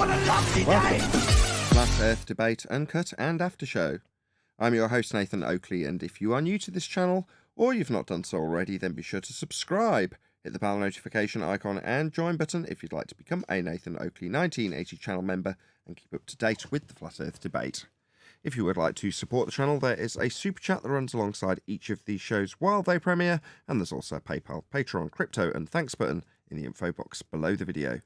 What a lovely day! Flat Earth Debate, Uncut and After Show. I'm your host Nathan Oakley, and if you are new to this channel, or you've not done so already, then be sure to subscribe, hit the bell notification icon and join button if you'd like to become a Nathan Oakley 1980 channel member and keep up to date with the Flat Earth Debate. If you would like to support the channel, there is a super chat that runs alongside each of these shows while they premiere, and there's also a PayPal, Patreon, crypto and thanks button in the info box below the video.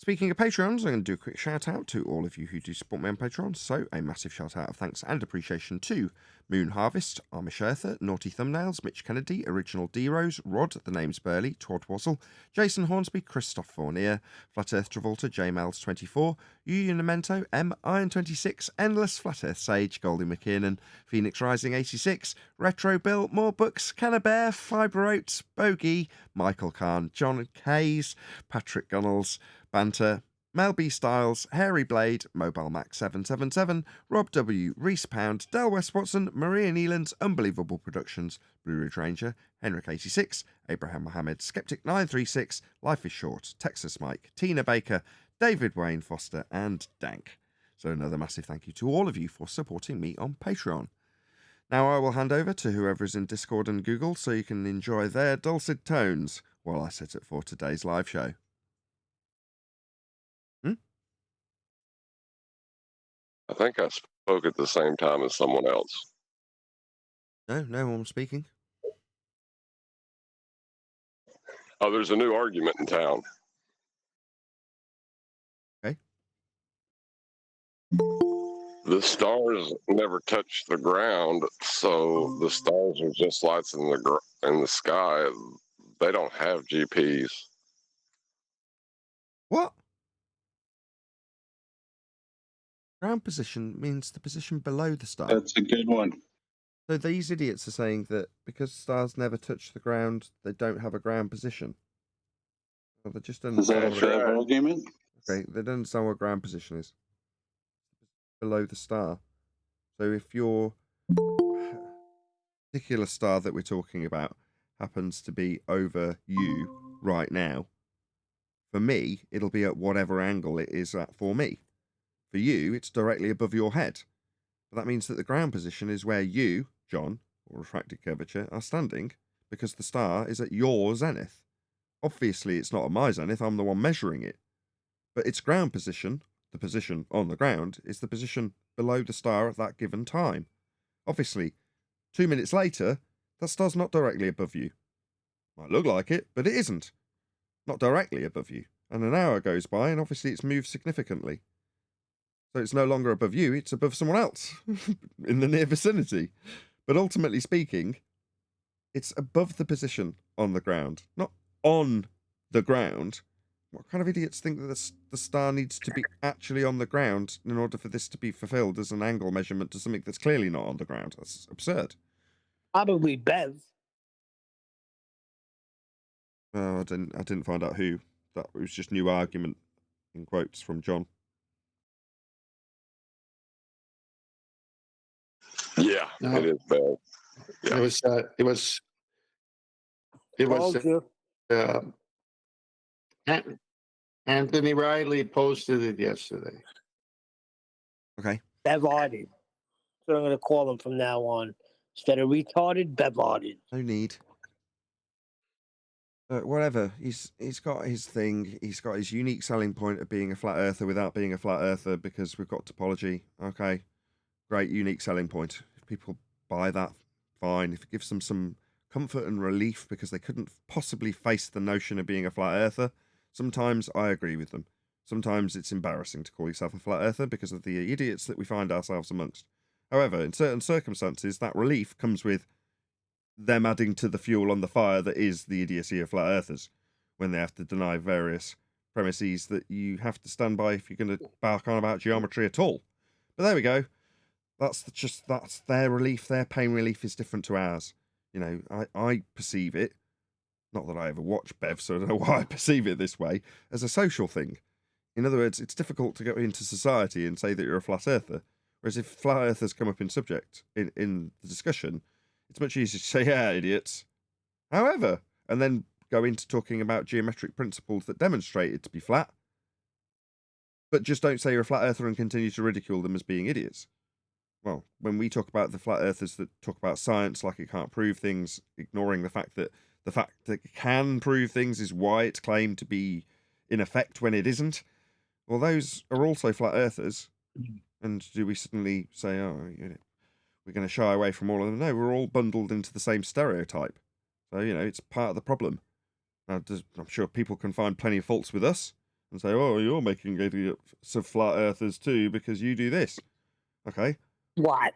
Speaking of Patreons, I'm going to do a quick shout out to all of you who do support me on Patreon. So a massive shout out of thanks and appreciation to Moon Harvest, Amish Earther, Naughty Thumbnails, Mitch Kennedy, Original D-Rose, Rod, The Name's Burley, Todd Wazzle, Jason Hornsby, Christoph Fournier, Flat Earth Travolta, JMels24, Unimento, M, Iron26, Endless, Flat Earth Sage, Goldie McKiernan, Phoenix Rising 86, Retro Bill, More Books, Cannabear, Fibre Oats, Bogey, Michael Kahn, John Kays, Patrick Gunnels, Banter, Mel B. Styles, Hairy Blade, Mobile Max 777, Rob W, Reese Pound, Del West Watson, Maria Nealands, Unbelievable Productions, Blue Ridge Ranger, Henrik 86, Abraham Mohammed, Skeptic 936, Life is Short, Texas Mike, Tina Baker, David Wayne Foster, and Dank. So another massive thank you to all of you for supporting me on Patreon. Now I will hand over to whoever is in Discord and Google so you can enjoy their dulcet tones while I set it for today's live show. I think I spoke at the same time as someone else. No one was speaking. Oh, there's a new argument in town. Okay. The stars never touch the ground, so the stars are just lights in the sky. They don't have GPS. What? Ground position means the position below the star. That's a good one. So these idiots are saying that because stars never touch the ground, they don't have a ground position. Well, they just don't Is that a understand fair argument? Okay, they don't understand what ground position is. Below the star. So if your particular star that we're talking about happens to be over you right now, for me, it'll be at whatever angle it is at for me. For you, it's directly above your head. But that means that the ground position is where you, John, or refracted curvature, are standing, because the star is at your zenith. Obviously, it's not at my zenith, I'm the one measuring it. But its ground position, the position on the ground, is the position below the star at that given time. Obviously, 2 minutes later, that star's not directly above you. Might look like it, but it isn't. Not directly above you. And an hour goes by, and obviously it's moved significantly. So it's no longer above you, it's above someone else in the near vicinity. But ultimately speaking, it's above the position on the ground, not on the ground. What kind of idiots think that the star needs to be actually on the ground in order for this to be fulfilled as an angle measurement to something that's clearly not on the ground? That's absurd. Probably Bev. I didn't find out who. That was just new argument in quotes from John. Yeah, No. it is bad. Yeah. It was Anthony Riley posted it yesterday. Okay. Bev-hearted. So I'm going to call him from now on. Instead of retarded, Bev-hearted. No need. Whatever. He's got his thing. He's got his unique selling point of being a flat earther without being a flat earther because we've got topology. Okay. Great, unique selling point. If people buy that, fine. If it gives them some comfort and relief because they couldn't possibly face the notion of being a flat earther, sometimes I agree with them. Sometimes it's embarrassing to call yourself a flat earther because of the idiots that we find ourselves amongst. However, in certain circumstances, that relief comes with them adding to the fuel on the fire that is the idiocy of flat earthers, when they have to deny various premises that you have to stand by if you're going to bark on about geometry at all. But there we go. That's their relief. Their pain relief is different to ours. You know, I perceive it, not that I ever watch Bev, so I don't know why I perceive it this way, as a social thing. In other words, it's difficult to go into society and say that you're a flat earther. Whereas if flat earthers come up in subject, in the discussion, it's much easier to say, yeah, idiots. However, and then go into talking about geometric principles that demonstrate it to be flat. But just don't say you're a flat earther and continue to ridicule them as being idiots. Well, when we talk about the flat earthers that talk about science like it can't prove things, ignoring the fact that it can prove things is why it's claimed to be in effect when it isn't, well, those are also flat earthers. And do we suddenly say, oh, we're going to shy away from all of them? No, we're all bundled into the same stereotype. So, it's part of the problem. Now, I'm sure people can find plenty of faults with us and say, oh, you're making idiots of flat earthers too because you do this. Okay. What?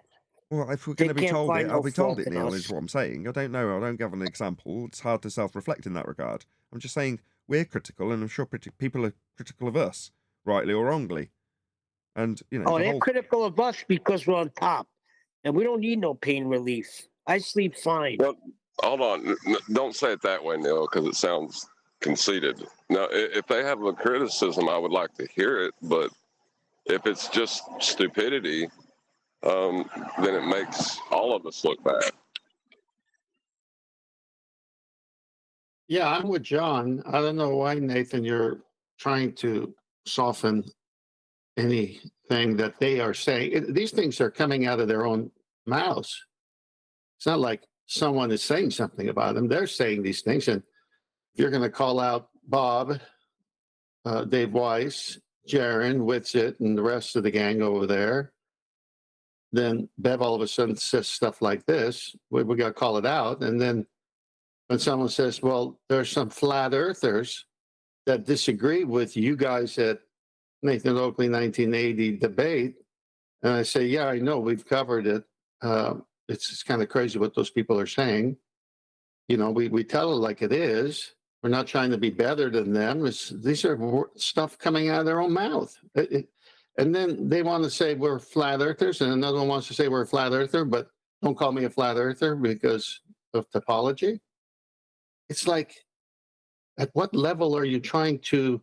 Well, if we're going to be told it, I'll be told it, Neil, us. is what I'm saying. I don't know. I don't give an example. It's hard to self-reflect in that regard. I'm just saying we're critical, and I'm sure people are critical of us, rightly or wrongly. And, they're critical of us because we're on top. And we don't need no pain relief. I sleep fine. Well, hold on. Don't say it that way, Neil, because it sounds conceited. Now, if they have a criticism, I would like to hear it. But if it's just stupidity, then it makes all of us look bad. Yeah, I'm with John. I don't know why, Nathan, you're trying to soften anything that they are saying. These things are coming out of their own mouths. It's not like someone is saying something about them. They're saying these things. And if you're going to call out Bob, Dave Weiss, Jaron, Whitsitt, and the rest of the gang over there, then Bev all of a sudden says stuff like this. We got to call it out. And then when someone says, well, there's some flat earthers that disagree with you guys at Nathan Oakley 1980 debate, and I say, yeah, I know, we've covered it. It's kind of crazy what those people are saying. We tell it like it is. We're not trying to be better than them. These are stuff coming out of their own mouth. And then they want to say we're flat earthers, and another one wants to say we're a flat earther, but don't call me a flat earther because of topology. It's like, at what level are you trying to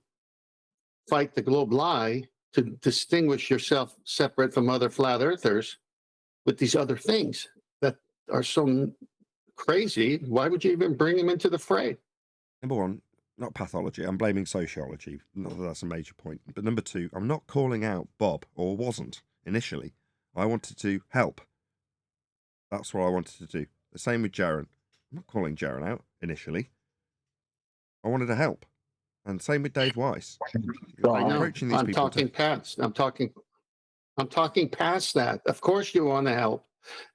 fight the globe lie to distinguish yourself separate from other flat earthers with these other things that are so crazy? Why would you even bring them into the fray? Number one, not pathology. I'm blaming sociology. Not that that's a major point. But number two, I'm not calling out Bob, or wasn't initially. I wanted to help. That's what I wanted to do. The same with Jaron. I'm not calling Jaron out initially. I wanted to help. And same with Dave Weiss. I'm talking past that. Of course you want to help.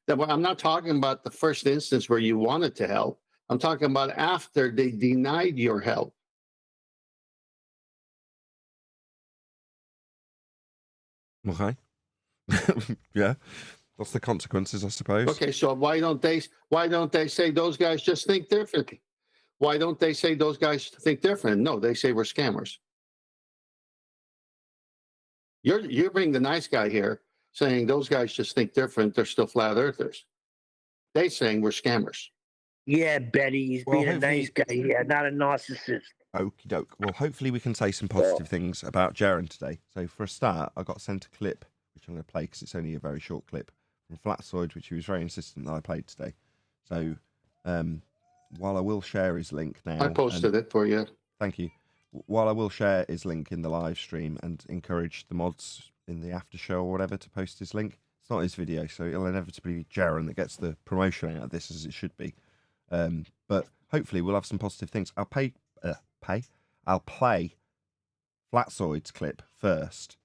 I'm not talking about the first instance where you wanted to help. I'm talking about after they denied your help. Okay. Yeah. That's the consequences, I suppose. Okay, so why don't they say those guys just think differently? Why don't they say those guys think different? No, they say we're scammers. You're being the nice guy here, saying those guys just think different. They're still flat earthers. They saying we're scammers. Yeah, Betty, he's being a nice guy. Yeah, not a narcissist. Okie doke. Well, hopefully we can say some positive things about Jaron today. So for a start, I got sent a clip, which I'm going to play because it's only a very short clip, from Flatsoid, which he was very insistent that I played today. So while I will share his link now... I posted it for you. Thank you. While I will share his link in the live stream and encourage the mods in the after show or whatever to post his link, it's not his video, so it'll inevitably be Jaron that gets the promotion out of this, as it should be. But hopefully we'll have some positive things. I'll play Flatsoid's clip first,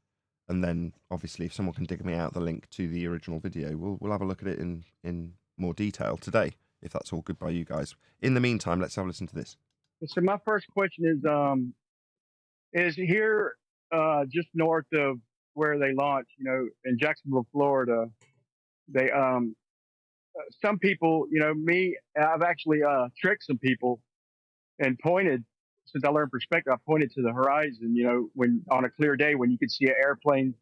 and then obviously if someone can dig me out the link to the original video, we'll have a look at it in more detail today, if that's all good by you guys. In the meantime, let's have a listen to this. So my first question is here just north of where they launched, in Jacksonville, Florida, they some people, I've actually tricked some people and pointed, since I learned perspective, I pointed to the horizon, when on a clear day when you could see an airplane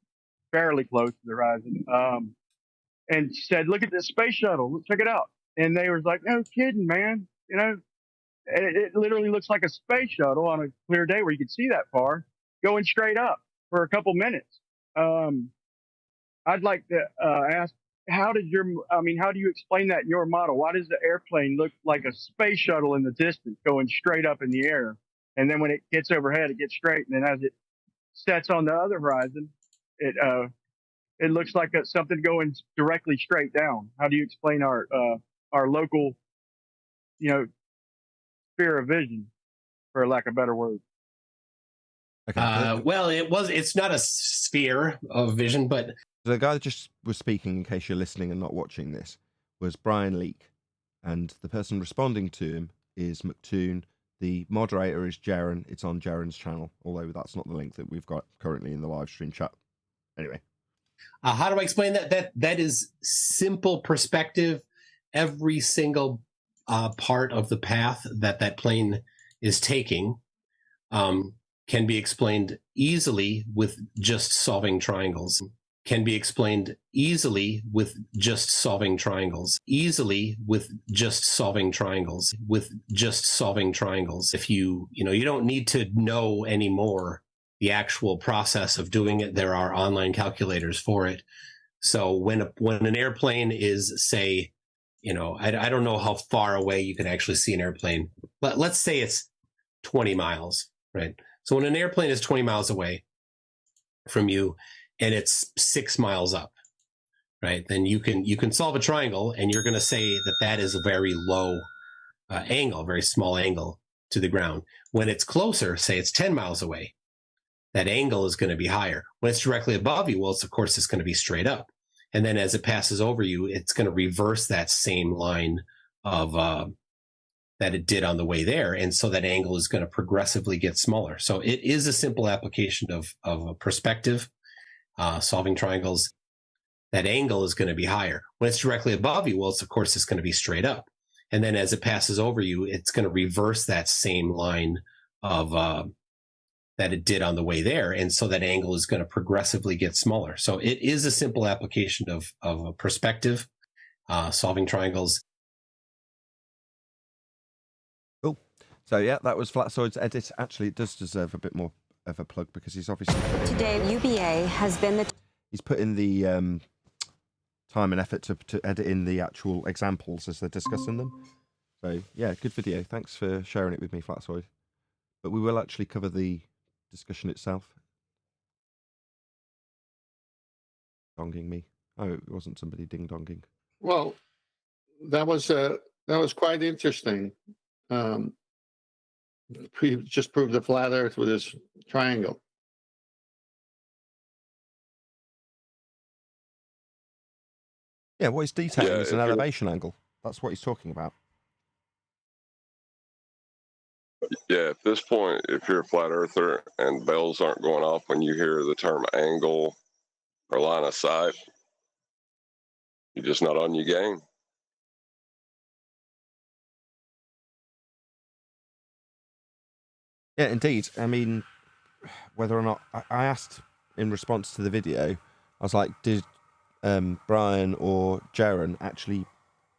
fairly close to the horizon, and said, look at this space shuttle, let's check it out. And they was like, no kidding, man, it literally looks like a space shuttle on a clear day where you could see that far going straight up for a couple minutes. I'd like to ask, how do you explain that in your model? Why does the airplane look like a space shuttle in the distance going straight up in the air? And then when it gets overhead, it gets straight. And then as it sets on the other horizon, it looks like something going directly straight down. How do you explain our local, sphere of vision, for lack of better word? Okay. Well, it's not a sphere of vision, but The guy that just was speaking, in case you're listening and not watching this, was Brian Leake, and the person responding to him is McToon. The moderator is Jaren. It's on Jaren's channel, although that's not the link that we've got currently in the live stream chat. Anyway. How do I explain that? That is simple perspective. Every single part of the path that plane is taking can be explained easily with just solving triangles. Can be explained easily with just solving triangles. Easily with just solving triangles. With just solving triangles. If you don't need to know anymore the actual process of doing it. There are online calculators for it. So when an airplane is, say, I don't know how far away you can actually see an airplane, but let's say it's 20 miles, right? So when an airplane is 20 miles away from you and it's 6 miles up, right? Then you can solve a triangle, and you're going to say that is a very low angle, very small angle to the ground. When it's closer, say it's 10 miles away, that angle is going to be higher. When it's directly above you, well, of course, it's going to be straight up. And then as it passes over you, it's going to reverse that same line of that it did on the way there. And so that angle is going to progressively get smaller. So it is a simple application of a perspective, solving triangles. That angle is going to be higher. When it's directly above you, well, of course, it's going to be straight up. And then as it passes over you, it's going to reverse that same line of that it did on the way there. And so that angle is going to progressively get smaller. So it is a simple application of a perspective, solving triangles. Cool. So yeah, that was Flatsoid's edit. Actually, it does deserve a bit more of a plug, because he's obviously today UBA has been he's put in the time and effort to edit in the actual examples as they're discussing them. So yeah, good video. Thanks for sharing it with me, Flatsoid. But we will actually cover the discussion itself. Donging me. Oh, it wasn't somebody ding-donging. Well, that was quite interesting. He just proved the flat Earth with his triangle. Yeah, what he's detailing Yeah, is an if you're- elevation angle. That's what he's talking about. Yeah, at this point, if you're a flat earther and bells aren't going off when you hear the term angle or line of sight, you're just not on your game. Yeah, indeed. I mean, whether or not I asked in response to the video, I was like, did Brian or Jaren actually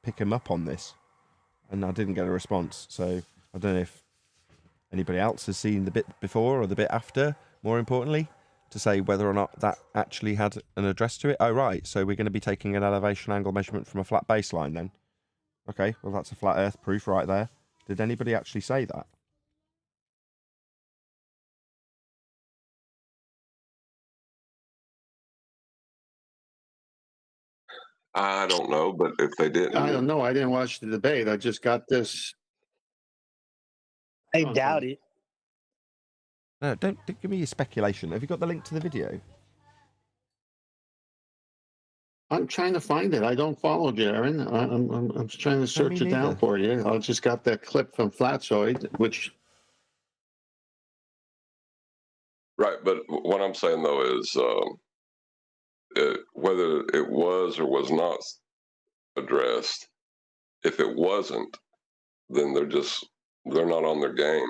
pick him up on this? And I didn't get a response. So I don't know if anybody else has seen the bit before or the bit after, more importantly, to say whether or not that actually had an address to it. Oh, right. So we're going to be taking an elevation angle measurement from a flat baseline then. Okay, well, that's a flat Earth proof right there. Did anybody actually say that? I don't know, but if they didn't, I don't know. I didn't watch the debate. I just got this. I doubt it. No, don't give me your speculation. Have you got the link to the video? I'm trying to find it. I don't follow Jaren. I'm trying to search it down neither. for you. I just got that clip from Flatsoid, which right. But what I'm saying though is whether it was or was not addressed. If it wasn't, then they're not on their game.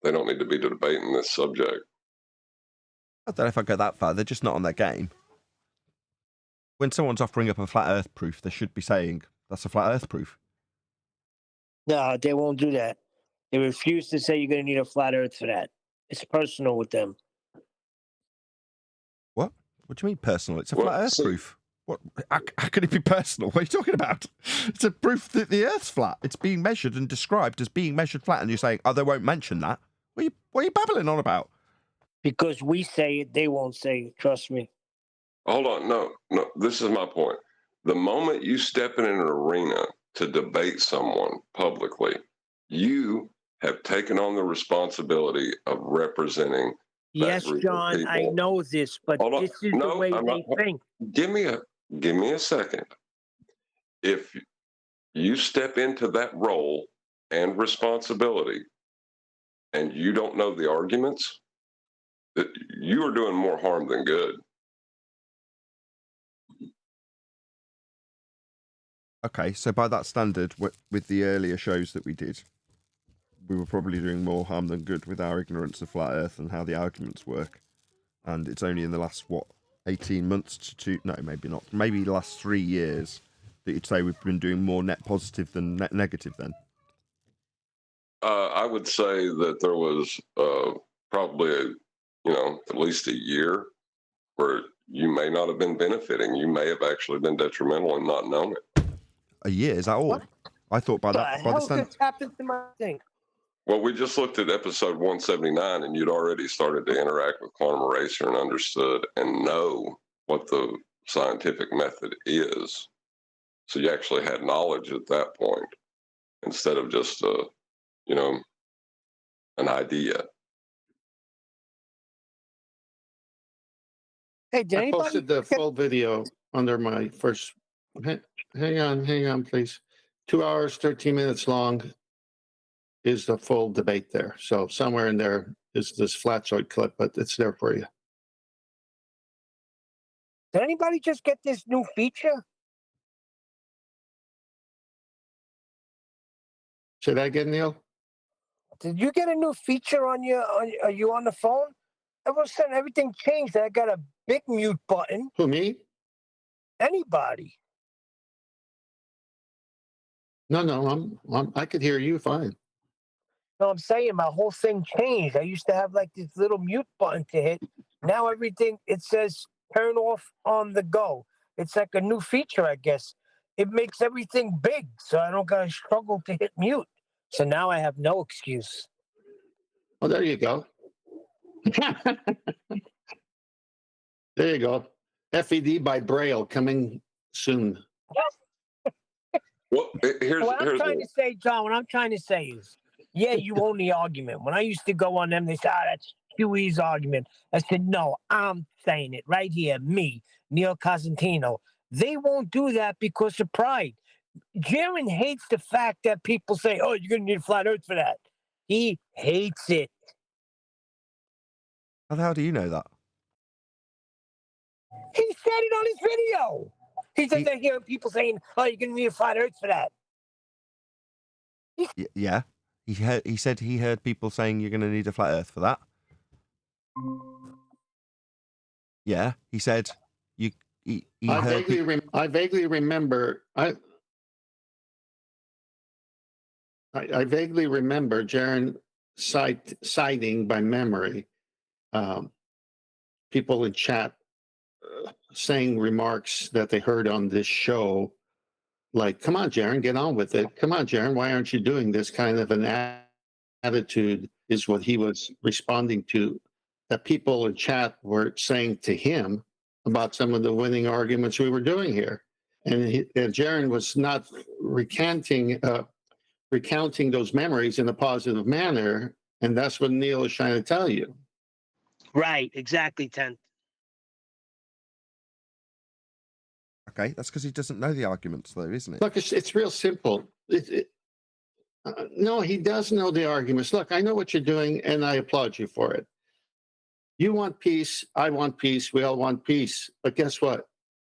They don't need to be debating this subject. I don't know if I go that far. They're just not on their game. When someone's offering up a flat Earth proof, they should be saying, that's a flat Earth proof. No, they won't do that. They refuse to say you're going to need a flat Earth for that. It's personal with them. What? What do you mean personal? It's a Well, flat Earth see- proof. What? How could it be personal? What are you talking about? It's a proof that the Earth's flat. It's being measured and described as being measured flat, and you're saying, oh, they won't mention that. What are you babbling on about? Because we say it, they won't say it. Trust me. Hold on. No. This is my point. The moment you step in an arena to debate someone publicly, you have taken on the responsibility of representing that Yes, group of John, I people. know this, but Hold on. this is the No, way I'm they not. think. Give me a second. If you step into that role and responsibility and you don't know the arguments, that you are doing more harm than good. Okay, so by that standard, with the earlier shows that we did, we were probably doing more harm than good with our ignorance of flat Earth and how the arguments work. And it's only in the last, 18 months to no, maybe not, maybe the last 3 years that you'd say we've been doing more net positive than net negative then? I would say that there was probably, at least a year where you may not have been benefiting. You may have actually been detrimental and not known it. A year, is that all? What? I thought by The that, by the hell stand. just happened to my thing? Well, we just looked at episode 179 and you'd already started to interact with quantum eraser and understood and know what the scientific method is. So you actually had knowledge at that point instead of just, an idea. Hey, did I anybody? posted the full video under my first. Hang on, please. 2 hours, 13 minutes long is the full debate there. So somewhere in there is this flatzoid clip, but it's there for you. Did anybody just get this new feature? Say that again, Neil? Did you get a new feature on your? Are you on the phone? All of a sudden, everything changed. I got a big mute button. Who, me? Anybody? No, I could hear you fine. No, I'm saying my whole thing changed. I used to have like this little mute button to hit. Now everything it says turn off on the go. It's like a new feature, I guess. It makes everything big, so I don't gotta struggle to hit mute. So now I have no excuse. Oh, there you go. There you go. FED by Braille coming soon. Well, here's What I'm trying the, to say, John, what I'm trying to say is, yeah, you own the argument. When I used to go on them, they said, that's Huey's argument. I said, no, I'm saying it right here, me, Neil Cosentino. They won't do that because of pride. Jaron hates the fact that people say, oh, you're going to need a flat earth for that. He hates it. How the hell do you know that? He said it on his video. He said they're hearing people saying, oh, you're going to need a flat earth for that. Yeah. He said he heard people saying you're going to need a flat earth for that. Yeah, he said he I heard vaguely remember. I vaguely remember Jaron citing by memory people in chat saying remarks that they heard on this show, like, "Come on, Jaron, get on with it. Come on, Jaron, why aren't you doing this?" Kind of an attitude is what he was responding to. That people in chat were saying to him about some of the winning arguments we were doing here, and Jaron was not recounting those memories in a positive manner, and that's what Neil is trying to tell you. Right, exactly, Tent. Okay, that's because he doesn't know the arguments, though, isn't it? Look, it's real simple. No, he does know the arguments. Look, I know what you're doing, and I applaud you for it. You want peace. I want peace. We all want peace. But guess what?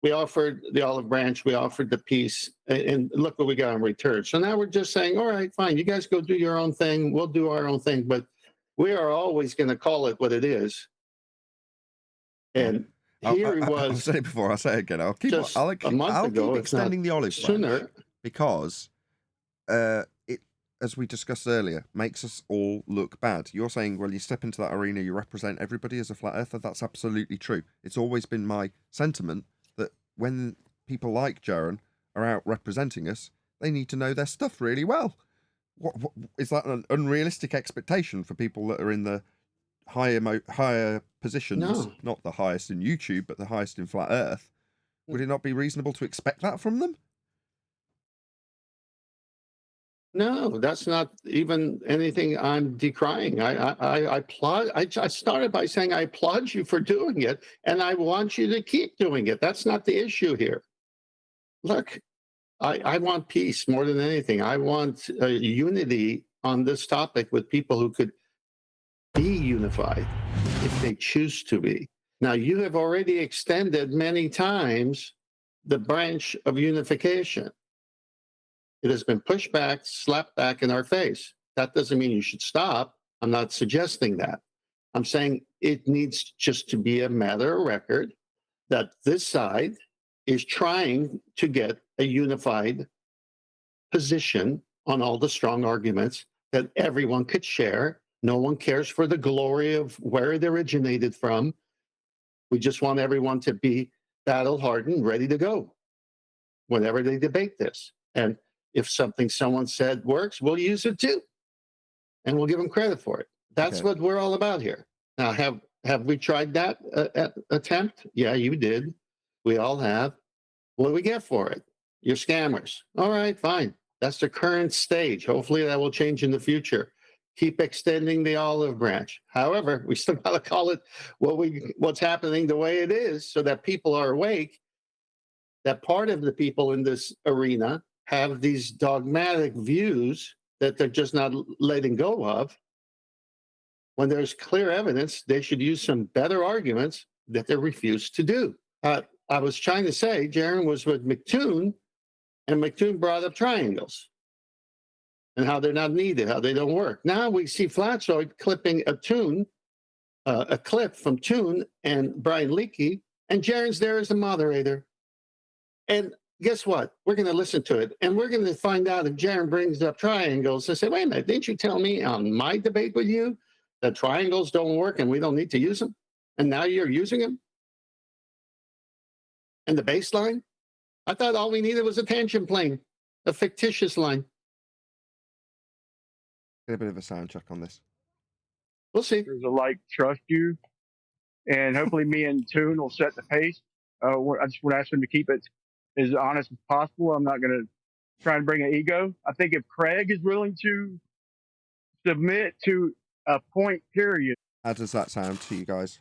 We offered the olive branch. We offered the peace. And look what we got in return. So now we're just saying, all right, fine. You guys go do your own thing. We'll do our own thing. But we are always going to call it what it is. And here he was. I've said it before. I'll say it again. I'll keep extending the olive branch because it, as we discussed earlier, makes us all look bad. You're saying, well, you step into that arena, you represent everybody as a flat earther. That's absolutely true. It's always been my sentiment that when people like Jaron are out representing us, they need to know their stuff really well. What is that an unrealistic expectation for people that are in the higher positions, No. not the highest in YouTube, but the highest in flat Earth, would it not be reasonable to expect that from them? No, that's not even anything I'm decrying. I applaud. I started by saying I applaud you for doing it, and I want you to keep doing it. That's not the issue here. Look, I want peace more than anything. I want unity on this topic with people who could be unified if they choose to be. Now, you have already extended many times the branch of unification. It has been pushed back, slapped back in our face. That doesn't mean you should stop. I'm not suggesting that. I'm saying it needs just to be a matter of record that this side is trying to get a unified position on all the strong arguments that everyone could share. No one cares for the glory of where it originated from. We just want everyone to be battle hardened, ready to go whenever they debate this. And if something someone said works, we'll use it too. And we'll give them credit for it. That's Okay. what we're all about here. Now, have we tried that attempt? Yeah, you did. We all have. What do we get for it? You're scammers. All right, fine. That's the current stage. Hopefully that will change in the future. Keep extending the olive branch. However, we still got to call it what's happening the way it is so that people are awake, that part of the people in this arena have these dogmatic views that they're just not letting go of. When there's clear evidence, they should use some better arguments that they refuse to do. I was trying to say, Jaron was with McToon, and McToon brought up triangles and how they're not needed, how they don't work. Now we see Flatzoid clipping a clip from Toon and Brian Leakey, and Jaron's there as the moderator. And guess what? We're going to listen to it, and we're going to find out if Jaron brings up triangles and say, wait a minute, didn't you tell me on my debate with you that triangles don't work and we don't need to use them? And now you're using them? And the baseline? I thought all we needed was a tangent plane, a fictitious line. Get a bit of a sound check on this. We'll see. There's a like trust you, and hopefully me and Toon will set the pace. I just want to ask him to keep it as honest as possible. I'm not going to try and bring an ego. I think if Craig is willing to submit to a point period, How does that sound to you guys?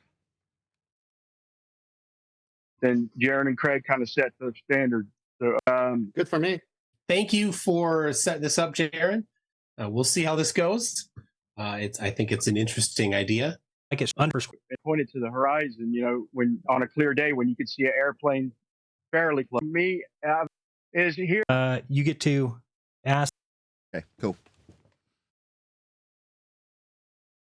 then Jaron and Craig kind of set the standard. So, Good for me. Thank you for setting this up, Jaron. We'll see how this goes. I think it's an interesting idea. I guess and pointed to the horizon, when on a clear day when you could see an airplane fairly close. Me is here. you get to ask. Okay, cool.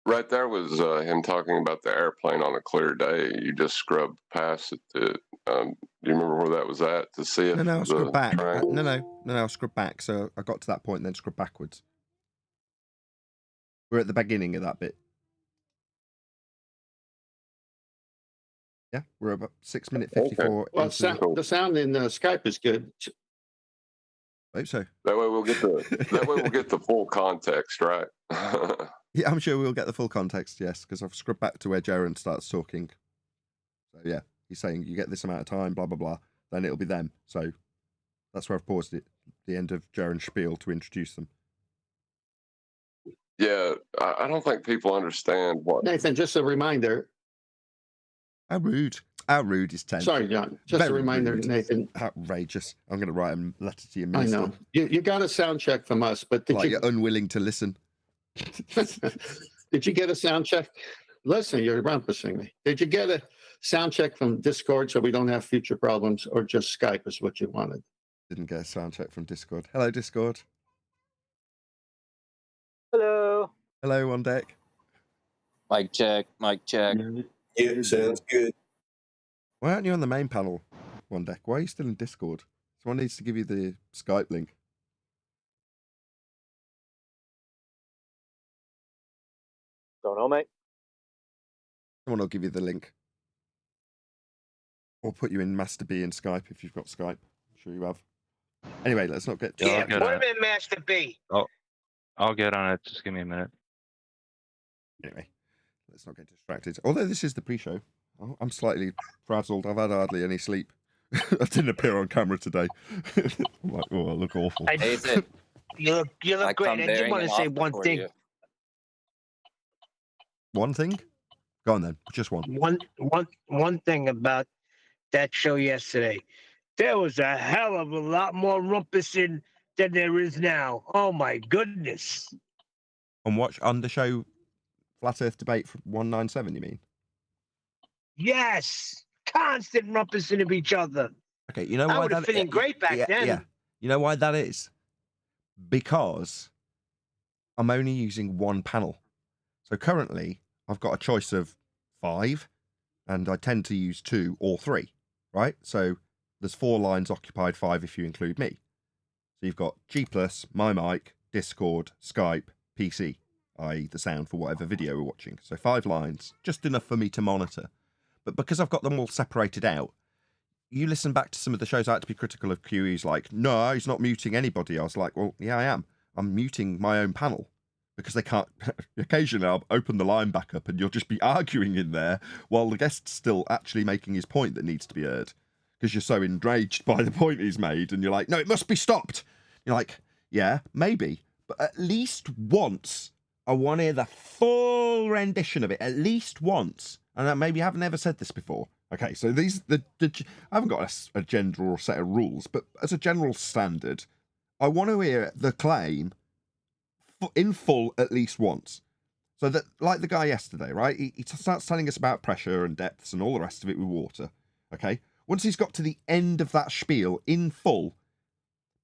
Right there was him talking about the airplane on a clear day. You just scrubbed past it. Do you remember where that was at to see it? No, I scrubbed back. No, I scrubbed back. So I got to that point and then scrubbed backwards. We're at the beginning of that bit. Yeah, we're about 6 minutes 54. Okay. Well, the sound in Skype is good. I hope so. That way we'll get the full context, right? Yeah, I'm sure we'll get the full context, yes, because I've scrubbed back to where Jaron starts talking. So yeah, he's saying you get this amount of time, blah, blah, blah, then it'll be them. So that's where I've paused it, the end of Jaron's spiel to introduce them. Yeah, I don't think people understand what... Nathan, just a reminder. How rude. How rude is 10. Sorry, John. Just Very a reminder, rude. Nathan. Outrageous. I'm going to write a letter to your I minister. know. You got a sound check from us, but You're unwilling to listen. Did you get a sound check? Listen, you're rumpusing me. Did you get a sound check from Discord so we don't have future problems, or just Skype is what you wanted? Didn't get a sound check from Discord. Hello, Discord. Hello. Hello, on deck. Mic check. Mic check. Yeah, sounds good. Why aren't you on the main panel, on deck? Why are you still in Discord? Someone needs to give you the Skype link. Don't know, mate. Someone will give you the link. Or put you in Master B in Skype if you've got Skype. I'm sure you have. Anyway, let's not get... Yeah, put him in Master B. I'll get on it. Just give me a minute. Anyway, let's not get distracted. Although this is the pre-show, I'm slightly frazzled. I've had hardly any sleep. I didn't appear on camera today. I'm like, oh, I look awful. Nathan, You look I great. come I just bearing want an to say offer one for thing. you. One thing? Go on then, just one. One thing about that show yesterday. There was a hell of a lot more rumpusing than there is now. Oh my goodness. On the show Flat Earth Debate from 197, you mean? Yes. Constant rumpusing of each other. Okay, you know I why would have that feeling great back then. Yeah. You know why that is? Because I'm only using one panel. So currently, I've got a choice of 5, and I tend to use 2 or 3, right? So there's 4 lines occupied, 5 if you include me. So you've got G+, my mic, Discord, Skype, PC, i.e. the sound for whatever video we're watching. So 5 lines, just enough for me to monitor. But because I've got them all separated out, you listen back to some of the shows I had to be critical of QE. He's like, no, he's not muting anybody. I was like, well, yeah, I am. I'm muting my own panel because they can't. Occasionally, I'll open the line back up and you'll just be arguing in there while the guest's still actually making his point that needs to be heard because you're so enraged by the point he's made. And you're like, no, it must be stopped. You're like, yeah, maybe. But at least once, I want to hear the full rendition of it. At least once. And maybe I haven't ever said this before. Okay, so I haven't got a general set of rules, but as a general standard, I want to hear the claim in full at least once. So that, like the guy yesterday, right? He starts telling us about pressure and depths and all the rest of it with water. Okay, once he's got to the end of that spiel in full,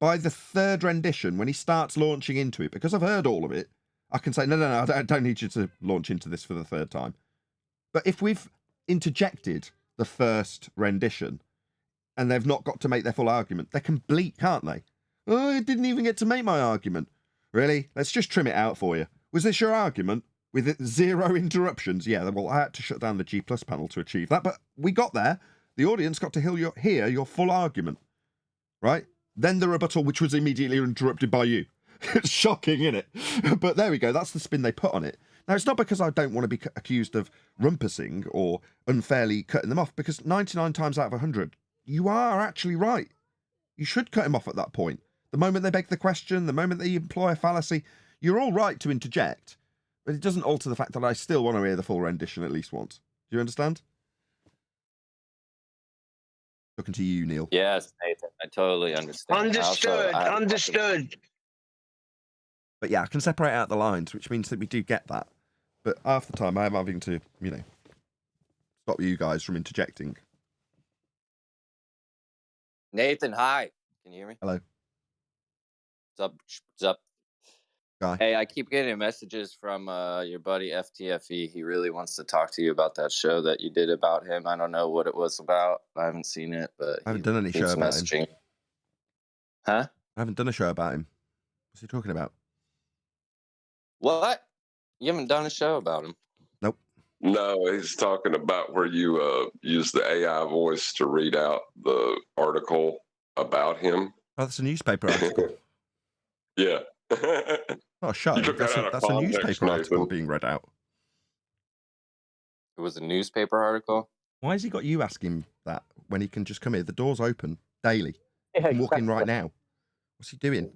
by the 3rd rendition, when he starts launching into it, because I've heard all of it, I can say, no, I don't need you to launch into this for the 3rd time. But if we've interjected the 1st rendition and they've not got to make their full argument, they can bleat, can't they? Oh, I didn't even get to make my argument. Really? Let's just trim it out for you. Was this your argument? With 0 interruptions? Yeah, well, I had to shut down the G+ panel to achieve that, but we got there. The audience got to hear your full argument, right? Then the rebuttal, which was immediately interrupted by you. It's shocking, isn't it? But there we go. That's the spin they put on it. Now, it's not because I don't want to be accused of rumpusing or unfairly cutting them off, because 99 times out of 100, you are actually right. You should cut him off at that point. The moment they beg the question, the moment they employ a fallacy, you're all right to interject, but it doesn't alter the fact that I still want to hear the full rendition at least once. Do you understand? Looking to you, Neil. Yes, Nathan, I totally understand. Understood. But yeah, I can separate out the lines, which means that we do get that. But half the time, I'm having to, stop you guys from interjecting. Nathan, hi. Can you hear me? Hello. What's up? Guy. Hey, I keep getting messages from your buddy FTFE. He really wants to talk to you about that show that you did about him. I don't know what it was about. I haven't seen it, but I haven't done any show about him. Huh? I haven't done a show about him. What's he talking about? What? You haven't done a show about him? Nope. No, he's talking about where you use the AI voice to read out the article about him. Oh, that's a newspaper article. Yeah. Not a show. You took that out of That's a context, newspaper article Nathan. being read out. It was a newspaper article? Why has he got you asking that when he can just come here? The door's open daily. Yeah, I'm walking right now. What's he doing?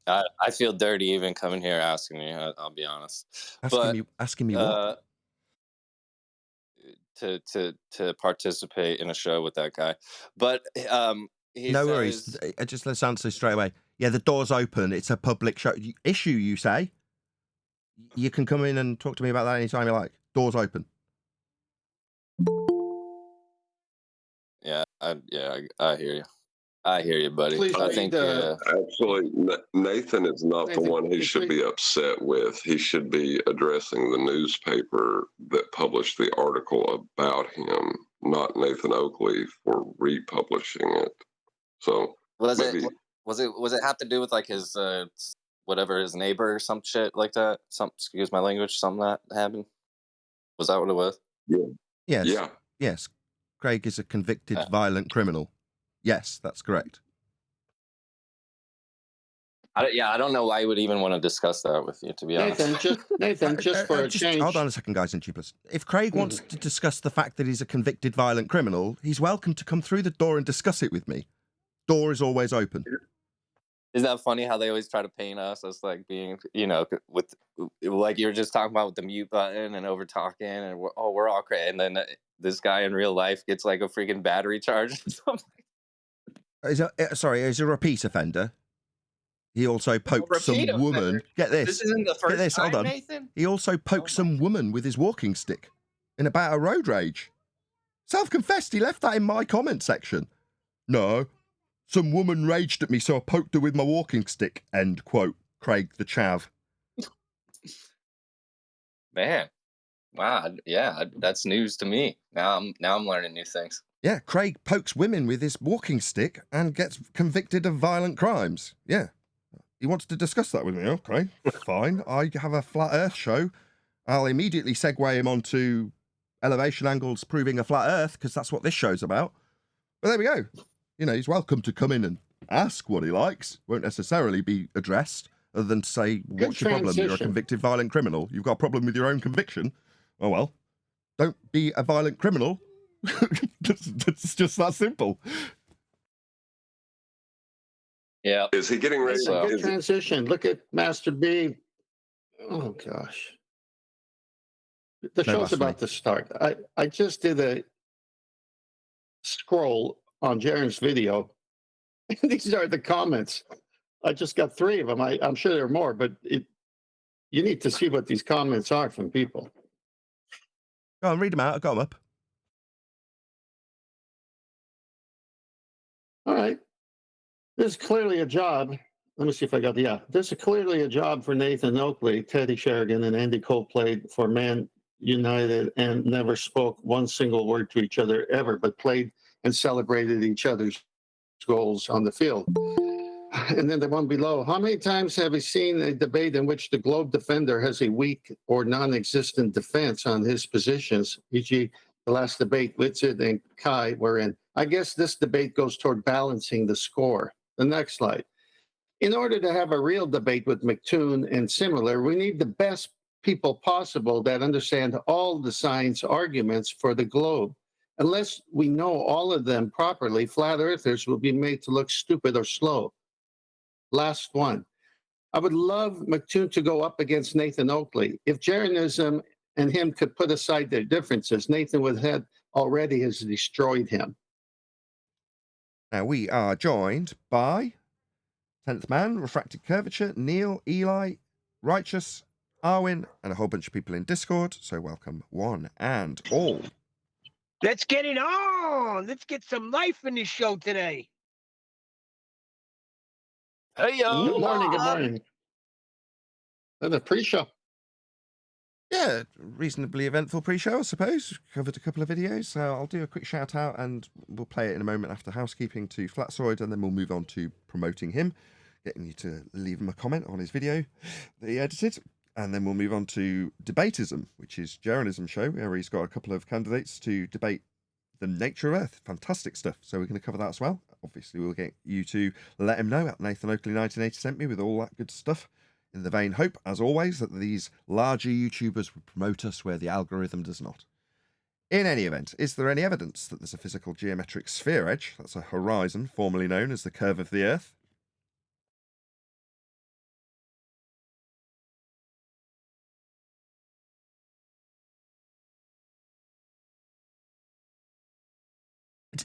I feel dirty even coming here asking me. I'll be honest. Asking me what? To participate in a show with that guy, but worries. Just let's answer straight away. Yeah, the door's open. It's a public show. Issue, you say? You can come in and talk to me about that anytime you like. Door's open. Yeah, I hear you. I hear you, buddy. Please I think Actually, Nathan is not Nathan, the one he should be upset with. He should be addressing the newspaper that published the article about him, not Nathan Oakley for republishing it. So was it have to do with like his whatever, his neighbor or some shit like that? Excuse my language, something that happened? Was that what it was? Yeah. Yes. Yeah. Yes. Craig is a convicted violent criminal. Yes, that's correct. I don't know why you would even want to discuss that with you, to be honest. Nathan, just for a change. Hold on a second, guys, and Tubeless. If Craig wants to discuss the fact that he's a convicted violent criminal, he's welcome to come through the door and discuss it with me. Door is always open. Isn't that funny how they always try to paint us as like being, with like you were just talking about with the mute button and over talking and we're all crazy, and then this guy in real life gets like a freaking battery charge or something. Sorry, he's a repeat offender. He also poked some woman. Offender. Get this. This isn't the first Get this. time, Hold on. Nathan? He also poked some woman with his walking stick in a bout of road rage. Self-confessed. He left that in my comment section. No. Some woman raged at me, so I poked her with my walking stick. End quote. Craig the Chav. Man. Wow. Yeah, that's news to me. Now I'm learning new things. Yeah, Craig pokes women with his walking stick and gets convicted of violent crimes. Yeah. He wants to discuss that with me. Okay, fine. I have a flat earth show. I'll immediately segue him onto elevation angles proving a flat earth, because that's what this show's about. But there we go. He's welcome to come in and ask what he likes. Won't necessarily be addressed, other than to say, what's your problem? You're a convicted violent criminal. You've got a problem with your own conviction. Oh, well. Don't be a violent criminal. It's just that simple. Yeah. Is he getting ready? Good transition. Look at Master B. Oh gosh. The show's about to start. I just did a scroll on Jaren's video. These are the comments. I just got 3 of them. I'm sure there are more, but you need to see what these comments are from people. Go on, read them out. I got them up. All right. There's clearly a job. Let me see if I got There's clearly a job for Nathan Oakley, Teddy Sheridan, and Andy Cole played for Man United and never spoke one single word to each other ever, but played and celebrated each other's goals on the field. And then the one below, how many times have we seen a debate in which the Globe defender has a weak or non-existent defense on his positions, e.g. the last debate Witzit and Kai were in? I guess this debate goes toward balancing the score. The next slide. In order to have a real debate with McToon and similar, we need the best people possible that understand all the science arguments for the globe. Unless we know all of them properly, flat earthers will be made to look stupid or slow. Last one. I would love McToon to go up against Nathan Oakley. If Jeranism and him could put aside their differences, Nathan would have already has destroyed him. Now we are joined by 10th Man, Refracted Curvature, Neil, Eli, Righteous, Arwin, and a whole bunch of people in Discord. So welcome one and all. Let's get it on. Let's get some life in this show today. Hey, yo. Good morning. And the pre-show. Yeah, reasonably eventful pre-show, I suppose. Covered a couple of videos, so I'll do a quick shout out and we'll play it in a moment after housekeeping to Flatsoid, and then we'll move on to promoting him, getting you to leave him a comment on his video that he edited, and then we'll move on to Debatism, which is Jeranism show, where he's got a couple of candidates to debate the nature of Earth. Fantastic stuff. So we're going to cover that as well. Obviously, we'll get you to let him know at Nathan Oakley 1980 sent me with all that good stuff. In the vain hope, as always, that these larger YouTubers would promote us where the algorithm does not. In any event, is there any evidence that there's a physical geometric sphere edge, that's a horizon, formerly known as the curve of the Earth?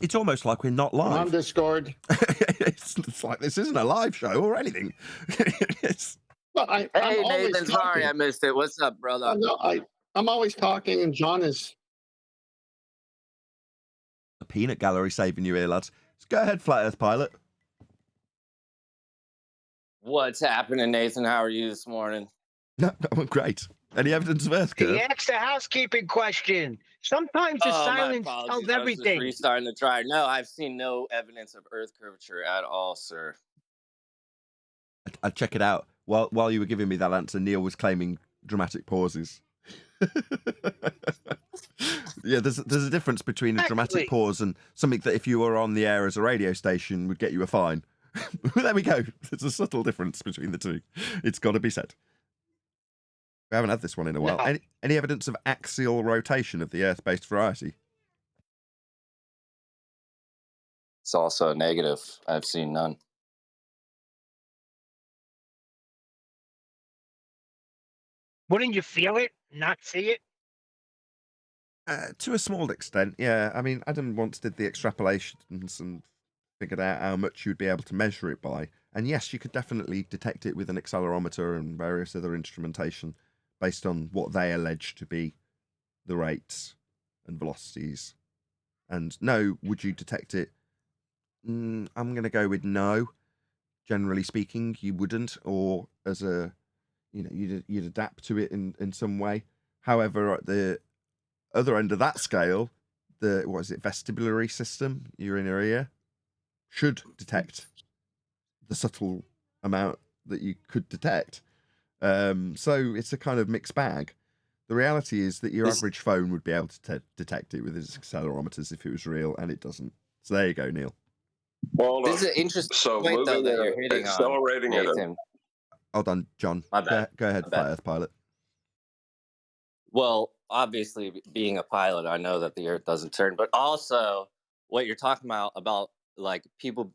It's almost like we're not live. On Discord. it's like this isn't a live show or anything. Well, Hey, Nathan, sorry I missed it. What's up, brother? I'm always talking, and John is. A peanut gallery saving you here, lads. Just go ahead, Flat Earth Pilot. What's happening, Nathan? How are you this morning? No, I'm great. Any evidence of Earth curve? He asked a housekeeping question. Sometimes the silence tells everything. I was just restarting to try. No, I've seen no evidence of Earth curvature at all, sir. I'd check it out. While you were giving me that answer, Neil was claiming dramatic pauses. Yeah, there's a difference between a dramatic pause and something that if you were on the air as a radio station would get you a fine. There we go. There's a subtle difference between the two. It's got to be said. We haven't had this one in a while. No. Any evidence of axial rotation of the Earth-based variety? It's also a negative. I've seen none. Wouldn't you feel it, not see it? To a small extent, yeah. I mean, Adam once did the extrapolations and figured out how much you'd be able to measure it by. And yes, you could definitely detect it with an accelerometer and various other instrumentation based on what they allege to be the rates and velocities. And no, would you detect it? I'm going to go with no. Generally speaking, you wouldn't, or as a, you'd adapt to it in some way. However, at the other end of that scale, the vestibulary system, your inner ear, should detect the subtle amount that you could detect. So it's a kind of mixed bag. The reality is that your average phone would be able to detect it with its accelerometers if it was real, and it doesn't. So there you go, Neil. Well, This is an interesting so point, though, moving that at you're a, hitting on, accelerating at a, Nathan. Hold on, John. My bad. Go ahead, My Flat bad. Earth Pilot. Well, obviously, being a pilot, I know that the Earth doesn't turn, but also what you're talking about like people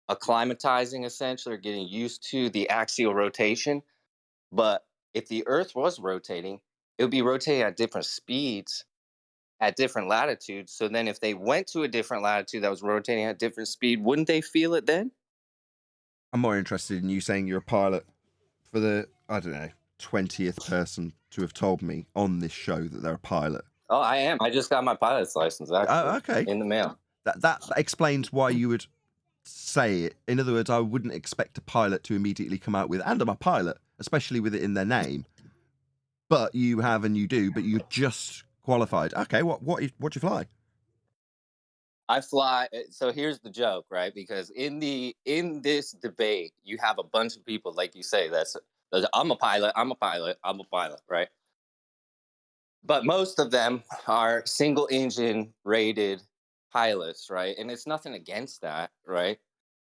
acclimatizing essentially or getting used to the axial rotation. But if the Earth was rotating, it would be rotating at different speeds at different latitudes. So then if they went to a different latitude that was rotating at different speed, wouldn't they feel it then? I'm more interested in you saying you're a pilot for the, I don't know, 20th person to have told me on this show that they're a pilot. Oh, I am. I just got my pilot's license, actually. Oh, okay. In the mail. That explains why you would say it. In other words, I wouldn't expect a pilot to immediately come out with, and I'm a pilot, especially with it in their name. But you have and you do, but you're just qualified. Okay, what do you fly? I fly. So here's the joke, right? Because in this debate, you have a bunch of people, like you say, that's I'm a pilot, I'm a pilot, I'm a pilot, right? But most of them are single engine rated pilots, right? And it's nothing against that, right?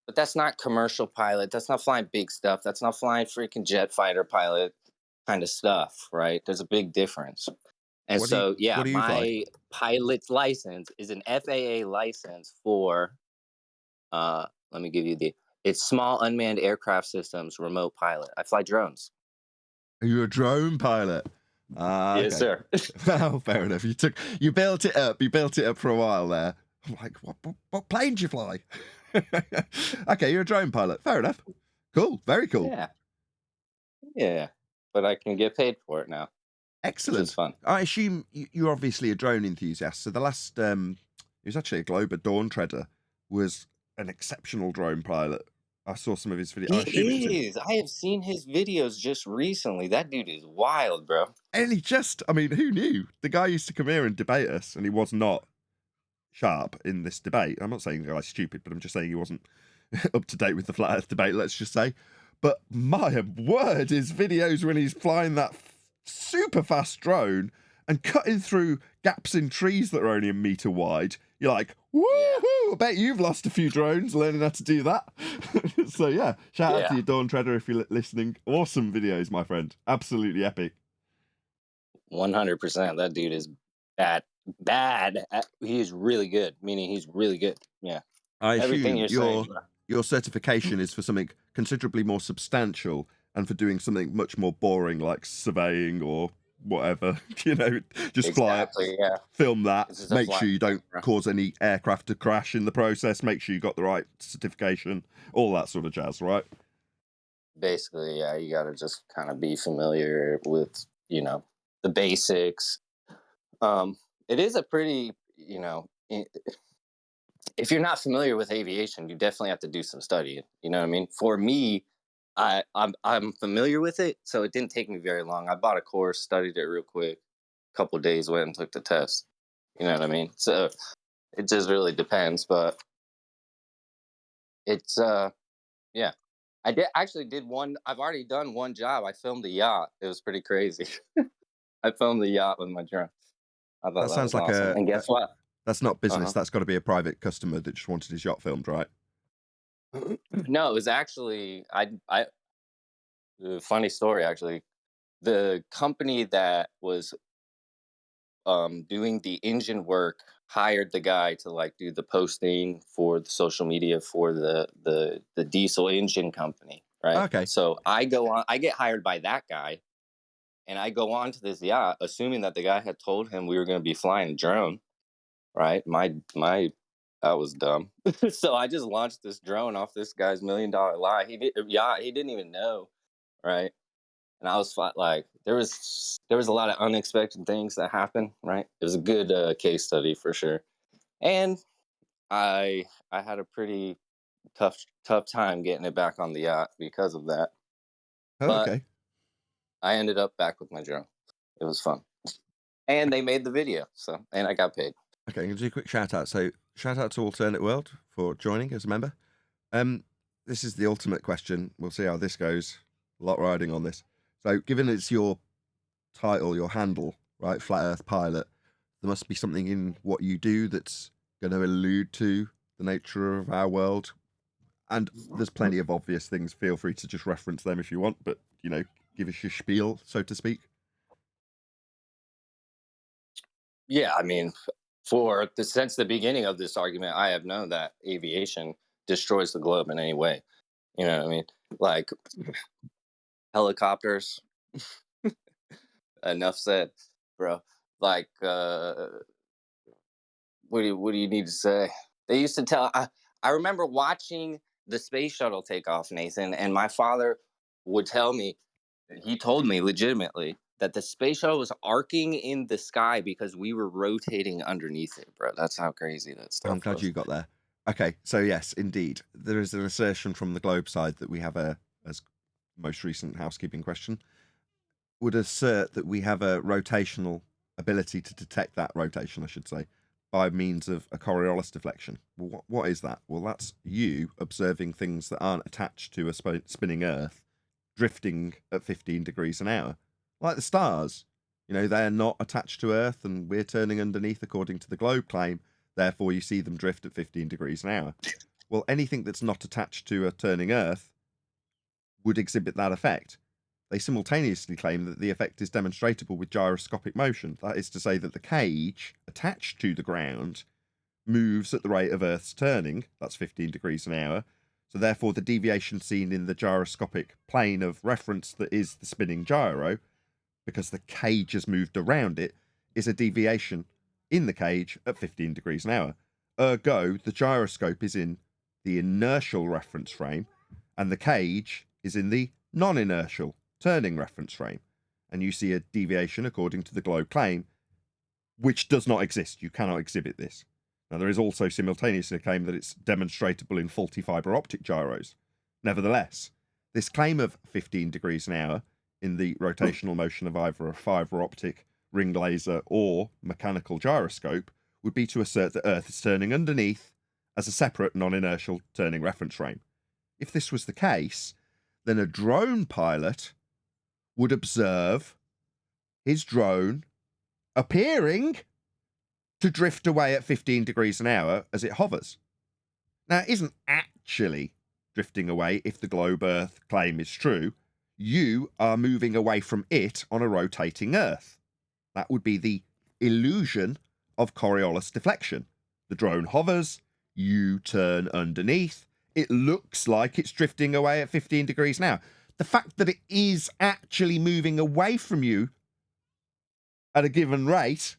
But that's not commercial pilot. That's not flying big stuff. That's not flying freaking jet fighter pilot kind of stuff, right? There's a big difference. And What so, do you fly? my pilot's license is an FAA license for, let me give you it's small unmanned aircraft systems remote pilot. I fly drones. Are you a drone pilot? Yes, Okay. sir. Well, fair enough. You built it up. You built it up for a while there. I'm like, what plane do you fly? Okay, you're a drone pilot. Fair enough. Cool. Very cool. Yeah. But I can get paid for it now. Excellent. Which is fun. I assume you're obviously a drone enthusiast. So the last, it was actually a Globe, Dawn Treader, was an exceptional drone pilot. I saw some of his videos. He is. I have seen his videos just recently. That dude is wild, bro. And who knew? The guy used to come here and debate us, and he was not sharp in this debate. I'm not saying the guy's stupid, but I'm just saying he wasn't up to date with the flat Earth debate, let's just say. But my word, his videos when he's flying that super fast drone and cutting through gaps in trees that are only a meter wide. You're like, woohoo! I bet you've lost a few drones learning how to do that. So yeah, shout out to you, Dawn Treader, if you're listening. Awesome videos, my friend. Absolutely epic. 100%. That dude is bad. He is really good. Meaning he's really good. Yeah. I Everything assume you're saying. your certification is for something considerably more substantial and for doing something much more boring like surveying or whatever. Just fly up, film that, make sure you don't cause any aircraft to crash in the process, make sure you got the right certification, all that sort of jazz, right? Basically, yeah, you got to just kind of be familiar with, the basics. It is a pretty, if you're not familiar with aviation, you definitely have to do some studying. You know what I mean? For me, I'm familiar with it, so it didn't take me very long. I bought a course, studied it real quick, a couple of days, went and took the test. You know what I mean? So it just really depends, but it's yeah. I did one. I've already done one job. I filmed the yacht. It was pretty crazy. I filmed the yacht with my drone. I thought that sounds was like awesome. And guess what? That's not business. That's got to be a private customer that just wanted his yacht filmed, right? No, it was actually funny story actually. The company that was doing the engine work hired the guy to like do the posting for the social media for the diesel engine company, right? Okay. So I get hired by that guy, and I go on to this yacht, assuming that the guy had told him we were going to be flying a drone, right? That was dumb. So I just launched this drone off this guy's $1 million lie. He didn't even know, right? And I was like, there was a lot of unexpected things that happened, right? It was a good case study for sure, and I had a pretty tough time getting it back on the yacht because of that. Oh, But okay. I ended up back with my drone. It was fun, and they made the video, and I got paid. Okay, I'm going to do a quick shout out. So, shout out to Alternate World for joining as a member. This is the ultimate question. We'll see how this goes. A lot riding on this. So, given it's your title, your handle, right, Flat Earth Pilot, there must be something in what you do that's going to allude to the nature of our world. And there's plenty of obvious things. Feel free to just reference them if you want, but, give us your spiel, so to speak. Yeah, I mean, since the beginning of this argument, I have known that aviation destroys the globe in any way. You know what I mean? Like helicopters. Enough said, bro. Like, what do you need to say? They used to tell. I remember watching the space shuttle take off, Nathan, and my father would tell me. He told me legitimately that the space shuttle was arcing in the sky because we were rotating underneath it, bro. That's how crazy that stuff I'm glad was. you got there. Okay, so yes, indeed, there is an assertion from the Globe side that we have as most recent housekeeping question, would assert that we have a rotational ability to detect that rotation, I should say, by means of a Coriolis deflection. Well, what is that? Well, that's you observing things that aren't attached to a spinning Earth drifting at 15 degrees an hour, like the stars. They're not attached to Earth, and we're turning underneath according to the Globe claim. Therefore, you see them drift at 15 degrees an hour. Well, anything that's not attached to a turning Earth would exhibit that effect. They simultaneously claim that the effect is demonstrable with gyroscopic motion. That is to say that the cage attached to the ground moves at the rate of Earth's turning. That's 15 degrees an hour. So therefore, the deviation seen in the gyroscopic plane of reference that is the spinning gyro, because the cage has moved around it, is a deviation in the cage at 15 degrees an hour. Ergo, the gyroscope is in the inertial reference frame, and the cage is in the non-inertial turning reference frame. And you see a deviation according to the Globe claim, which does not exist. You cannot exhibit this. Now, there is also simultaneously a claim that it's demonstrable in faulty fibre optic gyros. Nevertheless, this claim of 15 degrees an hour in the rotational motion of either a fibre optic, ring laser, or mechanical gyroscope would be to assert that Earth is turning underneath as a separate non-inertial turning reference frame. If this was the case, then a drone pilot would observe his drone appearing to drift away at 15 degrees an hour as it hovers. Now, it isn't actually drifting away if the globe Earth claim is true. You are moving away from it on a rotating Earth. That would be the illusion of Coriolis deflection. The drone hovers, you turn underneath, it looks like it's drifting away at 15 degrees an hour. The fact that it is actually moving away from you at a given rate,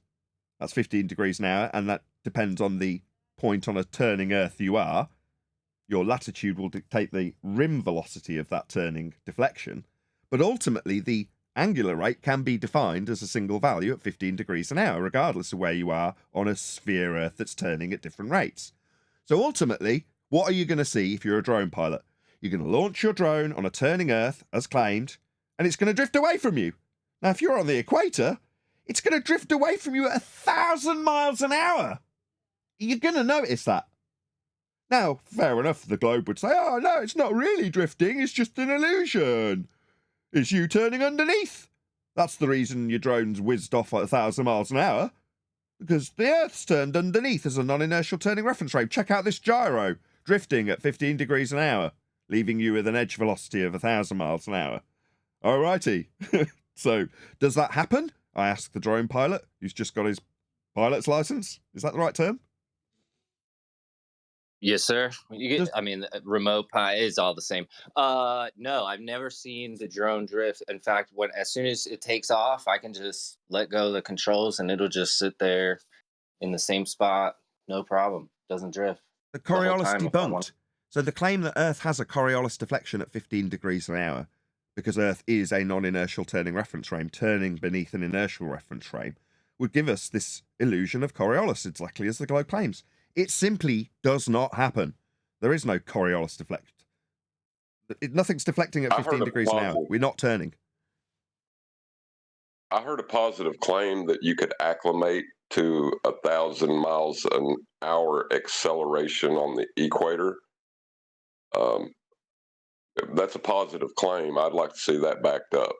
that's 15 degrees an hour, and that depends on the point on a turning Earth you are. Your latitude will dictate the rim velocity of that turning deflection, but ultimately the angular rate can be defined as a single value at 15 degrees an hour, regardless of where you are on a sphere Earth that's turning at different rates. So ultimately, what are you going to see if you're a drone pilot? You're going to launch your drone on a turning Earth, as claimed, and it's going to drift away from you. Now, if you're on the equator, it's going to drift away from you at 1,000 miles an hour. You're going to notice that. Now, fair enough, the globe would say, oh, no, it's not really drifting, it's just an illusion. It's you turning underneath. That's the reason your drone's whizzed off at 1,000 miles an hour, because the Earth's turned underneath as a non-inertial turning reference frame. Check out this gyro. drifting at 15 degrees an hour, leaving you with an edge velocity of 1,000 miles an hour. Alrighty. So, does that happen? I asked the drone pilot, who's just got his pilot's license. Is that the right term? Yes, sir. Does- I mean, remote pi is all the same. No, I've never seen the drone drift. In fact, as soon as it takes off, I can just let go of the controls and it'll just sit there in the same spot, no problem. Doesn't drift. The whole Coriolis time if I want. debunked. So the claim that Earth has a Coriolis deflection at 15 degrees an hour, because Earth is a non-inertial turning reference frame, turning beneath an inertial reference frame, would give us this illusion of Coriolis, exactly as the globe claims. It simply does not happen. There is no Coriolis deflect. Nothing's deflecting at 15 degrees an hour. We're not turning. I heard a positive claim that you could acclimate to 1,000 miles an hour acceleration on the equator. That's a positive claim. I'd like to see that backed up.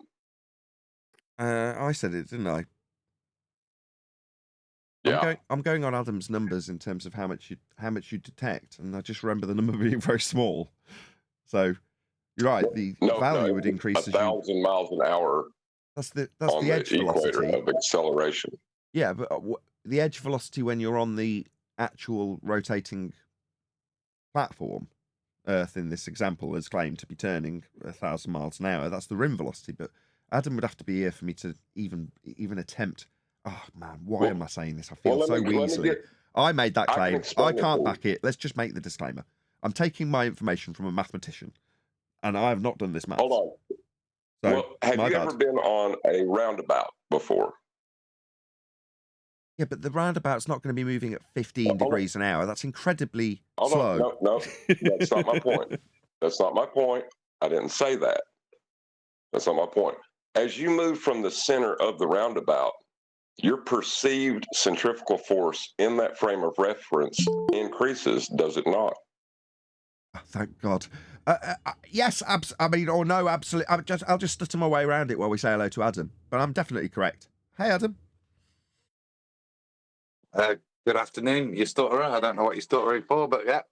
I said it, didn't I? Yeah. I'm going on Adam's numbers in terms of how much you detect, and I just remember the number being very small. So you're right. The value would increase 1,000 miles an hour. That's the edge velocity of acceleration. Yeah, but the edge velocity when you're on the actual rotating platform, Earth in this example is claimed to be turning 1,000 miles an hour. That's the rim velocity. But Adam would have to be here for me to even attempt. Oh man, why am I saying this? I feel so weaselly. I made that claim. I can't back it. Let's just make the disclaimer. I'm taking my information from a mathematician, and I have not done this math. Hold on. So, have you ever been on a roundabout before? Yeah, but the roundabout's not going to be moving at 15 degrees an hour. That's incredibly slow. No, that's not my point. That's not my point. I didn't say that. That's not my point. As you move from the center of the roundabout, your perceived centrifugal force in that frame of reference increases, does it not? Oh, thank God. Yes, no, absolutely. I'll just stutter my way around it while we say hello to Adam. But I'm definitely correct. Hey, Adam. Good afternoon, you stutterer. I don't know what you're stuttering for, but yeah.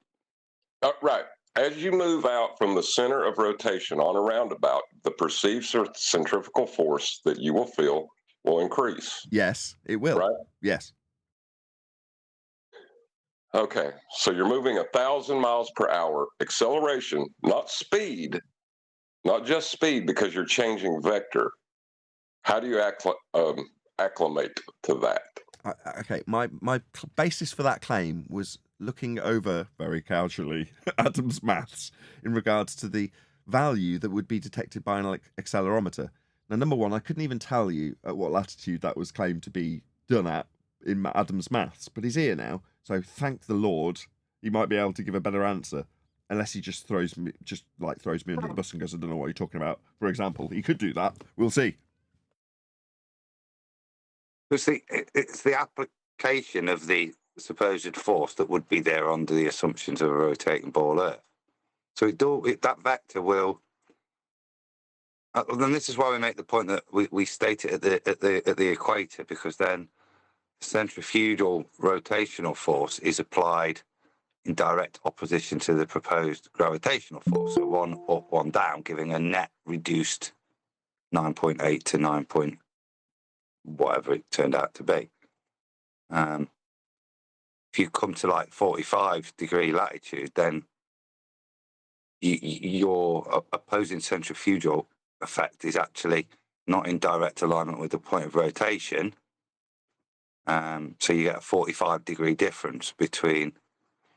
Right. As you move out from the center of rotation on a roundabout, the perceived centrifugal force that you will feel will increase. Yes, it will. Right? Yes. Okay, so you're moving 1,000 miles per hour acceleration, not speed, not just speed, because you're changing vector. How do you acclimate to that? Okay, my basis for that claim was looking over very casually Adam's maths in regards to the value that would be detected by an accelerometer. Now, number one, I couldn't even tell you at what latitude that was claimed to be done at in Adam's maths, but he's here now, so thank the Lord, he might be able to give a better answer, unless he just throws me under the bus and goes, I don't know what you're talking about. For example, he could do that. We'll see. It's the application of the supposed force that would be there under the assumptions of a rotating ball Earth. So that vector will. And this is why we make the point that we state it at the equator, because then centrifugal rotational force is applied in direct opposition to the proposed gravitational force. So one up, one down, giving a net reduced 9.8 to 9. Whatever it turned out to be. If you come to like 45 degree latitude, then your opposing centrifugal effect is actually not in direct alignment with the point of rotation. So you get a 45 degree difference between,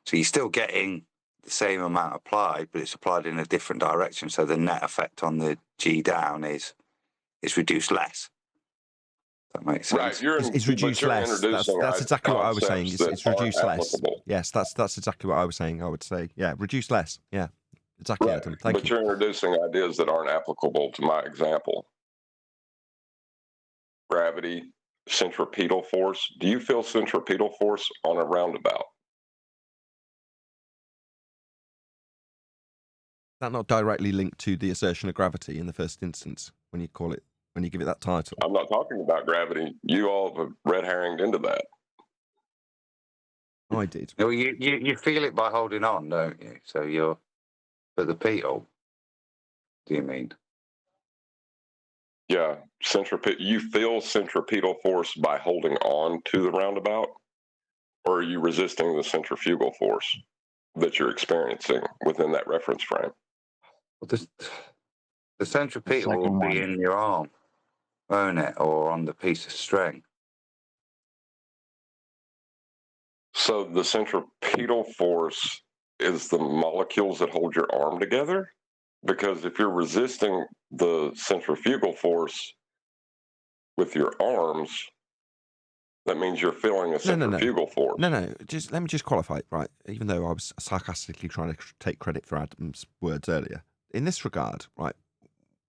so you're still getting the same amount applied, but it's applied in a different direction. So the net effect on the G down is reduced less. That makes sense. Right, it's reduced less. That's exactly what I was saying. It's reduced less. Yes, that's exactly what I was saying. I would say, yeah, reduce less. Yeah, exactly, right. Adam. Thank you. But you're introducing ideas that aren't applicable to my example. Gravity, centripetal force. Do you feel centripetal force on a roundabout? Is that not directly linked to the assertion of gravity in the first instance when you give it that title? I'm not talking about gravity. You all have red herringed into that. I did. Well, you feel it by holding on, don't you? So you're at the pedal. Do you mean? Yeah, you feel centripetal force by holding on to the roundabout, or are you resisting the centrifugal force that you're experiencing within that reference frame? Well, the centripetal will be in your arm, won't it, or on the piece of string? So the centripetal force is the molecules that hold your arm together? Because if you're resisting the centrifugal force with your arms, that means you're feeling a centrifugal force. No. Let me just qualify it, right? Even though I was sarcastically trying to take credit for Adam's words earlier. In this regard, right,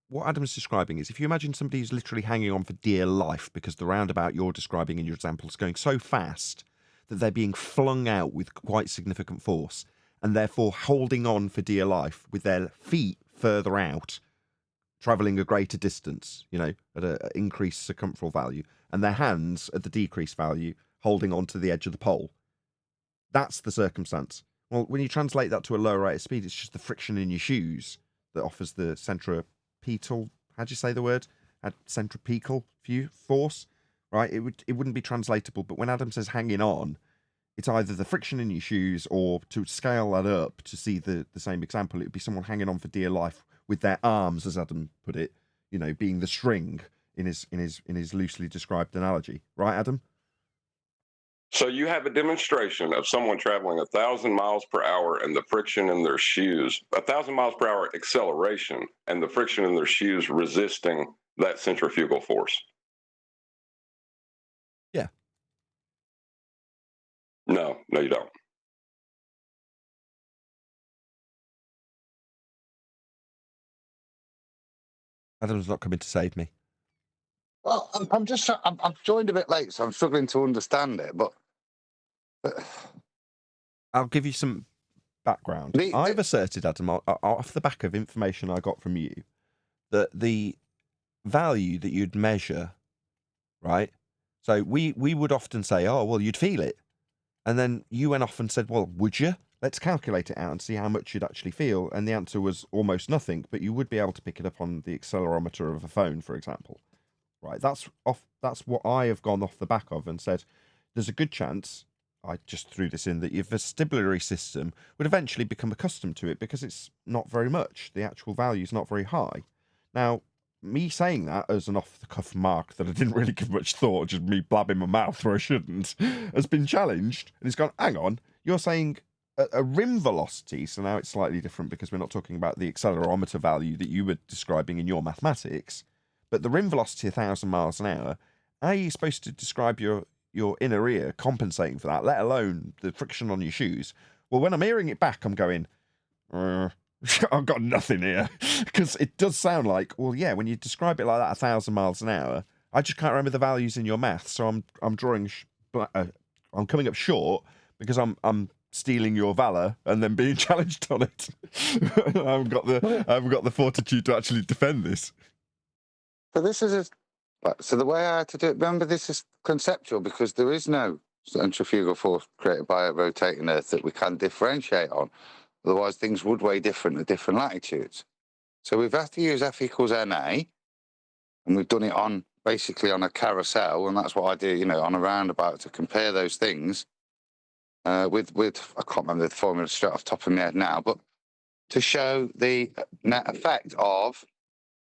what Adam's describing is if you imagine somebody who's literally hanging on for dear life because the roundabout you're describing in your example is going so fast that they're being flung out with quite significant force and therefore holding on for dear life with their feet further out, travelling a greater distance, at an increased circumferential value, and their hands at the decreased value holding on to the edge of the pole. That's the circumstance. Well, when you translate that to a lower rate of speed, it's just the friction in your shoes that offers the centripetal, how do you say the word? Centripetal force, right? It wouldn't be translatable, but when Adam says hanging on, it's either the friction in your shoes or to scale that up to see the same example, it would be someone hanging on for dear life with their arms, as Adam put it, being the string in his loosely described analogy. Right, Adam? So you have a demonstration of someone traveling 1,000 miles per hour and the friction in their shoes, 1,000 miles per hour acceleration, and the friction in their shoes resisting that centrifugal force. Yeah. No, you don't. Adam's not coming to save me. Well, I'm joined a bit late, so I'm struggling to understand it. But I'll give you some background. I've asserted, Adam, off the back of information I got from you, that the value that you'd measure, right? So we would often say, oh, well, you'd feel it. And then you went off and said, well, would you? Let's calculate it out and see how much you'd actually feel. And the answer was almost nothing, but you would be able to pick it up on the accelerometer of a phone, for example. Right? That's what I have gone off the back of and said, there's a good chance, I just threw this in, that your vestibulary system would eventually become accustomed to it because it's not very much. The actual value is not very high. Now, me saying that as an off-the-cuff mark that I didn't really give much thought, just me blabbing my mouth where I shouldn't, has been challenged. And he's gone, hang on, you're saying a rim velocity, so now it's slightly different because we're not talking about the accelerometer value that you were describing in your mathematics, but the rim velocity 1,000 miles an hour, how are you supposed to describe your inner ear compensating for that, let alone the friction on your shoes? Well, when I'm hearing it back, I'm going, I've got nothing here. Because it does sound like, well, yeah, when you describe it like that, 1,000 miles an hour, I just can't remember the values in your math, so I'm drawing, I'm coming up short because I'm stealing your valor and then being challenged on it. I haven't got the fortitude to actually defend this. So the way I had to do it, remember, this is conceptual because there is no centrifugal force created by a rotating Earth that we can differentiate on. Otherwise, things would weigh different at different latitudes. So we've had to use F equals NA, and we've done it basically on a carousel, and that's what I do, on a roundabout to compare those things with I can't remember the formula straight off the top of my head now, but to show the net effect of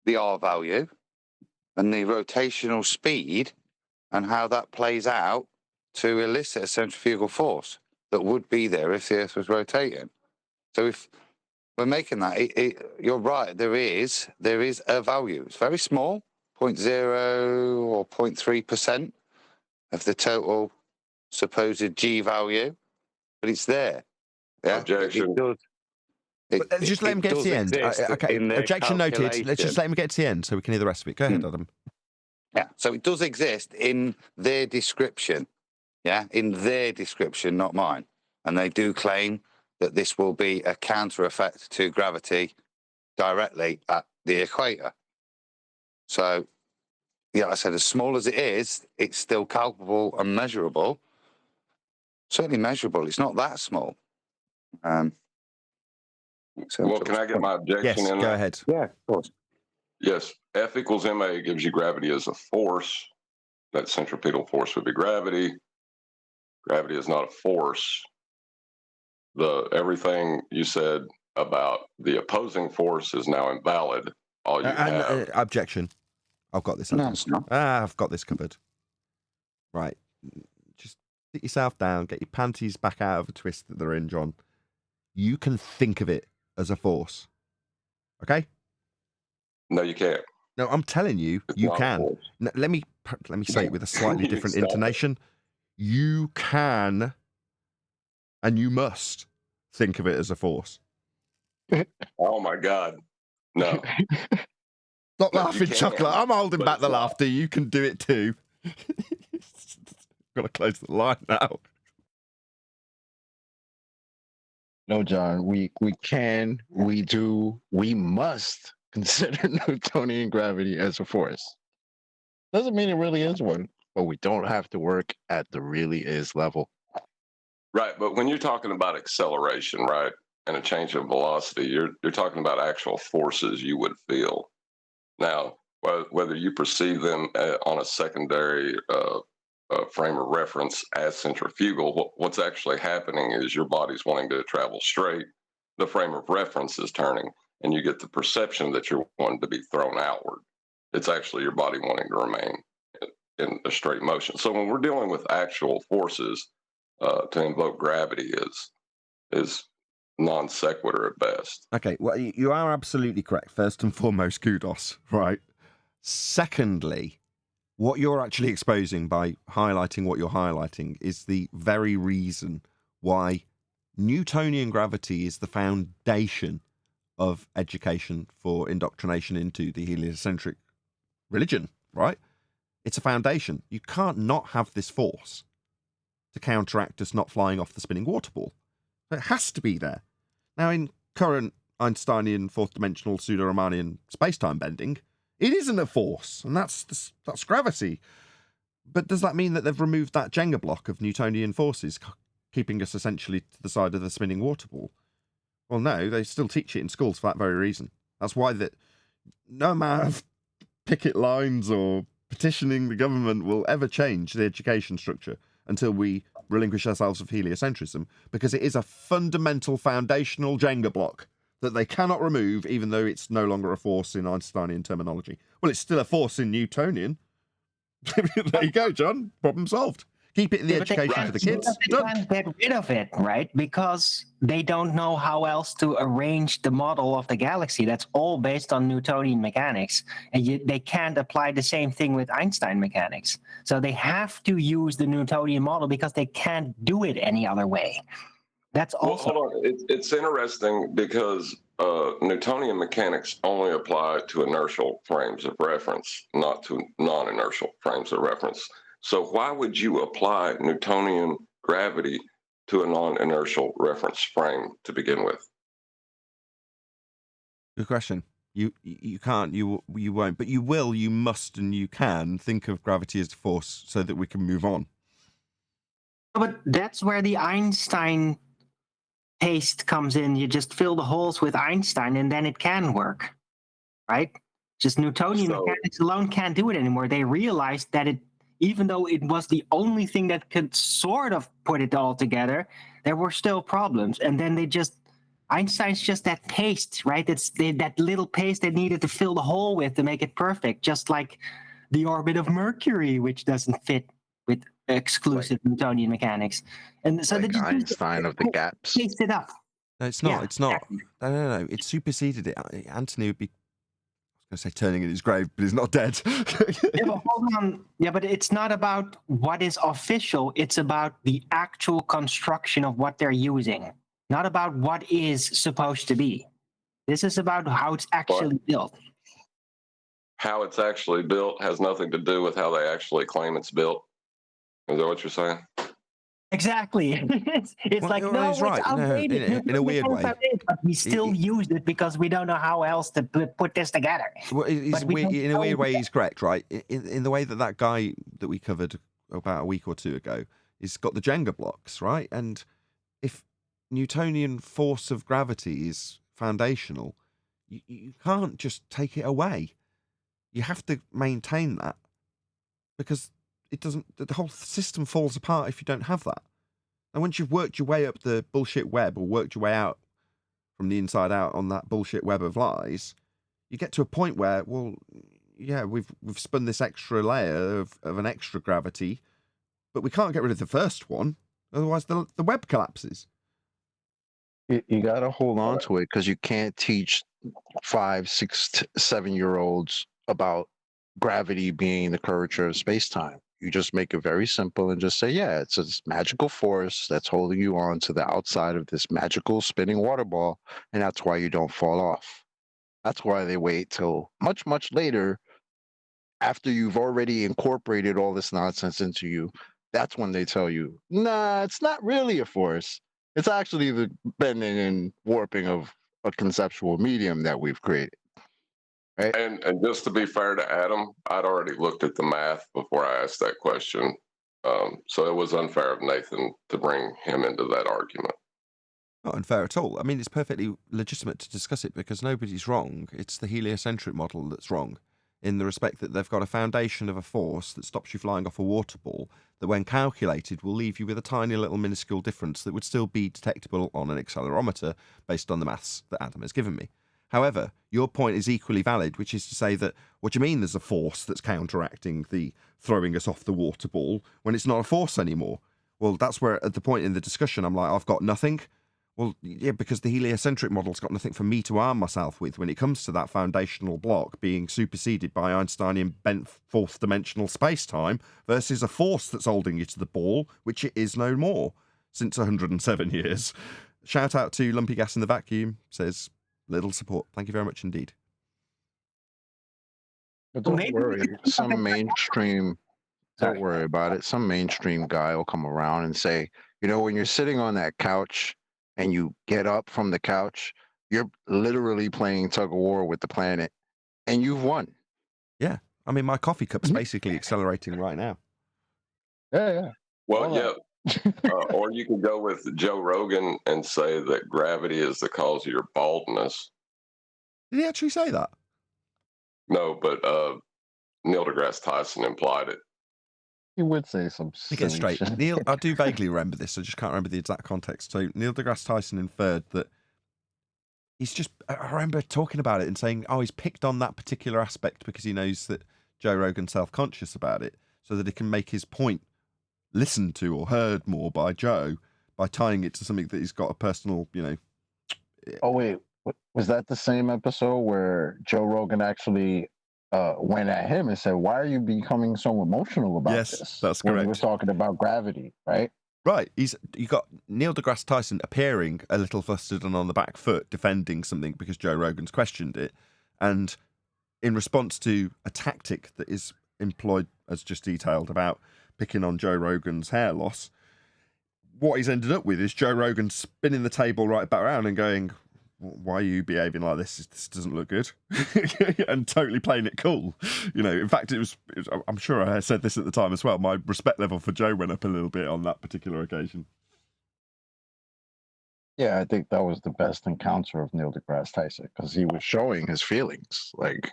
the R value and the rotational speed and how that plays out to elicit a centrifugal force that would be there if the Earth was rotating. So if we're making that, you're right, there is a value. It's very small, 0.0 or 0.3% of the total supposed G value, but it's there. Yeah? Objection. Just let him get to the end. Okay, objection noted. Let's just let him get to the end so we can hear the rest of it. Go ahead, Adam. Yeah, so it does exist in their description. Yeah, in their description, not mine. And they do claim that this will be a counter effect to gravity directly at the equator. So, yeah, I said as small as it is, it's still calculable and measurable. certainly measurable. It's not that small. Well, can I get my objection Yes, in? go ahead. Yeah, of course. Yes, F equals ma gives you gravity as a force. That centripetal force would be gravity. Gravity is not a force. Everything you said about the opposing force is now invalid. All you have. Objection. I've got this. No, it's not. I've got this covered. Right. Just sit yourself down, get your panties back out of a twist that they're in, John. You can think of it as a force. Okay? No, you can't. No, I'm telling you, It's you not a can. force. No, let me say it with a slightly different Stop it. intonation. You can and you must think of it as a force. Oh my God. No. Stop No, you laughing, can, Chocolate. I'm holding but back it's the not. laughter. You can do it too. Got to close the line now. No, John, we can, we do, we must consider Newtonian gravity as a force. Doesn't mean it really is one, but we don't have to work at the really is level. Right, but when you're talking about acceleration, right, and a change of velocity, you're talking about actual forces you would feel. Now, whether you perceive them on a secondary frame of reference as centrifugal, what's actually happening is your body's wanting to travel straight. The frame of reference is turning, and you get the perception that you're wanting to be thrown outward. It's actually your body wanting to remain in a straight motion. So when we're dealing with actual forces, to invoke gravity is non sequitur at best. Okay, well, you are absolutely correct. First and foremost, kudos, right? Secondly, what you're actually exposing by highlighting what you're highlighting is the very reason why Newtonian gravity is the foundation of education for indoctrination into the heliocentric religion, right? It's a foundation. You can't not have this force to counteract us not flying off the spinning water ball. So it has to be there. Now, in current Einsteinian fourth-dimensional pseudo-Riemannian space-time bending, it isn't a force, and that's gravity. But does that mean that they've removed that Jenga block of Newtonian forces, keeping us essentially to the side of the spinning water ball? Well, no, they still teach it in schools for that very reason. That's why no amount of picket lines or petitioning the government will ever change the education structure until we relinquish ourselves of heliocentrism, because it is a fundamental foundational Jenga block that they cannot remove, even though it's no longer a force in Einsteinian terminology. Well, it's still a force in Newtonian. There you go, John. Problem solved. Keep it in the education for the kids. They can't get rid of it, right? Because they don't know how else to arrange the model of the galaxy. That's all based on Newtonian mechanics. And they can't apply the same thing with Einstein mechanics. So they have to use the Newtonian model because they can't do it any other way. That's also... Well, hold on. It's interesting because Newtonian mechanics only apply to inertial frames of reference, not to non-inertial frames of reference. So why would you apply Newtonian gravity to a non-inertial reference frame to begin with? Good question. You can't, you won't, but you will, you must, and you can think of gravity as a force so that we can move on. But that's where the Einstein taste comes in. You just fill the holes with Einstein and then it can work, right? Just Newtonian mechanics alone can't do it anymore. They realized that even though it was the only thing that could sort of put it all together, there were still problems. And then Einstein's just that paste, right? It's that little paste they needed to fill the hole with to make it perfect, just like the orbit of Mercury, which doesn't fit with exclusive Newtonian mechanics. And so like Einstein of the gaps. Paste it up. No, it's not. Yeah, it's not. exactly. No. It superseded it. Anthony would be, I was going to say turning in his grave, but he's not dead. Yeah, but hold on. Yeah, but it's not about what is official. It's about the actual construction of what they're using, not about what is supposed to be. This is about how it's actually built. How it's actually built has nothing to do with how they actually claim it's built. Is that what you're saying? Exactly. It's like, no, he's right. it's outdated. In a weird way. But we still use it because we don't know how else to put this together. Well, in a weird way, he's correct, right? In the way that guy that we covered about a week or two ago is got the Jenga blocks, right? And if Newtonian force of gravity is foundational, you can't just take it away. You have to maintain that, because it doesn't. The whole system falls apart if you don't have that. And once you've worked your way up the bullshit web, or worked your way out from the inside out on that bullshit web of lies, you get to a point where, well, yeah, we've spun this extra layer of an extra gravity, but we can't get rid of the first one, otherwise the web collapses. You got to hold on to it, because you can't teach 5, 6, 7-year-olds about gravity being the curvature of space-time. You just make it very simple and just say, yeah, it's this magical force that's holding you on to the outside of this magical spinning water ball, and that's why you don't fall off. That's why they wait till much, much later, after you've already incorporated all this nonsense into you. That's when they tell you, nah, it's not really a force. It's actually the bending and warping of a conceptual medium that we've created. Right? And just to be fair to Adam, I'd already looked at the math before I asked that question. So it was unfair of Nathan to bring him into that argument. Not unfair at all. I mean, it's perfectly legitimate to discuss it, because nobody's wrong. It's the heliocentric model that's wrong, in the respect that they've got a foundation of a force that stops you flying off a water ball, that when calculated will leave you with a tiny little minuscule difference that would still be detectable on an accelerometer based on the maths that Adam has given me. However, your point is equally valid, which is to say that, what do you mean there's a force that's counteracting the throwing us off the water ball when it's not a force anymore? Well, that's where at the point in the discussion I'm like, I've got nothing. Well, yeah, because the heliocentric model's got nothing for me to arm myself with when it comes to that foundational block being superseded by Einsteinian bent fourth dimensional space-time versus a force that's holding you to the ball, which it is no more since 107 years. Shout out to Lumpy Gas in the Vacuum, says, little support. Thank you very much indeed. But don't worry, some mainstream, don't worry about it. Some mainstream guy will come around and say, you know, when you're sitting on that couch and you get up from the couch, you're literally playing tug of war with the planet, and you've won. Yeah. I mean, my coffee cup's basically accelerating right now. Yeah. Well, yeah. Or you can go with Joe Rogan and say that gravity is the cause of your baldness. Did he actually say that? No, but Neil deGrasse Tyson implied it. He would say some To get straight, shit. Neil, I do vaguely remember this, I just can't remember the exact context. So Neil deGrasse Tyson inferred that I remember talking about it and saying, oh, he's picked on that particular aspect because he knows that Joe Rogan's self-conscious about it, so that he can make his point listened to or heard more by Joe by tying it to something that he's got a personal, you know. Oh, wait, was that the same episode where Joe Rogan actually went at him and said, why are you becoming so emotional about this? Yes, that's when correct. we were talking about gravity, right? Right. You got Neil deGrasse Tyson appearing a little flustered and on the back foot, defending something because Joe Rogan's questioned it. And in response to a tactic that is employed, as just detailed, about picking on Joe Rogan's hair loss, what he's ended up with is Joe Rogan spinning the table right back around and going, why are you behaving like this? This doesn't look good. And totally playing it cool. You know, in fact, it was, I'm sure I said this at the time as well, my respect level for Joe went up a little bit on that particular occasion. Yeah, I think that was the best encounter of Neil deGrasse Tyson, because he was showing his feelings. Like,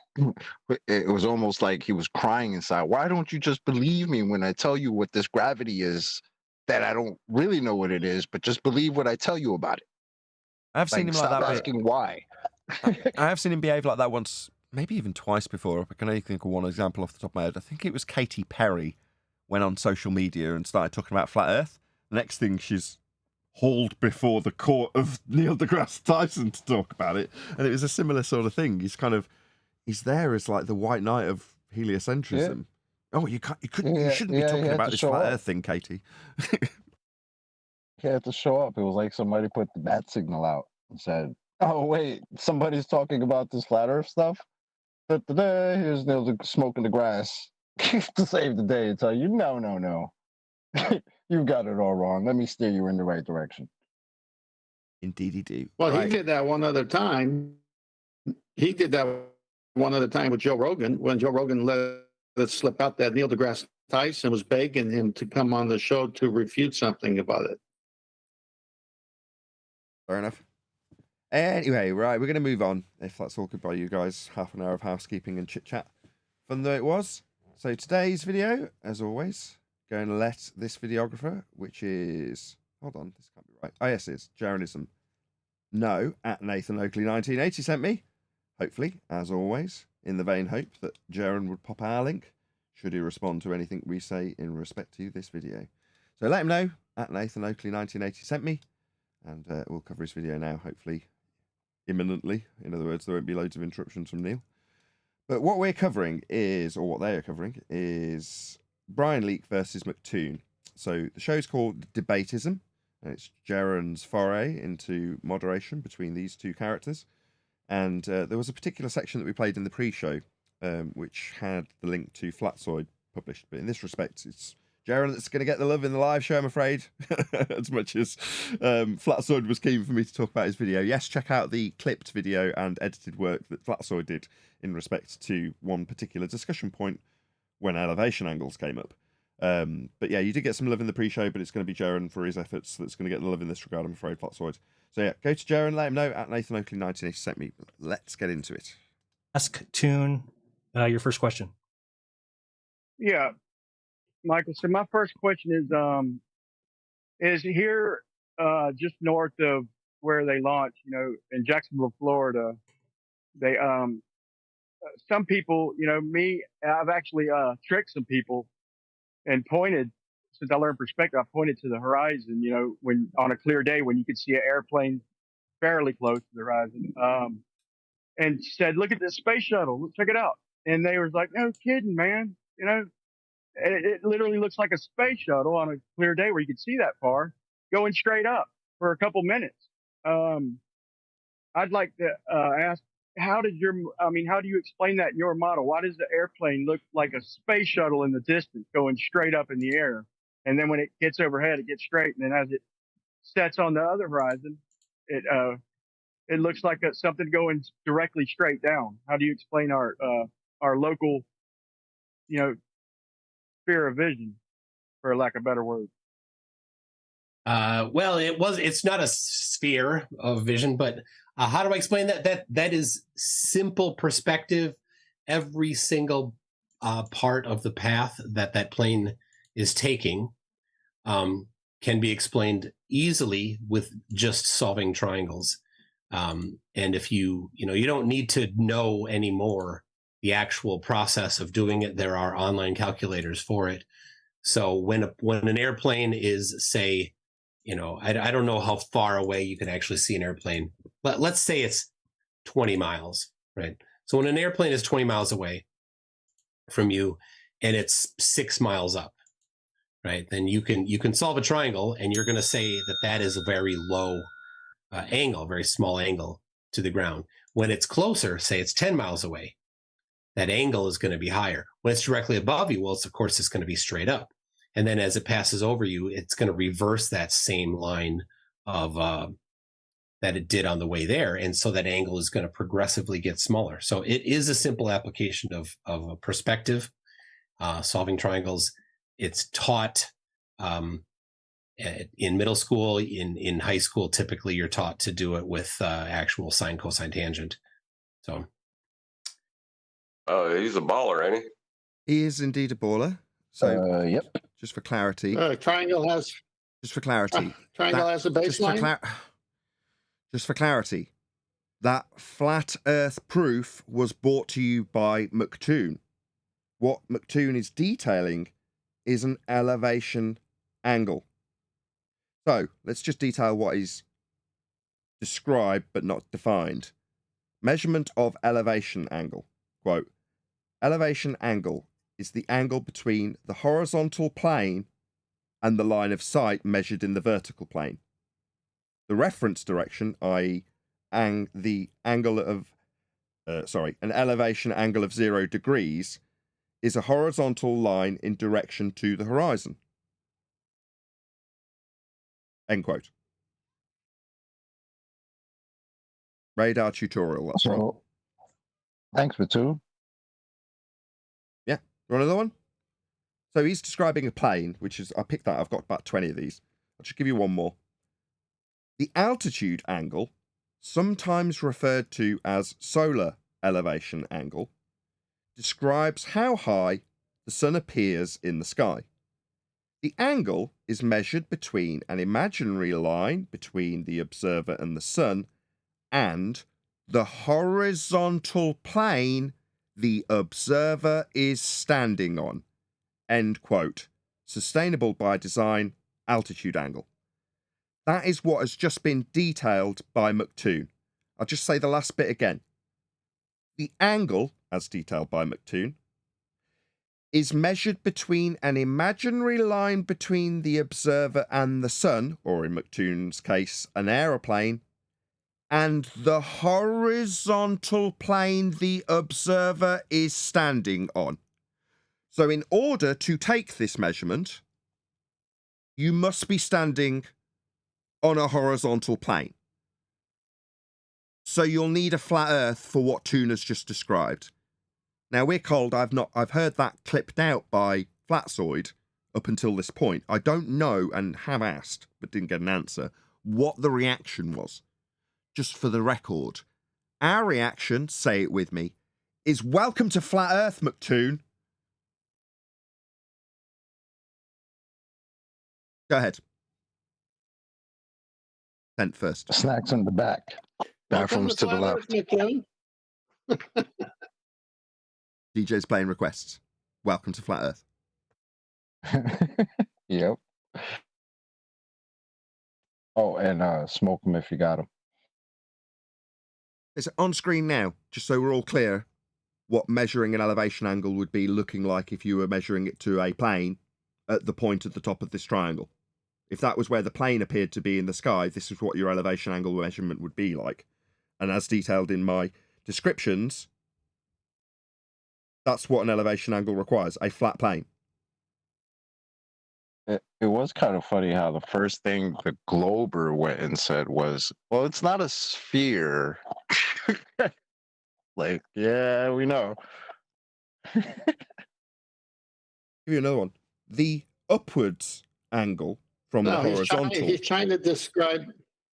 it was almost like he was crying inside. Why don't you just believe me when I tell you what this gravity is, that I don't really know what it is, but just believe what I tell you about it? I've seen him like that. Asking why. I have seen him behave like that once, maybe even twice before. I can only think of one example off the top of my head. I think it was Katy Perry went on social media and started talking about flat Earth. The next thing, she's hauled before the court of Neil deGrasse Tyson to talk about it, and it was a similar sort of thing. He's there as like the white knight of heliocentrism. Yeah. Oh, you shouldn't be talking about this flat Earth thing, Katie. He had to show up. It was like somebody put the bat signal out and said, oh, wait, somebody's talking about this flat Earth stuff? Here's Neil smoking the grass to save the day and tell you, no. You've got it all wrong. Let me steer you in the right direction. Indeed, he do. Well, right. He did that one other time. He did that one other time with Joe Rogan, when Joe Rogan let it slip out that Neil deGrasse Tyson was begging him to come on the show to refute something about it. Fair enough. Anyway, right, we're going to move on, if that's all good by you guys. Half an hour of housekeeping and chit-chat. Fun though it was. So today's video, as always, going to let this videographer, which is... Hold on, this can't be right. Oh, yes, it is. Jaronism. No, at Nathan Oakley 1980 sent me. Hopefully, as always, in the vain hope that Jaron would pop our link, should he respond to anything we say in respect to this video. So let him know, at Nathan Oakley 1980 sent me, and we'll cover his video now, hopefully imminently. In other words, there won't be loads of interruptions from Neil. But what we're covering is, or what they are covering, is Brian Leake versus McToon. So the show's called Debatism, and it's Jaron's foray into moderation between these two characters. And there was a particular section that we played in the pre-show, which had the link to Flatsoid published. But in this respect, it's Jaron that's going to get the love in the live show, I'm afraid, as much as Flatsoid was keen for me to talk about his video. Yes, check out the clipped video and edited work that Flatsoid did in respect to one particular discussion point when elevation angles came up. But yeah, you did get some love in the pre-show, but it's going to be Jaron for his efforts that's going to get the love in this regard, I'm afraid, Flatsoid. So yeah, go to Jaron, let him know, at Nathan Oakley 1980 sent me. Let's get into it. Ask Toon your first question. Yeah, Michael. So my first question is here just north of where they launched, in Jacksonville, Florida. They some people, me, I've actually tricked some people and pointed. Since I learned perspective, I pointed to the horizon, when on a clear day when you could see an airplane fairly close to the horizon, and said, "Look at this space shuttle. Check it out." And they was like, "No kidding, man. It literally looks like a space shuttle on a clear day where you could see that far, going straight up for a couple minutes." I'd like to ask, how do you explain that in your model? Why does the airplane look like a space shuttle in the distance going straight up in the air? And then when it gets overhead, it gets straight. And then as it sets on the other horizon, it looks like something going directly straight down. How do you explain our local, sphere of vision, for lack of better word? Well, it's not a sphere of vision, but how do I explain that? That is simple perspective. Every single part of the path that plane is taking can be explained easily with just solving triangles. And if you don't need to know anymore the actual process of doing it. There are online calculators for it. So when an airplane is, say, I don't know how far away you can actually see an airplane, but let's say it's 20 miles, right? So when an airplane is 20 miles away from you and it's 6 miles up, right? Then you can solve a triangle, and you're going to say that is a very low angle, very small angle to the ground. When it's closer, say it's 10 miles away, that angle is going to be higher. When it's directly above you, well, of course, it's going to be straight up. And then as it passes over you, it's going to reverse that same line of that it did on the way there. And so that angle is going to progressively get smaller. So it is a simple application of a perspective, solving triangles. It's taught in middle school. In high school, typically you're taught to do it with actual sine, cosine, tangent. So. Oh, he's a baller, ain't he? He is indeed a baller. So, yep. Just for clarity. Triangle has. Just for clarity. Triangle has a baseline. Just for clarity, that flat Earth proof was brought to you by McToon. What McToon is detailing is an elevation angle. So let's just detail what is described but not defined. Measurement of elevation angle. Quote, elevation angle is the angle between the horizontal plane and the line of sight measured in the vertical plane. The reference direction, i.e. an elevation angle of 0 degrees, is a horizontal line in direction to the horizon. End quote. Radar tutorial, that's right. Thanks for two. Yeah. You want another one? So he's describing a plane, which is, I picked that, I've got about 20 of these. I'll just give you one more. The altitude angle, sometimes referred to as solar elevation angle, describes how high the sun appears in the sky. The angle is measured between an imaginary line between the observer and the sun and the horizontal plane the observer is standing on. End quote. Sustainable by design, altitude angle. That is what has just been detailed by McToon. I'll just say the last bit again. The angle, as detailed by McToon, is measured between an imaginary line between the observer and the sun, or in McToon's case, an aeroplane, and the horizontal plane the observer is standing on. So in order to take this measurement, you must be standing on a horizontal plane. So you'll need a flat earth for what Toon has just described. Now we're cold, I've heard that clipped out by Flatzoid up until this point. I don't know, and have asked, but didn't get an answer, what the reaction was. Just for the record, our reaction, say it with me, is welcome to Flat Earth, McToon. Go ahead. Tent first. Snacks in the back. Bathrooms to the left. DJ's playing requests. Welcome to Flat Earth. Yep. Oh, and smoke them if you got them. It's on screen now, just so we're all clear what measuring an elevation angle would be looking like if you were measuring it to a plane at the point at the top of this triangle. If that was where the plane appeared to be in the sky, this is what your elevation angle measurement would be like. And as detailed in my descriptions, that's what an elevation angle requires, a flat plane. It was kind of funny how the first thing the Glober went and said was, well, it's not a sphere. Like, yeah, we know. Give you another one. The upwards angle from the horizontal. He's trying to describe.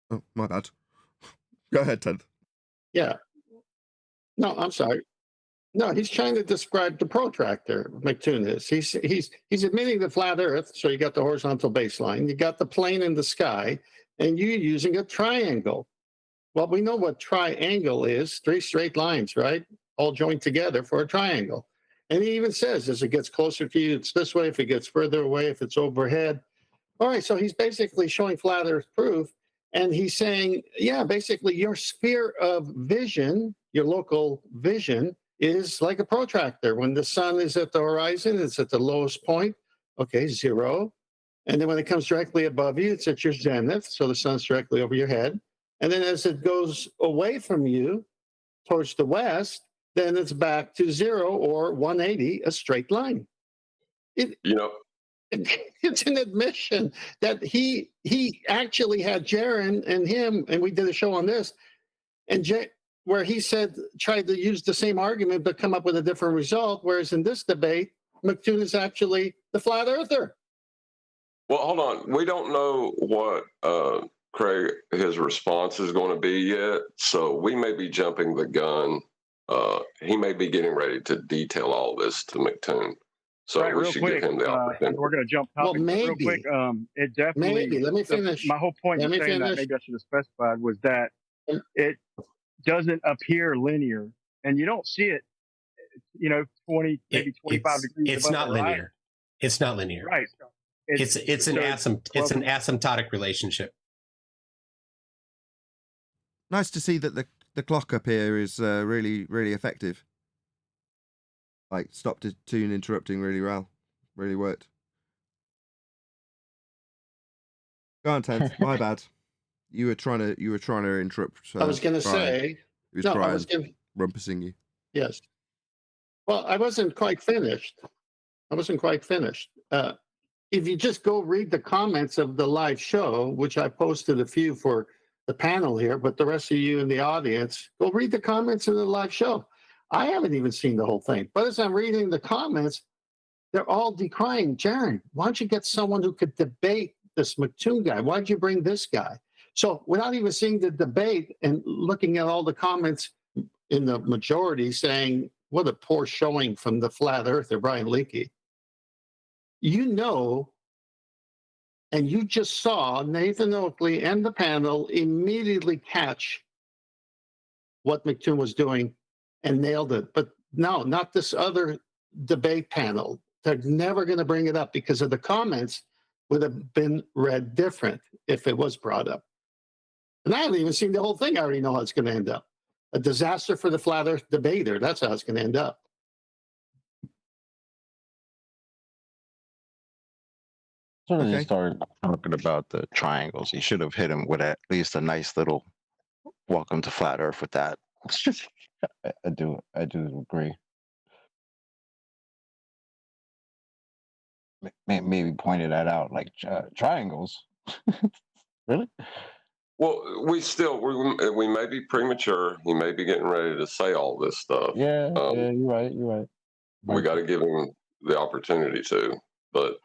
Oh, my bad. Go ahead, Ted. Yeah. No, I'm sorry. No, he's trying to describe the protractor. McToon is. He's admitting the flat Earth. So you got the horizontal baseline, you got the plane in the sky, and you're using a triangle. Well, we know what triangle is: 3 straight lines, right? All joined together for a triangle. And he even says, as it gets closer to you, it's this way. If it gets further away, if it's overhead. All right, so he's basically showing flat Earth proof. And he's saying, yeah, basically your sphere of vision, your local vision, is like a protractor. When the sun is at the horizon, it's at the lowest point, okay, 0. And then when it comes directly above you, it's at your zenith, so the sun's directly over your head. And then as it goes away from you towards the then it's back to 0 or 180, a straight line. It's an admission that he actually had Jaron and him, and we did a show on this, and where he said, tried to use the same argument but come up with a different result, whereas in this debate, McToon is actually the flat earther. Well, hold on. We don't know what Craig, his response is going to be yet, so we may be jumping the gun. He may be getting ready to detail all this to McToon. So right, we should give him the opportunity. We're going to jump topic. Well, maybe. Real quick, it definitely. Maybe. Let me finish. My whole point in saying that, maybe I should have specified, was that it doesn't appear linear, and you don't see it. 20, maybe 25 degrees. It's not linear. It's not linear. Right. It's an asymptotic relationship. Nice to see that the clock up here is really, really effective. Like, stopped the Toon interrupting really well. Really worked. Go on, Ted. My bad. You were trying to interrupt. I was going to say. He was Brian rumpusing you. Yes. Well, I wasn't quite finished. If you just go read the comments of the live show, which I posted a few for the panel here, but the rest of you in the audience, go read the comments of the live show. I haven't even seen the whole thing, but as I'm reading the comments, they're all decrying. Jaron, why don't you get someone who could debate this Toon guy? Why'd you bring this guy? So without even seeing the debate and looking at all the comments in the majority saying, what a poor showing from the flat earther, Brian Leakey. You know, and you just saw Nathan Oakley and the panel immediately catch what Toon was doing and nailed it. But no, not this other debate panel. They're never going to bring it up because of the comments would have been read different if it was brought up. And I haven't even seen the whole thing. I already know how it's going to end up. A disaster for the flat earth debater. That's how it's going to end up. As soon as he started talking about the triangles, he should have hit him with at least a nice little welcome to flat earth with that. I do agree. Maybe pointed that out, like triangles. Really? Well, we may be premature. He may be getting ready to say all this stuff. Yeah, you're right. We got to give him the opportunity to, but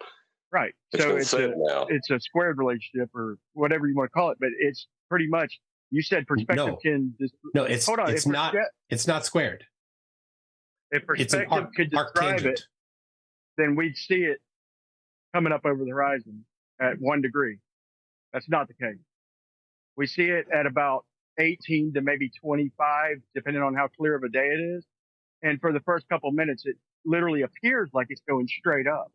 right. So it's a squared relationship or whatever you want to call it, but it's pretty much. You said perspective can. No, it's not. It's not squared. If perspective could describe it, then we'd see it coming up over the horizon at 1 degree. That's not the case. We see it at about 18 to maybe 25, depending on how clear of a day it is. And for the first couple minutes, it literally appears like it's going straight up.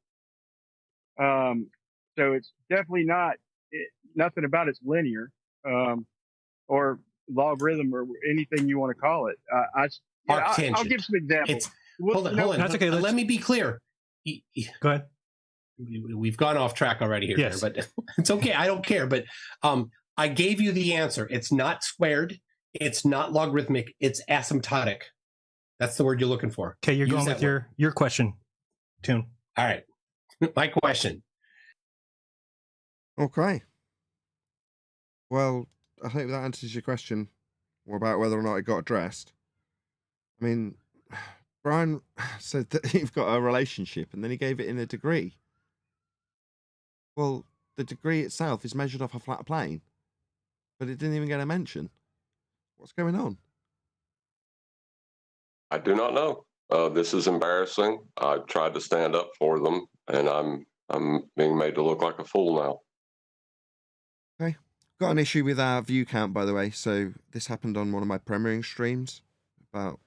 So it's definitely nothing about it's linear, or logarithm or anything you want to call it. I'll give some examples. Hold on. That's okay. Let me be clear. Go ahead. We've gone off track already here, yes. But it's okay. I don't care. But I gave you the answer. It's not squared. It's not logarithmic. It's asymptotic. That's the word you're looking for. Okay, you're going with your question, Toon. All right. My question. Okay. Well, I hope that answers your question about whether or not it got addressed. I mean, Brian said that you've got a relationship, and then he gave it in a degree. Well, the degree itself is measured off a flat plane, but it didn't even get a mention. What's going on? I do not know. This is embarrassing. I tried to stand up for them, and I'm being made to look like a fool now. Okay. Got an issue with our view count, by the way. So this happened on one of my premiering streams about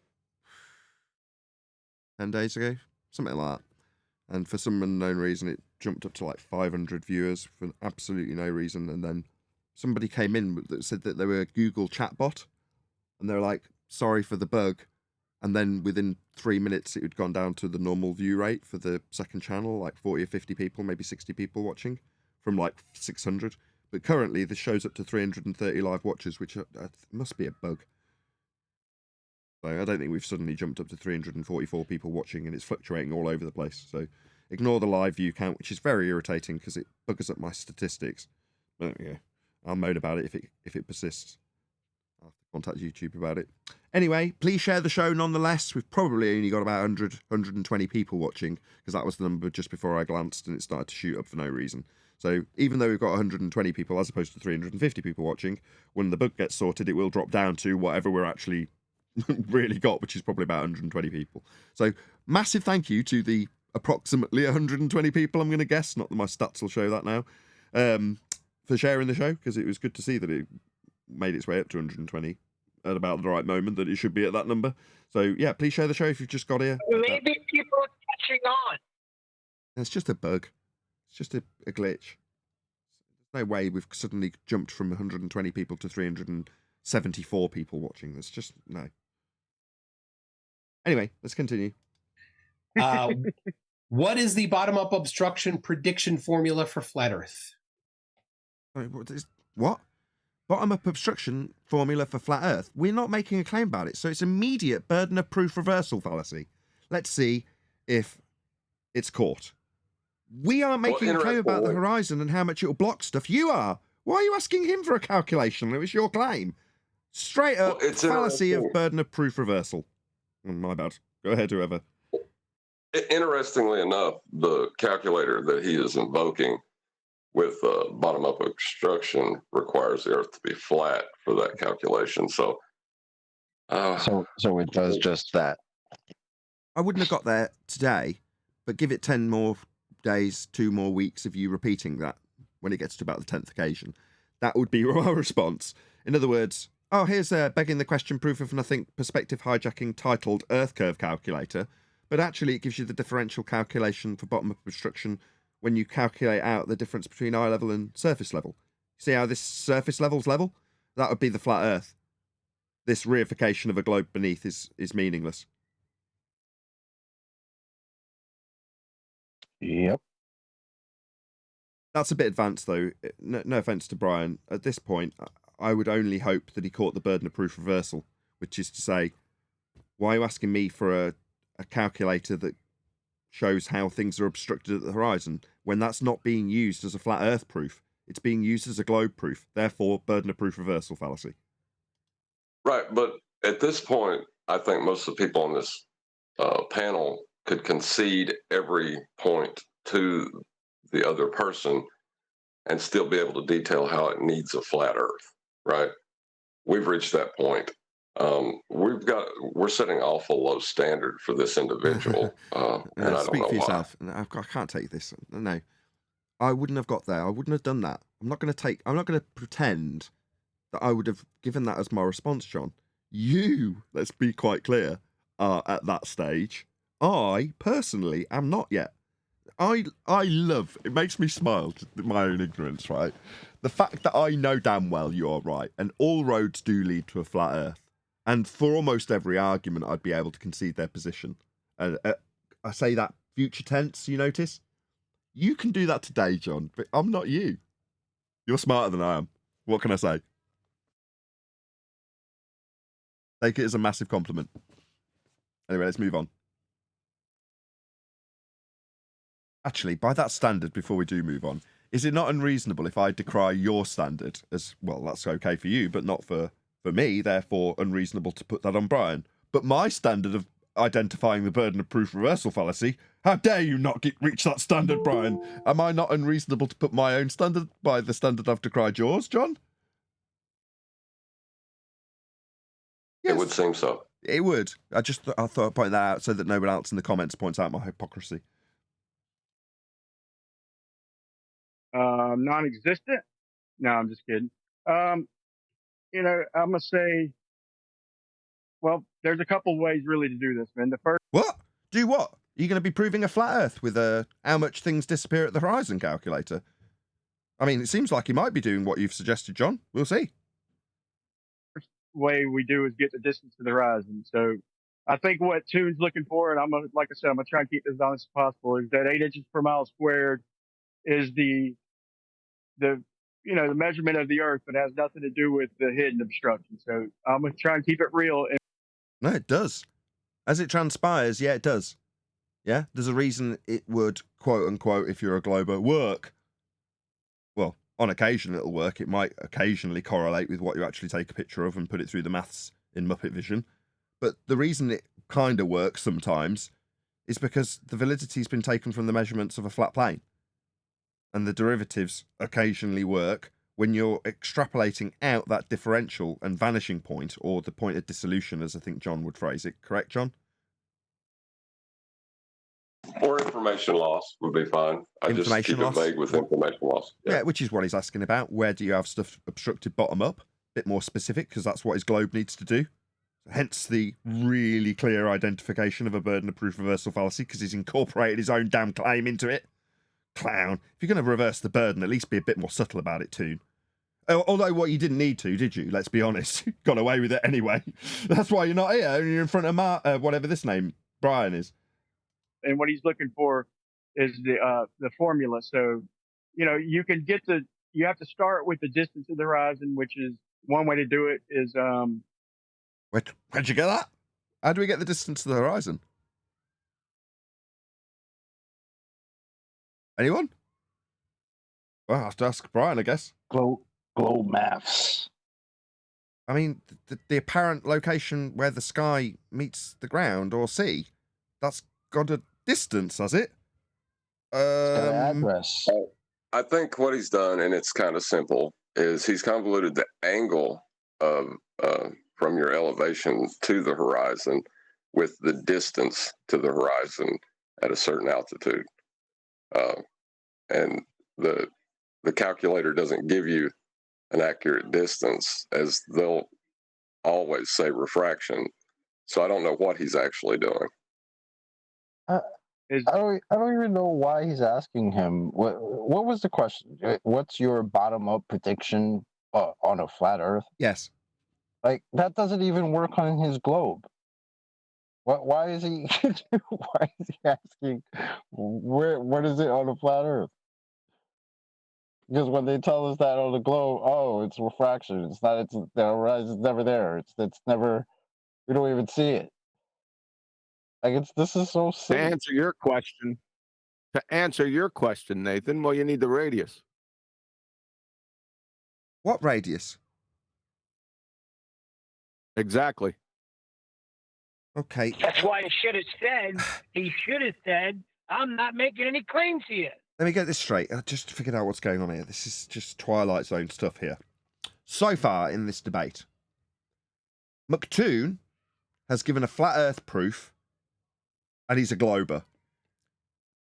10 days ago, something like that. And for some unknown reason, it jumped up to like 500 viewers for absolutely no reason. And then somebody came in that said that they were a Google chatbot, and they're like, sorry for the bug. And then within 3 minutes, it had gone down to the normal view rate for the second channel, like 40 or 50 people, maybe 60 people watching from like 600. But currently, this show's up to 330 live watchers, which must be a bug. So I don't think we've suddenly jumped up to 344 people watching, and it's fluctuating all over the place. So ignore the live view count, which is very irritating because it buggers up my statistics. But yeah, I'll moan about it if it persists. I'll have to contact YouTube about it. Anyway, please share the show nonetheless. We've probably only got about 120 people watching, because that was the number just before I glanced and it started to shoot up for no reason. So even though we've got 120 people as opposed to 350 people watching, when the bug gets sorted, it will drop down to whatever we're actually really got, which is probably about 120 people. So massive thank you to the approximately 120 people, I'm going to guess, not that my stats will show that now, for sharing the show, because it was good to see that it made its way up to 120 at about the right moment, that it should be at that number. So yeah, please share the show if you've just got here. Maybe people are catching on. It's just a bug. It's just a glitch. There's no way we've suddenly jumped from 120 people to 374 people watching. There's just no. Anyway, let's continue. What is the bottom-up obstruction prediction formula for flat Earth? What? Bottom-up obstruction formula for flat Earth? We're not making a claim about it, so it's immediate burden of proof reversal fallacy. Let's see if it's caught. We aren't making a claim about the horizon and how much it'll block stuff. You are. Why are you asking him for a calculation? It was your claim. Straight up fallacy of burden of proof reversal. My bad. Go ahead, whoever. Interestingly enough, the calculator that he is invoking with bottom-up obstruction requires the Earth to be flat for that calculation. So it does just that. I wouldn't have got there today, but give it 10 more days, 2 more weeks of you repeating that when it gets to about the 10th occasion. That would be our response. In other words, oh, here's a begging the question proof of nothing perspective hijacking titled Earth Curve Calculator, but actually it gives you the differential calculation for bottom-up obstruction when you calculate out the difference between eye level and surface level. See how this surface level's level? That would be the flat Earth. This reification of a globe beneath is meaningless. Yep. That's a bit advanced, though. No offence to Brian. At this point, I would only hope that he caught the burden of proof reversal, which is to say, why are you asking me for a calculator that shows how things are obstructed at the horizon when that's not being used as a flat Earth proof? It's being used as a globe proof. Therefore, burden of proof reversal fallacy. Right, but at this point, I think most of the people on this panel could concede every point to the other person and still be able to detail how it needs a flat Earth, right? We've reached that point. We're setting awful low standard for this individual. And I don't Speak know for why. yourself. I can't take this. No, I wouldn't have got there. I wouldn't have done that. I'm not going to pretend that I would have given that as my response, John. You, let's be quite clear, are at that stage. I personally am not yet. I love, it makes me smile, my own ignorance, right? The fact that I know damn well you are right, and all roads do lead to a flat Earth. And for almost every argument, I'd be able to concede their position. And I say that future tense, you notice? You can do that today, John, but I'm not you. You're smarter than I am. What can I say? Take it as a massive compliment. Anyway, let's move on. Actually, by that standard, before we do move on, is it not unreasonable if I decry your standard as, well, that's okay for you, but not for me, therefore unreasonable to put that on Brian? But my standard of identifying the burden of proof reversal fallacy, how dare you not reach that standard, Brian? Am I not unreasonable to put my own standard by the standard I've decried yours, John? Yes. It would seem so. It would. I thought I'd point that out so that no one else in the comments points out my hypocrisy. Non-existent? No, I'm just kidding. I'm gonna say, well, there's a couple ways really to do this, man. The first, what? Do what? Are you going to be proving a flat Earth with how much things disappear at the horizon calculator? I mean, it seems like you might be doing what you've suggested, John. We'll see. first way we do is get the distance to the horizon. So I think what Toon's looking for, and like I said, I'm gonna try and keep this as honest as possible, is that 8 inches per mile squared is the measurement of the Earth, but has nothing to do with the hidden obstruction. So I'm gonna try and keep it real. No, it does. As it transpires, yeah, it does. Yeah, there's a reason it would, quote unquote, if you're a glober, work. Well, on occasion it'll work. It might occasionally correlate with what you actually take a picture of and put it through the maths in Muppet Vision. But the reason it kind of works sometimes is because the validity's been taken from the measurements of a flat plane. And the derivatives occasionally work when you're extrapolating out that differential and vanishing point, or the point of dissolution, as I think John would phrase it. Correct, John? Or information loss would be fine. I just keep it vague with information loss. Yeah, which is what he's asking about. Where do you have stuff obstructed bottom up? Bit more specific, because that's what his globe needs to do. Hence the really clear identification of a burden of proof reversal fallacy, because he's incorporated his own damn claim into it. Clown. If you're going to reverse the burden, at least be a bit more subtle about it, Toon. Although what you didn't need to, did you? Let's be honest. Got away with it anyway. That's why you're not here. You're in front of whatever this name, Brian, is. And what he's looking for is the formula. So, you can you have to start with the distance of the horizon, which is one way to do it is. Where'd you get that? How do we get the distance to the horizon? Anyone? Well, I'll have to ask Brian, I guess. Globe maths. I mean, the apparent location where the sky meets the ground or sea, that's got to distance, has it? Address. I think what he's done, and it's kind of simple, is he's convoluted the angle of from your elevation to the horizon with the distance to the horizon at a certain altitude, and the calculator doesn't give you an accurate distance, as they'll always say refraction. So I don't know what he's actually doing. I don't even know why he's asking him. What was the question? What's your bottom up prediction on a flat Earth? Yes. Like, that doesn't even work on his globe. Why is he why is he asking what is it on a flat Earth? Because when they tell us that on the globe, oh, it's refraction. It's not. It's the horizon's never there. It's never. We don't even see it. Like, this is so To silly. answer your question, Nathan, well, you need the radius. What radius? Exactly. Okay. That's why he should have said, I'm not making any claims here. Let me get this straight. I just figured out what's going on here. This is just Twilight Zone stuff here. So far in this debate, McToon has given a flat Earth proof, and he's a glober.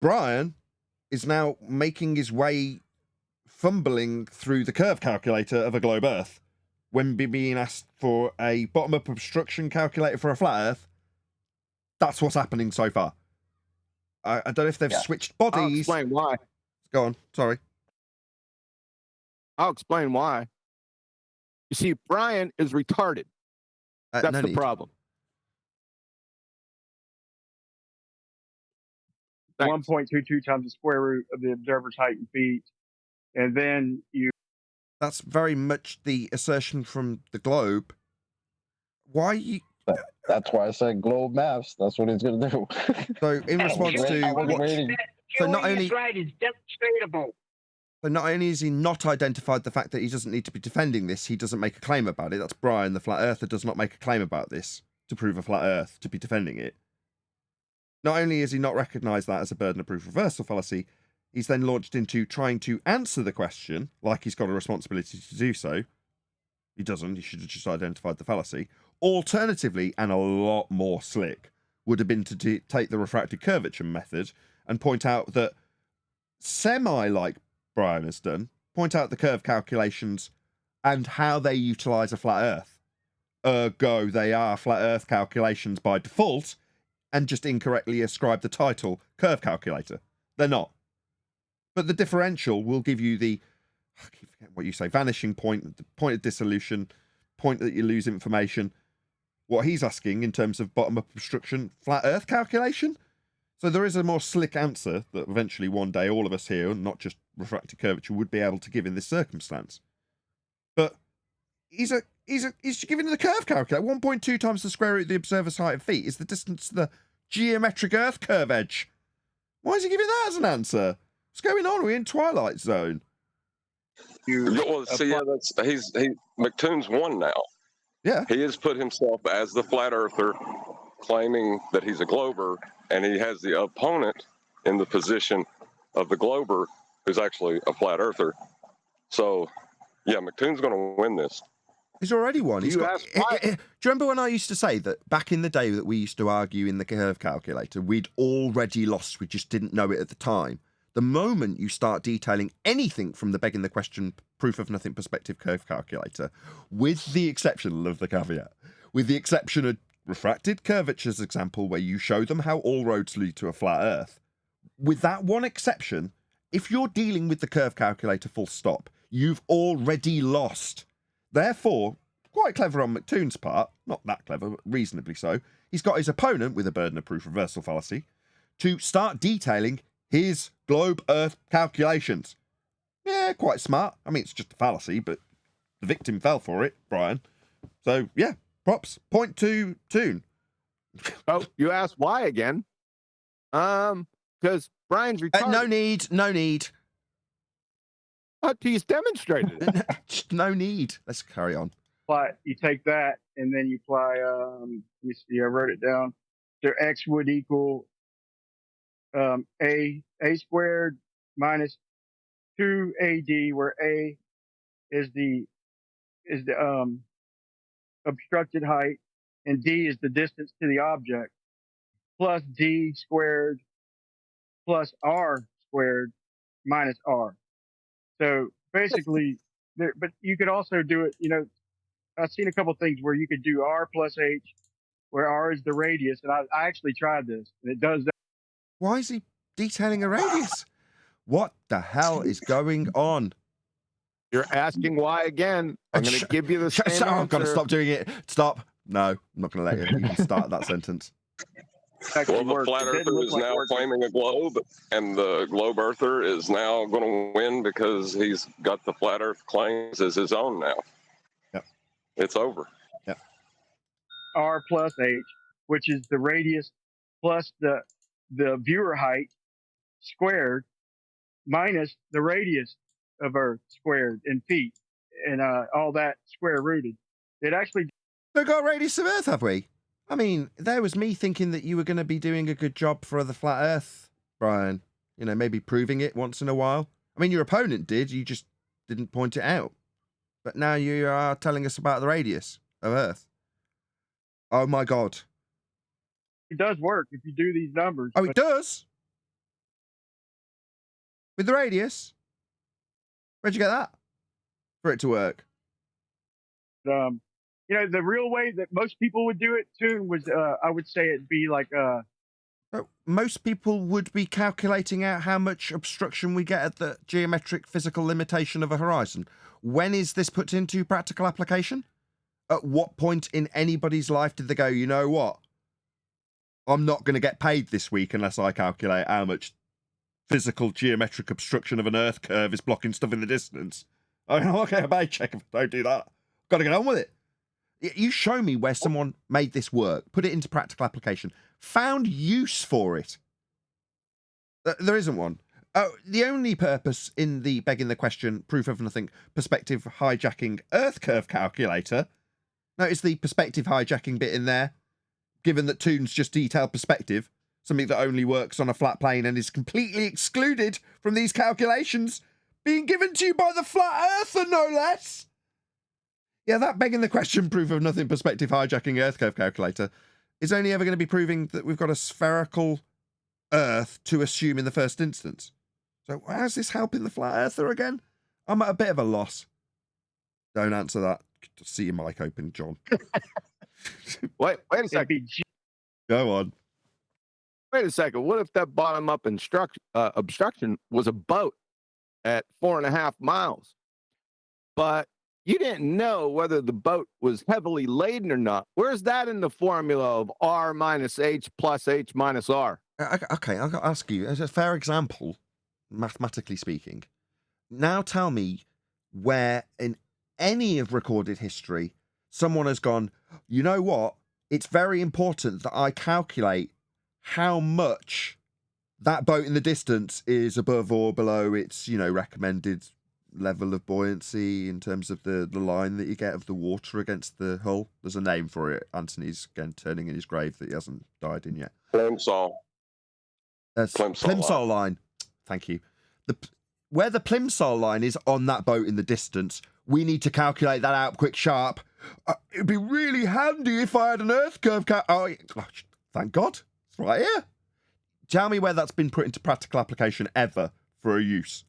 Brian is now making his way, fumbling through the curve calculator of a globe Earth when being asked for a bottom-up obstruction calculator for a flat Earth. That's what's happening so far. I don't know if they've switched bodies. I'll explain why. Go on. Sorry. I'll explain why. You see, Brian is retarded. That's no the need. problem. 1.22 times the square root of the observer's height in feet. And then you... That's very much the assertion from the globe. Why you... That's why I said globe maps. That's what he's going to do. So in response to... So not only... right is demonstratable. So not only has he not identified the fact that he doesn't need to be defending this, he doesn't make a claim about it. That's Brian, the flat earther, does not make a claim about this to prove a flat earth, to be defending it. Not only has he not recognised that as a burden of proof reversal fallacy, he's then launched into trying to answer the question, like he's got a responsibility to do so. He doesn't. He should have just identified the fallacy. Alternatively, and a lot more slick, would have been to take the refracted curvature method and point out that, semi-like Brian has done, point out the curve calculations and how they utilise a flat earth. Ergo, they are flat earth calculations by default, and just incorrectly ascribe the title curve calculator. They're not. But the differential will give you the, I keep forgetting what you say, vanishing point, the point of dissolution, point that you lose information. What he's asking in terms of bottom-up obstruction, flat earth calculation. So there is a more slick answer that eventually one day all of us here, not just refracted curvature, would be able to give in this circumstance. But he's giving the curve calculator. 1.2 times the square root of the observer's height in feet is the distance to the geometric Earth curve edge. Why is he giving that as an answer? What's going on? We're in Twilight Zone. Well, see, yeah, McToon's won now. Yeah. He has put himself as the flat earther, claiming that he's a glober, and he has the opponent in the position of the glober, who's actually a flat earther. So, yeah, McToon's going to win this. He's already won. Do you remember when I used to say that back in the day that we used to argue in the curve calculator, we'd already lost, we just didn't know it at the time? The moment you start detailing anything from the begging the question proof of nothing perspective curve calculator, with the exception of the caveat, with the exception of refracted curvature's example where you show them how all roads lead to a flat earth, with that one exception, if you're dealing with the curve calculator full stop, you've already lost. Therefore, quite clever on McToon's part, not that clever, but reasonably so, he's got his opponent with a burden of proof reversal fallacy to start detailing his globe Earth calculations. Yeah, quite smart. I mean, it's just a fallacy, but the victim fell for it, Brian. So, yeah, props. Point to Toon. Oh, you asked why again? Because Brian's retarded. No need. He's demonstrated it. Just no need. Let's carry on. But you take that and then you apply, let me see, I wrote it down. So X would equal a squared minus 2AD, where A is the obstructed height, and D is the distance to the object, plus D squared plus R squared minus R. So basically, but you could also do it, I've seen a couple things where you could do R plus H, where R is the radius, and I actually tried this, and it does that. Why is he detailing a radius? What the hell is going on? You're asking why again. I'm going to give you the same I'm going to answer. stop doing it. Stop. No, I'm not going to let you even start that sentence. Well, the flat earther is now claiming a globe, and the globe earther is now going to win because he's got the flat earth claims as his own now. Yep. It's over. Yep. R plus H, which is the radius plus the viewer height squared minus the radius of Earth squared in feet, and all that square rooted. It actually. We've got a radius of Earth, have we? I mean, there was me thinking that you were going to be doing a good job for the flat Earth, Brian. Maybe proving it once in a while. I mean, your opponent did. You just didn't point it out. But now you are telling us about the radius of Earth. Oh, my God. It does work if you do these numbers. Oh, it does? With the radius? Where'd you get that? For it to work? The real way that most people would do it, too, was, I would say it'd be like... most people would be calculating out how much obstruction we get at the geometric physical limitation of a horizon. When is this put into practical application? At what point in anybody's life did they go, you know what? I'm not going to get paid this week unless I calculate how much physical geometric obstruction of an Earth curve is blocking stuff in the distance. I'll get a paycheck if I don't do that. I've got to get on with it. You show me where someone made this work, put it into practical application, found use for it. There isn't one. The only purpose in the begging the question, proof of nothing, perspective hijacking Earth curve calculator. Notice the perspective hijacking bit in there, given that Toon's just detailed perspective, something that only works on a flat plane and is completely excluded from these calculations, being given to you by the flat earther, no less. Yeah, that begging the question, proof of nothing, perspective hijacking Earth curve calculator is only ever going to be proving that we've got a spherical Earth to assume in the first instance. So how's this helping the flat earther again? I'm at a bit of a loss. Don't answer that. Just see your mic open, John. Wait a second. Go on. Wait a second. What if that bottom-up obstruction was a boat at 4.5 miles? But you didn't know whether the boat was heavily laden or not. Where's that in the formula of R minus H plus H minus R? Okay, I'll ask you, as a fair example, mathematically speaking, now tell me where in any of recorded history someone has gone, you know what, it's very important that I calculate how much that boat in the distance is above or below its, recommended level of buoyancy in terms of the line that you get of the water against the hull. There's a name for it. Anthony's again turning in his grave that he hasn't died in yet. Plimsoll. Plimsoll line. Thank you. Where the Plimsoll line is on that boat in the distance, we need to calculate that out quick sharp. It'd be really handy if I had an Earth curve thank God. It's right here. Tell me where that's been put into practical application ever for a use.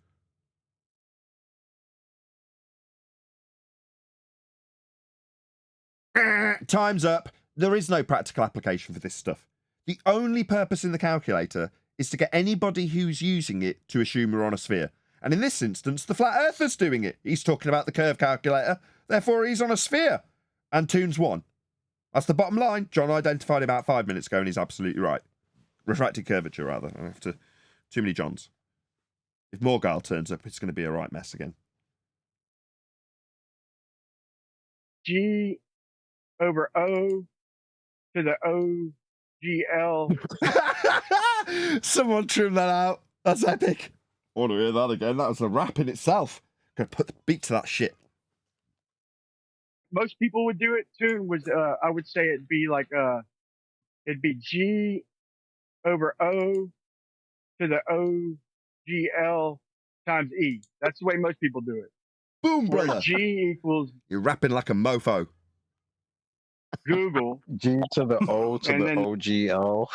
Time's up. There is no practical application for this stuff. The only purpose in the calculator is to get anybody who's using it to assume we're on a sphere. And in this instance, the flat earther's doing it. He's talking about the curve calculator, therefore he's on a sphere. And Toon's won. That's the bottom line. John identified about 5 minutes ago, and he's absolutely right. Refracted curvature, rather. I have to... Too many Johns. If Morgile turns up, it's going to be a right mess again. G over O to the OGL. Someone trim that out. That's epic. I want to hear that again. That was a rap in itself. Gonna put the beat to that shit. Most people would do it too. I would say it'd be like it'd be G over O to the OGL times E. That's the way most people do it. Boom, Where brother. G equals You're rapping like a mofo. Google. G to the O to And the then- OGL.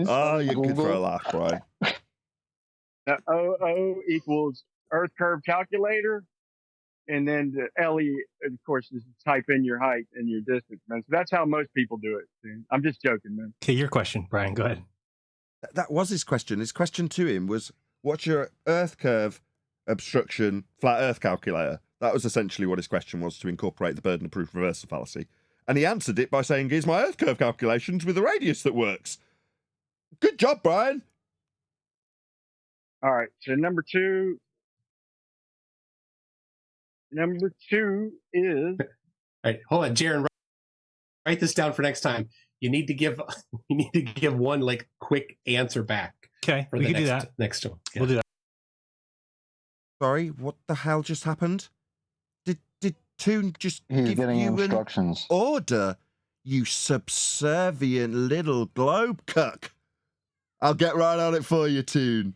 Oh, you're good for a laugh, Brian. The OO equals Earth curve calculator. And then the LE, of course, is type in your height and your distance, man. So that's how most people do it. Dude. I'm just joking, man. Okay, your question, Brian. Go ahead. That was his question. His question to him was, what's your Earth curve obstruction flat Earth calculator? That was essentially what his question was, to incorporate the burden of proof reversal fallacy. And he answered it by saying, here's my Earth curve calculations with a radius that works. Good job, Brian. All right. So number two is. All right, hold on, Jaron. Write this down for next time. You need to give one like quick answer back. Okay, for we the can do next, that. next one. Yeah. We'll do that. Sorry, what the hell just happened? Did Toon just He's give getting you instructions. an order, you subservient little globe cuck? I'll get right on it for you, Toon.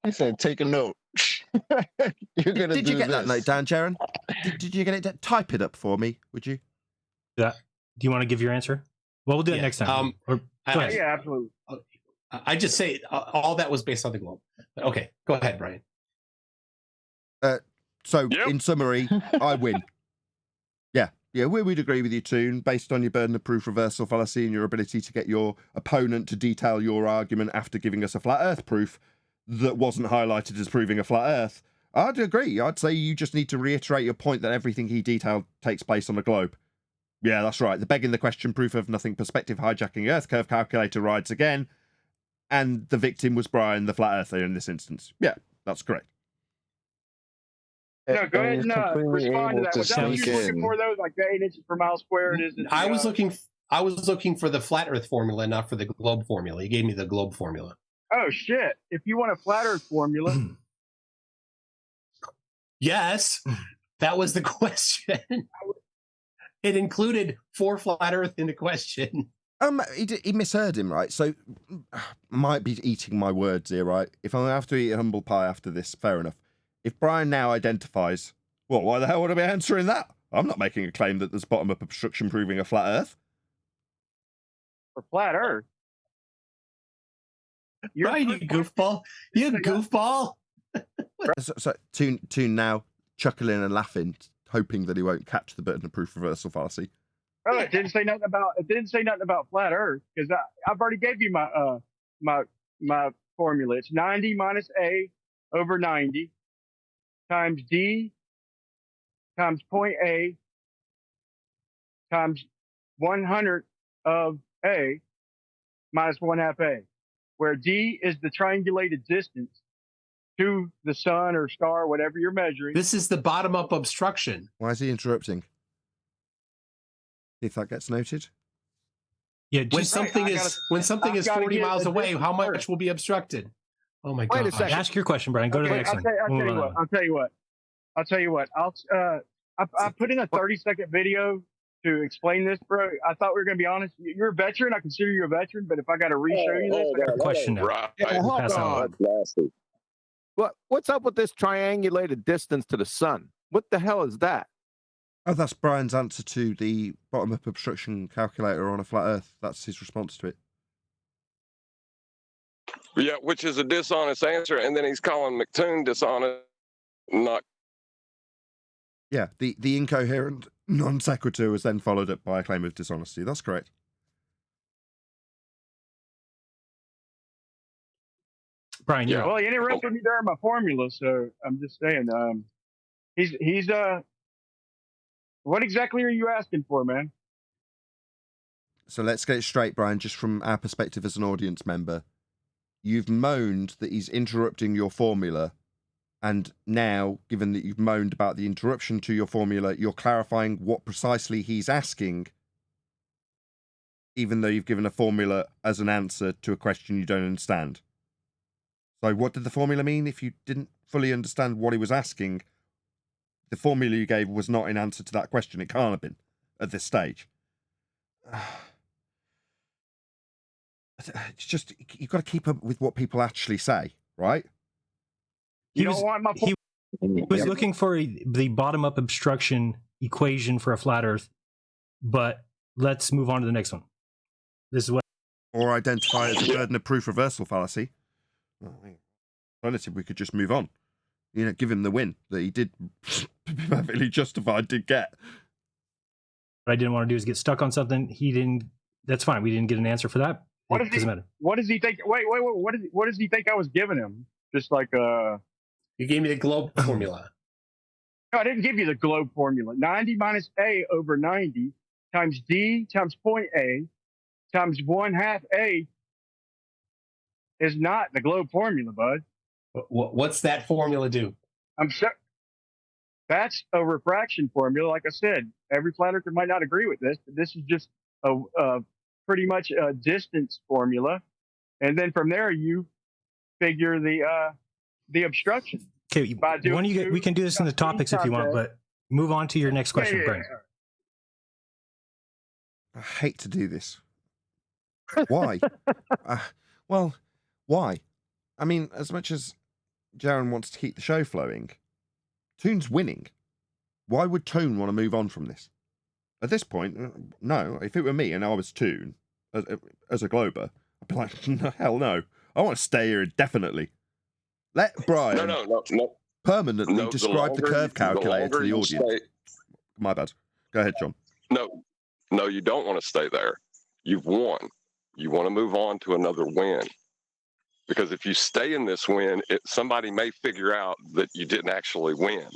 He said, take a note. You're gonna Did do you get that this. note down, Jaron? Did you get it? Type it up for me, would you? Yeah. Do you want to give your answer? Well, we'll do it next time. Or, go ahead. Yeah, absolutely. I just say all that was based on the globe. Okay, go ahead, Brian. So, in summary, I win. Yeah, we'd agree with you, Toon, based on your burden of proof reversal fallacy and your ability to get your opponent to detail your argument after giving us a flat Earth proof that wasn't highlighted as proving a flat Earth. I'd agree. I'd say you just need to reiterate your point that everything he detailed takes place on a globe. Yeah, that's right. The begging the question proof of nothing perspective hijacking Earth curve calculator rides again. And the victim was Brian, the flat earther in this instance. Yeah, that's correct. No, go ahead and completely respond to able that. to Was that what sneak you were looking in. for, though? Like the 8 inches per mile squared is? I was looking for the flat Earth formula, not for the globe formula. You gave me the globe formula. Oh shit! If you want a flat Earth formula, Yes, that was the question. It included 4 flat Earth in the question. He misheard him, right? So, might be eating my words here, right? If I'm going to have to eat a humble pie after this, fair enough. If Brian now identifies, well, why the hell would I be answering that? I'm not making a claim that there's bottom-up obstruction proving a flat Earth. for flat Earth, Brian, you goofball. You goofball. So Toon now chuckling and laughing, hoping that he won't catch the burden of proof reversal fallacy. Oh, it didn't say nothing about flat Earth because I've already gave you my formula. It's 90 minus A over 90 times D times point A times 100 of A minus 1/2 A, where D is the triangulated distance to the sun or star, whatever you're measuring. This is the bottom-up obstruction. Why is he interrupting? If that gets noted. Yeah, When something is 40 miles away, how much will be obstructed? Oh my God! Wait a second. Ask your question, Brian. Go to the next one. I'll tell you what. I put in a 30-second video to explain this, bro. I thought we were going to be honest. You're a veteran. I consider you a veteran, but if I got to re-show you this, I gotta- Question now. Right. Yeah, hold Pass on. on. What's up with this triangulated distance to the sun? What the hell is that? Oh, that's Brian's answer to the bottom-up obstruction calculator on a flat Earth. That's his response to it. Yeah, which is a dishonest answer, and then he's calling McToon dishonest. Not. Yeah, the incoherent non sequitur was then followed up by a claim of dishonesty. That's correct. Brian, you're up. Well, you interrupted me there in my formula, so I'm just saying. He's what exactly are you asking for, man? So let's get it straight, Brian, just from our perspective as an audience member. You've moaned that he's interrupting your formula, and now, given that you've moaned about the interruption to your formula, you're clarifying what precisely he's asking, even though you've given a formula as an answer to a question you don't understand. So what did the formula mean? If you didn't fully understand what he was asking, the formula you gave was not in answer to that question. It can't have been at this stage. it's just you've got to keep up with what people actually say, right? You don't want my he was looking for the bottom-up obstruction equation for a flat Earth, but let's move on to the next one. This is what, or identify it as a burden of proof reversal fallacy. Alternative, we could just move on. You know, give him the win that he did perfectly justified did get. what I didn't want to do is get stuck on something. He didn't. That's fine. We didn't get an answer for that. What It does doesn't matter. What does he think? Wait. What does he think I was giving him? Just like You gave me the globe formula. No, I didn't give you the globe formula. 90 minus A over 90 times D times point A times 1/2 A is not the globe formula, bud. What's that formula do? I'm sorry. That's a refraction formula. Like I said, every flat earther might not agree with this, but this is just a pretty much a distance formula. And then from there, you figure the obstruction. Okay, we can do this in the topics if you want, but move on to your next question, Brian. I hate to do this. Why? Well, why? I mean, as much as Jaron wants to keep the show flowing, Toon's winning. Why would Toon want to move on from this? At this point, no. If it were me and I was Toon, as a Glober, I'd be like, no, hell no. I want to stay here indefinitely. Let Brian permanently describe the curve calculator to the audience. My bad. Go ahead, John. No, you don't want to stay there. You've won. You want to move on to another win. Because if you stay in this win, somebody may figure out that you didn't actually win.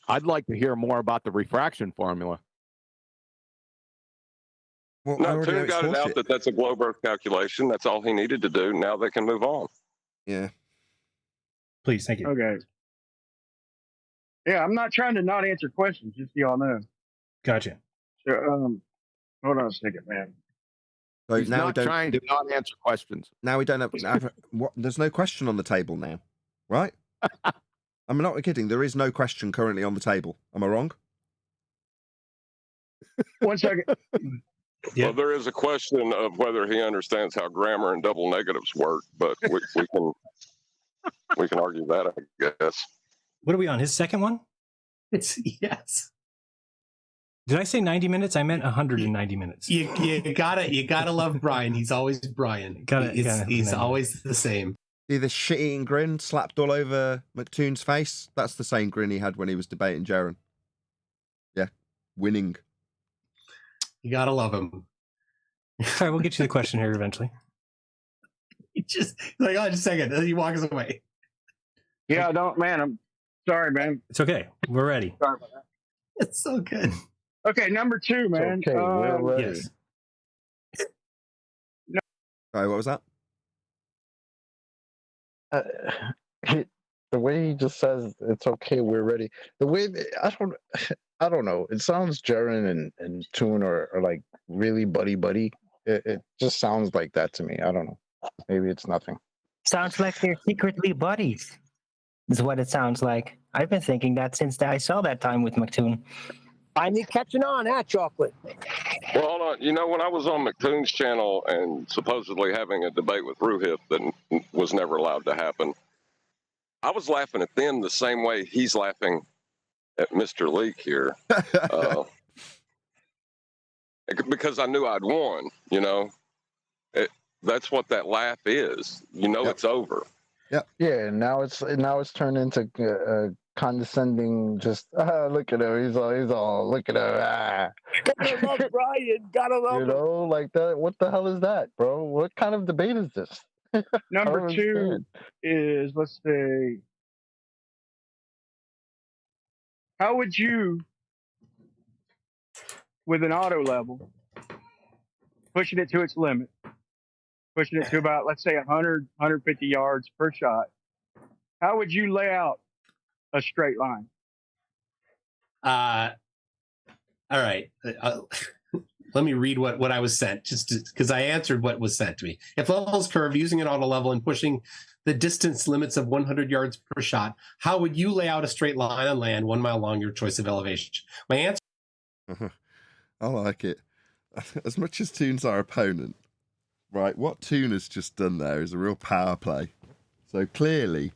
I'd like to hear more about the refraction formula. Well, no, Toon got it out that that's a globe Earth calculation. That's all he needed to do. Now they can move on. Yeah. Please, thank you. Okay. Yeah, I'm not trying to not answer questions, just so y'all know. Gotcha. So, hold on a second, man. So He's now not trying to not answer questions. Now we don't have what, there's no question on the table now, right? I'm not kidding. There is no question currently on the table. Am I wrong? 1 second. Well, there is a question of whether he understands how grammar and double negatives work, but we can argue that, I guess. What are we on? His second one? Yes. Did I say 90 minutes? I meant 190 minutes. You gotta love Brian. He's always Brian. He's always the same. See this shit-eating grin slapped all over McToon's face? That's the same grin he had when he was debating Jaron. Yeah, winning. You gotta love him. All right, we'll get to the question here eventually. He's like, oh, just a second. And he walks away. Yeah, man. I'm sorry, man. It's okay. We're ready. Sorry about that. It's so good. Okay, number 2, man. Okay, we're ready. Yes. Sorry, what was that? The way he just says it's okay, we're ready. The way I don't know. It sounds Jaron and Toon are like really buddy. It just sounds like that to me. I don't know. Maybe it's nothing. Sounds like they're secretly buddies. Is what it sounds like. I've been thinking that since I saw that time with McToon. Finally catching on, Chocolate? Well, hold on. You know, when I was on McToon's channel and supposedly having a debate with Ruhif that was never allowed to happen, I was laughing at them the same way he's laughing at Mr. Leake here. Because I knew I'd won, you know. That's what that laugh is. You know, it's over. Yeah, now it's turned into condescending. Just look at him. He's all look at him. Gotta love Brian. Gotta love You know, like that. What the hell is that, bro? What kind of debate is this? Number 2 is, let's see. How would you, with an auto level, pushing it to its limit, pushing it to about, let's say, 100, 150 yards per shot, how would you lay out a straight line? All right. Let me read what I was sent, just because I answered what was sent to me. If levels curve using an auto level and pushing the distance limits of 100 yards per shot, how would you lay out a straight line on land 1 mile long, your choice of elevation? My answer. I like it. as much as Toon's our opponent, right, what Toon has just done there is a real power play. So clearly,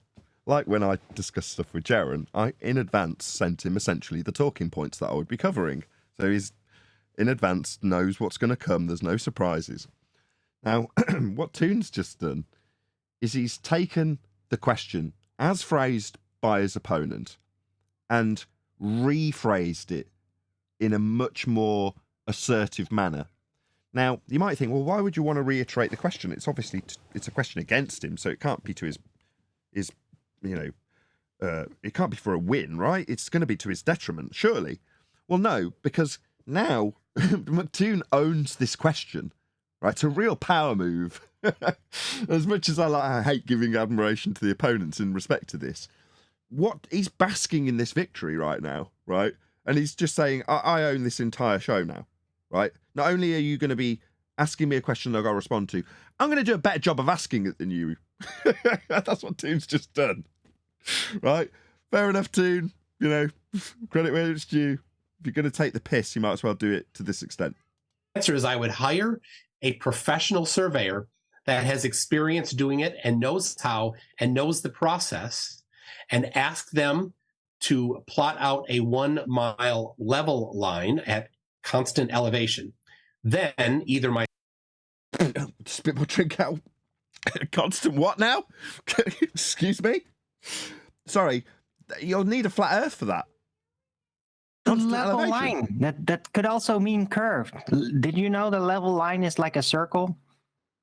like when I discussed stuff with Jaren, I in advance sent him essentially the talking points that I would be covering. So he's in advance knows what's going to come. There's no surprises. Now, what Toon's just done is he's taken the question as phrased by his opponent and rephrased it in a much more assertive manner. Now, you might think, well, why would you want to reiterate the question? It's obviously it's a question against him, so it can't be to his it can't be for a win, right? It's going to be to his detriment, surely. Well, no, because now Toon owns this question, right? It's a real power move. As much as I hate giving admiration to the opponents in respect to this, what he's basking in this victory right now, right? And he's just saying, I own this entire show now, right? Not only are you going to be asking me a question that I've got to respond to, I'm going to do a better job of asking it than you. That's what Toon's just done, right? Fair enough, Toon. You know, credit where it's due. If you're going to take the piss, you might as well do it to this extent. Answer is I would hire a professional surveyor that has experience doing it and knows how and knows the process, and ask them to plot out a 1 mile level line at constant elevation. Then either my spit my drink out. Constant what now? Excuse me? Sorry, you'll need a flat earth for that. Constant level elevation. line. That could also mean curved. Did you know the level line is like a circle?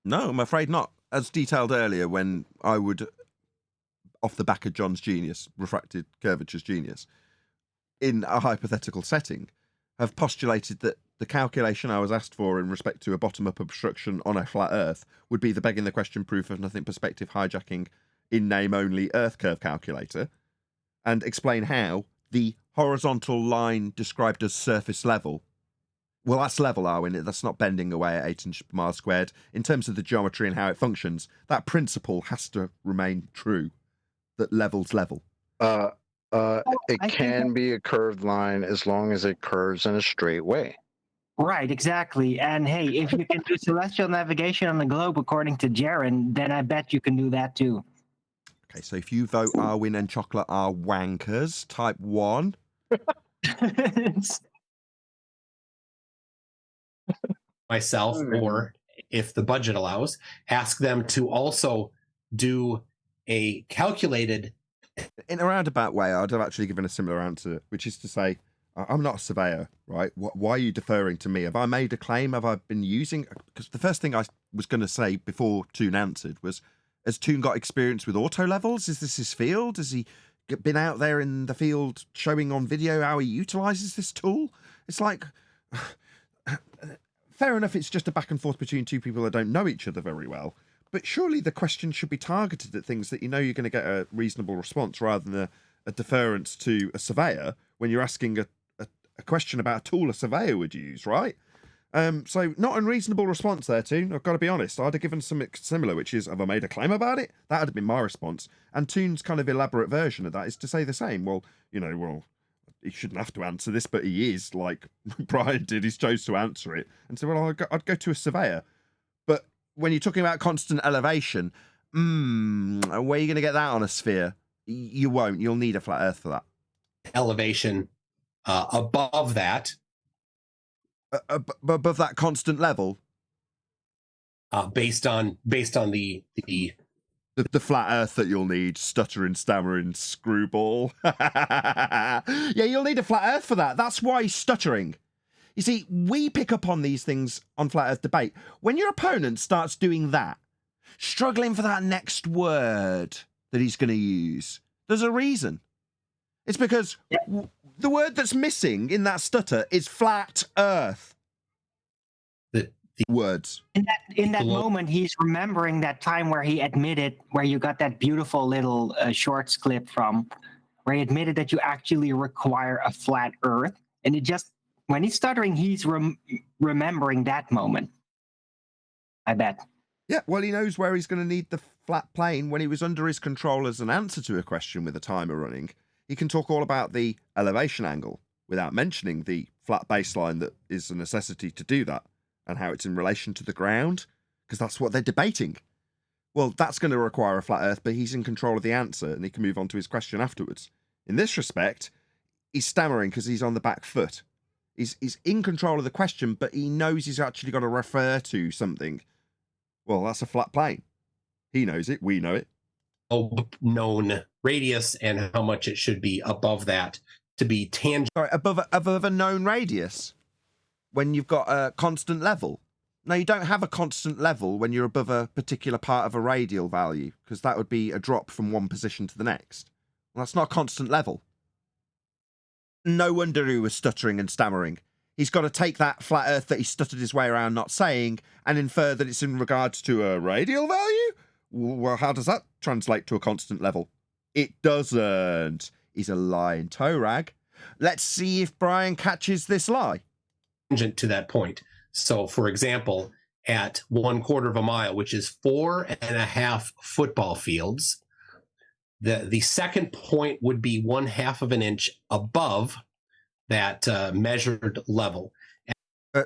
No, I'm afraid not. As detailed earlier, when I would, off the back of John's genius, refracted curvature's genius, in a hypothetical setting, have postulated that the calculation I was asked for in respect to a bottom-up obstruction on a flat Earth would be the begging the question proof of nothing perspective hijacking in name only Earth curve calculator, and explain how the horizontal line described as surface level, well, that's level, Arwin. That's not bending away at 8 inches per mile squared. In terms of the geometry and how it functions, that principle has to remain true, that level's level. It can be a curved line as long as it curves in a straight way. Right, exactly. And hey, if you can do celestial navigation on the globe according to Jaren, then I bet you can do that too. Okay, so if you vote Arwin and Chocolate are wankers, type 1. myself, or if the budget allows, ask them to also do a calculated. In a roundabout way, I'd have actually given a similar answer, which is to say, I'm not a surveyor, right? Why are you deferring to me? Have I made a claim? Have I been using? Because the first thing I was going to say before Toon answered was, has Toon got experience with auto levels? Is this his field? Has he been out there in the field showing on video how he utilizes this tool? It's like, fair enough, it's just a back and forth between two people that don't know each other very well. But surely the question should be targeted at things that you know you're going to get a reasonable response, rather than a deference to a surveyor when you're asking a question about a tool a surveyor would use, right? So not unreasonable response there, Toon. I've got to be honest. I'd have given something similar, which is, have I made a claim about it? That would have been my response. And Toon's kind of elaborate version of that is to say the same. Well, he shouldn't have to answer this, but he is, like Brian did. He's chose to answer it. And so, well, I'd go to a surveyor. But when you're talking about constant elevation, where are you going to get that on a sphere? You won't. You'll need a flat Earth for that. Elevation above that. Above that constant level? Based on the flat Earth that you'll need, stuttering, stammering, screwball. Yeah, you'll need a flat Earth for that. That's why he's stuttering. You see, we pick up on these things on Flat Earth Debate. When your opponent starts doing that, struggling for that next word that he's going to use, there's a reason. It's because the word that's missing in that stutter is flat Earth. The words. In that moment, he's remembering that time where he admitted, where you got that beautiful little shorts clip from, where he admitted that you actually require a flat Earth. And it just, when he's stuttering, he's remembering that moment. I bet. Yeah, well, he knows where he's going to need the flat plane. When he was under his control as an answer to a question with a timer running, he can talk all about the elevation angle without mentioning the flat baseline that is a necessity to do that. and how it's in relation to the ground, because that's what they're debating. Well, that's going to require a flat Earth, but he's in control of the answer, and he can move on to his question afterwards. In this respect, he's stammering because he's on the back foot. He's in control of the question, but he knows he's actually got to refer to something. Well, that's a flat plane. He knows it. We know it. Known radius and how much it should be above that to be tangent. Sorry, above a known radius when you've got a constant level. No, you don't have a constant level when you're above a particular part of a radial value, because that would be a drop from one position to the next. Well, that's not a constant level. No wonder he was stuttering and stammering. He's got to take that flat Earth that he stuttered his way around not saying and infer that it's in regards to a radial value? Well, how does that translate to a constant level? It doesn't. He's a lying toe rag. Let's see if Brian catches this lie. To that point. So, for example, at 1/4 of a mile, which is 4.5 football fields, the second point would be 1/2 of an inch above that measured level.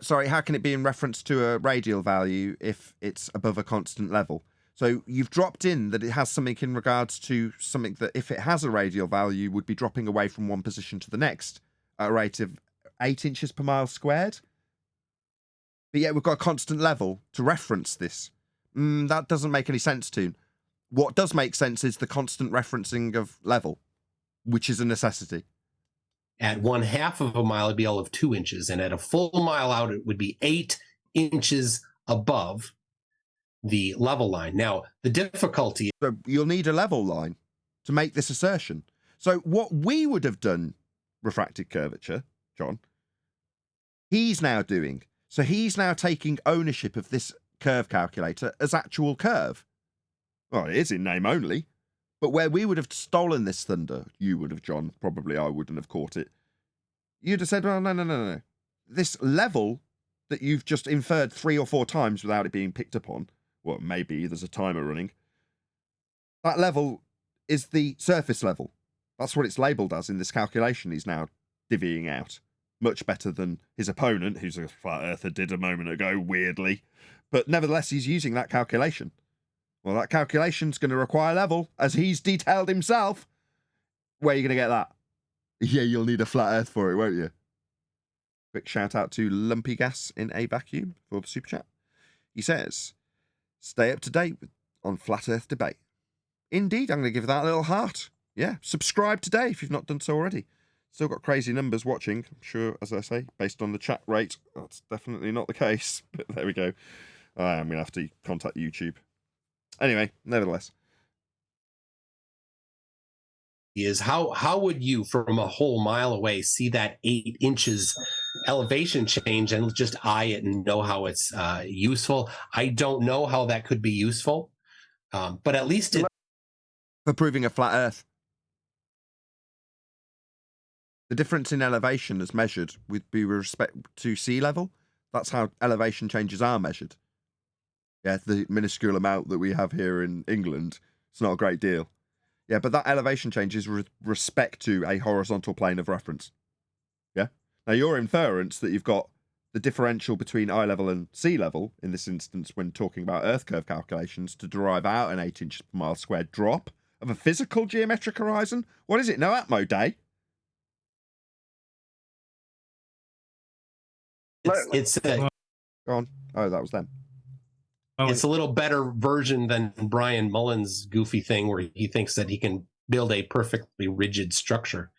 Sorry, how can it be in reference to a radial value if it's above a constant level? So you've dropped in that it has something in regards to something that, if it has a radial value, would be dropping away from one position to the next at a rate of 8 inches per mile squared. But yet we've got a constant level to reference this. That doesn't make any sense, Toon. What does make sense is the constant referencing of level, which is a necessity. At 1/2 of a mile, it'd be all of 2 inches. And at a full mile out, it would be 8 inches above the level line. Now, the difficulty... So you'll need a level line to make this assertion. So what we would have done, refracted curvature, John, he's now doing. So he's now taking ownership of this curve calculator as actual curve. Well, it is in name only. But where we would have stolen this thunder, you would have, John, probably I wouldn't have caught it. You'd have said, well, no. This level that you've just inferred 3 or 4 times without it being picked up on, well, maybe there's a timer running. That level is the surface level. That's what it's labelled as in this calculation he's now divvying out. Much better than his opponent, who's a flat earther, did a moment ago, weirdly. But nevertheless, he's using that calculation. Well, that calculation's going to require level, as he's detailed himself. Where are you going to get that? Yeah, you'll need a flat earth for it, won't you? Quick shout out to Lumpy Gas in a Vacuum for the super chat. He says, stay up to date on flat earth debate. Indeed, I'm going to give that a little heart. Yeah, subscribe today if you've not done so already. Still got crazy numbers watching, I'm sure, as I say, based on the chat rate. That's definitely not the case, but there we go. I am going to have to contact YouTube. Anyway, nevertheless. Is how would you, from a whole mile away, see that 8 inches elevation change and just eye it and know how it's useful? I don't know how that could be useful, but at least it... For proving a flat earth. The difference in elevation as measured would be with respect to sea level. That's how elevation changes are measured. Yeah, the minuscule amount that we have here in England, it's not a great deal. Yeah, but that elevation change is with respect to a horizontal plane of reference. Yeah? Now, your inference that you've got the differential between eye level and sea level, in this instance, when talking about Earth curve calculations, to derive out an 8 inches per mile squared drop of a physical geometric horizon. What is it? No Atmo Day? It's Go on. Oh, that was them. It's a little better version than Brian Mullen's goofy thing where he thinks that he can build a perfectly rigid structure.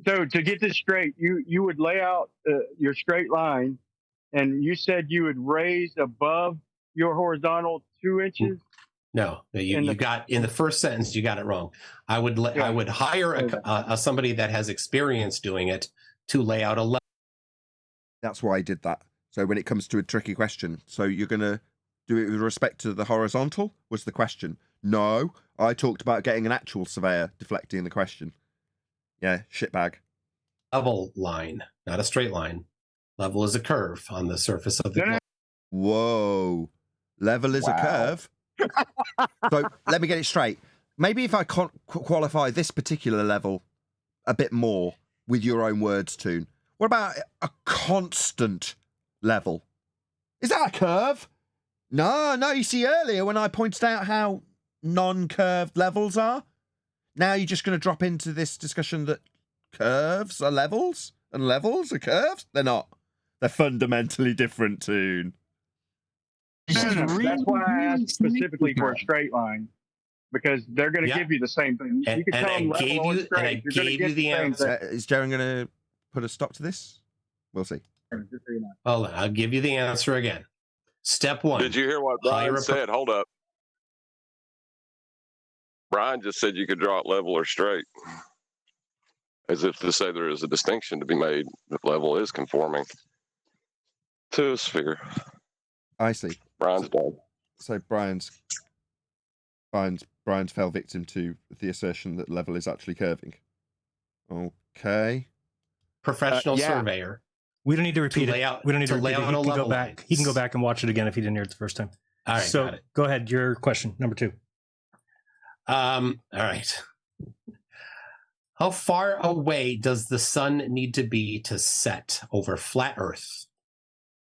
So to get this straight, you would lay out your straight line, and you said you would raise above your horizontal 2 inches. No, you got in the first sentence. You got it wrong. I would hire somebody that has experience doing it to lay out a level. That's why I did that. So when it comes to a tricky question, so you're going to do it with respect to the horizontal, was the question. No, I talked about getting an actual surveyor deflecting the question. Yeah, shitbag. Level line, not a straight line. Level is a curve on the surface of the globe. Whoa. Level is a curve? So let me get it straight. Maybe if I qualify this particular level a bit more with your own words, Toon. What about a constant level. Is that a curve? No, you see earlier when I pointed out how non-curved levels are, now you're just going to drop into this discussion that curves are levels and levels are curves? They're not. They're fundamentally different, Toon. That's why I asked specifically for a straight line, because they're going to give you the same thing. You can tell them level or straight. You're going to get the same thing. Is Jaren going to put a stop to this? We'll see. Well, I'll give you the answer again. Step one. Did you hear what Brian said? Hold up. Brian just said you could draw it level or straight, as if to say there is a distinction to be made if level is conforming to a sphere. I see. Brian's done. So Brian's fell victim to the assertion that level is actually curving. Okay. Professional surveyor. We don't need to repeat lay it. out- We don't need to to lay repeat it. out He a can go level back. line. He can go back and watch it again if he didn't hear it the first time. All right, so got it. go ahead. Your question number 2. All right. How far away does the sun need to be to set over flat Earth?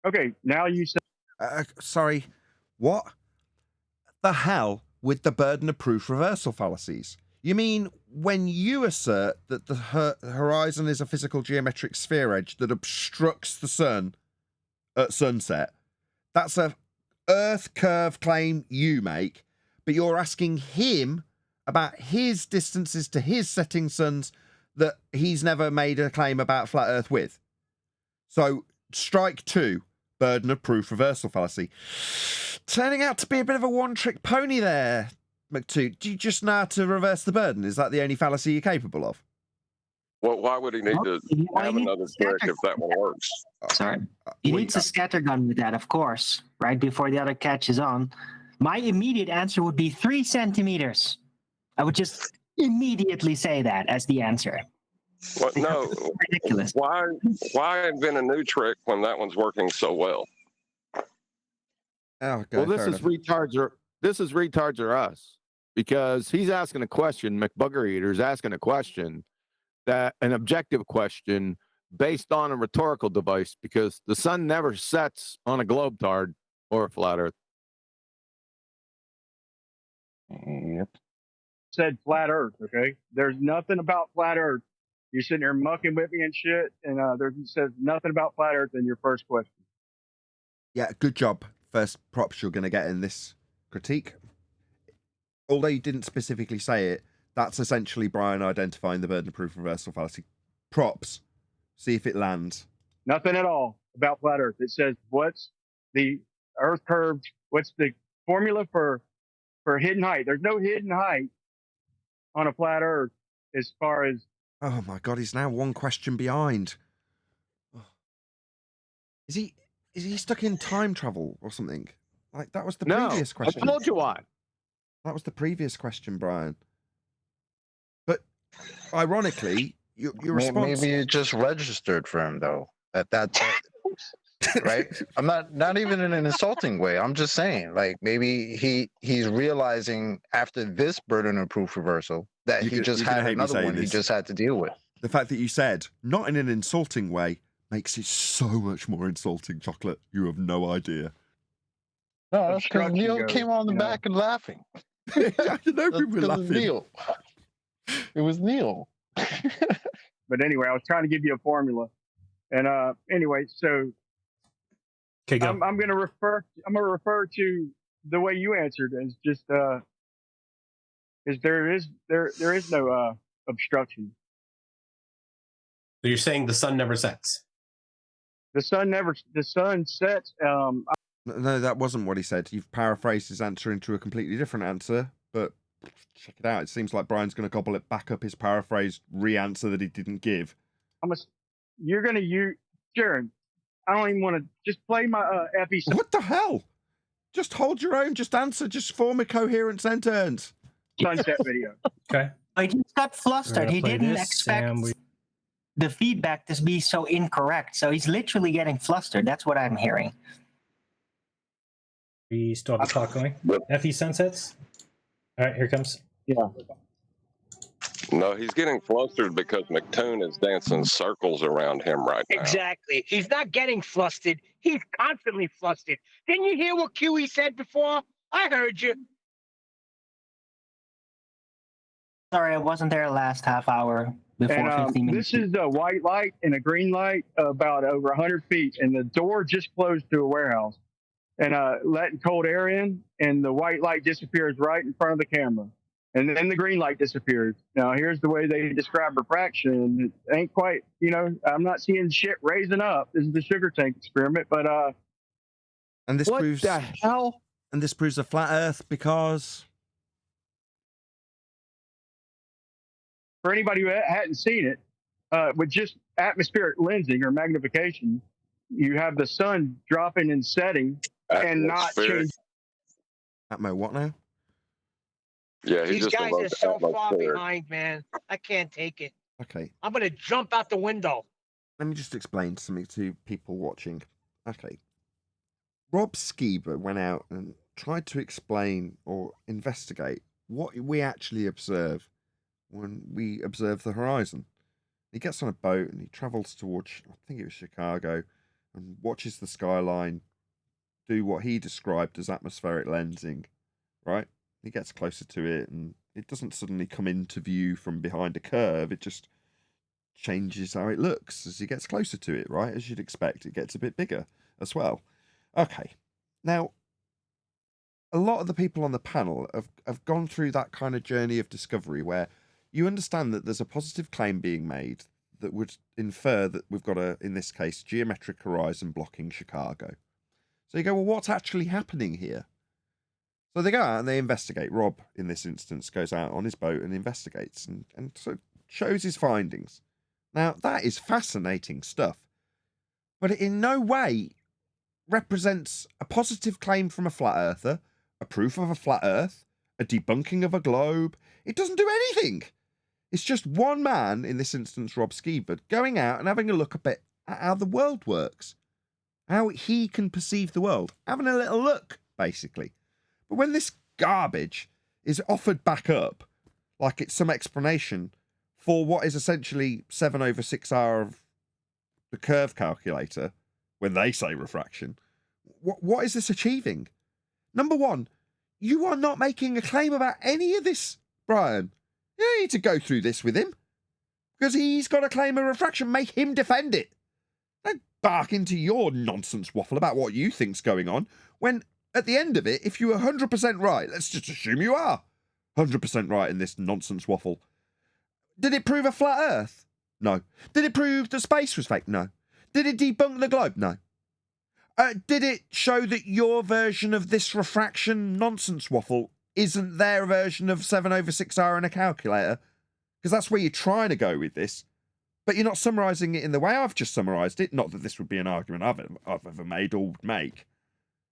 Okay, now you said. Sorry, what the hell with the burden of proof reversal fallacies? You mean when you assert that the horizon is a physical geometric sphere edge that obstructs the sun at sunset, that's a Earth curve claim you make, but you're asking him about his distances to his setting suns that he's never made a claim about flat Earth with. So, strike 2, burden of proof reversal fallacy. Turning out to be a bit of a one-trick pony there, McToot. Do you just know how to reverse the burden? Is that the only fallacy you're capable of? Well, why would he need to have another trick if that one works? Sorry. He needs a scattergun with that, of course, right before the other catch is on. My immediate answer would be 3 centimeters. I would just immediately say that as the answer. What? No. Ridiculous. Why invent a new trick when that one's working so well? Oh, well, this is retards or us, because he's asking a question. McBugger Eater's asking a question, that an objective question based on a rhetorical device, because the sun never sets on a globetard or a flat Earth. Yep. Said flat Earth, okay? There's nothing about flat Earth. You're sitting there mucking with me and shit, and there says nothing about flat Earth in your first question. Yeah, good job. First props you're going to get in this critique. Although you didn't specifically say it, that's essentially Brian identifying the burden of proof reversal fallacy. Props. See if it lands. Nothing at all about flat Earth. It says, what's the Earth curve? What's the formula for hidden height? There's no hidden height on a flat Earth as far as. Oh my God, he's now one question behind. Is he stuck in time travel or something? Like that was the previous question. I told you why. That was the previous question, Brian. But ironically, your response. Maybe it just registered for him though. At that time. Right? I'm not even in an insulting way. I'm just saying, like maybe he's realizing after this burden of proof reversal that he just had another one he just had to deal with. The fact that you said not in an insulting way makes it so much more insulting, Chocolate. You have no idea. No, that's because Neil came on the back and laughing. I know people were laughing. Neil. It was Neil. But anyway, I was trying to give you a formula, and anyway, so. Okay, go. I'm going to refer to the way you answered as just is there is no obstruction. So you're saying the sun never sets? The sun sets. No, that wasn't what he said. You've paraphrased his answer into a completely different answer. But check it out. It seems like Brian's going to gobble it back up his paraphrased re-answer that he didn't give. You're going to use Jaron. I don't even want to just play my FE. What the hell? Just hold your own. Just answer. Just form a coherent sentence. Sunset video. Okay. I just got flustered. He didn't expect the feedback to be so incorrect. So he's literally getting flustered. That's what I'm hearing. We still have the clock going. FE sunsets. All right, here it comes. Yeah. No, he's getting flustered because McToon is dancing circles around him right now. Exactly. He's not getting flustered. He's constantly flustered. Didn't you hear what QE said before? I heard you. Sorry, I wasn't there last half hour before And 15 minutes. this is a white light and a green light about over 100 feet, and the door just closed to a warehouse. And letting cold air in, and the white light disappears right in front of the camera. And then the green light disappears. Now, here's the way they describe refraction. It ain't quite, I'm not seeing shit raising up. This is the sugar tank experiment, but and this what proves the hell? And this proves a flat Earth because for anybody who hadn't seen it, with just atmospheric lensing or magnification, you have the sun dropping and setting and not changing. Atmo, what now? Yeah, These guys are so far behind, man. I can't take it. Okay. I'm going to jump out the window. Let me just explain something to people watching. Okay. Rob Skiba went out and tried to explain or investigate what we actually observe when we observe the horizon. He gets on a boat and he travels towards, I think it was Chicago, and watches the skyline do what he described as atmospheric lensing, right? He gets closer to it and it doesn't suddenly come into view from behind a curve. It just changes how it looks as he gets closer to it, right? As you'd expect, it gets a bit bigger as well. Okay. Now, a lot of the people on the panel have gone through that kind of journey of discovery where you understand that there's a positive claim being made that would infer that we've got a, in this case, geometric horizon blocking Chicago. So you go, well, what's actually happening here? So they go out and they investigate. Rob, in this instance, goes out on his boat and investigates and so shows his findings. Now, that is fascinating stuff, but it in no way represents a positive claim from a flat earther, a proof of a flat earth, a debunking of a globe. It doesn't do anything. It's just one man, in this instance, Rob Skiba, going out and having a look a bit at how the world works, how he can perceive the world, having a little look, basically. But when this garbage is offered back up, like it's some explanation for what is essentially 7/6 of the curve calculator, when they say refraction, what is this achieving? Number one, you are not making a claim about any of this, Brian. You don't need to go through this with him. Because he's got a claim of refraction, make him defend it. Don't bark into your nonsense waffle about what you think's going on, when at the end of it, if you're 100% right, let's just assume you are 100% right in this nonsense waffle. Did it prove a flat Earth? No. Did it prove that space was fake? No. Did it debunk the globe? No. Did it show that your version of this refraction nonsense waffle isn't their version of 7/6 in a calculator? Because that's where you're trying to go with this. But you're not summarising it in the way I've just summarised it. Not that this would be an argument I've ever made or would make.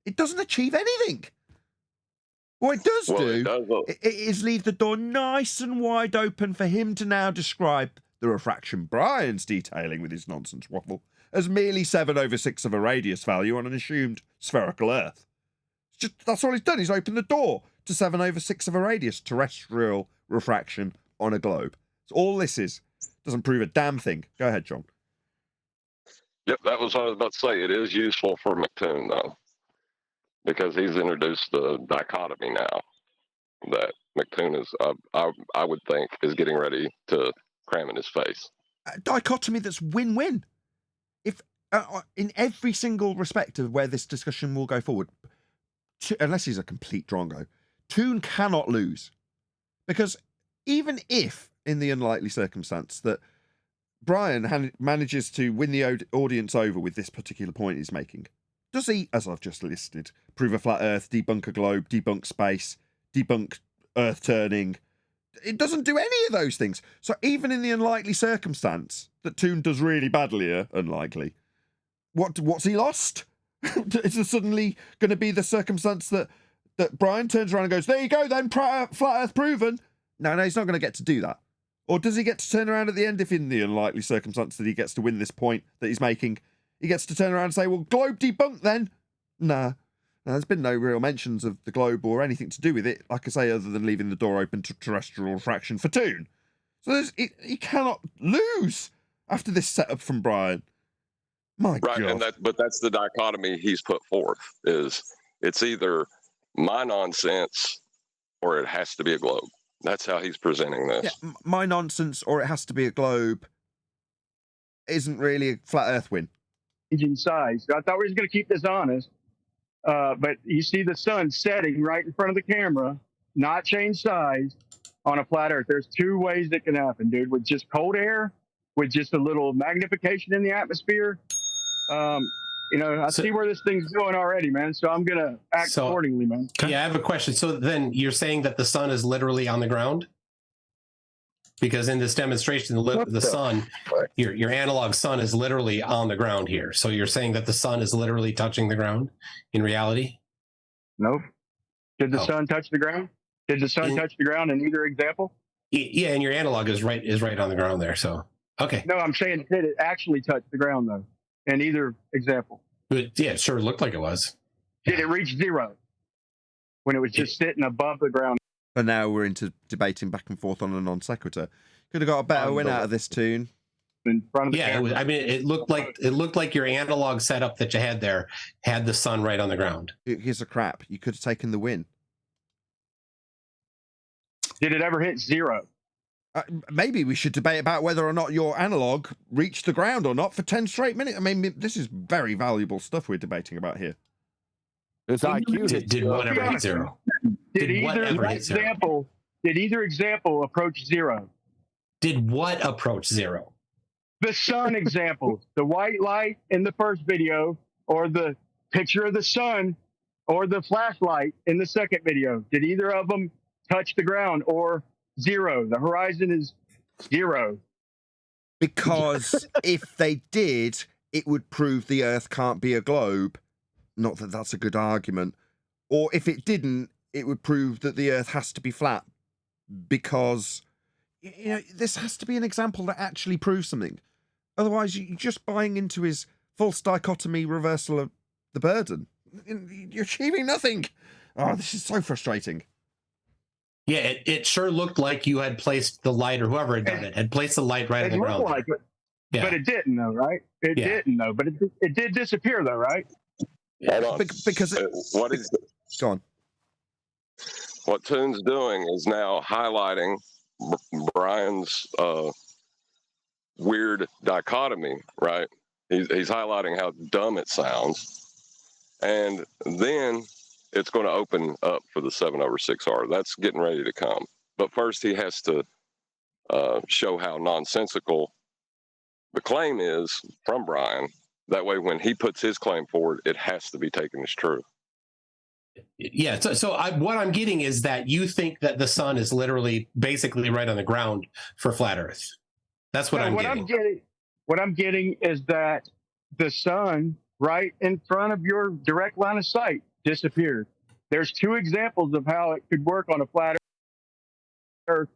It doesn't achieve anything. What it does it is leave the door nice and wide open for him to now describe the refraction Brian's detailing with his nonsense waffle as merely 7/6 of a radius value on an assumed spherical Earth. That's all he's done. He's opened the door to 7/6 of a radius terrestrial refraction on a globe. So all this is. Doesn't prove a damn thing. Go ahead, John. Yep, that was what I was about to say. It is useful for McToon, though, because he's introduced the dichotomy now that McToon is, I would think, is getting ready to cram in his face. A dichotomy that's win-win. If in every single respect of where this discussion will go forward, unless he's a complete drongo, Toon cannot lose. Because even if, in the unlikely circumstance that Brian manages to win the audience over with this particular point he's making, does he, as I've just listed, prove a flat Earth, debunk a globe, debunk space, debunk Earth turning? It doesn't do any of those things. So even in the unlikely circumstance that Toon does really badly here, unlikely, what's he lost? Is there suddenly going to be the circumstance that Brian turns around and goes, there you go then, flat Earth proven? No, he's not going to get to do that. Or does he get to turn around at the end if in the unlikely circumstance that he gets to win this point that he's making, he gets to turn around and say, well, globe debunked then? Nah. Now, there's been no real mentions of the globe or anything to do with it, like I say, other than leaving the door open to terrestrial refraction for Toon. So he cannot lose after this setup from Brian. My Right, God. but that's the dichotomy he's put forth: is it's either my nonsense or it has to be a globe. That's how he's presenting this. Yeah, my nonsense or it has to be a globe isn't really a flat Earth win. In size. I thought we were going to keep this honest, but you see the sun setting right in front of the camera, not change size on a flat Earth. There's two ways that can happen, dude. With just cold air, with just a little magnification in the atmosphere. I see where this thing's going already, man. So I'm gonna act accordingly, man. Yeah, I have a question. So then you're saying that the sun is literally on the ground? Because in this demonstration, the sun, your analog sun is literally on the ground here. So you're saying that the sun is literally touching the ground in reality? Nope. Did the sun touch the ground? Did the sun touch the ground in either example? Yeah, and your analog is right on the ground there. So okay. No, I'm saying did it actually touch the ground though? In either example. But yeah, it sure looked like it was. Did it reach zero when it was just sitting above the ground? And now we're into debating back and forth on a non sequitur. Could have got a better win out of this Toon. In front of the camera. It looked like your analog setup that you had there had the sun right on the ground. Here's a crap. You could have taken the win. Did it ever hit zero? Maybe we should debate about whether or not your analog reached the ground or not for 10 straight minutes. I mean, this is very valuable stuff we're debating about here. His IQ did whatever hit zero. Did either example approach zero? Did what approach zero? The sun example, the white light in the first video, or the picture of the sun, or the flashlight in the second video. Did either of them touch the ground or zero? The horizon is zero. Because if they did, it would prove the Earth can't be a globe. Not that that's a good argument. Or if it didn't, it would prove that the Earth has to be flat. Because, this has to be an example that actually proves something. Otherwise, you're just buying into his false dichotomy reversal of the burden. You're achieving nothing. Oh, this is so frustrating. Yeah, it sure looked like you had placed the light, or whoever had done it, had placed the light right on the ground. Like it, yeah. But it didn't, though, right? It didn't, though. But it did disappear, though, right? Hold on. Because go on. What Toon's doing is now highlighting Brian's weird dichotomy, right? He's highlighting how dumb it sounds, and then it's going to open up for the 7/6R. That's getting ready to come. But first, he has to show how nonsensical the claim is from Brian. That way, when he puts his claim forward, it has to be taken as true. Yeah. So what I'm getting is that you think that the sun is literally basically right on the ground for flat Earth. That's what I'm getting. What I'm getting is that the sun right in front of your direct line of sight disappeared. There's two examples of how it could work on a flat Earth,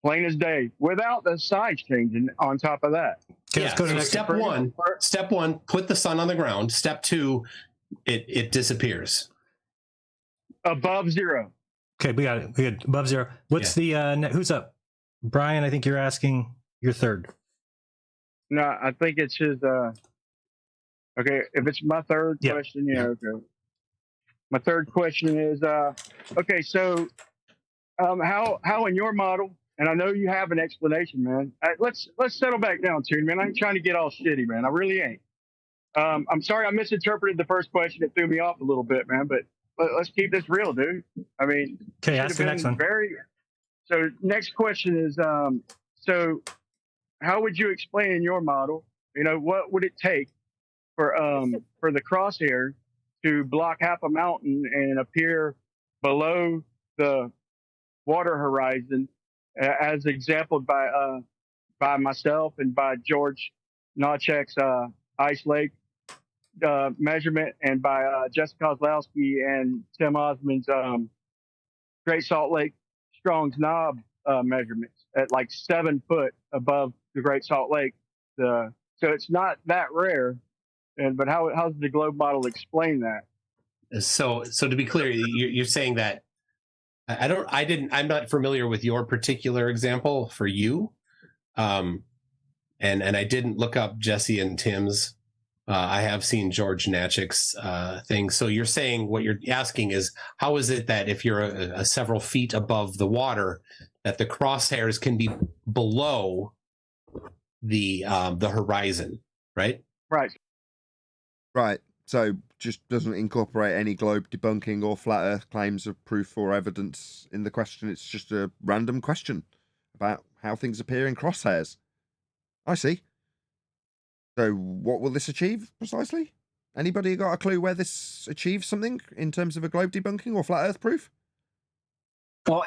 plain as day, without the size changing on top of that. Yeah, so step one, put the sun on the ground. Step two, it disappears. Above zero. Okay, we got it. We got above zero. What's the who's up? Brian, I think you're asking your third. No, I think it's his okay, if it's my third question, okay. My third question is okay, so how in your model, and I know you have an explanation, man. Let's settle back down, Toon, man. I ain't trying to get all shitty, man. I really ain't. I'm sorry I misinterpreted the first question. It threw me off a little bit, man. But let's keep this real, dude. I mean, okay, ask the next one. So next question is, so how would you explain in your model? What would it take for the crosshair to block half a mountain and appear below the water horizon, as exampled by myself and by George Nawchek's Ice Lake measurement, and by Jessica Kozlowski and Tim Osmond's Great Salt Lake Strong's Knob measurements at like 7 foot above the Great Salt Lake. So it's not that rare. But how does the globe model explain that? So to be clear, you're saying that I'm not familiar with your particular example for you, And I didn't look up Jesse and Tim's. I have seen George Natchick's thing. So you're saying, what you're asking is, how is it that if you're several feet above the water, that the crosshairs can be below the horizon, right? Right. So just doesn't incorporate any globe debunking or flat Earth claims of proof or evidence in the question. It's just a random question about how things appear in crosshairs. I see. So what will this achieve precisely? Anybody got a clue where this achieves something in terms of a globe debunking or flat Earth proof? Well,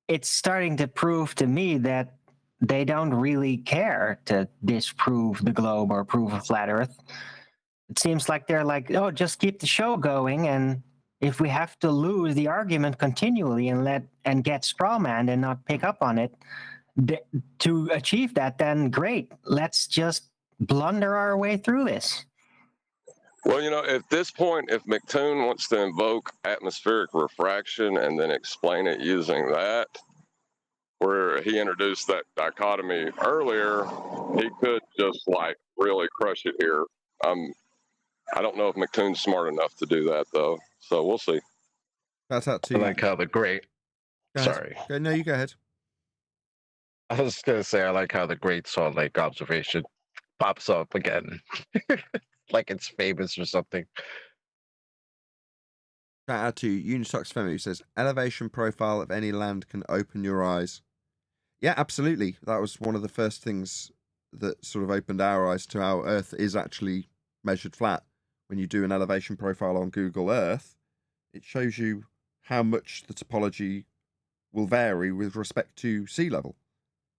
it's starting to prove to me that they don't really care to disprove the globe or prove a flat Earth. It seems like they're like, oh, just keep the show going, and if we have to lose the argument continually and get strawmanned and not pick up on it, to achieve that, then great. Let's just blunder our way through this. Well, at this point, if McToon wants to invoke atmospheric refraction and then explain it using that, where he introduced that dichotomy earlier, he could just really crush it here. I don't know if McToon's smart enough to do that, though. So we'll see. That's out to I like how the great. Sorry. No, you go ahead. I was gonna say I like how the Great Salt Lake observation pops up again, like it's famous or something. Shout out to Unisox Femi, who says elevation profile of any land can open your eyes. Yeah, absolutely. That was one of the first things that sort of opened our eyes to how Earth is actually measured flat. When you do an elevation profile on Google Earth, it shows you how much the topology will vary with respect to sea level,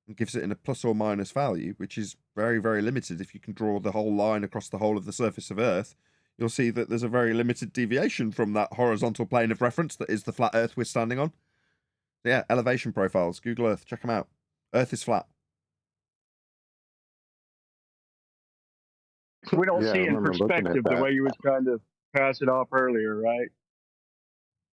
and gives it in a plus or minus value, which is very, very limited. If you can draw the whole line across the whole of the surface of Earth, you'll see that there's a very limited deviation from that horizontal plane of reference that is the flat Earth we're standing on. So yeah, elevation profiles, Google Earth, check them out. Earth is flat. We don't Yeah, I see in remember looking at perspective the that. way you was trying to pass it off earlier, right?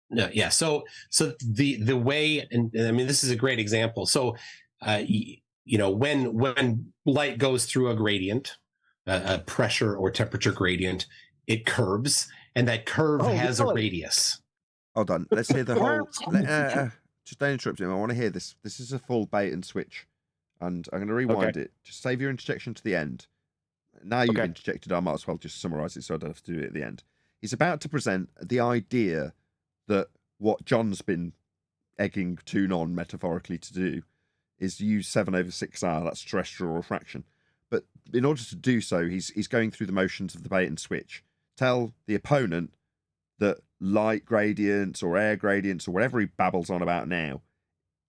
No, yeah. So the way, and I mean, this is a great example. So, when light goes through a gradient, a pressure or temperature gradient, it curves, and that curve has a radius. Hold on, let's hear the whole. Just don't interrupt him. I want to hear this. This is a full bait and switch, and I'm going to rewind it. Just save your interjection to the end. Now you've interjected, I might as well just summarize it so I don't have to do it at the end. He's about to present the idea that what John's been egging Toon on metaphorically to do is use 7/6R, that's terrestrial refraction. But in order to do so, he's going through the motions of the bait and switch. Tell the opponent that light gradients or air gradients or whatever he babbles on about now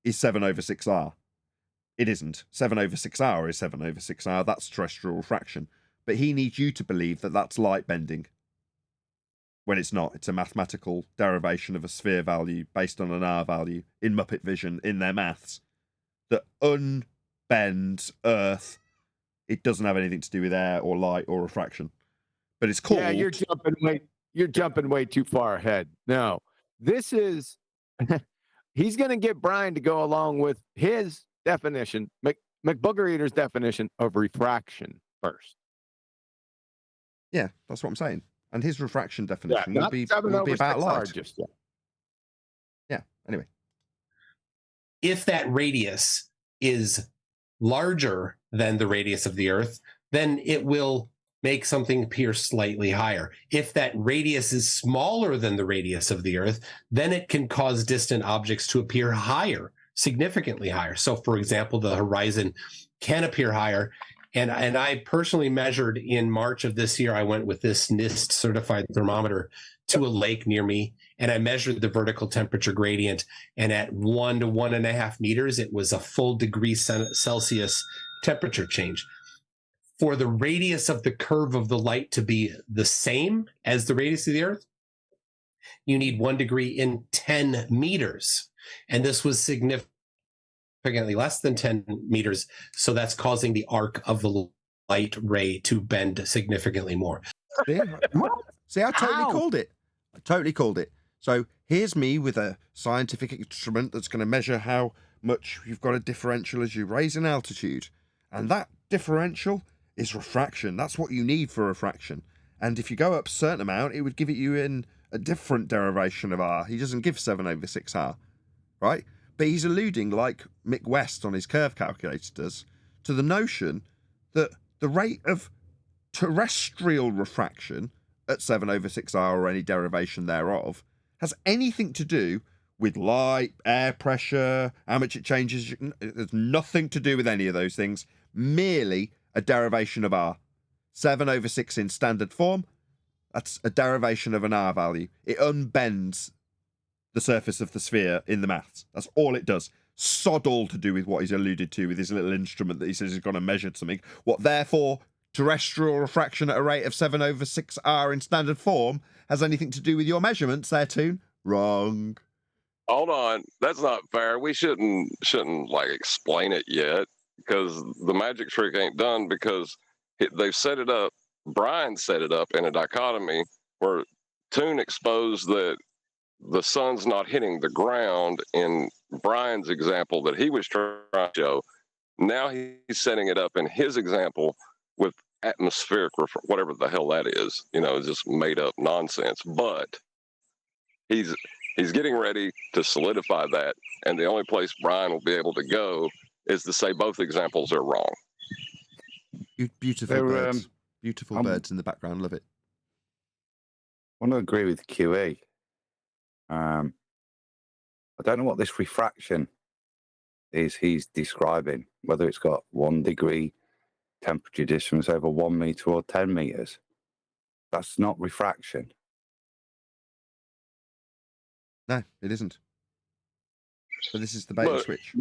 is 7/6R. It isn't. 7/6R is 7/6R. That's terrestrial refraction. But he needs you to believe that that's light bending. When it's not. It's a mathematical derivation of a sphere value based on an R value in Muppet Vision, in their maths, that unbends Earth. It doesn't have anything to do with air or light or refraction. But it's called... Yeah, you're jumping way too far ahead. No, this is... He's going to get Brian to go along with his definition, McBooger Eater's definition of refraction first. Yeah, that's what I'm saying. And his refraction definition will be about light. Yeah, anyway. If that radius is larger than the radius of the Earth, then it will make something appear slightly higher. If that radius is smaller than the radius of the Earth, then it can cause distant objects to appear higher, significantly higher. So, for example, the horizon can appear higher. And I personally measured in March of this year, I went with this NIST certified thermometer to a lake near me, and I measured the vertical temperature gradient. And at 1 to 1.5 meters, it was a full degree Celsius temperature change. For the radius of the curve of the light to be the same as the radius of the Earth, you need 1 degree in 10 meters. And this was significantly less than 10 meters. So that's causing the arc of the light ray to bend significantly more. See, I totally called it. I totally called it. So here's me with a scientific instrument that's going to measure how much you've got a differential as you raise in altitude. And that differential is refraction. That's what you need for refraction. And if you go up a certain amount, it would give it you in a different derivation of R. He doesn't give 7/6R, right? But he's alluding, like Mick West on his curve calculator does, to the notion that the rate of terrestrial refraction at 7/6R or any derivation thereof has anything to do with light, air pressure, how much it changes. There's nothing to do with any of those things, merely a derivation of R. 7/6 in standard form, that's a derivation of an R value. It unbends the surface of the sphere in the maths. That's all it does. Sod all to do with what he's alluded to with his little instrument that he says he's going to measure something. What, therefore, terrestrial refraction at a rate of 7/6R in standard form has anything to do with your measurements there, Toon? Wrong. Hold on, that's not fair. We shouldn't like explain it yet, because the magic trick ain't done, because they've set it up. Brian set it up in a dichotomy where Toon exposed that the sun's not hitting the ground in Brian's example that he was trying to show. Now he's setting it up in his example with atmospheric, whatever the hell that is, just made up nonsense. But he's getting ready to solidify that, and the only place Brian will be able to go is to say both examples are wrong. Beautiful birds. Beautiful birds in the background. Love it. I want to agree with QE. I don't know what this refraction is he's describing, whether it's got 1 degree temperature difference over 1 meter or 10 meters. That's not refraction. No, it isn't. But this is the bait and switch.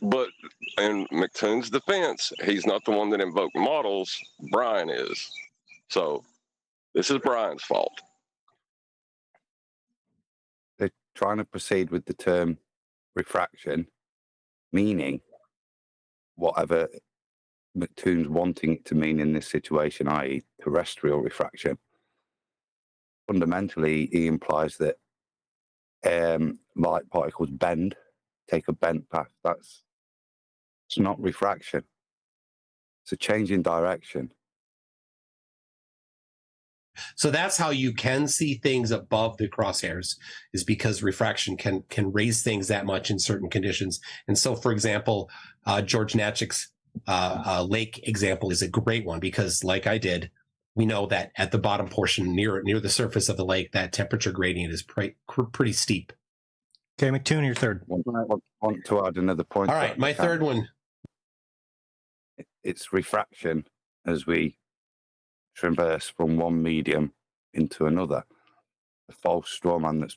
But in McToon's defense, he's not the one that invoked models. Brian is. So this is Brian's fault. They're trying to proceed with the term refraction, meaning whatever McToon's wanting it to mean in this situation, i.e. terrestrial refraction. Fundamentally, he implies that light particles bend, take a bent path. It's not refraction. It's a change in direction. So that's how you can see things above the crosshairs, is because refraction can raise things that much in certain conditions. And so, for example, George Natchick's Lake example is a great one, because, like I did, we know that at the bottom portion near the surface of the lake, that temperature gradient is pretty steep. Okay, McToon, your third. Want to add another point? All right, my third one. It's refraction as we traverse from one medium into another. The false straw man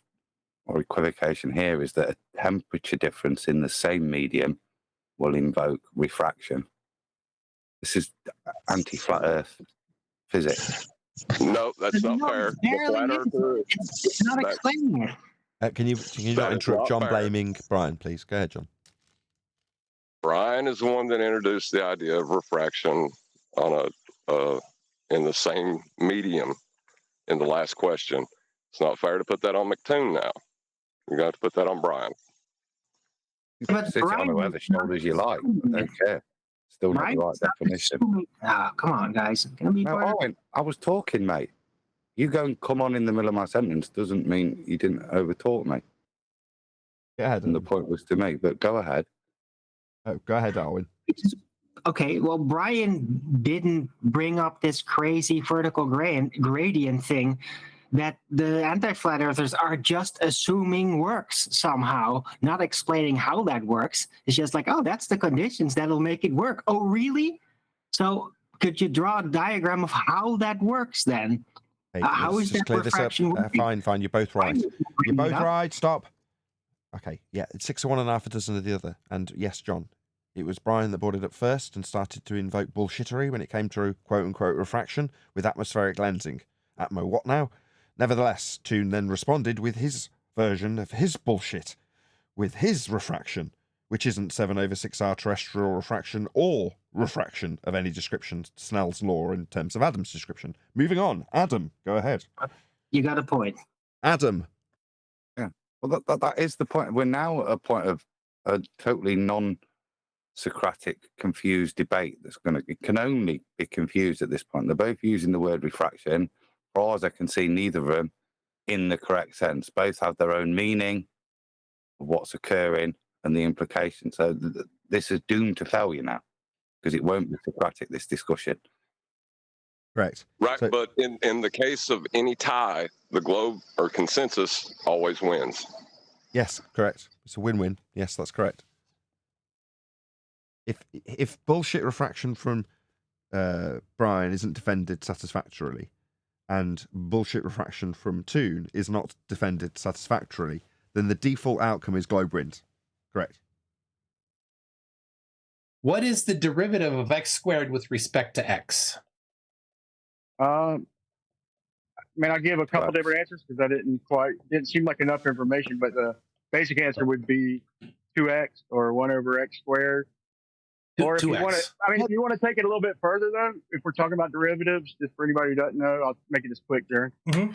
or equivocation here is that a temperature difference in the same medium will invoke refraction. This is anti-flat Earth physics. No, that's not fair. It's not explaining it. Can you not interrupt John blaming Brian, please? Go ahead, John. Brian is the one that introduced the idea of refraction on in the same medium in the last question. It's not fair to put that on McToon now. You're going to have to put that on Brian. You can sit it on whoever shoulders you like. I don't care. Still not the right definition. Come on, guys. I was talking, mate. You go and come on in the middle of my sentence doesn't mean you didn't overtalk me. Go ahead. And the point was to make, but go ahead. Oh, go ahead, Darwin. Okay, well, Brian didn't bring up this crazy vertical gradient thing that the anti-flat earthers are just assuming works somehow, not explaining how that works. It's just like, oh, that's the conditions that'll make it work. Oh, really? So could you draw a diagram of how that works then? Hey, how is just that clear this up. Fine. You're both right. You're both right. Stop. Okay, yeah, it's 6 of one and half a dozen of the other. And yes, John, it was Brian that brought it up first and started to invoke bullshittery when it came to quote-unquote refraction with atmospheric lensing. Atmo what now? Nevertheless, Toon then responded with his version of his bullshit, with his refraction, which isn't 7/6R terrestrial refraction or refraction of any description, Snell's law in terms of Adam's description. Moving on. Adam, go ahead. You got a point. Adam. Yeah. Well, that is the point. We're now at a point of a totally Socratic confused debate that's it can only be confused at this point. They're both using the word refraction. As far as I can see, neither of them in the correct sense. Both have their own meaning of what's occurring and the implication. So this is doomed to failure now because it won't be Socratic, this discussion. Correct. Right, so, but in the case of any tie, the globe or consensus always wins. Yes, correct. It's a win-win. Yes, that's correct. If bullshit refraction from Brian isn't defended satisfactorily, and bullshit refraction from Toon is not defended satisfactorily, then the default outcome is globe wins. Correct. What is the derivative of x squared with respect to x? I mean, I'll give a couple different answers because I didn't seem like enough information, but the basic answer would be 2x or 1 over x squared. Or if you want to, if you want to take it a little bit further, though, if we're talking about derivatives, just for anybody who doesn't know, I'll make it as quick, Darren,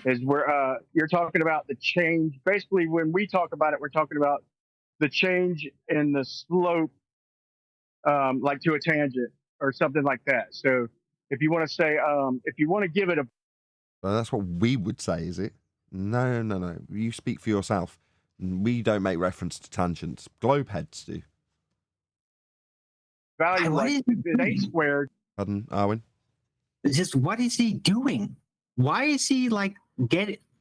is where you're talking about the change. Basically, when we talk about it, we're talking about the change in the slope, like to a tangent or something like that. So if you want to say, if you want to give it a... Well, that's what we would say, is it? No. You speak for yourself. We don't make reference to tangents. Globe heads do. Value like an 8 squared. Pardon, Arwin? Just what is he doing? Why is he like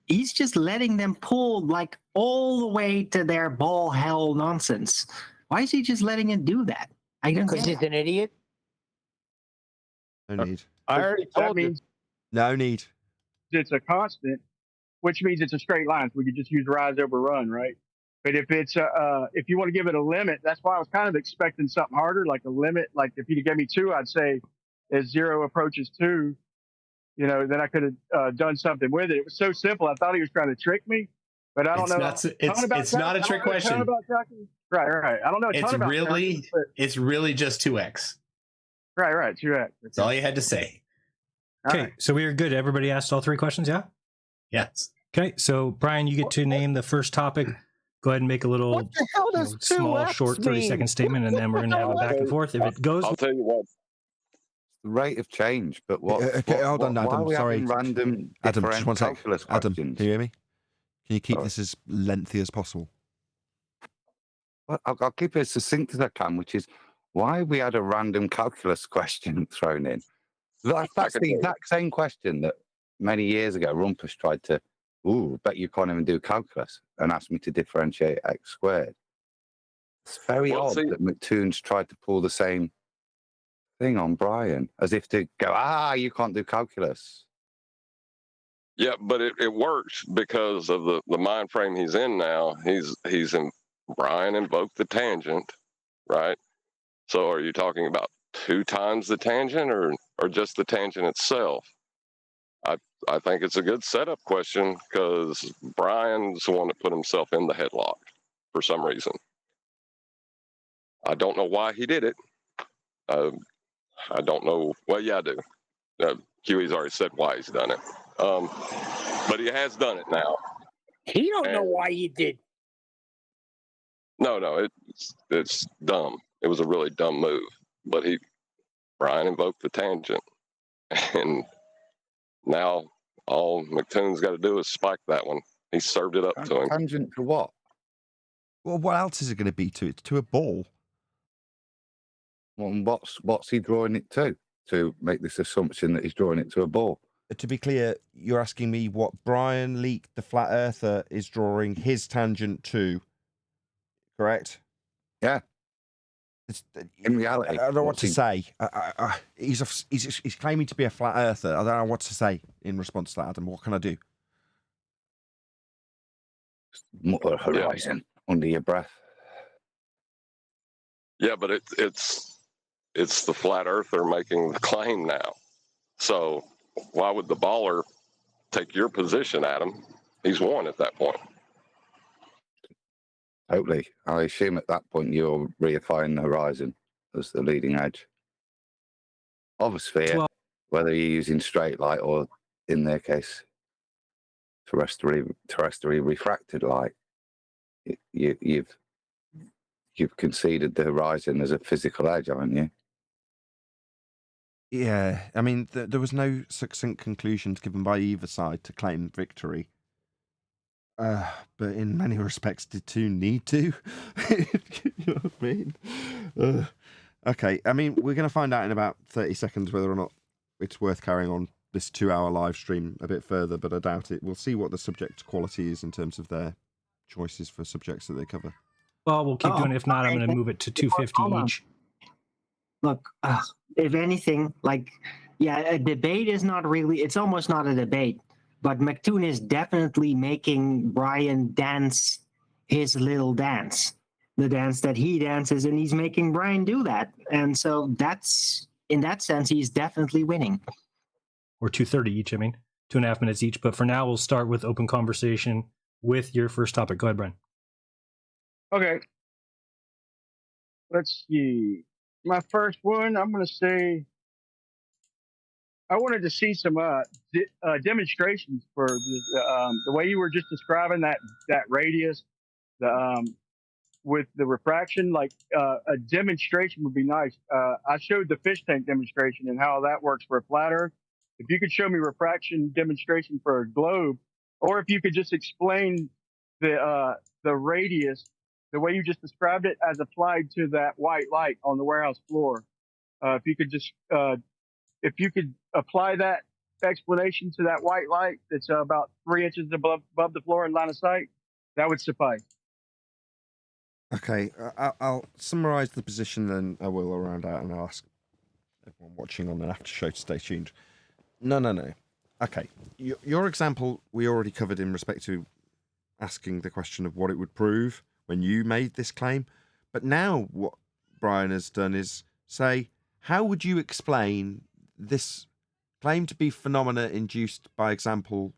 he's just letting them pull like all the way to their ball hell nonsense. Why is he just letting it do that? I don't Because he's an idiot. No need. I already told you. No need. It's a constant, which means it's a straight line. So we could just use rise over run, right? But if it's if you want to give it a limit, that's why I was kind of expecting something harder, like a limit. Like if you gave me 2, I'd say as 0 approaches 2, then I could have done something with it. It was so simple. I thought he was trying to trick me, but I don't know. It's not a trick question. Right. I don't know. It's really just 2x. Right. 2x. That's all you had to say. Okay, so we are good. Everybody asked all 3 questions, yeah? Yes. Okay, so Brian, you get to name the first topic. Go ahead and make a little small, short 30-second statement, and then we're going to have a back and forth. If it goes... I'll tell you what. The rate of change, but what... Okay, hold on, Adam. Sorry. Random Adam, just one sec. Adam, can you hear me? Can you keep this as lengthy as possible? Well, I'll keep it as succinct as I can, which is why we had a random calculus question thrown in. That's the exact same question that many years ago Rumpus tried to, bet you can't even do calculus, and asked me to differentiate x squared. It's very odd that McToon's tried to pull the same thing on Brian, as if to go, you can't do calculus. Yeah, but it works because of the mind frame he's in now. He's in Brian invoked the tangent, right? So are you talking about 2 times the tangent or just the tangent itself? I think it's a good setup question because Brian's the one that put himself in the headlock for some reason. I don't know why he did it. I don't know. Well, yeah, I do. QE's already said why he's done it. But he has done it now. He don't know why he did. No, it's dumb. It was a really dumb move. But Brian invoked the tangent. And now all McToon's got to do is spike that one. He served it up to him. Tangent to what? Well, what else is it going to be to? It's to a ball. Well, and what's he drawing it to make this assumption that he's drawing it to a ball? To be clear, you're asking me what Brian Leake, the flat earther, is drawing his tangent to, correct? Yeah. In reality, I don't know what to say. He's claiming to be a flat earther. I don't know what to say in response to that, Adam. What can I do? Mutter horizon under your breath. Yeah, but it's the flat earther making the claim now. So why would the baller take your position, Adam? He's won at that point. Totally. I assume at that point you're reifying the horizon as the leading edge of a sphere, whether you're using straight light or, in their case, terrestrially refracted light. You've you've conceded the horizon as a physical edge, haven't you? Yeah, I mean, there was no succinct conclusions given by either side to claim victory. But in many respects, did Toon need to? You know what I mean? Okay, I mean, we're going to find out in about 30 seconds whether or not it's worth carrying on this 2-hour live stream a bit further, but I doubt it. We'll see what the subject quality is in terms of their choices for subjects that they cover. Well, we'll keep doing it. If not, I'm going to move it to 250 each. Look, if anything, a debate is not really, it's almost not a debate, but McToon is definitely making Brian dance his little dance, the dance that he dances, and he's making Brian do that. And so that's, in that sense, he's definitely winning. Or 230 each, I mean, 2.5 minutes each. But for now, we'll start with open conversation with your first topic. Go ahead, Brian. Okay. Let's see. My first one, I'm going to say, I wanted to see some demonstrations for the way you were just describing that radius, with the refraction. Like a demonstration would be nice. I showed the fish tank demonstration and how that works for a flat Earth. If you could show me refraction demonstration for a globe, or if you could just explain the radius, the way you just described it, as applied to that white light on the warehouse floor. If you could apply that explanation to that white light that's about 3 inches above the floor in line of sight, that would suffice. Okay, I'll summarise the position, then I will round out, and I'll ask everyone watching on the after show to stay tuned. No. Okay, your example we already covered in respect to asking the question of what it would prove when you made this claim. But now what Brian has done is say, how would you explain this claim to be phenomena induced by example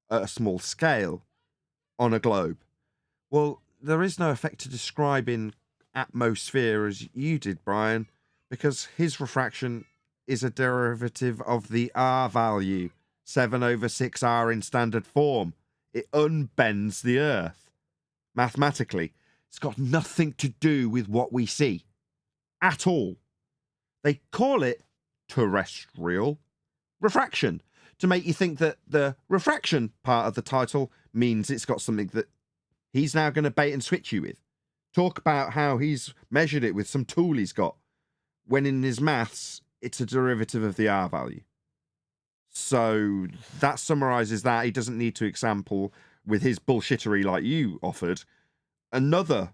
at a small scale on a globe? Well, there is no effect to describe in atmosphere as you did, Brian, because his refraction is a derivative of the R value, 7/6R in standard form. It unbends the Earth. Mathematically, it's got nothing to do with what we see at all. They call it terrestrial refraction to make you think that the refraction part of the title means it's got something that he's now going to bait and switch you with. Talk about how he's measured it with some tool he's got, when in his maths, it's a derivative of the R value. So that summarises that. He doesn't need to example with his bullshittery like you offered another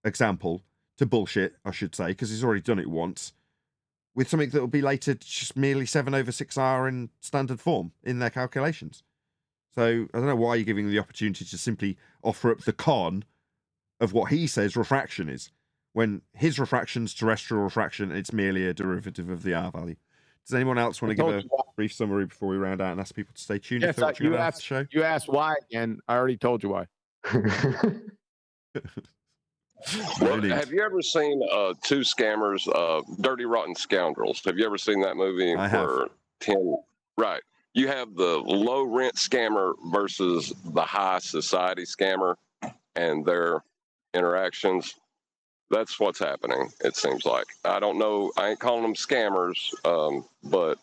example to bullshit, I should say, because he's already done it once, with something that will be later just merely 7/6R in standard form in their calculations. So I don't know why you're giving the opportunity to simply offer up the con of what he says refraction is, when his refraction's terrestrial refraction and it's merely a derivative of the R value. Does anyone else want to give a brief summary before we round out and ask people to stay tuned? Yes, you asked why, and I already told you why. Well, have you ever seen Two Scammers, Dirty Rotten Scoundrels? Have you ever seen that movie? I have. Right. You have the low rent scammer versus the high society scammer and their interactions. That's what's happening, it seems like. I don't know. I ain't calling them scammers, but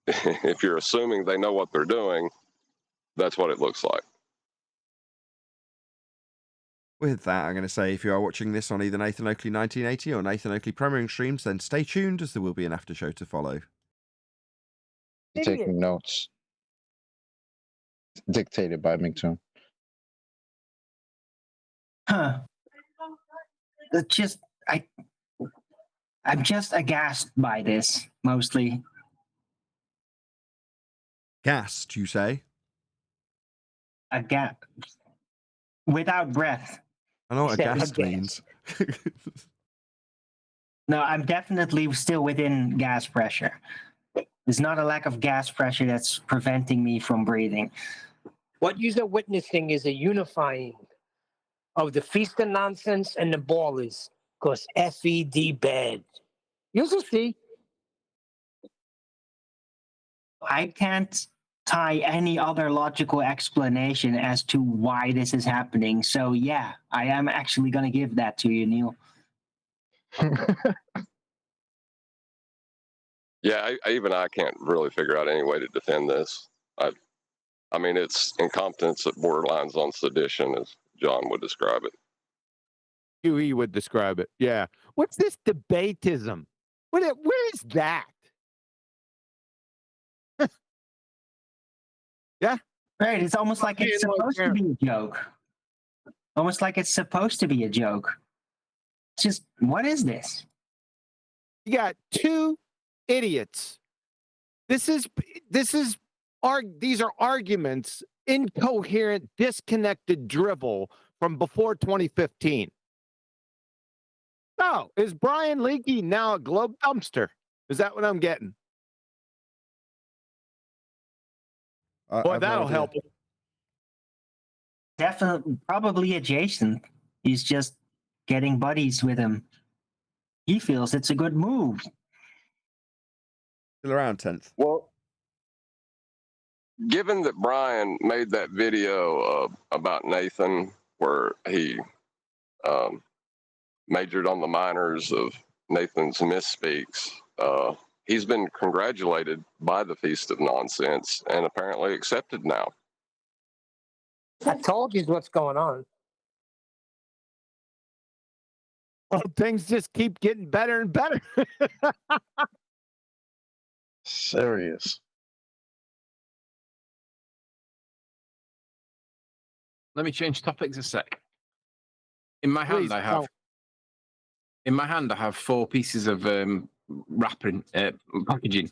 if you're assuming they know what they're doing, that's what it looks like. With that, I'm going to say if you are watching this on either Nathan Oakley 1980 or Nathan Oakley premiering streams, then stay tuned as there will be an after show to follow. Taking notes. Dictated by McToon. Huh. I'm just aghast by this, mostly. Gassed, you say? Without breath. I know what a gas means. No, I'm definitely still within gas pressure. There's not a lack of gas pressure that's preventing me from breathing. What you're witnessing is a unifying of the feast of nonsense and the ballers, because FED bad. You'll see. I can't tie any other logical explanation as to why this is happening. So yeah, I am actually going to give that to you, Neil. Yeah, I can't really figure out any way to defend this. I mean, it's incompetence that borderlines on sedition, as John would describe it. QE would describe it. Yeah. What's this debatism? Where is that? Yeah. Right. It's almost like it's supposed to be a joke. Almost like it's supposed to be a joke. It's just, what is this? You got two idiots. These are arguments, incoherent, disconnected drivel from before 2015. So, is Brian Leakey now a globe dumpster? Is that what I'm getting? Boy, that'll help. Definitely, probably adjacent. He's just getting buddies with him. He feels it's a good move. Still around 10th. Well, given that Brian made that video about Nathan where he majored on the minors of Nathan's misspeaks, he's been congratulated by the Feast of Nonsense and apparently accepted now. I told you what's going on. Well, things just keep getting better and better. Serious. Let me change topics a sec. In my hand, I have. In my hand, I have 4 pieces of wrapping packaging.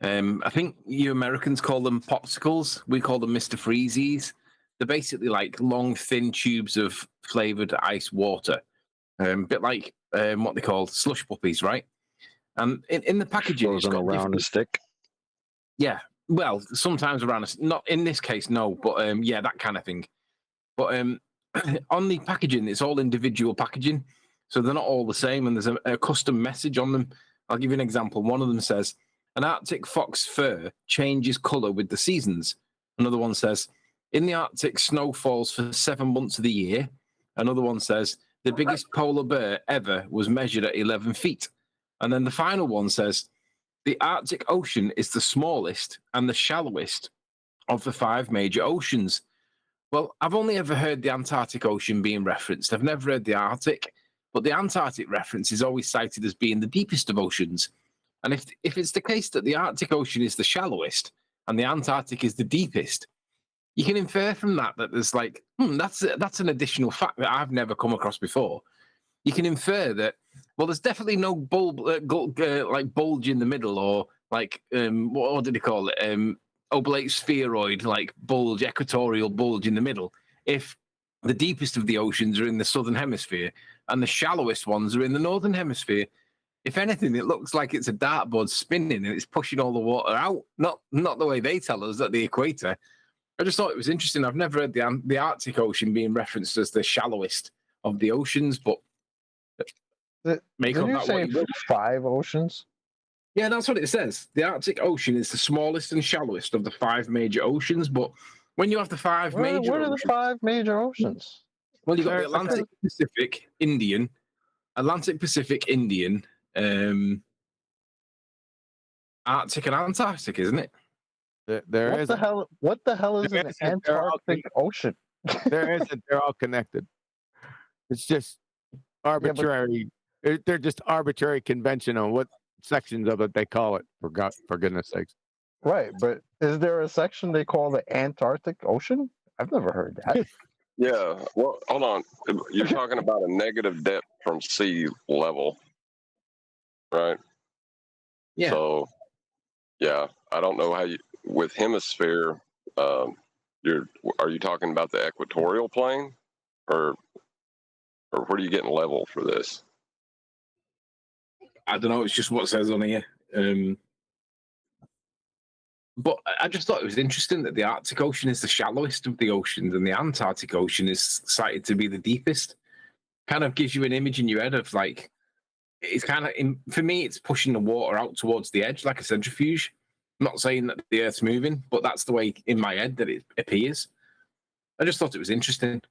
I think you Americans call them popsicles. We call them Mr. Freezies. They're basically like long, thin tubes of flavored ice water, a bit like what they call slush puppies, right? And in the packaging, it's got around a stick. Yeah, well, sometimes around not in this case, no, but yeah, that kind of thing. But on the packaging, it's all individual packaging, so they're not all the same, and there's a custom message on them. I'll give you an example. One of them says, "An Arctic fox fur changes color with the seasons." Another one says, "In the Arctic, snow falls for 7 months of the year." Another one says, "The biggest polar bear ever was measured at 11 feet." And then the final one says, "The Arctic Ocean is the smallest and the shallowest of the 5 major oceans." Well, I've only ever heard the Antarctic Ocean being referenced. I've never heard the Arctic, but the Antarctic reference is always cited as being the deepest of oceans. And if it's the case that the Arctic Ocean is the shallowest and the Antarctic is the deepest, you can infer from that there's like, that's an additional fact that I've never come across before. You can infer that, well, there's definitely no like bulge in the middle, or like what did he call it? Oblate spheroid, like bulge, equatorial bulge in the middle. If the deepest of the oceans are in the southern hemisphere and the shallowest ones are in the northern hemisphere, if anything, it looks like it's a dartboard spinning and it's pushing all the water out. Not the way they tell us at the equator. I just thought it was interesting. I've never heard the Arctic Ocean being referenced as the shallowest of the oceans, but Did you say 5 oceans? Yeah, that's what it says. The Arctic Ocean is the smallest and shallowest of the 5 major oceans, but when you have the 5 major what are the 5 major oceans? Well, you've got the Atlantic, Pacific, Indian, Arctic and Antarctic, isn't it? What the hell is an Antarctic Ocean? There isn't. They're all connected. It's just arbitrary. They're just arbitrary convention on what sections of it they call it. For goodness sakes. Right, but is there a section they call the Antarctic Ocean? I've never heard that. Yeah. Well, hold on. You're talking about a negative depth from sea level, right? Yeah. So, yeah, I don't know how you with hemisphere. Are you talking about the equatorial plane, or where are you getting level for this? I don't know. It's just what it says on here. But I just thought it was interesting that the Arctic Ocean is the shallowest of the oceans and the Antarctic Ocean is cited to be the deepest. Kind of gives you an image in your head of like, it's kind of, for me, it's pushing the water out towards the edge like a centrifuge. I'm not saying that the Earth's moving, but that's the way in my head that it appears. I just thought it was interesting.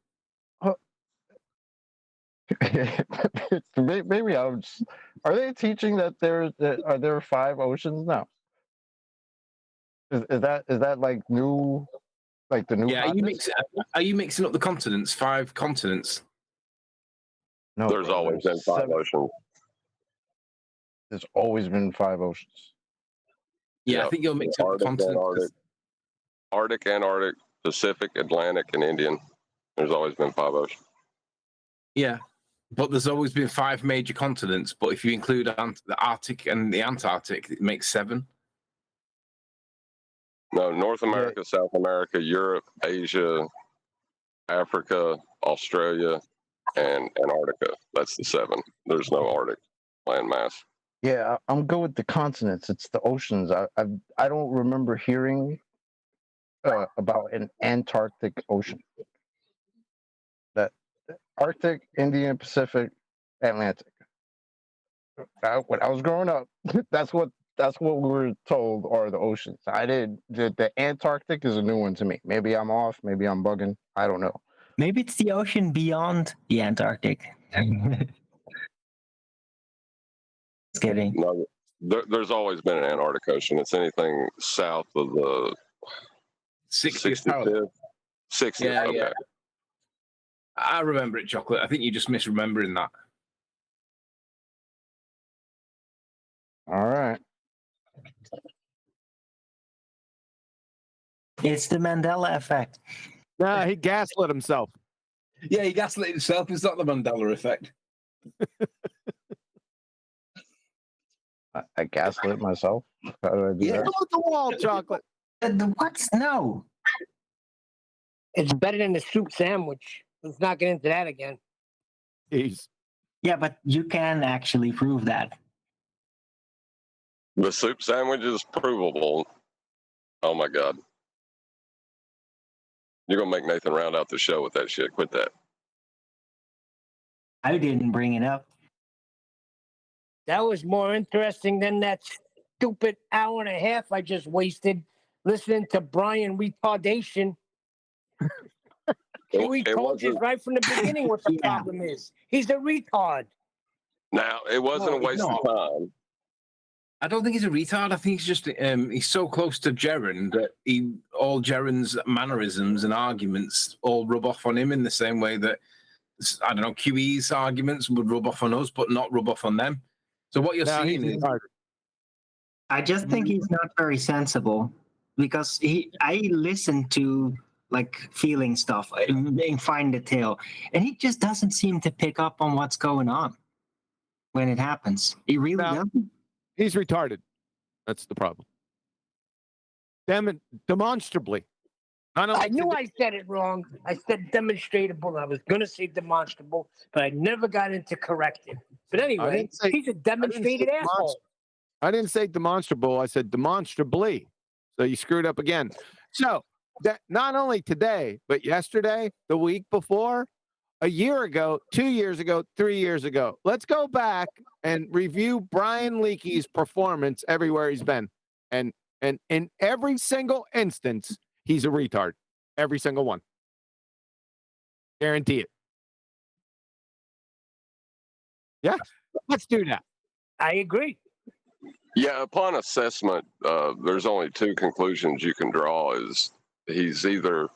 Maybe I'm just, are they teaching that there are 5 oceans now? Is that like new, like the new? Yeah, are you mixing up the continents? 5 continents. No, There's bro, always been 5 oceans. There's always been 5 oceans. Yeah, I think you're mixing up the continents. Arctic, Antarctic, Pacific, Atlantic, and Indian. There's always been 5 oceans. Yeah, but there's always been 5 major continents. But if you include the Arctic and the Antarctic, it makes 7. No, North America, South America, Europe, Asia, Africa, Australia, and Antarctica. That's the 7. There's no Arctic landmass. Yeah, I'm good with the continents. It's the oceans. I don't remember hearing about an Antarctic Ocean. That Arctic, Indian, Pacific, Atlantic. When I was growing up, that's what we were told are the oceans. The Antarctic is a new one to me. Maybe I'm off. Maybe I'm bugging. I don't know. Maybe it's the ocean beyond the Antarctic. Just kidding. No, there's always been an Antarctic Ocean. It's anything south of the 65th. 60th. Yeah, okay. yeah. I remember it, Chocolate. I think you're just misremembering that. All right. It's the Mandela effect. Nah, he gaslit himself. Yeah, he gaslit himself. It's not the Mandela effect. I gaslit myself. How did I do that? Look at the wall, Chocolate. What? No. It's better than the soup sandwich. Let's not get into that again. Jeez. Yeah, but you can actually prove that. The soup sandwich is provable. Oh my God. You're going to make Nathan round out the show with that shit. Quit that. I didn't bring it up. That was more interesting than that stupid hour and a half I just wasted listening to Brian retardation. We told you right from the beginning what the problem is. He's a retard. Now, it wasn't a waste of time. I don't think he's a retard. I think he's just he's so close to Jaren that all Jaren's mannerisms and arguments all rub off on him in the same way that, I don't know, QE's arguments would rub off on us, but not rub off on them. So what you're seeing is, I just think he's not very sensible because I listen to like feeling stuff in fine detail, and he just doesn't seem to pick up on what's going on when it happens. He really doesn't. He's retarded. That's the problem. Demonstrably. I knew I said it wrong. I said demonstrable. I was going to say demonstrable, but I never got into correcting. But anyway, he's a demonstrated asshole. I didn't say demonstrable. I said demonstrably. So you screwed up again. So that not only today, but yesterday, the week before, a year ago, 2 years ago, 3 years ago. Let's go back and review Brian Leakey's performance everywhere he's been. And in every single instance, he's a retard. Every single one. Guarantee it. Yeah, let's do that. I agree. Yeah, upon assessment, there's only 2 conclusions you can draw. Is he's either,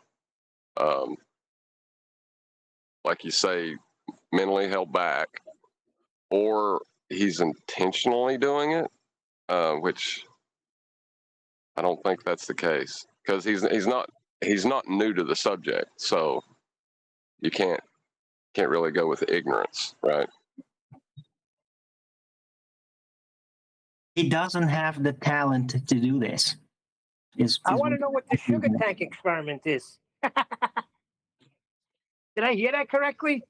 like you say, mentally held back, or he's intentionally doing it, which I don't think that's the case, because he's not new to the subject, so you can't really go with ignorance, right? He doesn't have the talent to do this. I want to know what the sugar tank experiment is. Did I hear that correctly?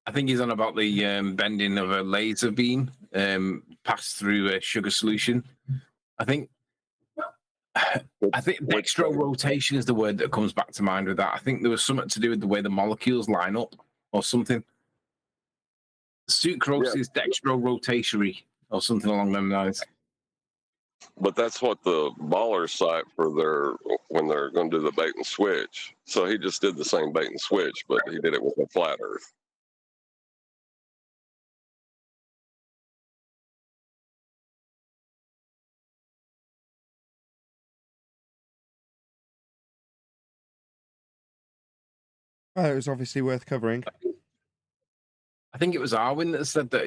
I think he's on about the bending of a laser beam passed through a sugar solution. I think dextro rotation is the word that comes back to mind with that. I think there was something to do with the way the molecules line up or something. Sucrose is dextro rotatory or something along those lines. But that's what the ballers cite for when they're going to do the bait and switch. So he just did the same bait and switch, but he did it with a flat Earth. Well, it was obviously worth covering. I think it was Arwin that said that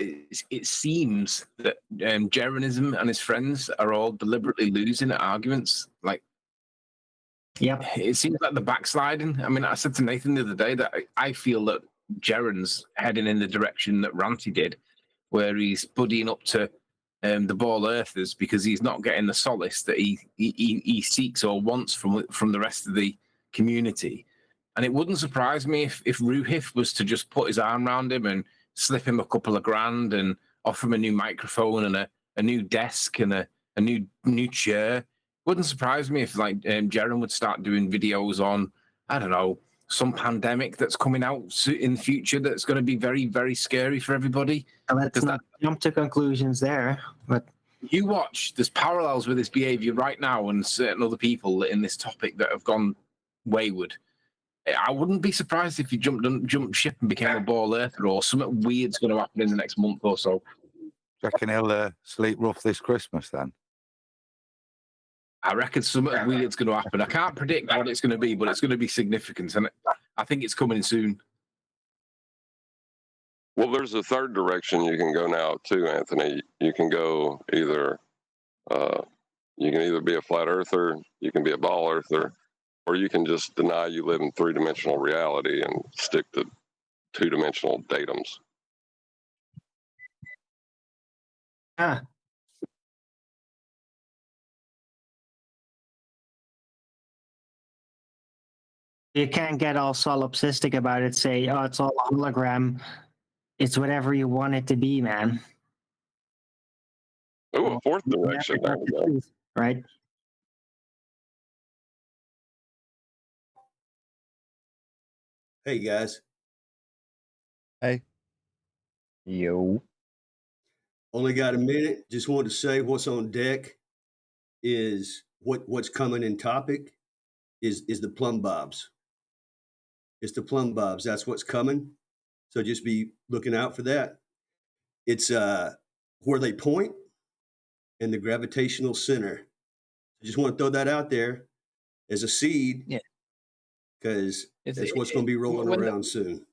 it seems that Jeranism and his friends are all deliberately losing at arguments. Like, yep, it seems like the backsliding. I mean, I said to Nathan the other day that I feel that Jeran's heading in the direction that Ranty did, where he's buddying up to the Ball Earthers because he's not getting the solace that he seeks or wants from the rest of the community. And it wouldn't surprise me if Ruhif was to just put his arm around him and slip him a couple of grand and offer him a new microphone and a new desk and a new chair. Wouldn't surprise me if like Jaren would start doing videos on, I don't know, some pandemic that's coming out in the future that's going to be very, very scary for everybody. And let's not jump to conclusions there. But you watch, there's parallels with this behavior right now and certain other people in this topic that have gone wayward. I wouldn't be surprised if you jumped ship and became a Ball Earther or something weird's going to happen in the next month or so. Reckon he'll sleep rough this Christmas then? I reckon something weird's going to happen. I can't predict what it's going to be, but it's going to be significant, and I think it's coming soon. Well, there's a third direction you can go now too, Anthony. You can go either be a flat earther, you can be a ball earther, or you can just deny you live in three-dimensional reality and stick to two-dimensional datums. Ah. You can't get all solipsistic about it, say, oh, it's all a hologram. It's whatever you want it to be, man. Oh, a fourth direction. There we go. Right? Hey, guys. Hey. Yo. Only got a minute. Just wanted to say what's on deck is what's coming in topic is the plumb bobs. It's the plumb bobs. That's what's coming. So just be looking out for that. It's where they point and the gravitational center. I just want to throw that out there as a seed. Yeah. Because that's what's going to be rolling around soon.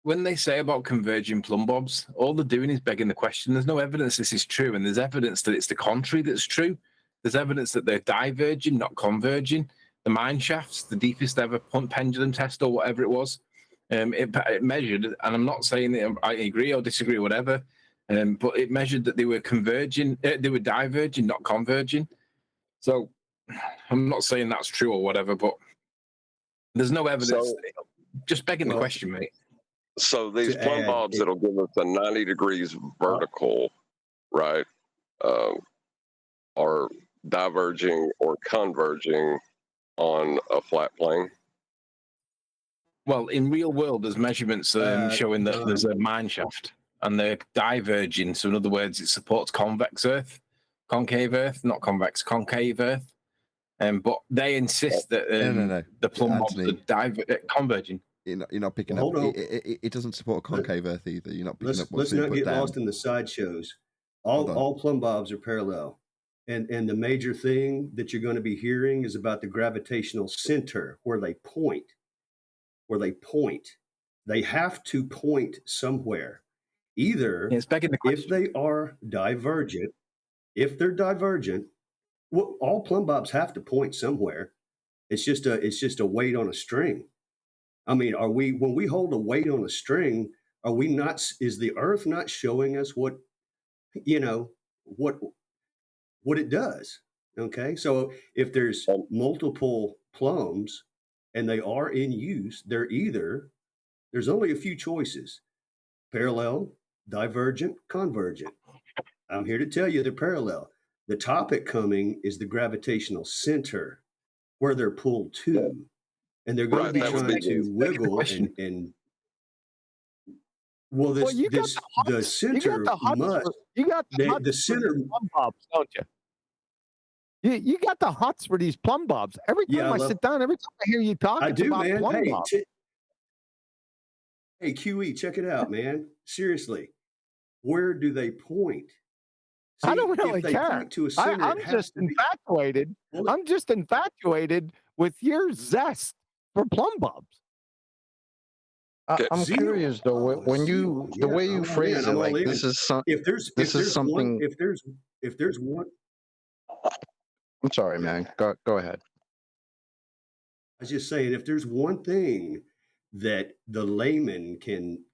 When they say about converging plumb bobs, all they're doing is begging the question. There's no evidence this is true, and there's evidence that it's the contrary that's true. There's evidence that they're diverging, not converging. The mine shafts, the deepest ever pendulum test or whatever it was, it measured, and I'm not saying that I agree or disagree or whatever, but it measured that they were converging, they were diverging, not converging. So I'm not saying that's true or whatever, but there's no evidence. So, just begging the question, mate. So these plumb bobs that'll give us a 90 degrees vertical, right, are diverging or converging on a flat plane? Well, in real world, there's measurements showing that there's a mine shaft and they're diverging. So in other words, it supports convex Earth, concave Earth, not convex, concave Earth. But they insist that No. the plumb bobs are converging. You're not picking up. It doesn't support concave Earth either. You're not picking up what's Let's not being get put down. lost in the sideshows. All plumb bobs are parallel. And the major thing that you're going to be hearing is about the gravitational center, where they point. They have to point somewhere. Either if they are divergent, well, all plumb bobs have to point somewhere. It's just a weight on a string. I mean, when we hold a weight on a string, is the Earth not showing us what it does? Okay. So if there's multiple plumbs and they are in use, there's only a few choices: parallel, divergent, convergent. I'm here to tell you they're parallel. The topic coming is the gravitational center, where they're pulled to, and they're going to be trying to wiggle and well, the center must. You got the center bobs, don't you? You got the hots for these plumb bobs. Every time Yeah, I sit down, every time I hear you talk, I it's do, about man. plumb Hey, bobs. hey, QE, check it out, man. Seriously, where do they point? I See, don't really if they care. point to a center, I'm it has just to be. infatuated. Well, I'm just infatuated with your zest for plumb bobs. I'm zeal. curious though. Oh, When zeal. the Yeah, way you I'm all in. phrase it, I'm all like in. this is If there's something. if there's one, I'm sorry, yeah. man. Go ahead. I was just saying, if there's one thing that the layman can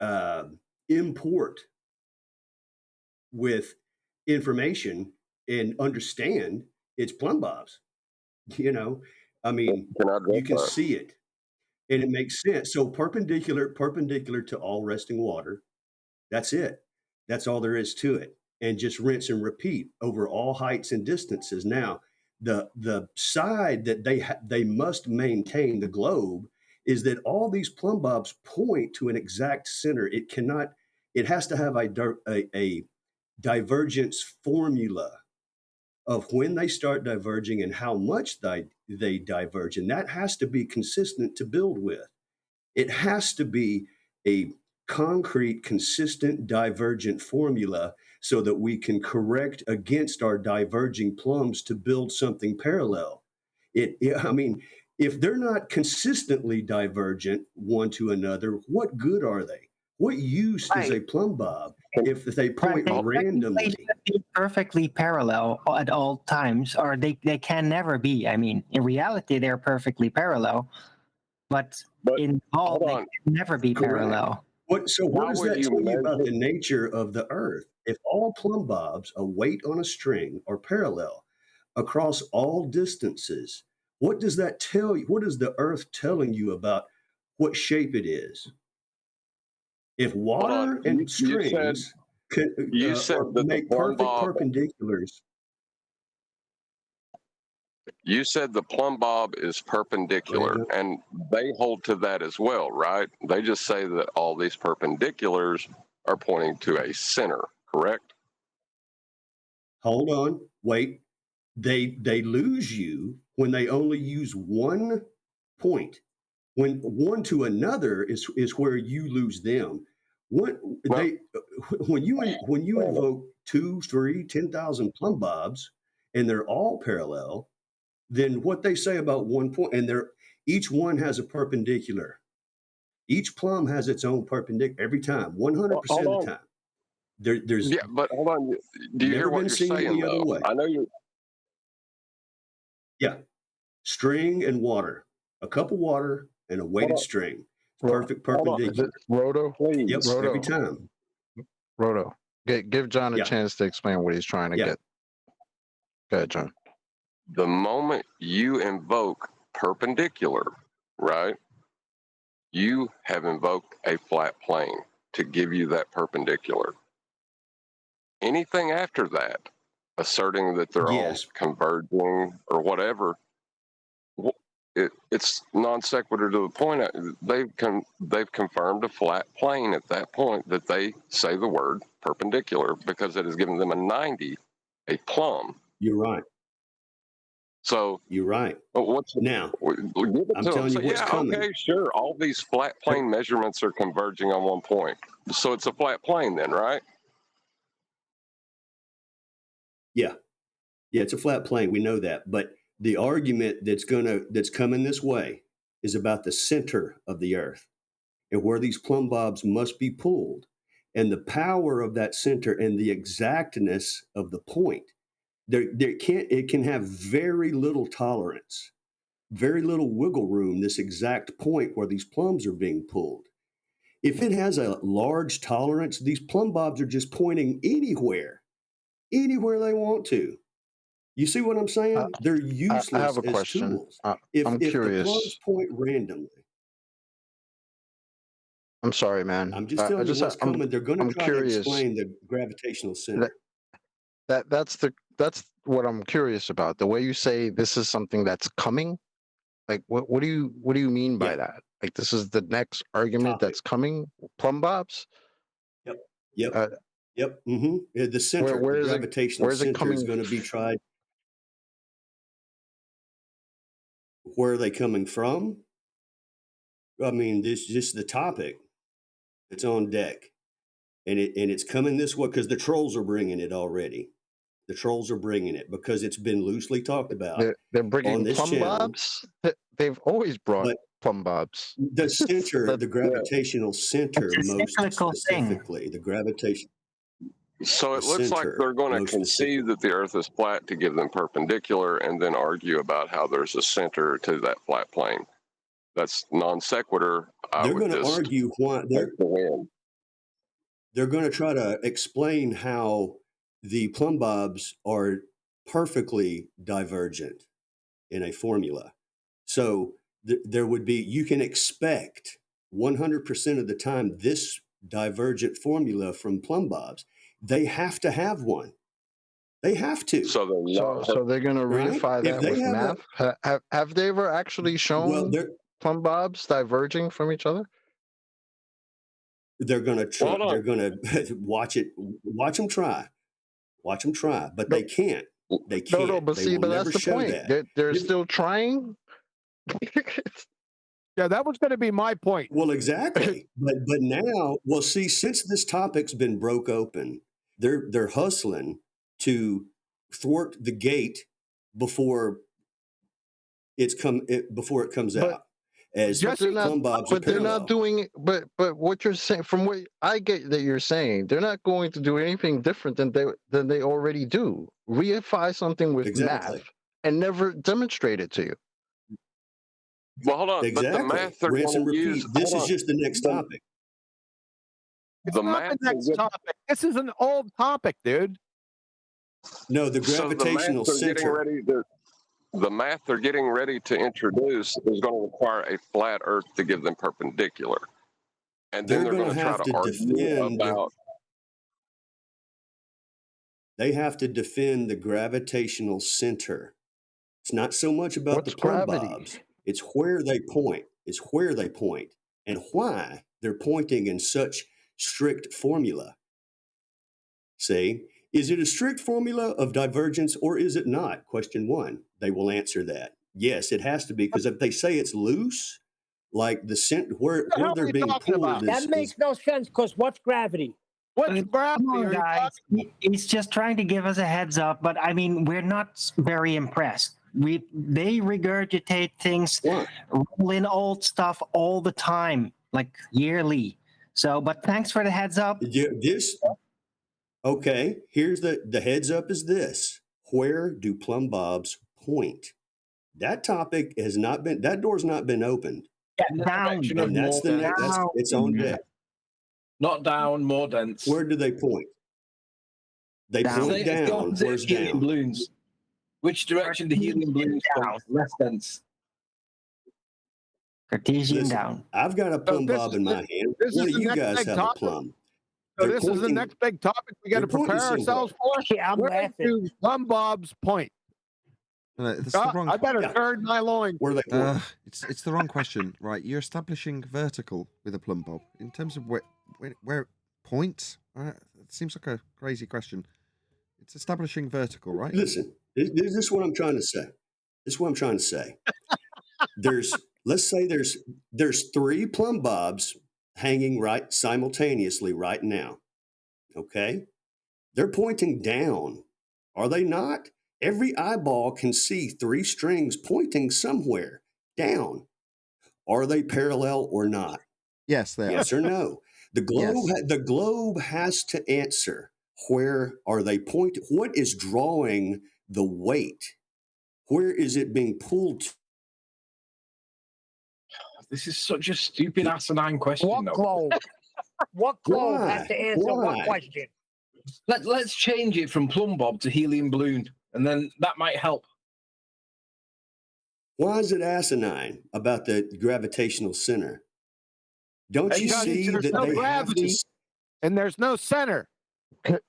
uh, import with information and understand, it's plumb bobs. You know, I mean, Can I you address can that? see it, and it makes sense. So perpendicular to all resting water. That's it. That's all there is to it. And just rinse and repeat over all heights and distances. Now, the side that they must maintain, the globe, is that all these plumb bobs point to an exact center. It cannot. It has to have a divergence formula of when they start diverging and how much they diverge, and that has to be consistent to build with. It has to be a concrete, consistent, divergent formula so that we can correct against our diverging plumbs to build something parallel. I mean, if they're not consistently divergent one to another, what good are they? What use is a plumb bob if they point They randomly? should be perfectly parallel at all times, or they can never be. I mean, in reality, they're perfectly parallel, but in all, they can never be parallel. What How does will that you tell you about measure? the nature of the Earth? If all plumb bobs, a weight on a string, are parallel across all distances, what does that tell you? What is the Earth telling you about what shape it is? If Hold on. water and strings You said that the make plumb perfect bob. perpendiculars, You said the plumb bob is perpendicular, and they hold to that as well, right? They just say that all these perpendiculars are pointing to a center, correct? hold on, wait. They lose you when they only use one point. When one to another is where you lose them. What they when you invoke 2, 3, 10,000 plumb bobs and they're all parallel, then what they say about one point, and they're each one has a perpendicular. Each plumb has its own perpendicular every time, 100% Hold of on. the time. There's Yeah, but hold on. Do you hear never what been you're seen saying, any other though? way. I know you. Yeah, string and water, a cup of water and a weighted on. string. Perfect Is it perpendicular. Roto? Yep, Please. every time. Roto. Give John a Yeah. chance to explain what he's trying to Yeah. get. Go ahead, John. The moment you invoke perpendicular, right, you have invoked a flat plane to give you that perpendicular. Anything after that, asserting that they're Yes. all converging or whatever, it's non sequitur to the point. They've confirmed a flat plane at that point that they say the word perpendicular because it has given them a 90, a plumb. You're right. So you're right. What's Now? Give it I'm to them. telling So, you what's yeah, coming. okay, sure. All these flat plane measurements are converging on one point. So it's a flat plane then, right? Yeah, it's a flat plane. We know that, but the argument that's coming this way is about the center of the Earth and where these plumb bobs must be pulled, and the power of that center and the exactness of the point. It can have very little tolerance, very little wiggle room. This exact point where these plumbs are being pulled. If it has a large tolerance, these plumb bobs are just pointing anywhere they want to. You see what I'm saying? They're useless I have a as question. tools. I'm If the curious. plumbs point randomly, I'm sorry, man. I'm just telling you what's coming. They're going to I'm try to curious. explain the gravitational center. That's what I'm curious about. The way you say this is something that's coming. Like what do you mean by that? Like this is the next argument that's coming? Plumb bobs? Yep. Yep. The center, where the is it? gravitational Where's it center is coming? going to be tried. Where are they coming from? I mean, this is just the topic. It's on deck, and it's coming this way because the trolls are bringing it already. The trolls are bringing it because it's been loosely talked about They're on bringing this plumb channel. bobs. They've always brought But plumb bobs. the center, That- the gravitational center, It's a most cyclical thing. specifically, the gravitation. So it The looks like center, they're going to most concede that the Earth is flat to give them perpendicular, and then argue about how there's a center to that flat plane. That's non sequitur. They're going to argue why they're going to try to explain how the plumb bobs are perfectly divergent in a formula. So there would be, you can expect 100% of the time this divergent formula from plumb bobs. They have to have one. They have to. So they're going to reify that with math. Have they ever actually shown plumb bobs diverging from each other? They're going to try. They're going to watch them try. Watch them try, but they can't. They can't. No, but they see, will but never that's the show point. that. They're still trying. Yeah, that was going to be my point. Well, exactly. but now, well, see, since this topic's been broke open, they're hustling to thwart the gate before it comes out. As plumb bobs but are they're parallel. not doing. But what you're saying, from what I get that you're saying, they're not going to do anything different than they already do. Reify something with math and never demonstrate it to you. Well, hold on. Exactly. But the math they're Rinse and going to repeat. use. This is just the next topic. It's The not math the next topic. This is an old topic, dude. No, the gravitational center. The math they're getting ready to introduce is going to require a flat Earth to give them perpendicular, and then they're going to try have to to argue defend about. They have to defend the gravitational center. It's not so much about the plumb bobs. It's where they point. It's where they point and why they're pointing in such strict formula. See, is it a strict formula of divergence or is it not? Question one. They will answer that. Yes, it has to be, because if they say it's loose, like the center where they're being pulled, that makes no sense. Because what's gravity? What's gravity? Come on, guys. He's just trying to give us a heads up, but I mean, we're not very impressed. They regurgitate things, roll in old stuff all the time, like yearly. So, but thanks for the heads up. Okay, here's the heads up is this. Where do plumb bobs point? That topic has not been, that door's not been opened. Yeah, down. And that's the next, it's on deck. Not down, more dense. Where do they point? They point down. Where's down? Balloons. Which direction the helium balloons point? Less dense. Cartesian down. I've got a plumb bob in my hand. One of you guys have a plumb. So this is the next big topic we got to prepare ourselves for. Yeah, I'm Where laughing. do plumb bobs point? That's the wrong. I better turn my loin. Where they point? It's the wrong question, right? You're establishing vertical with a plumb bob in terms of where it points. It seems like a crazy question. It's establishing vertical, right? Listen, this is what I'm trying to say. This is what I'm trying to say. Let's say there's 3 plumb bobs hanging right simultaneously right now. Okay? They're pointing down. Are they not? Every eyeball can see 3 strings pointing somewhere down. Are they parallel or not? Yes, they are. Yes or no? The globe has to answer. Where are they pointing? What is drawing the weight? Where is it being pulled to? This is such a stupid asinine question. What globe? What globe has to answer what question? Let's change it from plumb bob to helium balloon, and then that might help. Why is it asinine about the gravitational center? Don't you see there's that no they gravity have to? and there's no center?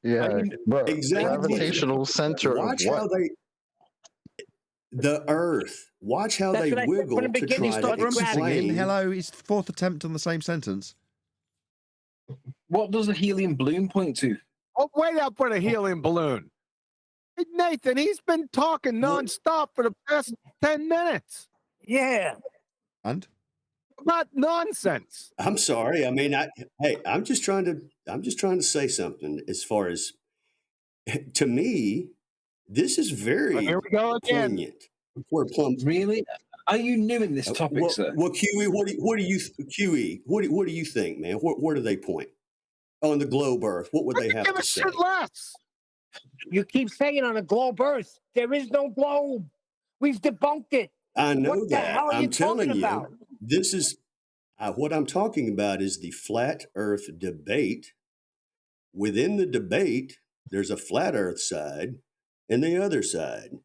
Yeah, but Exactly. gravitational center Watch of how what? the Earth. Watch how That's they what I said wiggle from the to beginning, try stop to gravity. explain. Hello, it's 4th attempt on the same sentence. What does a helium balloon point to? wait up for the helium balloon. Hey, Nathan, he's been talking nonstop for the past 10 minutes. Yeah. And? Not nonsense. I'm sorry. I mean, I'm just trying to say something as far as, to me, this is very here we go again. poignant. Where plums Really? Are you new in this topic, sir? Well, QE, what do you QE? What do you think, man? Where do they point on the globe Earth? What would they have to say? Less. You keep saying on a globe Earth, there is no globe. We've debunked it. I know What the that. hell are you I'm telling talking you, about? this is what I'm talking about is the flat Earth debate. Within the debate, there's a flat Earth side and the other side.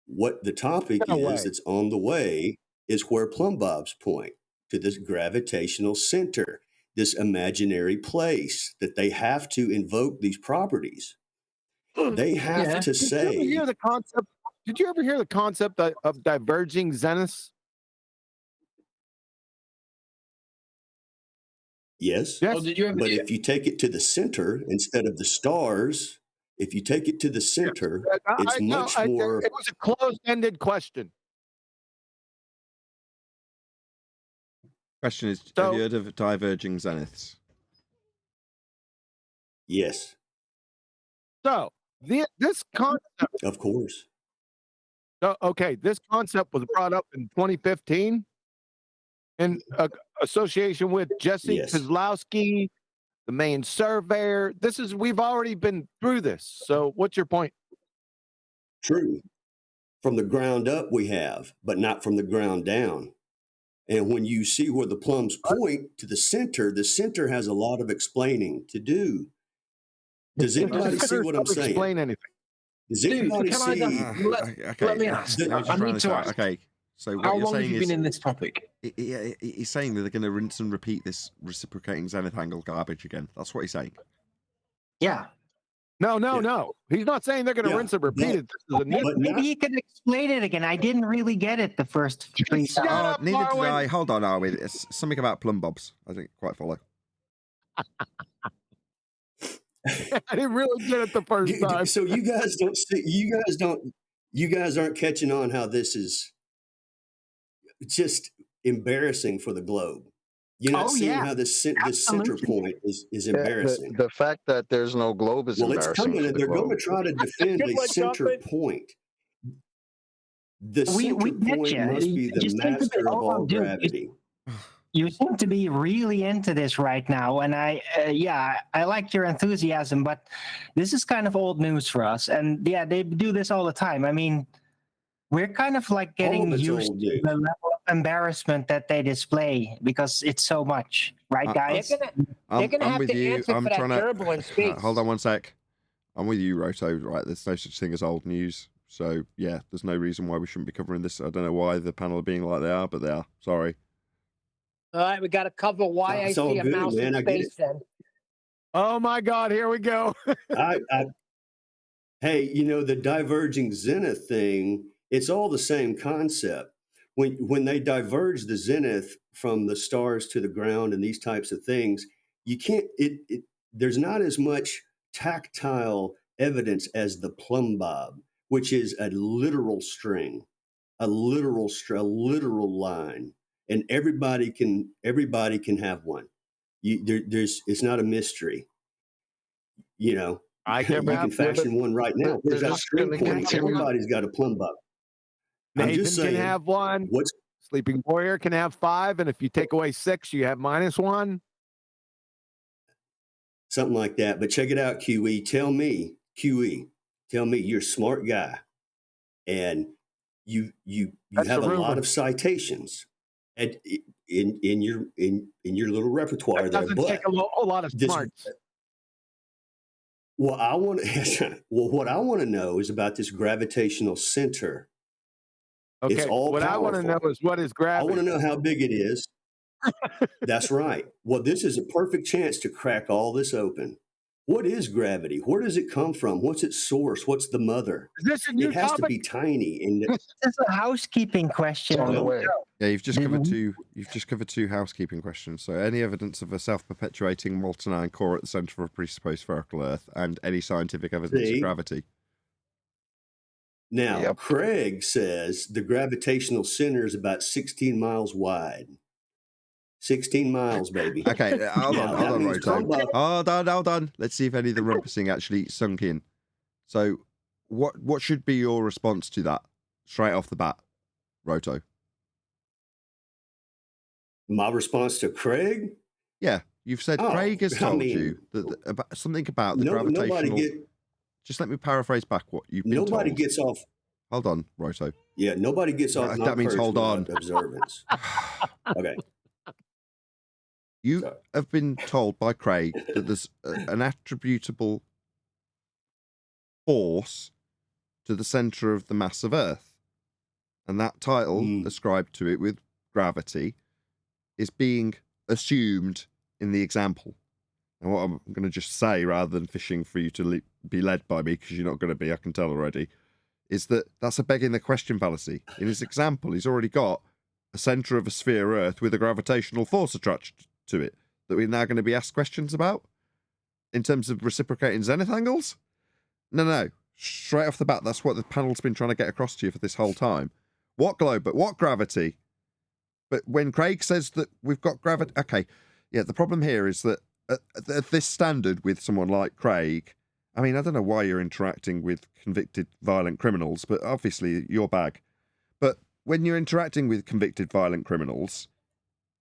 What the topic is that's on the way is where plumb bobs point, to this gravitational center, this imaginary place that they have to invoke these properties. They have to say. Did you ever hear the concept of diverging zeniths? Yes. Oh, did you ever? But if you take it to the center instead of the stars, if you take it to the center, it's much more. It was a closed-ended question. Question is, have you heard of diverging zeniths? Yes. So this concept, of course. So, okay, this concept was brought up in 2015 in association with Jesse Kozlowski, the main surveyor. We've already been through this. So what's your point? True. From the ground up we have, but not from the ground down. And when you see where the plums point to the center has a lot of explaining to do. Does anybody see what I'm saying? Explain anything. Does anybody see? Let me ask. I need to ask. Okay. So what how you're long have saying you is, been in this topic? He's saying that they're going to rinse and repeat this reciprocating zenith angle garbage again. That's what he's saying. Yeah. No. He's not saying they're going to rinse and repeat it. This is a new. Maybe he could explain it again. I didn't really get it the first 3 times. Neither did I. Hold on, Armin. It's something about plumb bobs. I didn't quite follow. I didn't really get it the first time. So you guys don't see. You guys aren't catching on how this is just embarrassing for the globe. You're not seeing how this center point is embarrassing. The fact that there's no globe is embarrassing. It's coming, and they're going to try to defend the center point. The center point must be the master of all gravity. You seem to be really into this right now, and I like your enthusiasm, but this is kind of old news for us. And yeah, they do this all the time. I mean, we're kind of like getting used to the level of embarrassment that they display because it's so much, right, guys? They're gonna have to answer for that gerbil in space. Hold on one sec. I'm with you, Roto. Right, there's no such thing as old news. So yeah, there's no reason why we shouldn't be covering this. I don't know why the panel are being like they are, but they are. Sorry. All right, we got to cover why I see a mouse in space then. Oh my God, here we go. Hey, the diverging zenith thing, it's all the same concept. When they diverge the zenith from the stars to the ground and these types of things, you can't. There's not as much tactile evidence as the plumb bob, which is a literal string, a literal line, and everybody can have one. It's not a mystery. I you can fashion one right now. There's that string point. Everybody's got a plumb bob. Nathan can have one. Sleeping Warrior can have 5, and if you take away 6, you have -1. Something like that. But check it out, QE. Tell me, you're a smart guy, and you have a lot of citations in your little repertoire there. Doesn't But take a lot of smarts. What I want to know is about this gravitational center. Okay, It's all what I want to know is what is I gravity. want to know how big it is. That's right. Well, this is a perfect chance to crack all this open. what is gravity? Where does it come from? What's its source? What's the mother? Is this a new It has to topic? be tiny. And This is a housekeeping question. On the way. Yeah, you've just covered Mhm. two. You've just covered two housekeeping questions. So, any evidence of a self-perpetuating molten iron core at the centre of a presupposed spherical Earth, and any scientific evidence See? of gravity. now, Yep. Craig says the gravitational center is about 16 miles wide. 16 miles, baby. Okay, hold Now, on, that hold on, means Roto. Trumbo- Hold on. Let's see if any of the rumpusing actually sunk in. So, what should be your response to that straight off the bat, Roto? My response to Craig? Yeah, you've said Oh, Craig has I told mean, you that about something about the nobody gravitational. get Just let me paraphrase back what you've been nobody told. gets off. Hold on, Roto. Yeah, nobody gets off. That means hold on. Observance. Okay. You Sorry. have been told by Craig that there's an attributable force to the centre of the mass of Earth, and that title ascribed to it with gravity is being assumed in the example. And what I'm going to just say, rather than fishing for you to be led by me, because you're not going to be, I can tell already, is that that's a begging the question fallacy. In his example, he's already got a centre of a sphere Earth with a gravitational force attached to it that we're now going to be asked questions about in terms of reciprocating zenith angles. No. Straight off the bat, that's what the panel's been trying to get across to you for this whole time. What globe, but what gravity? But when Craig says that we've got gravity, okay, yeah, the problem here is that at this standard with someone like Craig, I mean, I don't know why you're interacting with convicted violent criminals, but obviously your bag. But when you're interacting with convicted violent criminals,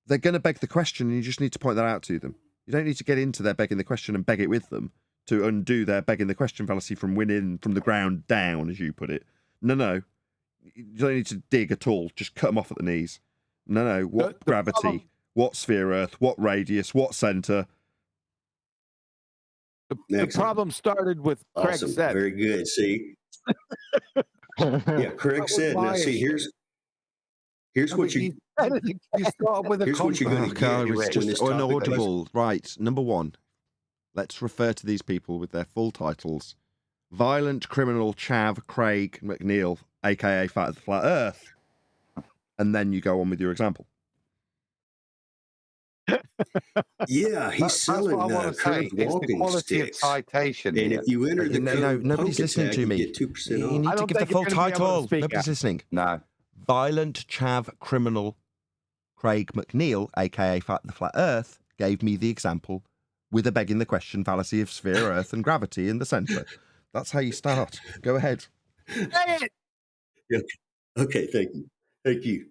they're going to beg the question, and you just need to point that out to them. You don't need to get into their begging the question and beg it with them to undo their begging the question fallacy from winning from the ground down, as you put it. No. You don't need to dig at all. Just cut them off at the knees. No. What gravity? problem- What sphere Earth? What radius? What centre? The problem started with Craig Awesome. said. Very good. See? Yeah, Craig said. Now, see, here's what you. You start with a Here's what you're going to God, get. it's when just this topic goes- unaudible. Right, number one. Let's refer to these people with their full titles. Violent criminal Chav Craig McNeil, a.k.a. Fat Earth. And then you go on with your example. Yeah, he's selling what I want to say. curved It's the walking quality sticks. of citation. And here. if you enter the No, code nobody's poke listening attack, to you me. get 2% You off. need I to don't give the think full you're gonna be able to title. speak Nobody's out. listening. No. Violent Chav criminal Craig McNeil, a.k.a. Fat Earth, gave me the example with a begging the question fallacy of sphere Earth and gravity in the centre. That's how you start. Go ahead. Yeah. Okay, thank you.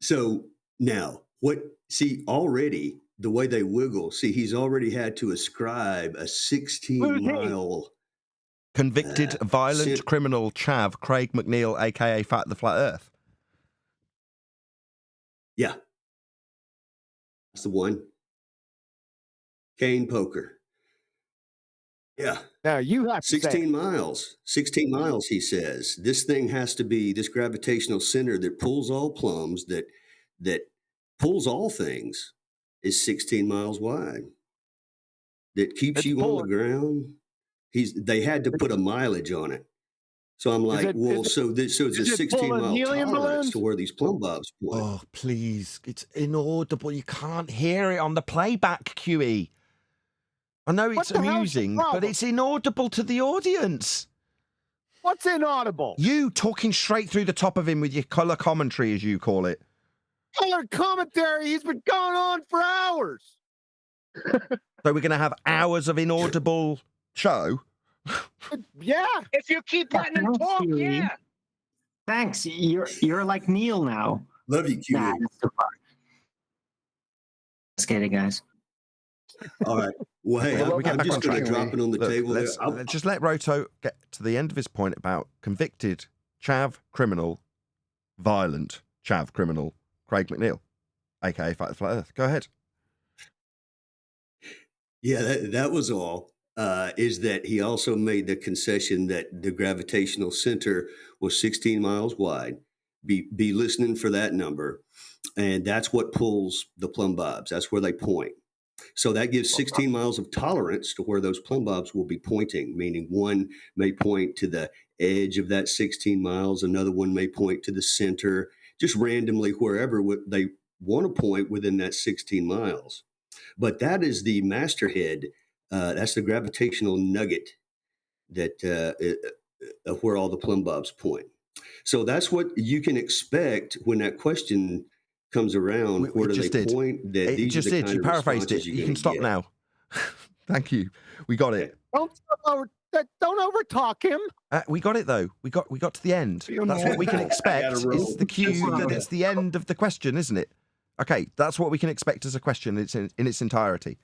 So now, already the way they wiggle, he's already had to ascribe a 16-mile Convicted violent criminal Chav Craig McNeil, a.k.a. Fat Earth. Yeah, that's the one. Cane poker. Yeah. Now you have to 16 miles. 16 miles, he says. This thing has to be this gravitational center that pulls all plums, that pulls all things, is 16 miles wide. That keeps It's you on the pulling. ground. They had to put a mileage on it. So I'm like, so it's a is it 16-mile pulling helium tolerance balloons? to where these plumb bobs point. Oh, please. It's inaudible. You can't hear it on the playback, QE. I know it's What the hell's the amusing, but problem? it's inaudible to the audience. What's inaudible? You talking straight through the top of him with your colour commentary, as you call it. Color commentary. He's been going on for hours. So we're going to have hours of inaudible show? Yeah. If you keep letting him talk, yeah. Thanks. You're like Neil now. Love you, QE. Nah, that's too far. Just kidding, guys. All right. Well, hey, We get I'm back just on going track. to drop it on the Look, table. let's just let Roto get to the end of his point about convicted chav criminal, violent chav criminal Craig McNeil, a.k.a. Fat Earth. Go ahead. Yeah, that was all. Is that he also made the concession that the gravitational center was 16 miles wide. Be listening for that number. And that's what pulls the plumb bobs. That's where they point. So that gives 16 miles of tolerance to where those plumb bobs will be pointing, meaning one may point to the edge of that 16 miles, another one may point to the center, just randomly wherever they want to point within that 16 miles. But that is the masterhead. That's the gravitational nugget that where all the plumb bobs point. So that's what you can expect when that question comes around. Where do they point? That It these just are the did. kind You of paraphrased it. responses you're You going can to stop get. now. Thank you. We got it. Don't overtalk him. We got it though. We got to the end. That's what we can expect. Is the cue that it's the end of the question, isn't it? Okay, that's what we can expect as a question. It's in its entirety.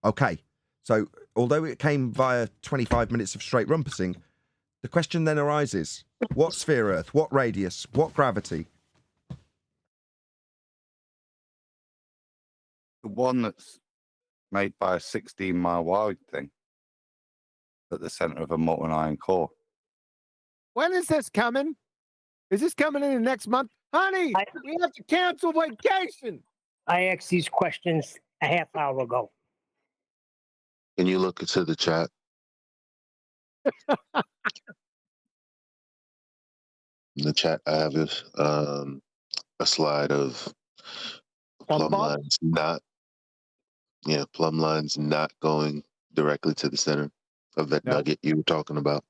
Okay, so although it came via 25 minutes of straight rumpusing, the question then arises: what sphere Earth? What radius? What gravity? The one that's made by a 16-mile wide thing at the center of a molten iron core. When is this coming? Is this coming in the next month? Honey, we have to cancel vacation. I asked these questions a half hour ago. Can you look into the chat? In the chat, I have a slide of plumb lines plumb lines not going directly to the center of that nugget you were talking about.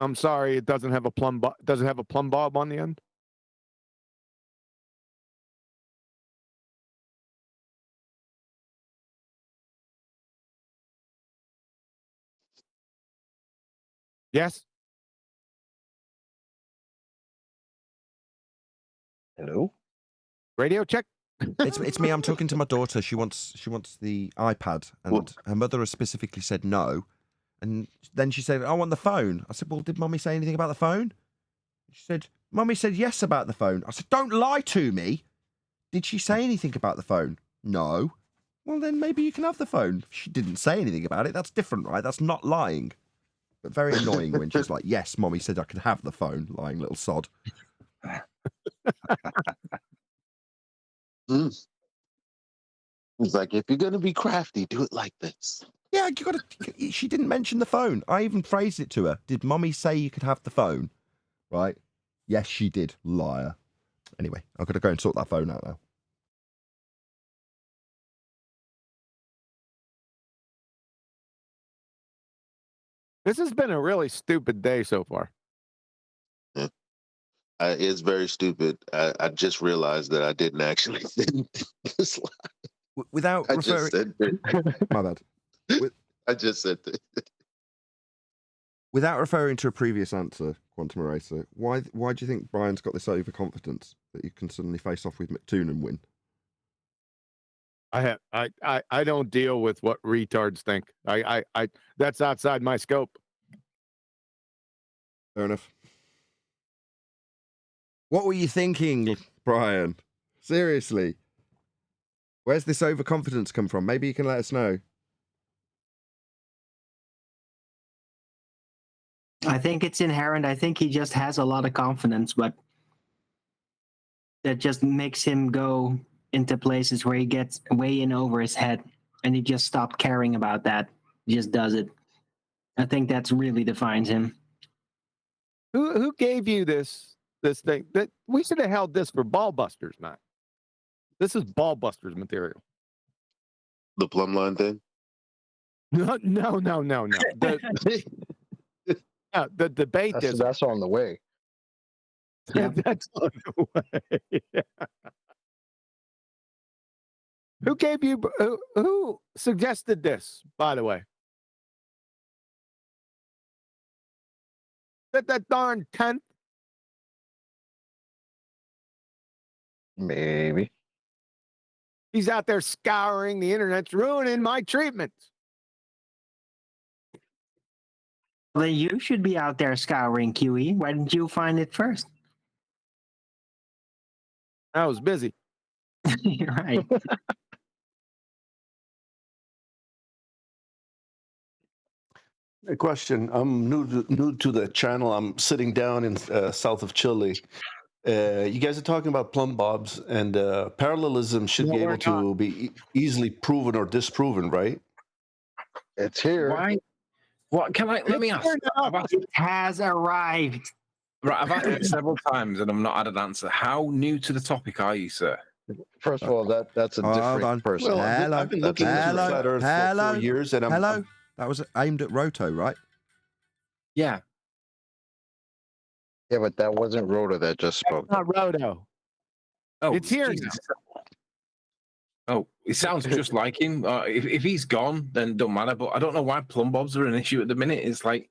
I'm sorry, it doesn't have a plumb bob. Does it have a plumb bob on the end? Yes. Hello. Radio check. It's me. I'm talking to my daughter. She wants the iPad, and her mother has specifically said no. And then she said, "I want the phone." I said, "Well, did Mummy say anything about the phone?" She said, "Mummy said yes about the phone." I said, "Don't lie to me. Did she say anything about the phone?" "No." "Well, then maybe you can have the phone." She didn't say anything about it. That's different, right? That's not lying. But very annoying when she's like, "Yes, Mummy said I can have the phone." Lying little sod. He's like, if you're gonna be crafty, do it like this. Yeah, you got to. She didn't mention the phone. I even phrased it to her. Did Mummy say you could have the phone? Right? Yes, she did. Liar. Anyway, I've got to go and sort that phone out now. This has been a really stupid day so far. Yeah. It's very stupid. I just realized that I didn't actually send the slide. Without I referring... just said it. My bad. I just said it. Without referring to a previous answer, Quantum Eraser, why do you think Brian's got this overconfidence that you can suddenly face off with Toon and win? I don't deal with what retards think. I that's outside my scope. Fair enough. What were you thinking, Brian? Seriously. Where's this overconfidence come from? Maybe you can let us know. I think it's inherent. I think he just has a lot of confidence, but that just makes him go into places where he gets way in over his head, and he just stopped caring about that. He just does it. I think that's really defines him. Who gave you this thing? That we should have held this for Ballbusters, not. This is Ballbusters material. The plumb line thing? No. The debate is that's on the way. Yeah. That's on the way. Yeah. Who gave you? Who suggested this? By the way, that darn 10th. Maybe he's out there scouring the internet's ruining my treatments. Well, you should be out there scouring, QE. Why didn't you find it first? I was busy. You're right. A question. I'm new to the channel. I'm sitting down in south of Chile, You guys are talking about plumb bobs, and parallelism should No, be we're able to be easily proven or disproven, right? It's here. Why? What can I? Let me ask. It has arrived. Right, I've asked it several times and I've not had an answer. How new to the topic are you, sir? First of all, that's a Hold different on. person. Well, Hello. I've been looking into Hello. flat Earth Hello. for 4 years, and Hello. That was aimed at Roto, right? Yeah. Yeah, but that wasn't Rhoda that just spoke. Not Roto. Oh, It's here Jesus. Oh, it sounds just like him. If he's gone, then don't matter. But I don't know why plumb bobs are an issue at the minute. It's like,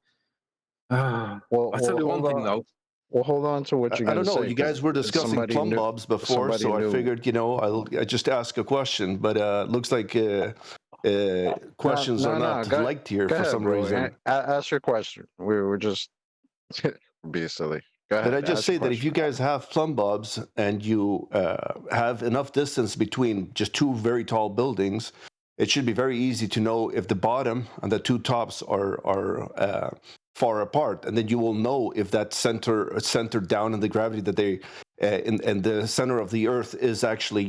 I'll tell you one thing though. Well, hold on to what you're I going don't to know. say. You guys were discussing somebody plumb knew- bobs before, somebody so I knew. figured, I just ask a question. But looks like questions are not Go- liked here go for ahead, some bro. reason. Ask your question. We were just being silly. Go ahead. Did I just ask say your that if you guys have plumb bobs and you have enough distance between just two very tall buildings, it should be very easy to know if the bottom and the two tops are far apart, and then you will know if that centered down in the gravity that they in the center of the Earth is actually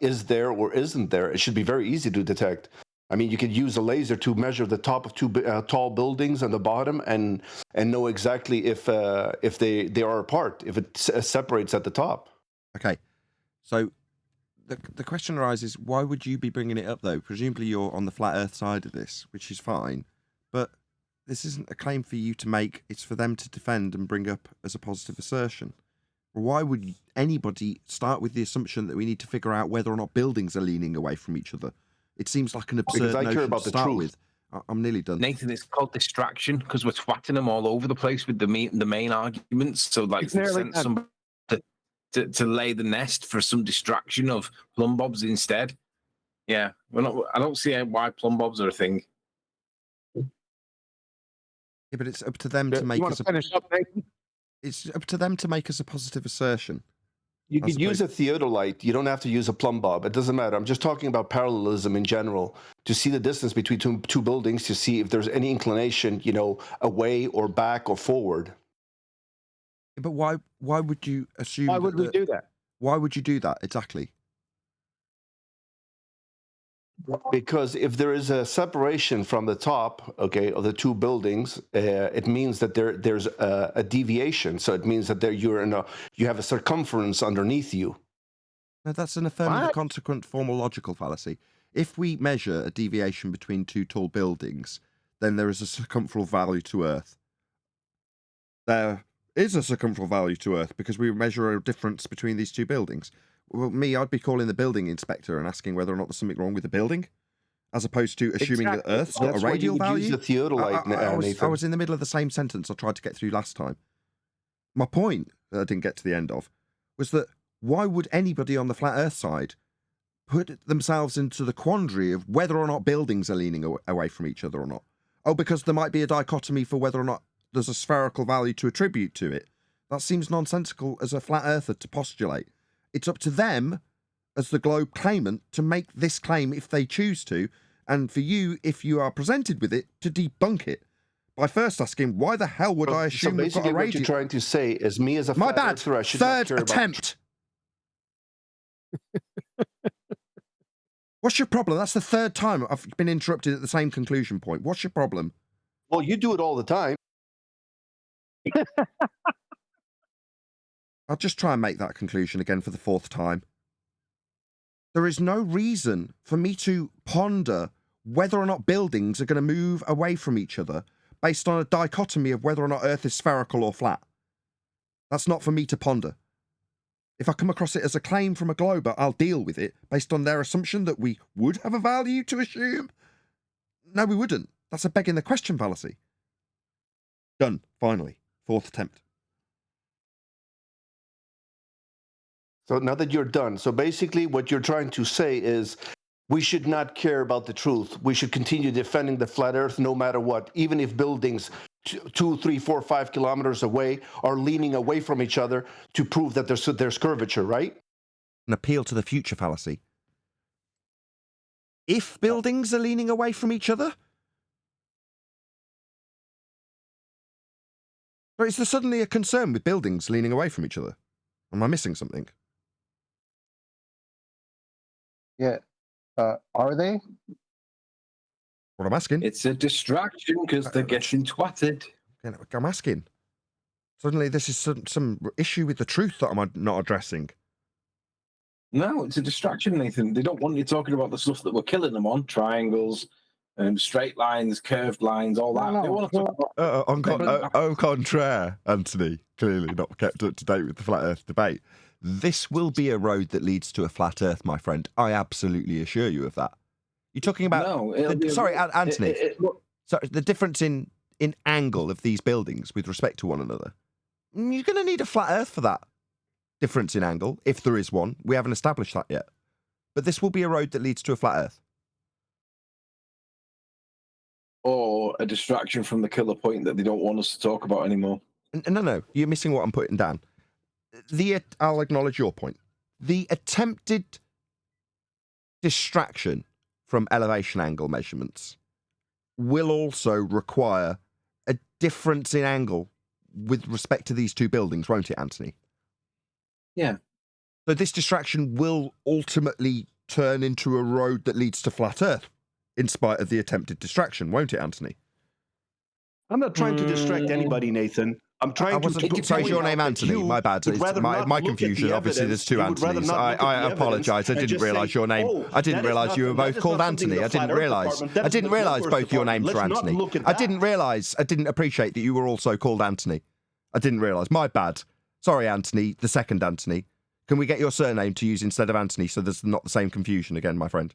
is there or isn't there. It should be very easy to detect. I mean, you could use a laser to measure the top of two tall buildings and the bottom, and know exactly if they are apart, if it separates at the top. Okay, so the question arises: why would you be bringing it up though? Presumably you're on the flat Earth side of this, which is fine, but this isn't a claim for you to make. It's for them to defend and bring up as a positive assertion. Why would anybody start with the assumption that we need to figure out whether or not buildings are leaning away from each other? It seems like an absurd Because I care notion about to the start truth. with. I'm nearly done. Nathan, it's called distraction because we're twatting them all over the place with the main arguments. So, like, It's nearly send done. somebody to lay the nest for some distraction of plumb bobs instead. Yeah, I don't see why plumb bobs are a thing. Yeah, but it's up to them to make us finish up, Nathan? It's up to them to make us a positive assertion. You could use a theodolite. You don't have to use a plumb bob. It doesn't matter. I'm just talking about parallelism in general, to see the distance between two buildings, to see if there's any inclination, away or back or forward. But why would you assume? Why would we do that? Why would you do that exactly? Because if there is a separation from the top, of the two buildings, it means that there's a deviation. So it means that you have a circumference underneath you. No, that's an affirmative consequent formal logical fallacy. If we measure a deviation between two tall buildings, then there is a circumferential value to Earth. There is a circumferential value to Earth because we measure a difference between these two buildings. Well, I'd be calling the building inspector and asking whether or not there's something wrong with the building, as opposed to assuming that Earth's got a radial value. Use the theodolite, I was in the middle of the same sentence I tried to get through last time. My point that I didn't get to the end of was that why would anybody on the flat Earth side put themselves into the quandary of whether or not buildings are leaning away from each other or not? Oh, because there might be a dichotomy for whether or not there's a spherical value to attribute to it. That seems nonsensical as a flat earther to postulate. It's up to them, as the globe claimant, to make this claim if they choose to, and for you, if you are presented with it, to debunk it by first asking, why the hell would I assume we've got a basically what radial? you're trying to say is me as a My flat bad. earther, I should not Third care about- attempt. What's your problem? That's the third time I've been interrupted at the same conclusion point. What's your problem? Well, you do it all the time. I'll just try and make that conclusion again for the fourth time. There is no reason for me to ponder whether or not buildings are going to move away from each other based on a dichotomy of whether or not Earth is spherical or flat. That's not for me to ponder. If I come across it as a claim from a glober, I'll deal with it based on their assumption that we would have a value to assume. No, we wouldn't. That's a begging the question fallacy. Done. Finally. Fourth attempt. So now that you're done, so basically what you're trying to say is we should not care about the truth. We should continue defending the flat earth no matter what, even if buildings 2, 3, 4, 5 kilometers away are leaning away from each other to prove that there's curvature, right? An appeal to the future fallacy. If buildings are leaning away from each other? Or is there suddenly a concern with buildings leaning away from each other? Am I missing something? Yeah. Are they? What I'm asking. It's a distraction because they're getting twatted. I'm asking. Suddenly, this is some issue with the truth that I'm not addressing. No, it's a distraction, Nathan. They don't want you talking about the stuff that we're killing them on: triangles, straight lines, curved lines, all that. They want to talk about. Au contraire, Anthony, clearly not kept up to date with the flat Earth debate. This will be a road that leads to a flat Earth, my friend. I absolutely assure you of that. You're talking about... Anthony. Sorry, the difference in angle of these buildings with respect to one another. You're going to need a flat Earth for that difference in angle, if there is one. We haven't established that yet. But this will be a road that leads to a flat Earth. Or a distraction from the killer point that they don't want us to talk about anymore. No, you're missing what I'm putting down. I'll acknowledge your point. The attempted distraction from elevation angle measurements will also require a difference in angle with respect to these two buildings, won't it, Anthony? Yeah. So this distraction will ultimately turn into a road that leads to flat Earth, in spite of the attempted distraction, won't it, Anthony? I'm not trying to distract anybody, Nathan. I'm trying to. Sorry, is your name Anthony? My bad. It's my confusion. Obviously, there's two Anthonys. I apologise. I didn't realise your name. I didn't realise you were both called Anthony. I didn't realise. I didn't realise both your names were Anthony. I didn't realise. I didn't appreciate that you were also called Anthony. I didn't realise. My bad. Sorry, Anthony, the second Anthony. Can we get your surname to use instead of Anthony so there's not the same confusion again, my friend?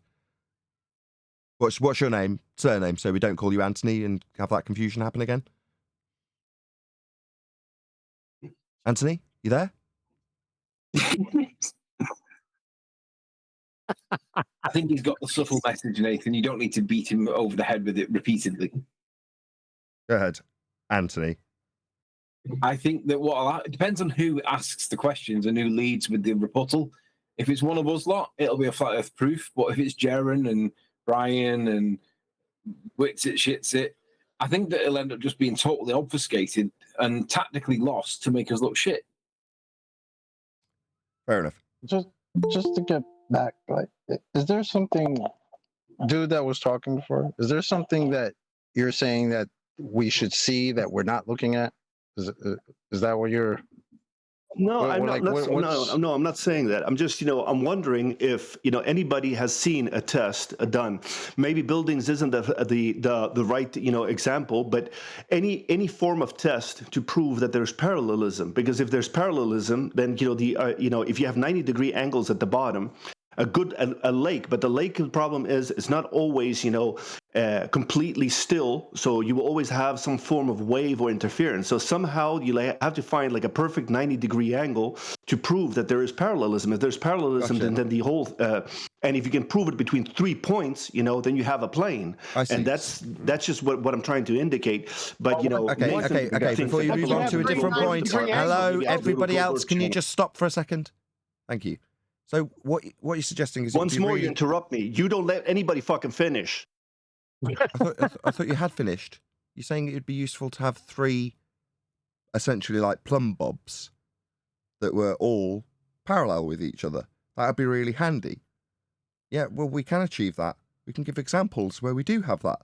What's your name, surname, so we don't call you Anthony and have that confusion happen again? Anthony, you there? I think he's got the subtle message, Nathan. You don't need to beat him over the head with it repeatedly. Go ahead, Anthony. I think that it depends on who asks the questions and who leads with the rebuttal. If it's one of us lot, it'll be a flat Earth proof. But if it's Jaren and Brian and Wits it, shits it, I think that it'll end up just being totally obfuscated and tactically lost to make us look shit. Fair enough. Just to get back, like, is there something, dude that was talking before, is there something that you're saying that we should see that we're not looking at? Is that what you're... No, I'm not saying that. I'm just, I'm wondering if, anybody has seen a test done. Maybe buildings isn't the right, example, but any form of test to prove that there's parallelism. Because if there's parallelism, then, if you have 90-degree angles at the bottom, a lake, but the lake problem is it's not always, completely still. So you will always have some form of wave or interference. So somehow you have to find like a perfect 90-degree angle to prove that there is parallelism. If there's parallelism, Gotcha. then the whole, and if you can prove it between 3 points, then you have a plane. I see. And that's just what I'm trying to indicate. But, Okay. Before you move on to a different point, hello, everybody else, can you just stop for a second? Thank you. So what you're suggesting is... Once more, you interrupt me. You don't let anybody fucking finish. I thought you had finished. You're saying it would be useful to have 3, essentially like plumb bobs, that were all parallel with each other. That would be really handy. Yeah, well, we can achieve that. We can give examples where we do have that.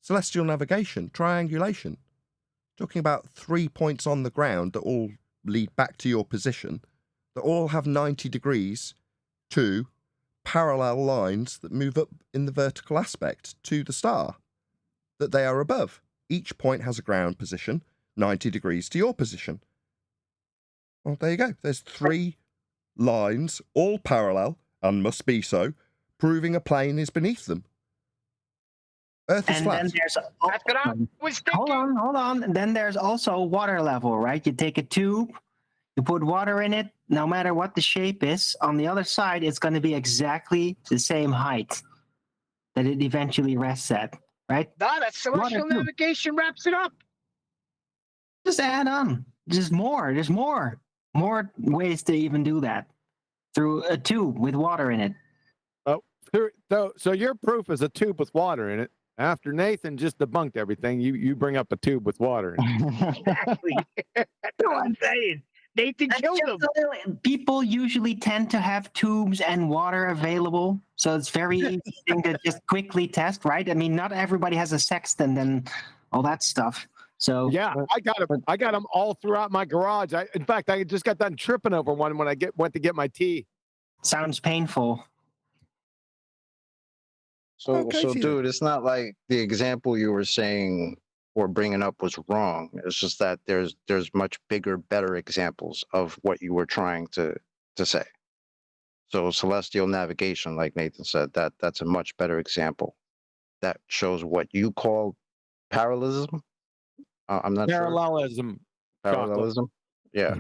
Celestial navigation, triangulation. Talking about 3 points on the ground that all lead back to your position, that all have 90 degrees to parallel lines that move up in the vertical aspect to the star that they are above. Each point has a ground position, 90 degrees to your position. Well, there you go. There's 3 lines, all parallel, and must be so, proving a plane is beneath them. Earth is flat. Then there's hold on. And then there's also water level, right? You take a tube, you put water in it, no matter what the shape is, on the other side, it's going to be exactly the same height that it eventually rests at, right? That celestial navigation wraps it up. Just add on. There's more ways to even do that through a tube with water in it. So your proof is a tube with water in it. After Nathan just debunked everything, you bring up a tube with water in it. Exactly. That's what I'm saying. Nathan killed him. People usually tend to have tubes and water available, so it's very easy thing to just quickly test, right? I mean, not everybody has a sextant and all that stuff. So yeah, I got them all throughout my garage. In fact, I just got done tripping over one when I went to get my tea. Sounds painful. So, dude, it's not like the example you were saying or bringing up was wrong. It's just that there's much bigger, better examples of what you were trying to say. So, celestial navigation, like Nathan said, that's a much better example. That shows what you call parallelism. I'm not Parallelism. sure. Parallelism. Yeah.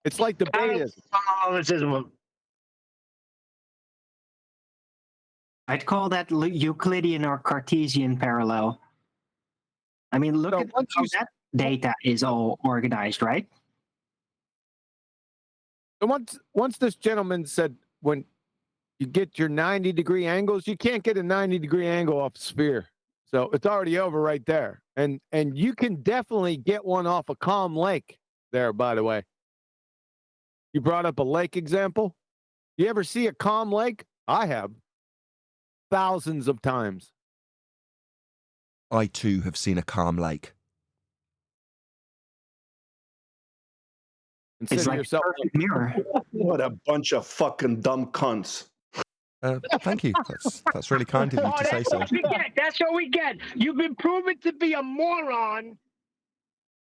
It's like the Parallelism. I'd call that Euclidean or Cartesian parallel. I mean, look at how that data is all organized, right? Once this gentleman said, when you get your 90-degree angles, you can't get a 90-degree angle off a sphere. So it's already over right there. And you can definitely get one off a calm lake there, by the way. You brought up a lake example. You ever see a calm lake? I have. Thousands of times. I too have seen a calm lake. Consider It's like yourself a perfect mirror. What a bunch of fucking dumb cunts. Thank you. That's really kind of you to say so. That's what we get. That's what we get. You've been proven to be a moron,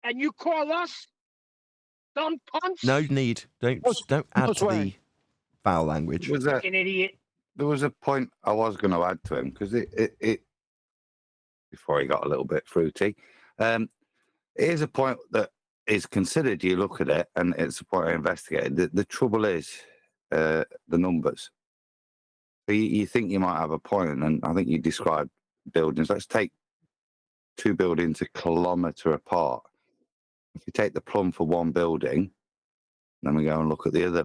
and you call us dumb cunts? No need. Don't add to the foul language. An idiot. There was a point I was going to add to him because it before he got a little bit fruity. It is a point that is considered. You look at it, and it's a point I investigated. The trouble is the numbers. So you think you might have a point, and I think you described buildings. Let's take two buildings a kilometre apart. If you take the plumb for one building, then we go and look at the other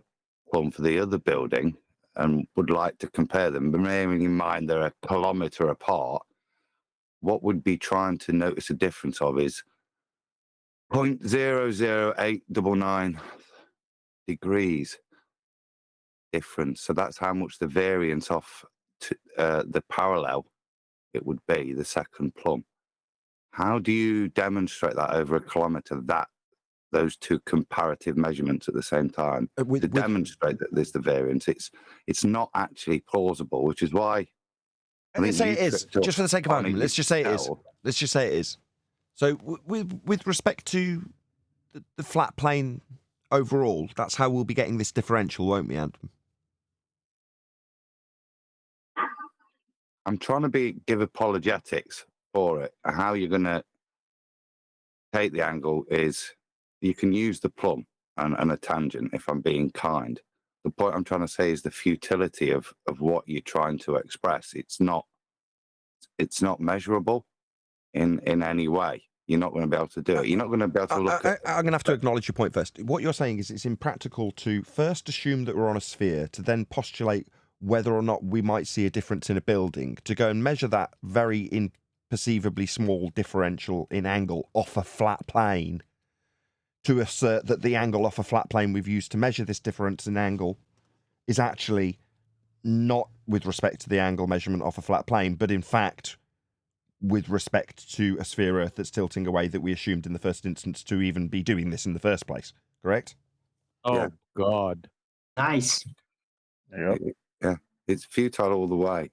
plumb for the other building, and would like to compare them, but bearing in mind they're a kilometre apart, what would be trying to notice a difference of is 0.00899 degrees difference. So that's how much the variance off the parallel it would be, the second plumb. How do you demonstrate that over a kilometre, those two comparative measurements at the same time to demonstrate that there's the variance? It's not actually plausible, which is why. Let's say it is, just for the sake of argument. Let's just say it is. Let's just say it is. So, with respect to the flat plane overall, that's how we'll be getting this differential, won't we, Adam? I'm trying to give apologetics for it. How you're going to take the angle is you can use the plumb and a tangent, if I'm being kind. The point I'm trying to say is the futility of what you're trying to express. It's not measurable in any way. You're not going to be able to do it. You're not going to be able to look at... I'm going to have to acknowledge your point first. What you're saying is it's impractical to first assume that we're on a sphere, to then postulate whether or not we might see a difference in a building, to go and measure that very imperceivably small differential in angle off a flat plane, to assert that the angle off a flat plane we've used to measure this difference in angle is actually not with respect to the angle measurement off a flat plane, but in fact with respect to a sphere Earth that's tilting away that we assumed in the first instance to even be doing this in the first place. Correct? Oh, God. Nice. Yeah, it's futile all the way.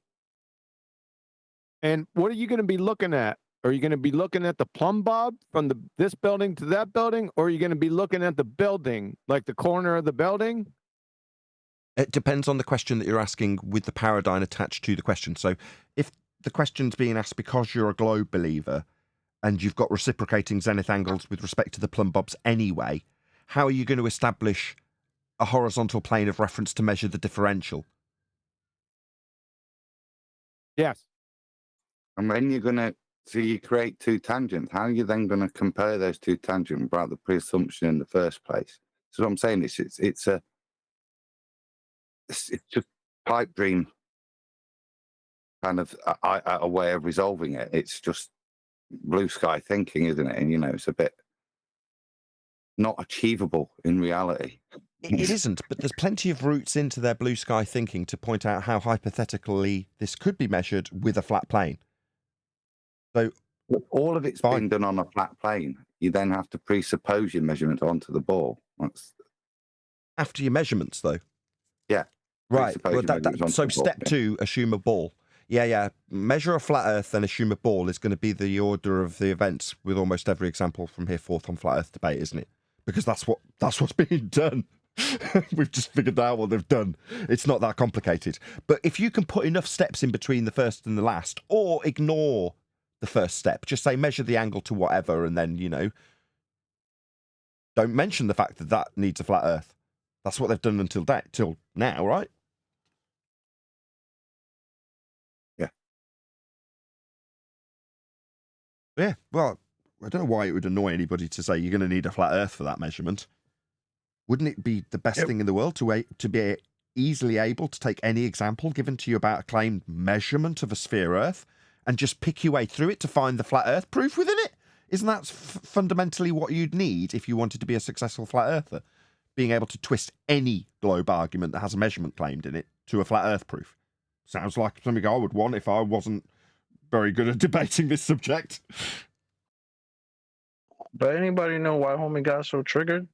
And what are you going to be looking at? Are you going to be looking at the plumb bob from this building to that building? Or are you going to be looking at the building, like the corner of the building? It depends on the question that you're asking with the paradigm attached to the question. So if the question's being asked because you're a globe believer and you've got reciprocating zenith angles with respect to the plumb bobs anyway, how are you going to establish a horizontal plane of reference to measure the differential? Yes. And when you're going to, so you create two tangents, how are you then going to compare those two tangents without the pre-assumption in the first place? So what I'm saying is it's just pipe dream kind of a way of resolving it. It's just blue sky thinking, isn't it? And, it's a bit not achievable in reality. It isn't, but there's plenty of routes into their blue sky thinking to point out how hypothetically this could be measured with a flat plane. So all of it's being done on a flat plane. You then have to presuppose your measurement onto the ball. That's... After your measurements, though. Yeah. Right. Well, so step 2, assume a ball. Yeah. Measure a flat Earth, then assume a ball is going to be the order of the events with almost every example from here forth on flat Earth debate, isn't it? Because that's what's being done. We've just figured out what they've done. It's not that complicated. But if you can put enough steps in between the first and the last, or ignore the first step, just say measure the angle to whatever, and then, don't mention the fact that that needs a flat Earth. That's what they've done until now, right? Yeah, well, I don't know why it would annoy anybody to say you're going to need a flat Earth for that measurement. Wouldn't it be the best thing in the world to be easily able to take any example given to you about a claimed measurement of a sphere Earth and just pick your way through it to find the flat Earth proof within it? Isn't that fundamentally what you'd need if you wanted to be a successful flat Earther? Being able to twist any globe argument that has a measurement claimed in it to a flat Earth proof. Sounds like something I would want if I wasn't very good at debating this subject. But anybody know why homie got so triggered?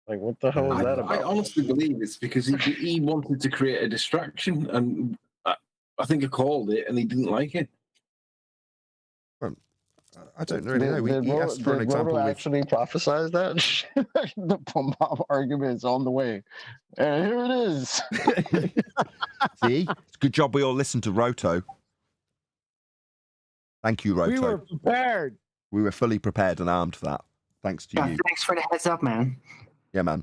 Like, what the hell is that about? I honestly believe it's because he wanted to create a distraction, and I think I called it, and he didn't like it. Well, I don't really know. He asked for an example. Roto actually prophesize that? The bomb argument is on the way. And here it is. See? It's a good job we all listened to Roto. Thank you, Roto. We were prepared. We were fully prepared and armed for that. Thanks to you. Thanks for the heads up, man. Yeah, man.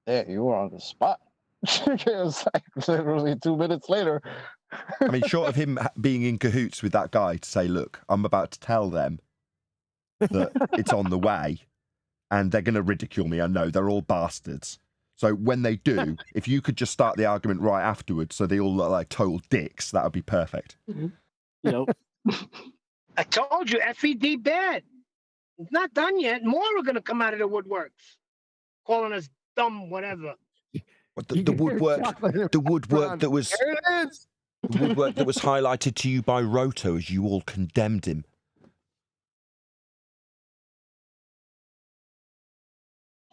Yeah, you were on the spot. It was like literally 2 minutes later. I mean, short of him being in cahoots with that guy to say, look, I'm about to tell them that it's on the way and they're going to ridicule me. I know, they're all bastards. So when they do, if you could just start the argument right afterwards so they all look like total dicks, that would be perfect. Yep. I told you, FED bad. It's not done yet. More are going to come out of the woodworks, calling us dumb, whatever. What, the woodwork that was... There it is. The woodwork that was highlighted to you by Roto as you all condemned him.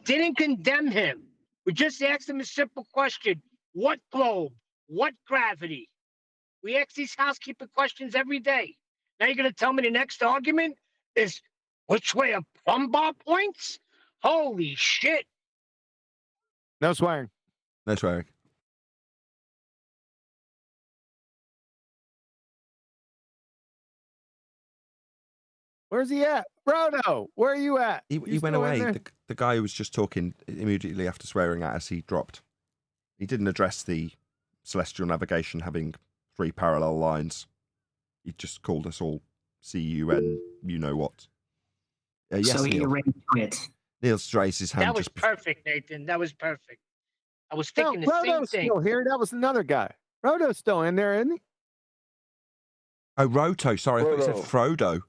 Didn't condemn him. We just asked him a simple question. What globe? What gravity? We ask these housekeeping questions every day. Now you're going to tell me the next argument is which way a plumb bar points? Holy shit. No swearing. No swearing. Where's he at? Roto, where are you at? He went away. The guy who was just talking immediately after swearing at us, he dropped. He didn't address the celestial navigation having 3 parallel lines. He just called us all CUN, you know what. Yes, so he Neil. already quit. Neil's raised his hand. That was perfect, Nathan. That was perfect. I was thinking the same Roto's thing. still here. That was another guy. Roto's still in there, isn't he? Oh, Roto. Sorry, I thought you said Frodo.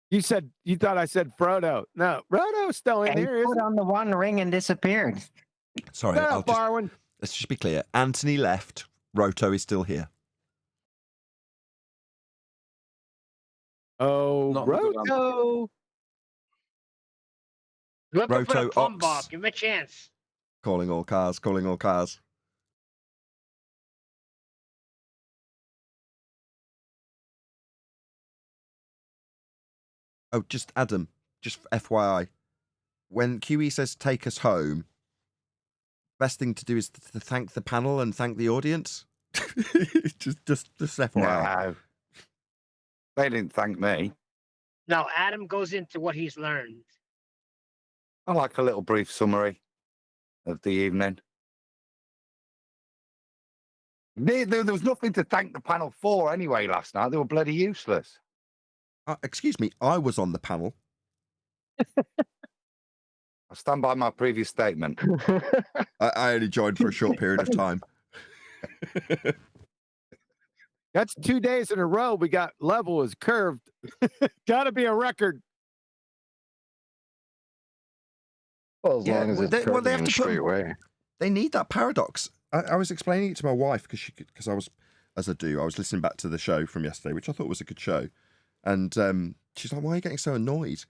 You thought I said Frodo. No, Roto's still in here. He put on the one ring and disappeared. Sorry, let's just be clear. Anthony left. Roto is still here. Oh, Not Roto. Looking for the Roto plumb Ox. bar. Give him a chance. Calling all cars, calling all cars. Oh, just Adam, just FYI. When QE says take us home, best thing to do is to thank the panel and thank the audience. just FYI. No. They didn't thank me. No, Adam goes into what he's learned. I like a little brief summary of the evening. There was nothing to thank the panel for anyway last night. They were bloody useless. Excuse me, I was on the panel. I stand by my previous statement. I only joined for a short period of time. That's 2 days in a row. We got level is curved. Got to be a record. Well, as long as it's they curving have in a to put. straight way. They need that paradox. I was explaining it to my wife because I was, as I do, I was listening back to the show from yesterday, which I thought was a good show, and she's like, "Why are you getting so annoyed?"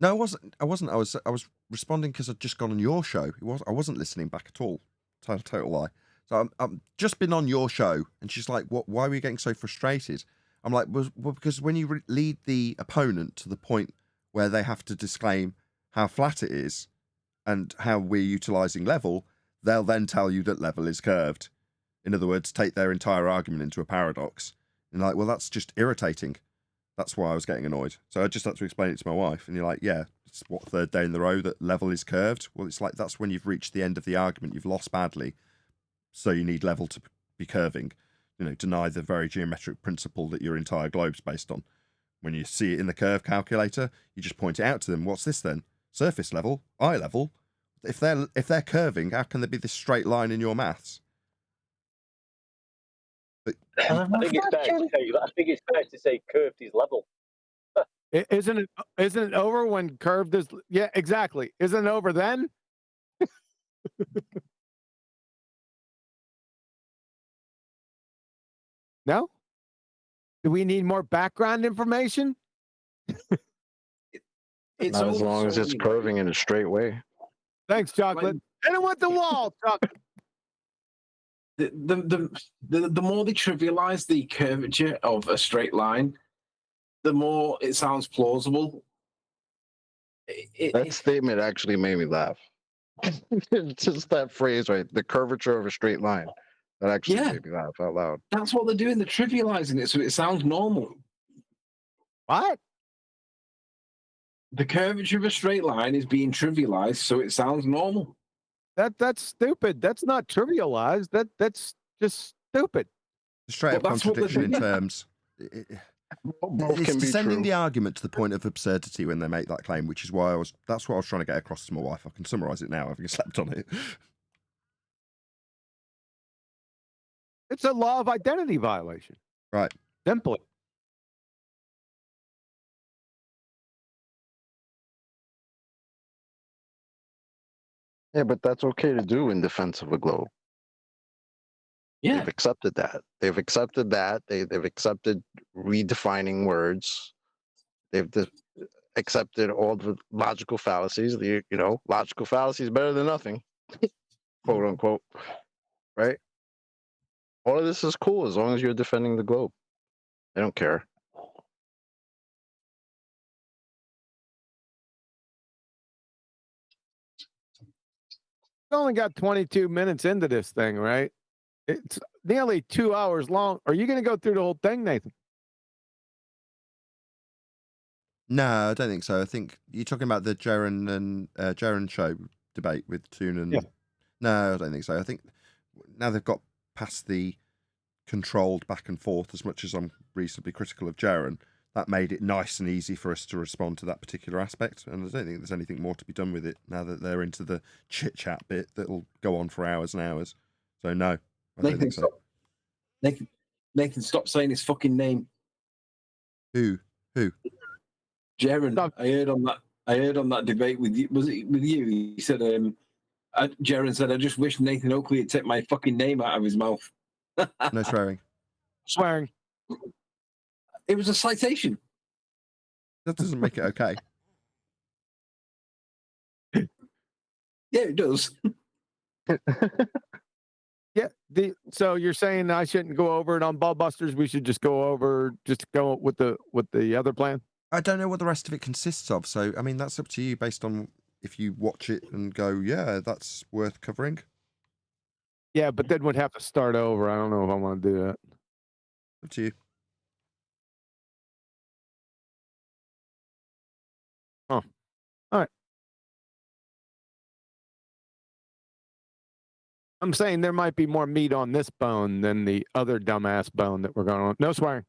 No, I wasn't. I was responding because I'd just gone on your show. I wasn't listening back at all. Total lie. So I'm just been on your show, and she's like, "What? Why are we getting so frustrated?" I'm like, "Well, because when you lead the opponent to the point where they have to disclaim how flat it is and how we're utilizing level, they'll then tell you that level is curved. In other words, take their entire argument into a paradox." And like, well, that's just irritating. That's why I was getting annoyed. So I just had to explain it to my wife. And you're like, yeah, it's what, third day in the row that level is curved? Well, it's like that's when you've reached the end of the argument. You've lost badly. So you need level to be curving. Deny the very geometric principle that your entire globe's based on. When you see it in the curve calculator, you just point it out to them. What's this then? Surface level? Eye level? If they're curving, how can there be this straight line in your maths? But I think it's fair to say. I think it's fair to say curved is level. Isn't it over when curved is? Yeah, exactly. Isn't it over then? No? Do we need more background information? Not as long as it's curving in a straight way. Thanks, Chocolate. Hit it with the wall, Chocolate. The more they trivialize the curvature of a straight line, the more it sounds plausible. That statement actually made me laugh. Just that phrase, right? The curvature of a straight line. That actually made me laugh out loud. That's what they're doing. They're trivializing it so it sounds normal. What? The curvature of a straight line is being trivialized so it sounds normal. That's stupid. That's not trivialized. That's just stupid. Straight up contradiction in terms. It's descending the argument to the point of absurdity when they make that claim, which is why that's what I was trying to get across to my wife. I can summarize it now, having slept on it. It's a law of identity violation. Right. Simply. Yeah, but that's okay to do in defense of a globe. Yeah. They've accepted that. They've accepted that. They've accepted redefining words. They've accepted all the logical fallacies. Logical fallacy is better than nothing, quote unquote. Right? All of this is cool as long as you're defending the globe. They don't care. We only got 22 minutes into this thing, right? It's nearly 2 hours long. Are you going to go through the whole thing, Nathan? No, I don't think so. I think you're talking about the Jaren show debate with Toon and. Yeah. No, I don't think so. I think now they've got past the controlled back and forth, as much as I'm reasonably critical of Jaren, that made it nice and easy for us to respond to that particular aspect. And I don't think there's anything more to be done with it now that they're into the chit chat bit that'll go on for hours and hours. So no, I don't think so. Nathan, stop saying his fucking name. Who? Jaren. I heard on that debate with you. Was it with you? He said, Jaren said, "I just wish Nathan Oakley had taken my fucking name out of his mouth." No swearing. Swearing. It was a citation. That doesn't make it okay. Yeah, it does. Yeah. So you're saying I shouldn't go over it on Ballbusters? We should just go with the other plan? I don't know what the rest of it consists of. So, I mean, that's up to you based on if you watch it and go, yeah, that's worth covering. Yeah, but then we'd have to start over. I don't know if I want to do that. Up to you. Oh, all right. I'm saying there might be more meat on this bone than the other dumbass bone that we're going on. No swearing.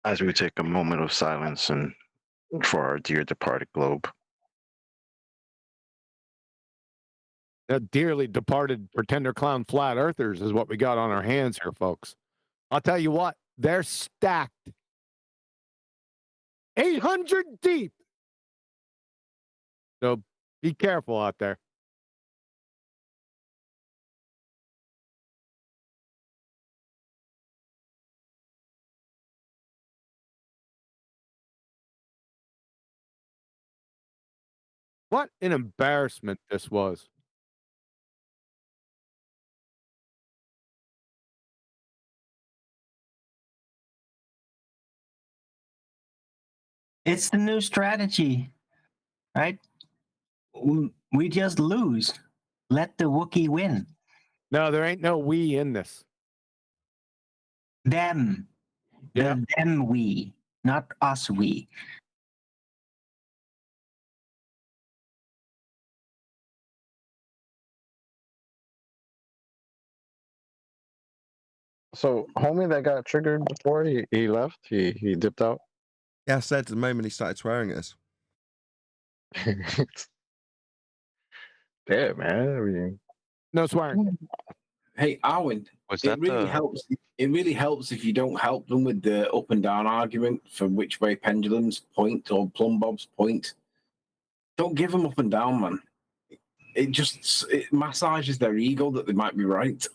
As we take a moment of silence and for our dear departed globe. Dearly departed pretender clown flat earthers is what we got on our hands here, folks. I'll tell you what, they're stacked 800 deep. So be careful out there. What an embarrassment this was. It's the new strategy, right? We just lose. Let the Wookiee win. No, there ain't no we in this. Them. Yeah. Them we, not us we. So, homie that got triggered before he left, he dipped out. Yeah, I said the moment he started swearing at us. Yeah, man. I mean, no swearing. Hey, Arwen, Was it that really the- helps. It really helps if you don't help them with the up and down argument for which way pendulums point or plumb bobs point. Don't give them up and down, man. It massages their ego that they might be right.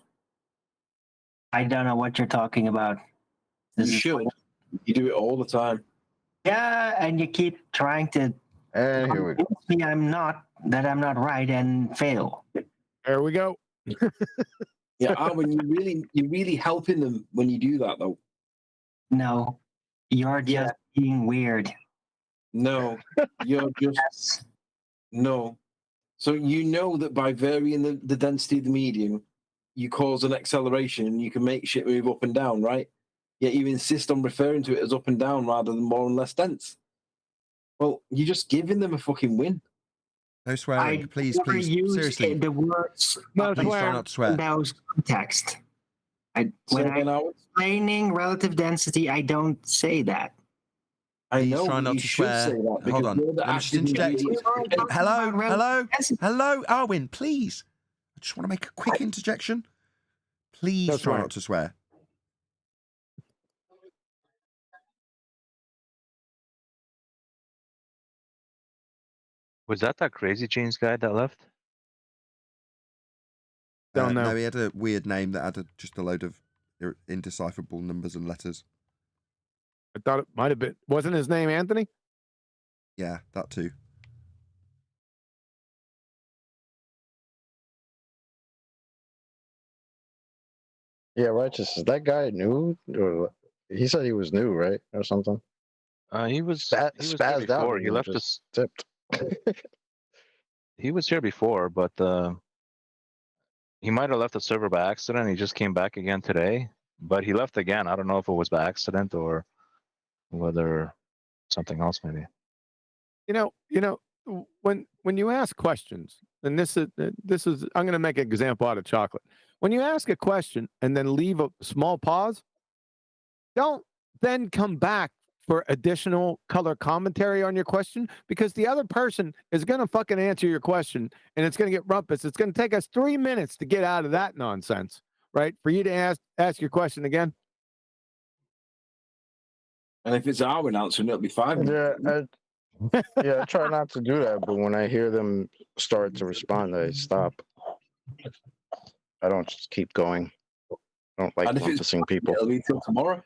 I don't know what you're talking about. You should. You do it all the time. Yeah, and you keep trying to and here we go. convince me I'm not right and fail. There we go. Yeah, Arwen, you're really helping them when you do that, though. No, you're just being weird. No, you're just no. So you know that by varying the density of the medium, you cause an acceleration and you can make shit move up and down, right? Yet you insist on referring to it as up and down rather than more and less dense. Well, you're just giving them a fucking win. No swearing, please, never please. use Seriously. the words No Please try not to swear. in those context. When again, I'm explaining relative density, I don't say that. I Please know, try but not you to should swear. say that Hold because on. you're the Let me just active interject. ingredient. Hello, Arwen, please. I just want to make a quick interjection. Please try not to swear. Was that Crazy Jeans guy that left? Don't know. No, he had a weird name that had just a load of indecipherable numbers and letters. I thought it might have been. Wasn't his name Anthony? Yeah, that too. Yeah, Righteous. Is that guy new? Or he said he was new, right, or something? He was Spazzed here out. before. And He left just us. tipped. He was here before, but he might have left the server by accident. He just came back again today, but he left again. I don't know if it was by accident or whether something else maybe. You know, when you ask questions, and this is I'm going to make an example out of chocolate. When you ask a question and then leave a small pause, don't then come back for additional color commentary on your question, because the other person is going to fucking answer your question and it's going to get rumpus. It's going to take us 3 minutes to get out of that nonsense, right? For you to ask your question again. And if it's Arwen answering, it'll be 5 minutes. Yeah, I try not to do that, but when I hear them start to respond, I stop. I don't just keep going. I don't like And if it's rumpusing people. it'll be till tomorrow.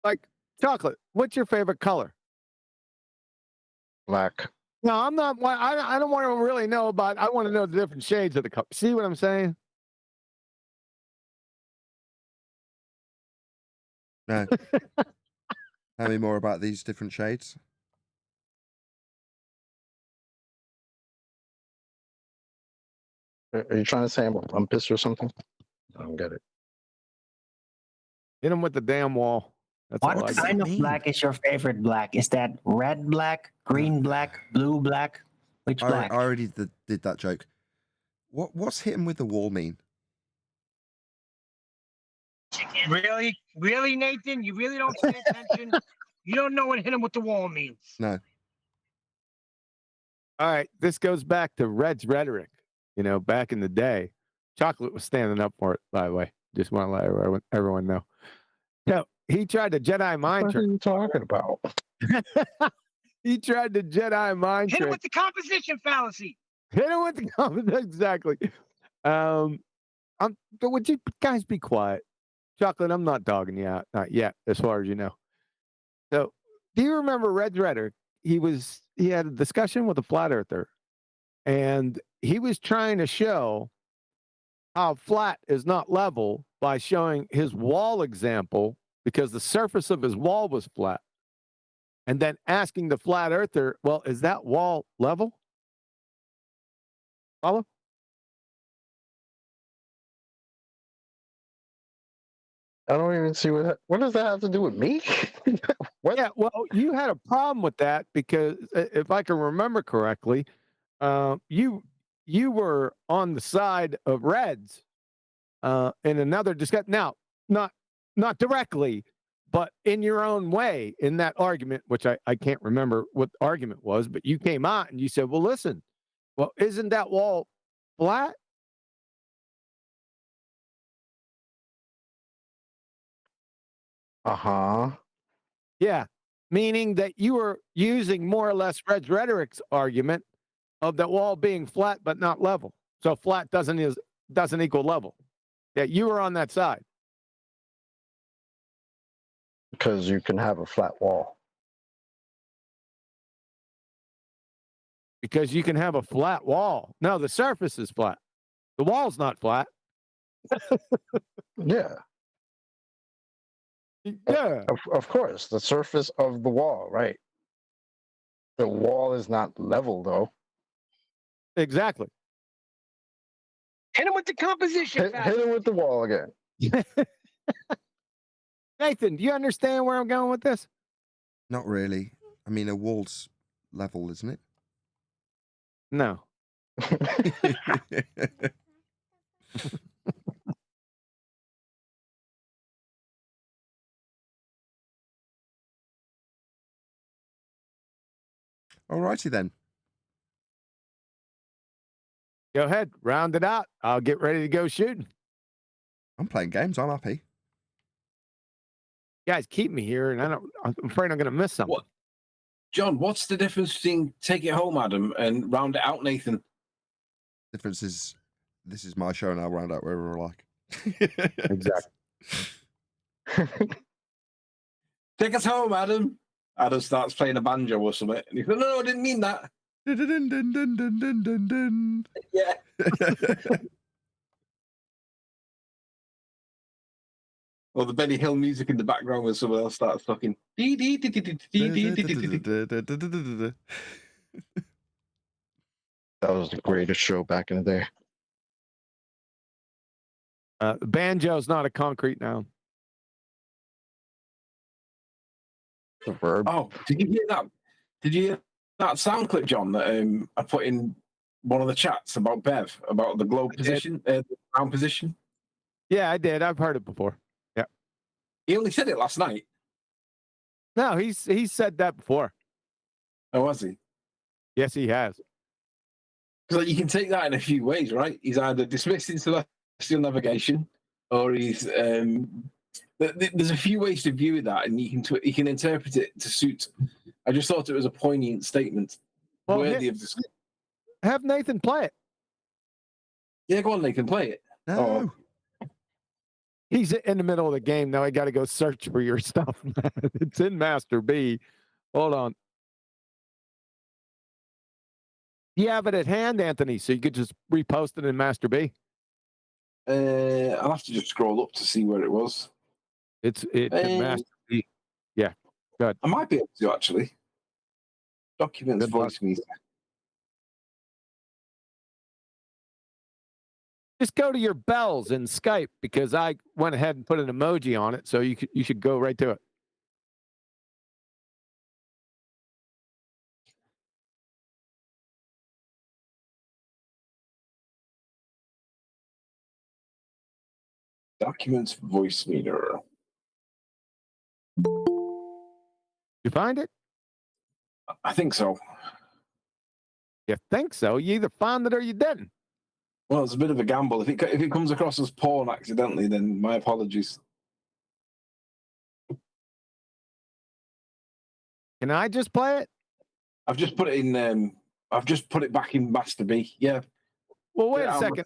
Like chocolate, what's your favorite color? Black. No, I'm not. I don't want to really know about. I want to know the different shades of the color. See what I'm saying? No. Tell me more about these different shades. Are you trying to say I'm pissed or something? I don't get it. Hit him with the damn wall. That's all I What got. kind of black is your favorite black? Is that red black, green black, blue black? Which black? I already did that joke. What's hit him with the wall mean? Really, Nathan? You really don't pay attention? You don't know what hit him with the wall means. No. All right, this goes back to Red's rhetoric. You know, back in the day, Chocolate was standing up for it. By the way, just want to let everyone know. No, he tried to Jedi mind trick. What are you talking about? He tried to Jedi mind Hit him trick. with the composition fallacy. Hit him with the comment. Exactly. Would you guys be quiet? Chocolate, I'm not dogging you out. Not yet, as far as you know. So, do you remember Red's rhetoric? He had a discussion with a flat earther, and he was trying to show how flat is not level by showing his wall example because the surface of his wall was flat. And then asking the flat earther, well, is that wall level? Follow? I don't even see what does that have to do with me? What? Yeah, well, you had a problem with that because if I can remember correctly, you were on the side of Reds in another discussion. Now, not directly, but in your own way in that argument, which I can't remember what the argument was, but you came out and you said, well, listen, well, isn't that wall flat? Uh-huh. Yeah, meaning that you were using more or less Red's rhetoric's argument of that wall being flat but not level. So flat doesn't equal level. Yeah, you were on that side. Because you can have a flat wall. Because you can have a flat wall. No, the surface is flat. The wall's not flat. Yeah. Yeah. Of course, the surface of the wall, right? The wall is not level, though. Exactly. Hit him with the composition. Hit him with the wall again. Nathan, do you understand where I'm going with this? Not really. I mean, a wall's level, isn't it? No. Alrighty then. Go ahead, round it out. I'll get ready to go shooting. I'm playing games. I'm happy. Guys, keep me here, and I'm afraid I'm going to miss something. What? John, what's the difference between take it home, Adam, and round it out, Nathan? Difference is, this is my show, and I'll round out wherever I like. Exactly. Take us home, Adam. Adam starts playing a banjo or something. And he goes, no, I didn't mean that. Yeah. Or the Benny Hill music in the background when someone else starts talking. That was the greatest show back in the day. Banjo's not a concrete noun. The verb. Oh, did you hear that? Did you hear that sound clip, John, that I put in one of the chats about Bev, about the globe position, the ground position? Yeah, I did. I've heard it before. Yeah. He only said it last night. No, he's said that before. Oh, has he? Yes, he has. Because you can take that in a few ways, right? He's either dismissing celestial navigation, or he's there's a few ways to view that, and you can interpret it to suit. I just thought it was a poignant statement, worthy of discussion. Have Nathan play it. Yeah, go on, Nathan, play it. No. He's in the middle of the game now. I got to go search for your stuff, man. It's in Master B. Hold on. You have it at hand, Anthony, so you could just repost it in Master B. I'll have to just scroll up to see where it was. It's in Master B. Yeah, good. I might be able to actually. Documents, voice meter. Just go to your bells in Skype because I went ahead and put an emoji on it, so you should go right to it. Documents voice meter. You find it? I think so. You think so? You either found it or you didn't. Well, it's a bit of a gamble. If it comes across as porn accidentally, then my apologies. Can I just play it? I've just put it in. I've just put it back in Master B. Yeah. Well, wait Yeah, a second.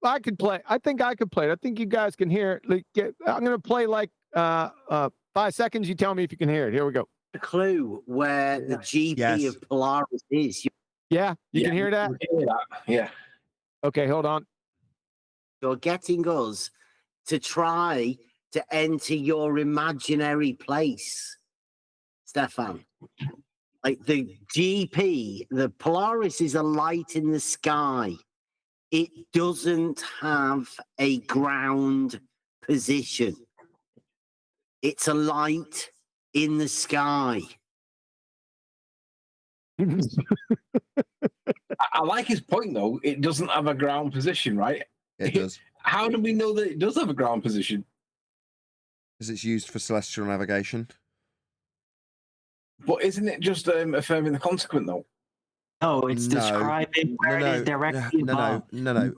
I could play. I think I could play it. I think you guys can hear it. Like, I'm going to play like 5 seconds. You tell me if you can hear it. Here we go. A clue where the GP of Polaris is. Yeah, you can hear that? Yeah. Okay, hold on. You're getting us to try to enter your imaginary place, Stefan. Like the GP, the Polaris is a light in the sky. It doesn't have a ground position. It's a light in the sky. I like his point, though. It doesn't have a ground position, right? It does. How do we know that it does have a ground position? Because it's used for celestial navigation. But isn't it just affirming the consequent, though? No, it's describing where it is directly above. No.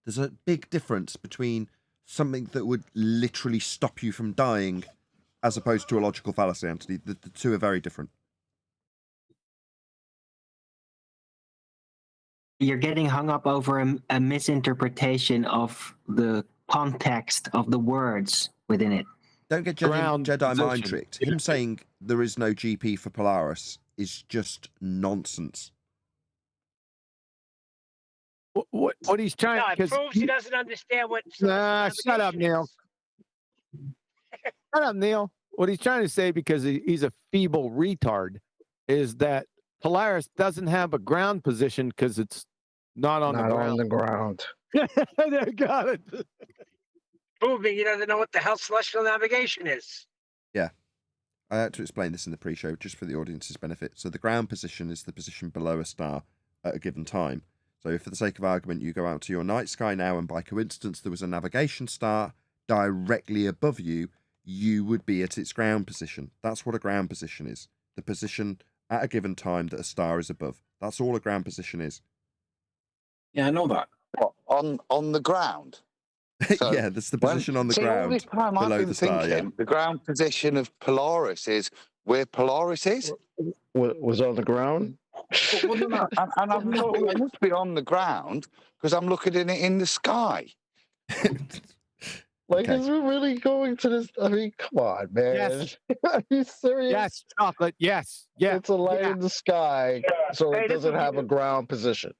There's a big difference between something that would literally stop you from dying as opposed to a logical fallacy, Anthony. The two are very different. You're getting hung up over a misinterpretation of the context of the words within it. Don't get Jedi mind tricked. Him saying there is no GP for Polaris is just nonsense. What he's trying No, it because proves he doesn't understand what. shut up, Neil. Shut up, Neil. What he's trying to say, because he's a feeble retard, is that Polaris doesn't have a ground position because it's not on the ground. They got it. Proving he doesn't know what the hell celestial navigation is. Yeah. I had to explain this in the pre-show just for the audience's benefit. So the ground position is the position below a star at a given time. So if for the sake of argument, you go out to your night sky now and by coincidence there was a navigation star directly above you, you would be at its ground position. That's what a ground position is. The position at a given time that a star is above. That's all a ground position is. Yeah, I know that. What, on the ground? So yeah, that's the position on the ground all this time below I've been the star. thinking, Yeah. the ground position of Polaris is where Polaris is. Was on the ground? and I'm looking, it must be on the ground because I'm looking at it in the sky. Like, is it really going to this? I mean, come on, man. Yes. Are you serious? Yes, chocolate. Yes. Yeah. It's a light in the sky, so Hey, it this doesn't is- have a ground position.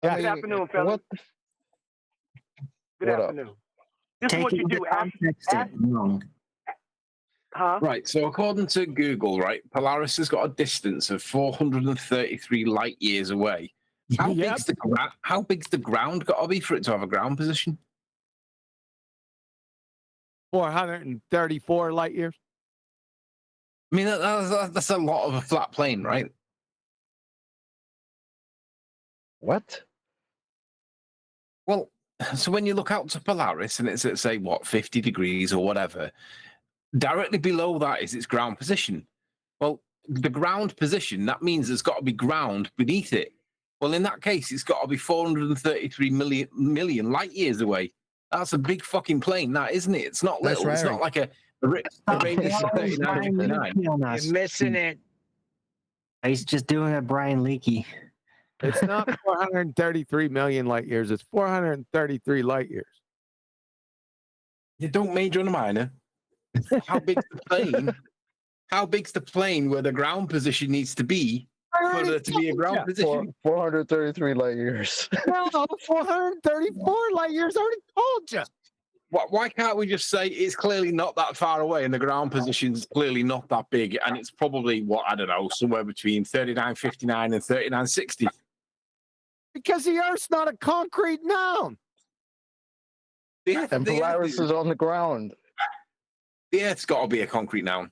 Yeah. Good afternoon, fellas. Good What up? afternoon. This is what you do. Huh? Right. So according to Google, right, Polaris has got a distance of 433 light years away. How big's the ground got to be for it to have a ground position? 434 light years. I mean, that's a lot of a flat plane, right? What? Well, so when you look out to Polaris and it's at, say, what, 50 degrees or whatever, directly below that is its ground position. Well, the ground position, that means there's got to be ground beneath it. Well, in that case, it's got to be 433 million light years away. That's a big fucking plane, that, isn't it? It's not little. It's not like a radius of 39. You're missing it. He's just doing a Brian Leakey. It's not 433 million light years. It's 433 light years. You don't major on a minor. How big's the plane? How big's the plane where the ground position needs to be for there to be a ground position? 433 light years. No, 434 light years. I already told you. Why can't we just say it's clearly not that far away and the ground position's clearly not that big and it's probably, what, I don't know, somewhere between 3959 and 3960? Because the Earth's not a concrete noun. And Polaris is on the ground. The Earth's got to be a concrete noun.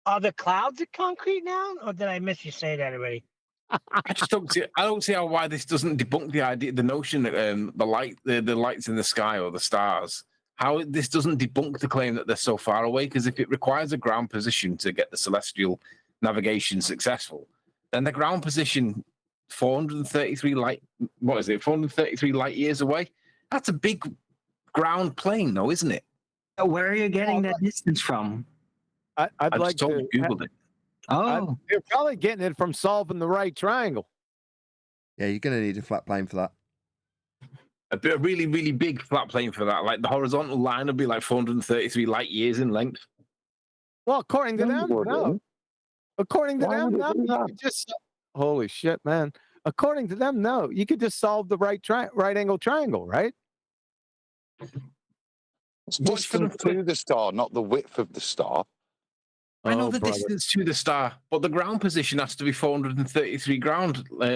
Are the clouds a concrete noun, or did I miss you say that already? I just don't see. I don't see why this doesn't debunk the idea, the notion that the lights in the sky or the stars. How this doesn't debunk the claim that they're so far away. Because if it requires a ground position to get the celestial navigation successful, then the ground position 433 light. What is it? 433 light years away. That's a big ground plane, though, isn't it? Where are you getting that distance from? I'd like to Google it. Oh, you're probably getting it from solving the right triangle. Yeah, you're going to need a flat plane for that. A really, really big flat plane for that. Like the horizontal line would be like 433 light years in length. Well, according to them, no. According to them, no. You could just holy shit, man. According to them, no. You could just solve the right angle triangle, right? It's distance to the star, not the width of the star. I know the distance to the star, but the ground position has to be 433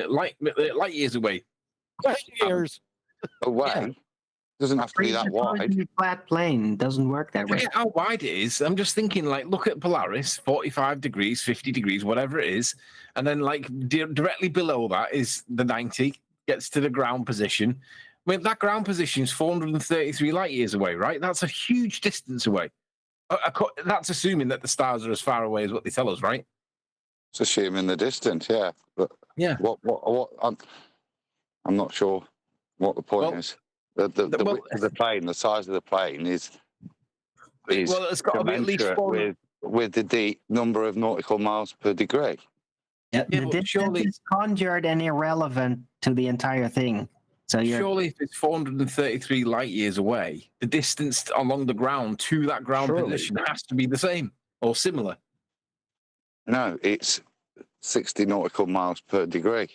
light years away. Light years away. Yeah. Doesn't have to be that wide. Flat plane doesn't work that way. Forget how wide it is. I'm just thinking, like, look at Polaris, 45 degrees, 50 degrees, whatever it is, and then like directly below that is the 90, gets to the ground position. I mean, that ground position is 433 light years away, right? That's a huge distance away. That's assuming that the stars are as far away as what they tell us, right? It's assuming the distance, yeah. But yeah. What? I'm not sure what the point is. The width of the plane, the size of the plane is it's got to be at least with the number of nautical miles per degree. Yeah, the distance is conjured and irrelevant to the entire thing. So surely, if it's 433 light years away, the distance along the ground to that ground position has to be the same or similar. No, it's 60 nautical miles per degree.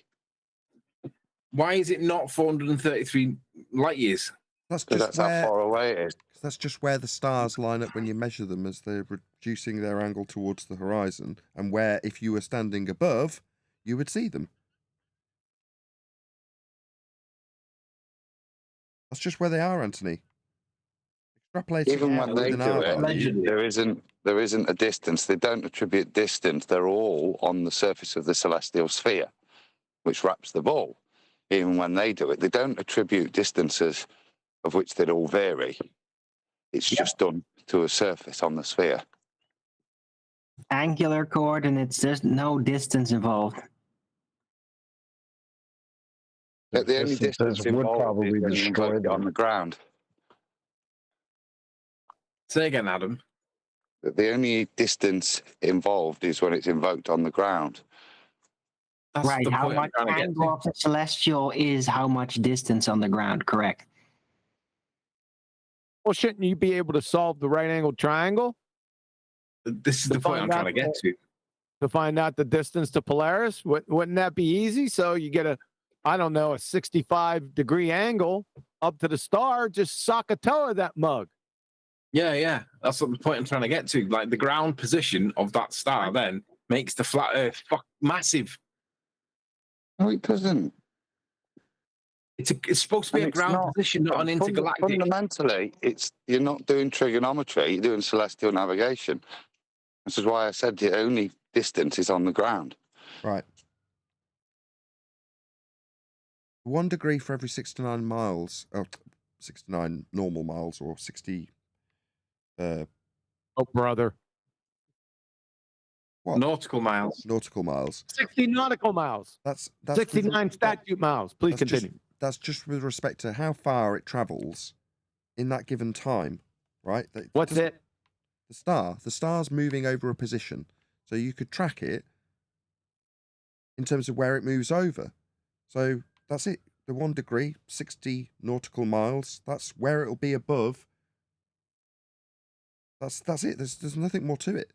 Why is it not 433 light years? That's just how far away it is. That's just where the stars line up when you measure them as they're reducing their angle towards the horizon, and where, if you were standing above, you would see them. That's just where they are, Anthony. Extrapolating even when they do it, there isn't a distance. They don't attribute distance. They're all on the surface of the celestial sphere, which wraps the ball. Even when they do it, they don't attribute distances of which they'd all vary. It's just done to a surface on the sphere. Angular coordinates, there's no distance involved. But the only distance involved is when you invoke it on the ground. Say again, Adam. The only distance involved is when it's invoked on the ground. Right, how much angle of the celestial is how much distance on the ground, correct? Well, shouldn't you be able to solve the right angle triangle? This is the point I'm trying to get to. To find out the distance to Polaris? Wouldn't that be easy? So you get a 65-degree angle up to the star, just sock a toe of that mug. Yeah. That's what the point I'm trying to get to. Like the ground position of that star then makes the flat Earth massive. No, it doesn't. It's supposed to be a ground position, not an intergalactic. Fundamentally, you're not doing trigonometry, you're doing celestial navigation. This is why I said the only distance is on the ground. Right. 1 degree for every 69 miles, 69 normal miles, or 60. Oh, brother. What? Nautical miles. Nautical miles. 60 nautical miles. That's 69 statute miles. Please continue. That's just with respect to how far it travels in that given time, right? What's it? The star. The star's moving over a position. So you could track it in terms of where it moves over. So that's it. The 1 degree, 60 nautical miles. That's where it'll be above. That's it. There's nothing more to it.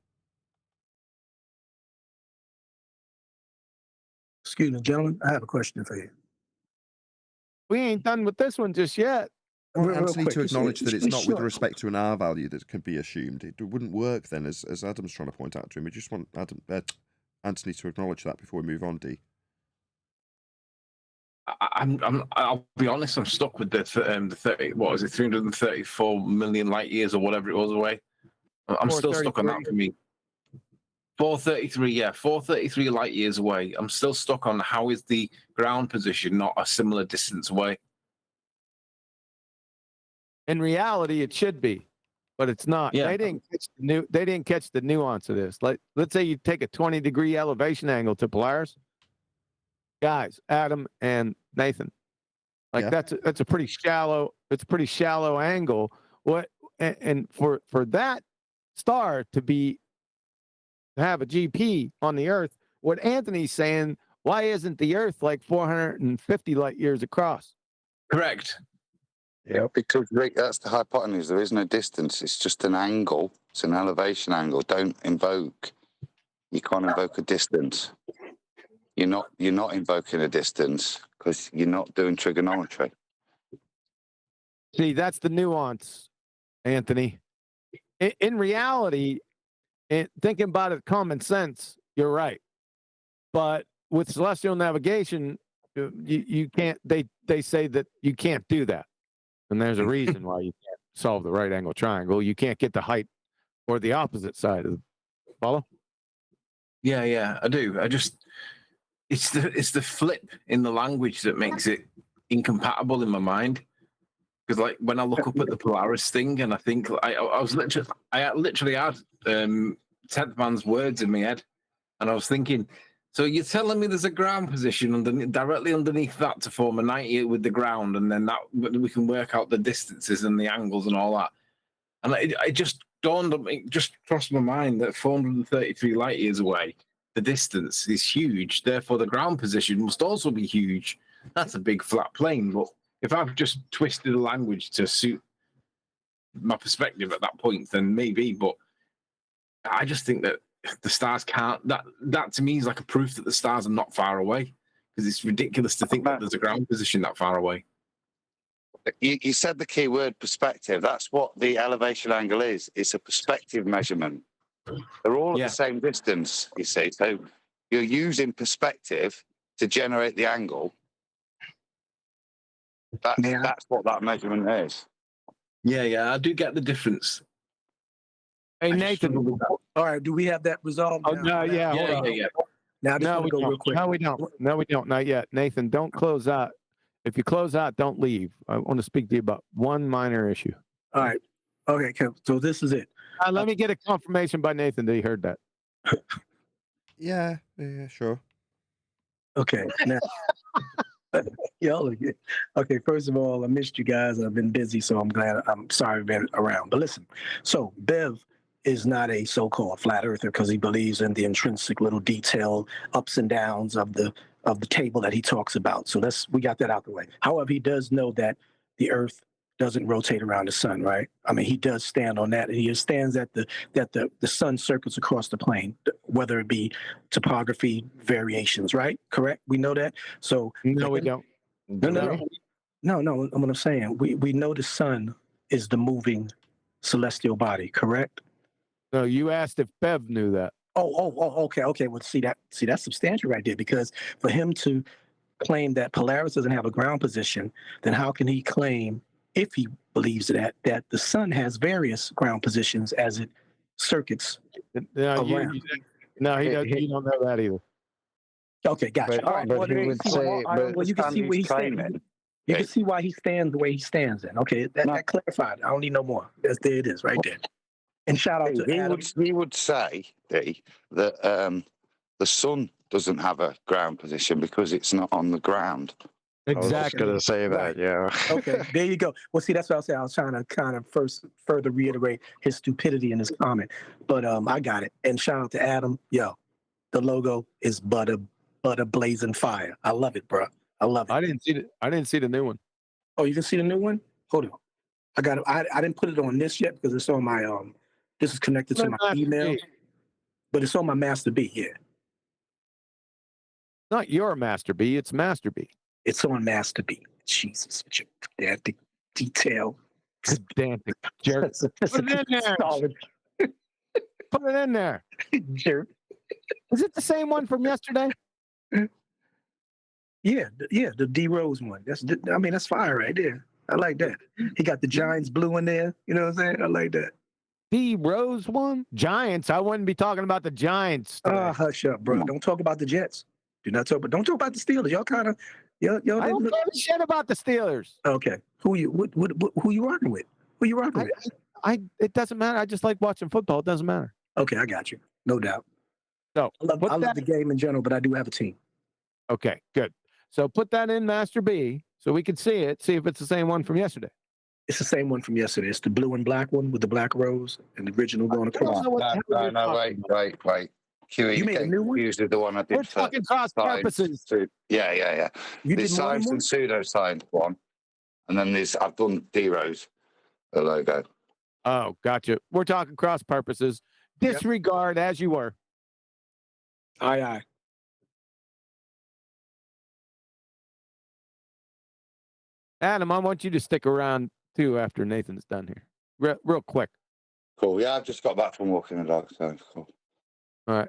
Excuse me, gentlemen. I have a question for you. We ain't done with this one just yet. Anthony, to acknowledge that it's not with respect to an R value that can be assumed. It wouldn't work then, as Adam's trying to point out to him. We just want Anthony to acknowledge that before we move on, D. I'll be honest, I'm stuck with the 334 million light years or whatever it was away. I'm still stuck on that for me. 433, yeah, 433 light years away. I'm still stuck on how is the ground position not a similar distance away? In reality, it should be, but it's not. Yeah. They didn't catch the nuance of this. Like, let's say you take a 20-degree elevation angle to Polaris. Guys, Adam and Nathan, like that's a pretty shallow. It's a pretty shallow angle. And for that star to have a GP on the Earth, what Anthony's saying, why isn't the Earth like 450 light years across? Correct. Yeah, because Rick, that's the hypotenuse. There is no distance. It's just an angle. It's an elevation angle. You can't invoke a distance. You're not invoking a distance because you're not doing trigonometry. See, that's the nuance, Anthony. In reality, thinking about it, common sense, you're right. But with celestial navigation, you can't. They say that you can't do that. And there's a reason why you can't solve the right angle triangle. You can't get the height or the opposite side of the follow. Yeah, I do. It's the flip in the language that makes it incompatible in my mind. Because like when I look up at the Polaris thing, and I think I literally had 10th man's words in my head, and I was thinking, so you're telling me there's a ground position directly underneath that to form a 90 with the ground, and then that we can work out the distances and the angles and all that. And it just dawned on me, just crossed my mind that 433 light years away, the distance is huge. Therefore, the ground position must also be huge. That's a big flat plane. But if I've just twisted the language to suit my perspective at that point, then maybe. But I just think that the stars can't. That to me is like a proof that the stars are not far away, because it's ridiculous to think that there's a ground position that far away. You said the key word perspective. That's what the elevation angle is. It's a perspective measurement. They're all at the same distance, you see. So you're using perspective to generate the angle. That's what that measurement is. Yeah, I do get the difference. Hey, Nathan. All right, do we have that resolved? Oh, no, yeah. Now, No, we go don't. real quick. No, we don't. No, we don't. Not yet. Nathan, don't close out. If you close out, don't leave. I want to speak to you about one minor issue. All right. Okay, so this is it. Let me get a confirmation by Nathan that he heard that. Yeah, sure. Okay. Now, y'all are good. Okay, first of all, I missed you guys. I've been busy, so I'm sorry I've been around. But listen, so Bev is not a so-called flat earther because he believes in the intrinsic little detail ups and downs of the table that he talks about. So we got that out the way. However, he does know that the Earth doesn't rotate around the sun, right? I mean, he does stand on that. And he stands that the sun circles across the plane, whether it be topography variations, right? Correct? We know that. So no, we don't. No. What I'm saying, we know the sun is the moving celestial body, correct? No, you asked if Bev knew that. Okay. Well, see that's substantial right there, because for him to claim that Polaris doesn't have a ground position, then how can he claim, if he believes that the sun has various ground positions as it circuits around? He doesn't. You don't know that either. Okay, gotcha. All right. But he would say, well, you can see where he stands. You can see why he stands the way he stands. Then, okay, that clarified. I don't need no more. There it is, right there. And shout out to Adam. He would say, that the sun doesn't have a ground position because it's not on the ground. Exactly. I was going to say that, yeah. Okay, there you go. Well, see, that's what I was saying. I was trying to kind of further reiterate his stupidity in his comment. But I got it. And shout out to Adam. Yo, the logo is butter blazing fire. I love it, bro. I love it. I didn't see the new one. Oh, you can see the new one? Hold on. I got it. I didn't put it on this yet because it's on my this is connected to my email. But it's on my Master B, yeah. Not your Master B, it's Master B. It's on Master B. Jesus, with your pedantic detail. Pedantic jerk. Put it in there. Put it in there. Jerk. Is it the same one from yesterday? Yeah, the D Rose one. That's fire right there. I like that. He got the Giants blue in there. You know what I'm saying? I like that. D Rose one? Giants. I wouldn't be talking about the Giants. Today. Hush up, bro. Don't talk about the Jets. Don't talk about the Steelers. Y'all kind of, y'all I don't didn't give a shit about the Steelers. Okay. Who you rocking with? Who you rocking with? It doesn't matter. I just like watching football. It doesn't matter. Okay, I got you. No doubt. So I love the game in general, but I do have a team. Okay, good. So put that in Master B so we can see it, see if it's the same one from yesterday. It's the same one from yesterday. It's the blue and black one with the black rose and the original going across. No, wait. QE, You made a new one? confused with the one I did. We're talking cross purposes. Yeah. You There's did more than science one? and pseudoscience one, and then I've done D-Rose, the logo. Oh, gotcha. We're talking cross purposes. Disregard as you were. Aye. Adam, I want you to stick around too after Nathan's done here. Real quick. Cool. Yeah, I've just got back from walking the dog, so it's cool. All right.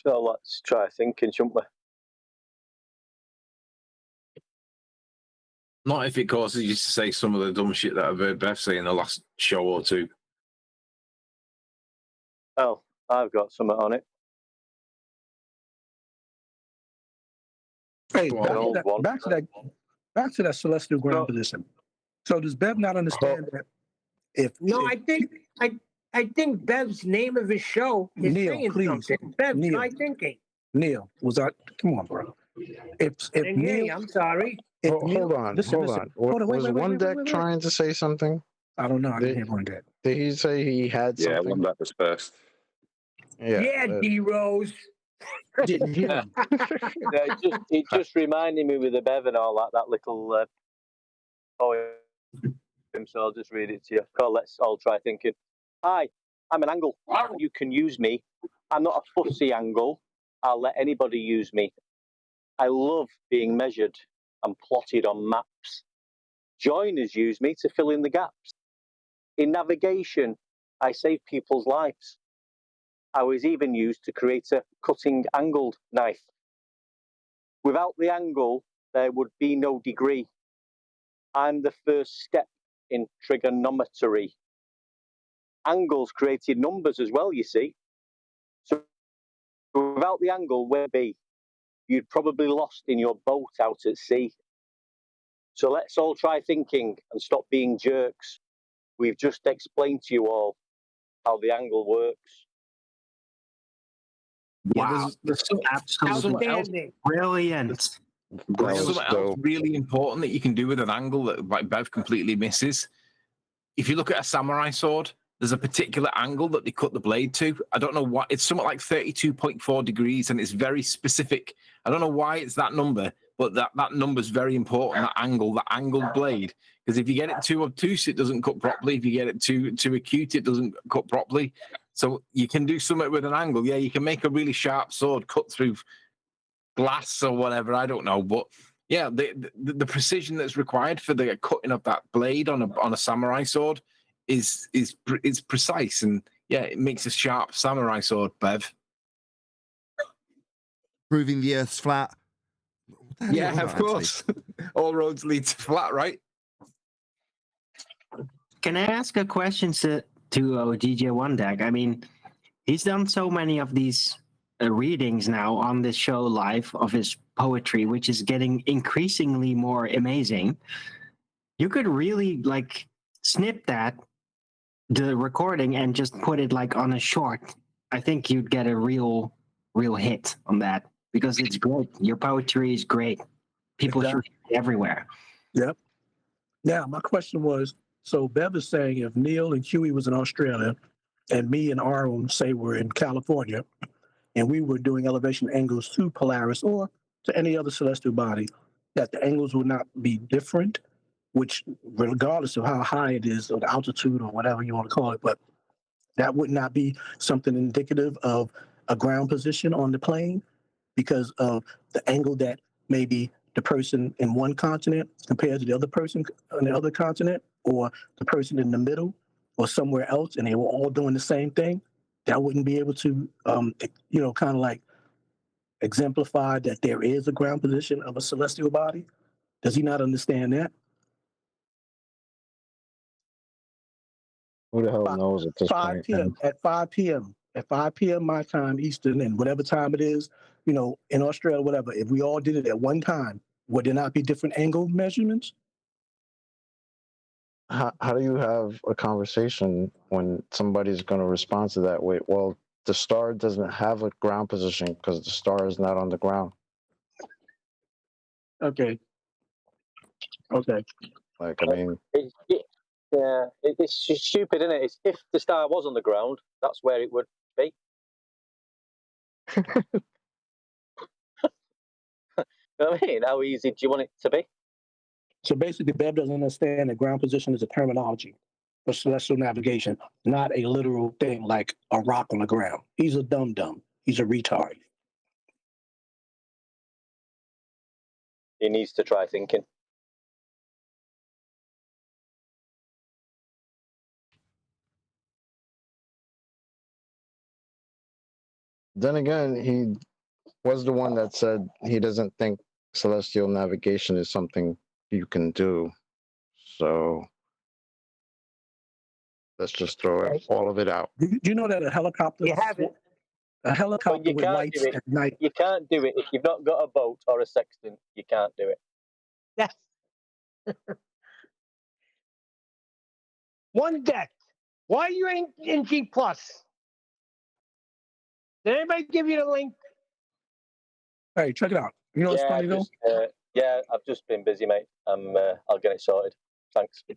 So let's try thinking, shouldn't we? Not if it causes you to say some of the dumb shit that I've heard Beth say in the last show or two. Well, I've got something on it. Hey, back to that celestial ground position. So does Bev not understand that I think Bev's name of his show is Neil, saying please. something. Bev, Neil. try thinking. Neil, come on, bro. If And Neil, yeah, I'm sorry. Hold on. Was One Deck trying to say something? I don't know. I didn't hear One Deck. Did he say he had something? Yeah, One Deck was first. Yeah, D Rose. Didn't hear him. It just reminded me with the Bev and all that little poem. So I'll just read it to you. Let's all try thinking. Hi, I'm an angle. You can use me. I'm not a fussy angle. I'll let anybody use me. I love being measured and plotted on maps. Joiners use me to fill in the gaps. In navigation, I save people's lives. I was even used to create a cutting angled knife. Without the angle, there would be no degree. I'm the first step in trigonometry. Angles created numbers as well, you see. So without the angle, where be? You'd probably lost in your boat out at sea. So let's all try thinking and stop being jerks. We've just explained to you all how the angle works. Wow. Outstanding. Brilliant. There's something else really important that you can do with an angle that like Bev completely misses. If you look at a samurai sword, there's a particular angle that they cut the blade to. I don't know what. It's something like 32.4 degrees, and it's very specific. I don't know why it's that number, but that number is very important, that angle, that angled blade. Because if you get it too obtuse, it doesn't cut properly. If you get it too acute, it doesn't cut properly. So you can do something with an angle. Yeah, you can make a really sharp sword cut through glass or whatever. I don't know. But yeah, the precision that's required for the cutting of that blade on a samurai sword is precise, and yeah, it makes a sharp samurai sword, Bev. Proving the Earth's flat. Yeah, of course. All roads lead to flat, right? Can I ask a question to DJ One Deck? I mean, he's done so many of these readings now on this show live of his poetry, which is getting increasingly more amazing. You could really snip the recording and just put it on a short. I think you'd get a real hit on that because it's great. Your poetry is great. People should be everywhere. Yep. Now, my question was, so Bev is saying if Neil and Huey was in Australia and me and Aaron, say, were in California and we were doing elevation angles to Polaris or to any other celestial body, that the angles would not be different, which regardless of how high it is or the altitude or whatever you want to call it, but that would not be something indicative of a ground position on the plane because of the angle that maybe the person in one continent compared to the other person on the other continent, or the person in the middle or somewhere else, and they were all doing the same thing. That wouldn't be able to, kind of exemplify that there is a ground position of a celestial body. Does he not understand that? Who the hell knows at this 5 point? p.m. At 5 p.m. At 5 p.m. my time, Eastern, and whatever time it is, in Australia, whatever. If we all did it at one time, would there not be different angle measurements? How do you have a conversation when somebody's going to respond to that way? Well, the star doesn't have a ground position because the star is not on the ground. Okay. Like, I mean, It's just stupid, isn't it? It's, if the star was on the ground, that's where it would be. You know what I mean? How easy do you want it to be? So basically, Bev doesn't understand that ground position is a terminology for celestial navigation, not a literal thing like a rock on the ground. He's a dum-dum. He's a retard. He needs to try thinking. then again, he was the one that said he doesn't think celestial navigation is something you can do. So let's just throw all of it out. Do you know that a helicopter? You have it. A helicopter But you with can't lights do it. at night. You can't do it if you've not got a boat or a sextant. You can't do it. Yes. One deck. Why you ain't in G Plus? Did anybody give you the link? Hey, check it out. You know what's funny though? I've just been busy, mate. I'll get it sorted. Thanks. You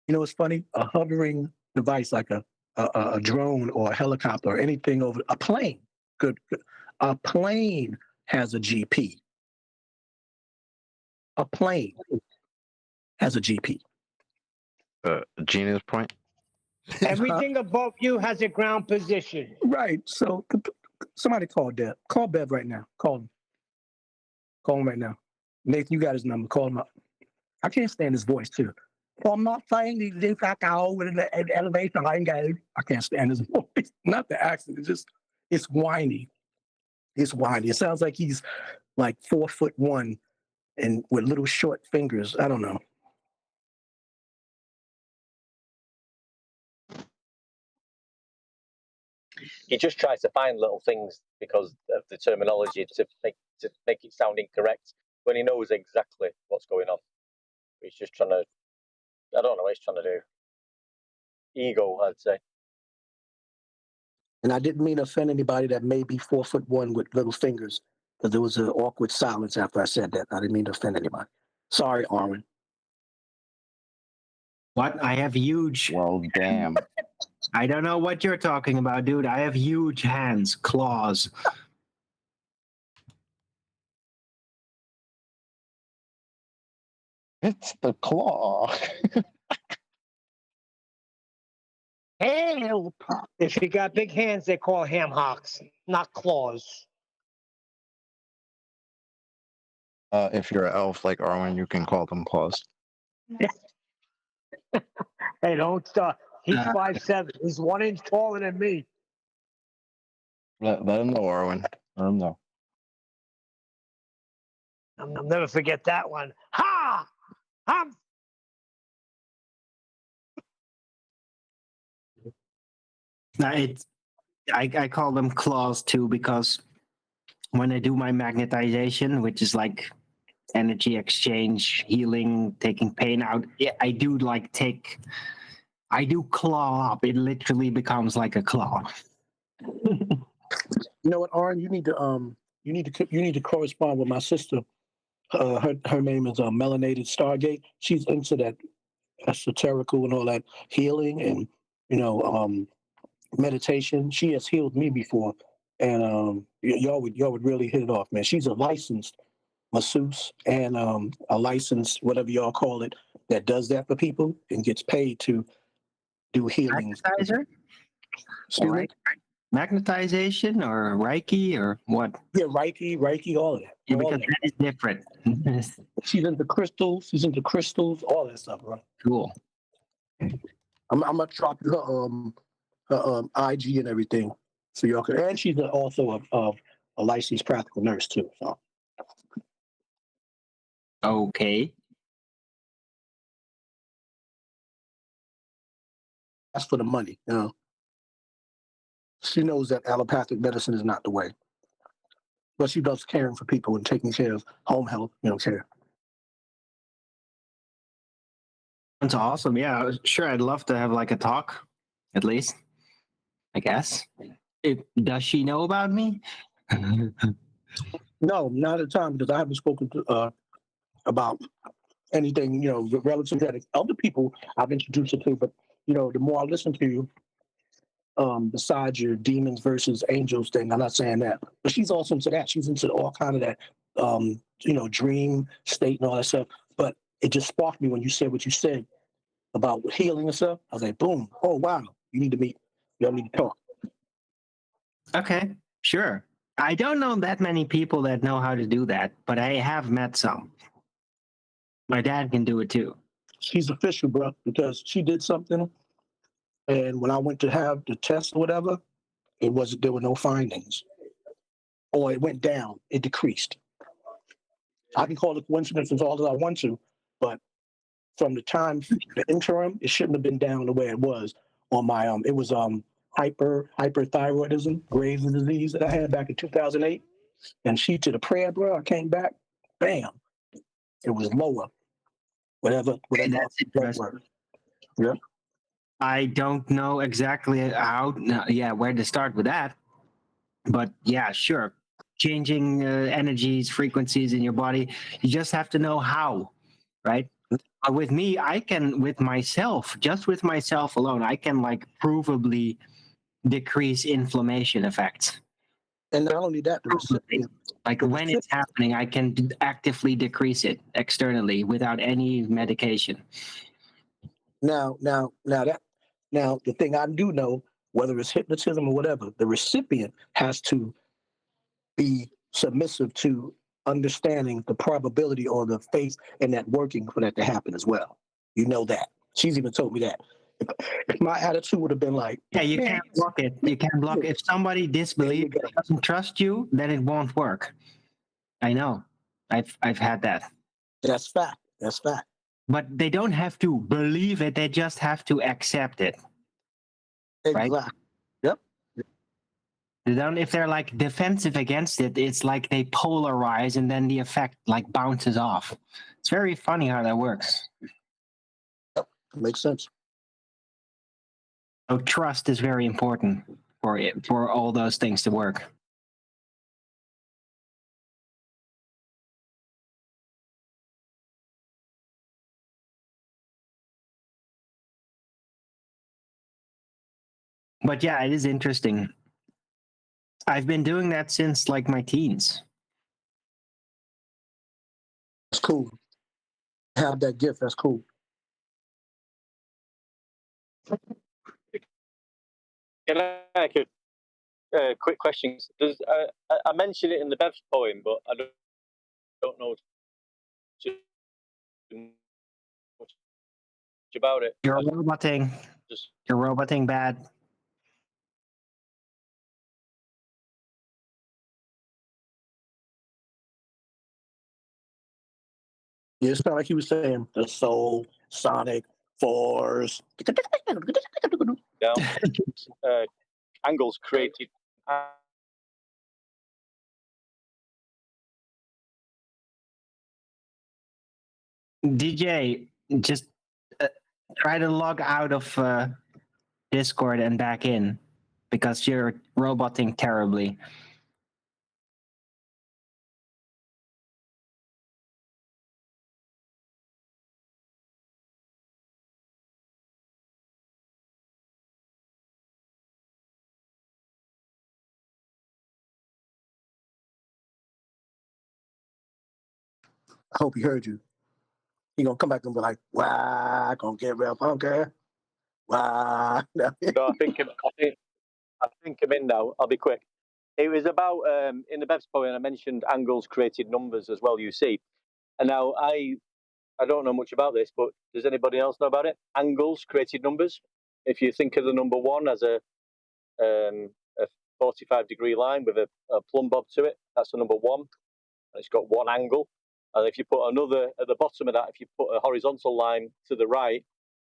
know what's funny? A hovering device like a drone or a helicopter or anything over a plane. Good. A plane has a GP. A plane has a GP. Genius point. Everything above you has a ground position. Right. So somebody call Deb. Call Bev right now. Call him. Call him right now. Nathan, you got his number. Call him up. I can't stand his voice too. Well, I'm not saying these do I go with an elevation. I can't stand his voice. Not the accent. It's whiny. It's whiny. It sounds like he's like 4'1" and with little short fingers. I don't know. He just tries to find little things because of the terminology to make it sound incorrect when he knows exactly what's going on. He's just trying to. I don't know what he's trying to do. Ego, I'd say. And I didn't mean to offend anybody that may be 4'1" with little fingers, because there was an awkward silence after I said that. I didn't mean to offend anybody. Sorry, Arwen. What? I have huge. Well, damn. I don't know what you're talking about, dude. I have huge hands, claws. It's the claw. Help! If you got big hands, they call ham hocks, not claws. If you're an elf like Arwen, you can call them claws. Hey, don't start. He's 5'7". He's 1 inch taller than me. Let him know, Arwen. Let him know. I'll never forget that one. Ha! I call them claws too, because when I do my magnetization, which is like energy exchange, healing, taking pain out, I do claw up. It literally becomes like a claw. You know what, Arwen? You need to correspond with my sister. Her name is Melanated Stargate. She's into that esoterical and all that healing and meditation. She has healed me before, and y'all would really hit it off, man. She's a licensed masseuse and a licensed whatever y'all call it that does that for people and gets paid to do healing. Magnetizer? Excuse me? Magnetization or Reiki or what? Yeah, Reiki, all of that. Yeah, all because of that. that is different. She's into crystals. She's into crystals. All that stuff, bro. Cool. I'm gonna drop her IG and everything, so y'all can. And she's also a licensed practical nurse too. So. Okay. That's for the money, you know. She knows that allopathic medicine is not the way. But she loves caring for people and taking care of home health, you know, care. That's awesome. Yeah, sure. I'd love to have like a talk, at least. I guess. Does she know about me? No, not at the time, because I haven't spoken to about anything, you know, relative to that. Other people I've introduced her to, but you know, the more I listen to you, besides your demons versus angels thing, I'm not saying that, but she's also into that. She's into all kind of that, you know, dream state and all that stuff. But it just sparked me when you said what you said about healing and stuff. I was like, boom! Oh wow! You need to meet. Y'all need to talk. Okay, sure. I don't know that many people that know how to do that, but I have met some. My dad can do it too. She's official, bro, because she did something, and when I went to have the test or whatever, there were no findings, or it went down. It decreased. I can call it coincidence as all as I want to, but from the time the interim, it shouldn't have been down the way it was on my it was hyperthyroidism, Graves' disease that I had back in 2008. And she did a prayer, bro. I came back, bam, it was lower. Whatever That's interesting. Yeah. I don't know exactly where to start with that. But yeah, sure. Changing energies, frequencies in your body, you just have to know how, right? With me, I can, with myself, just with myself alone, I can like provably decrease inflammation effects. And not only that, like when it's happening, I can actively decrease it externally without any medication. Now the thing I do know, whether it's hypnotism or whatever, the recipient has to be submissive to understanding the probability or the faith in that working for that to happen as well. You know that. She's even told me that. If my attitude would have been like, yeah, you can't block it. You can't block it. If somebody disbelieves, doesn't trust you, then it won't work. I know. I've had that. That's fact. That's fact. But they don't have to believe it. They just have to accept it. Exactly. Right? Yep. They don't. If they're like defensive against it, it's like they polarize, and then the effect like bounces off. It's very funny how that works. Yep. Makes sense. So trust is very important for all those things to work. But yeah, it is interesting. I've been doing that since like my teens. That's cool. Have that gift. That's cool. Can I ask a quick question? Does I mentioned it in the Bev's poem, but I don't know much about it. You're roboting. You're roboting bad. Yeah, it's not like he was saying the soul, sonic, force. Yeah. Angles created. DJ, just try to log out of Discord and back in because you're roboting terribly. I hope he heard you. He gonna come back and be like, "Wow, gonna get real funky." Wow. No, I think I'm in now. I'll be quick. It was about in the Bev's poem. I mentioned angles created numbers as well. You see, and now I don't know much about this, but does anybody else know about it? Angles created numbers. If you think of the number one as a 45-degree line with a plumb bob to it, that's the number one. And it's got one angle. And if you put another at the bottom of that, if you put a horizontal line to the right,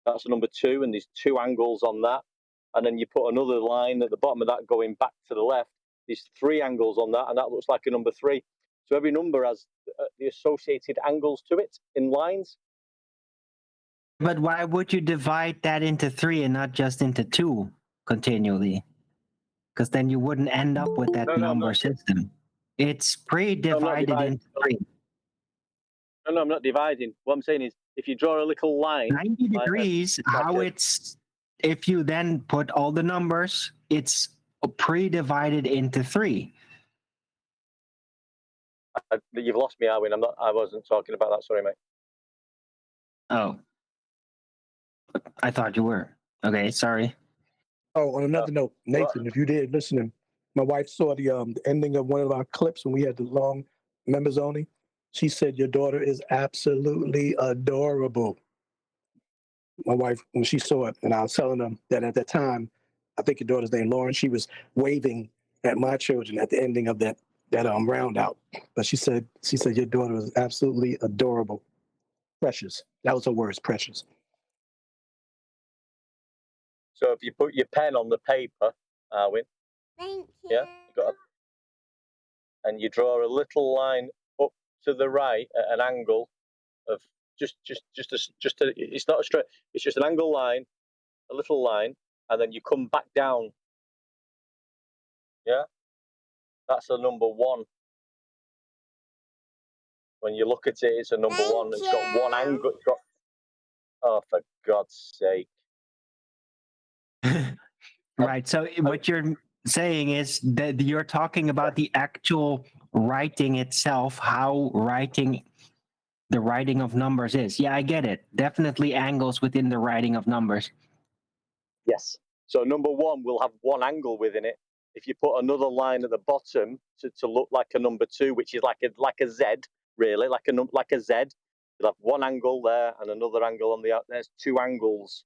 That's a number 2, and there's 2 angles on that. And then you put another line at the bottom of that going back to the left. There's 3 angles on that, and that looks like a number 3. So every number has the associated angles to it in lines. But why would you divide that into 3 and not just into 2 continually? Because then you wouldn't end up with that number system. It's pre-divided into 3. No, I'm not dividing. What I'm saying is, if you draw a little line, 90 degrees, if you then put all the numbers, it's pre-divided into 3. You've lost me, Arwin. I wasn't talking about that. Sorry, mate. Oh, I thought you were. Okay, sorry. Oh, on another note, Nathan, if you did listen, my wife saw the ending of one of our clips when we had the long members only. She said your daughter is absolutely adorable. My wife, when she saw it, and I was telling them that at that time, I think your daughter's name Lauren, she was waving at my children at the ending of that round out. But she said your daughter was absolutely adorable, precious. That was her words, precious. So if you put your pen on the paper, Arwin, yeah, and you draw a little line up to the right at an angle of it's not a straight, it's just an angle line, a little line, and then you come back down. Yeah, that's a number 1. When you look at it, it's a number 1. It's got one angle. Oh, for God's sake! Right. So what you're saying is that you're talking about the actual writing itself, how the writing of numbers is. Yeah, I get it. Definitely angles within the writing of numbers. Yes. So number 1 will have one angle within it. If you put another line at the bottom to look like a number 2, which is like a Z, really, like a Z, you'll have one angle there and another angle on the out. There's 2 angles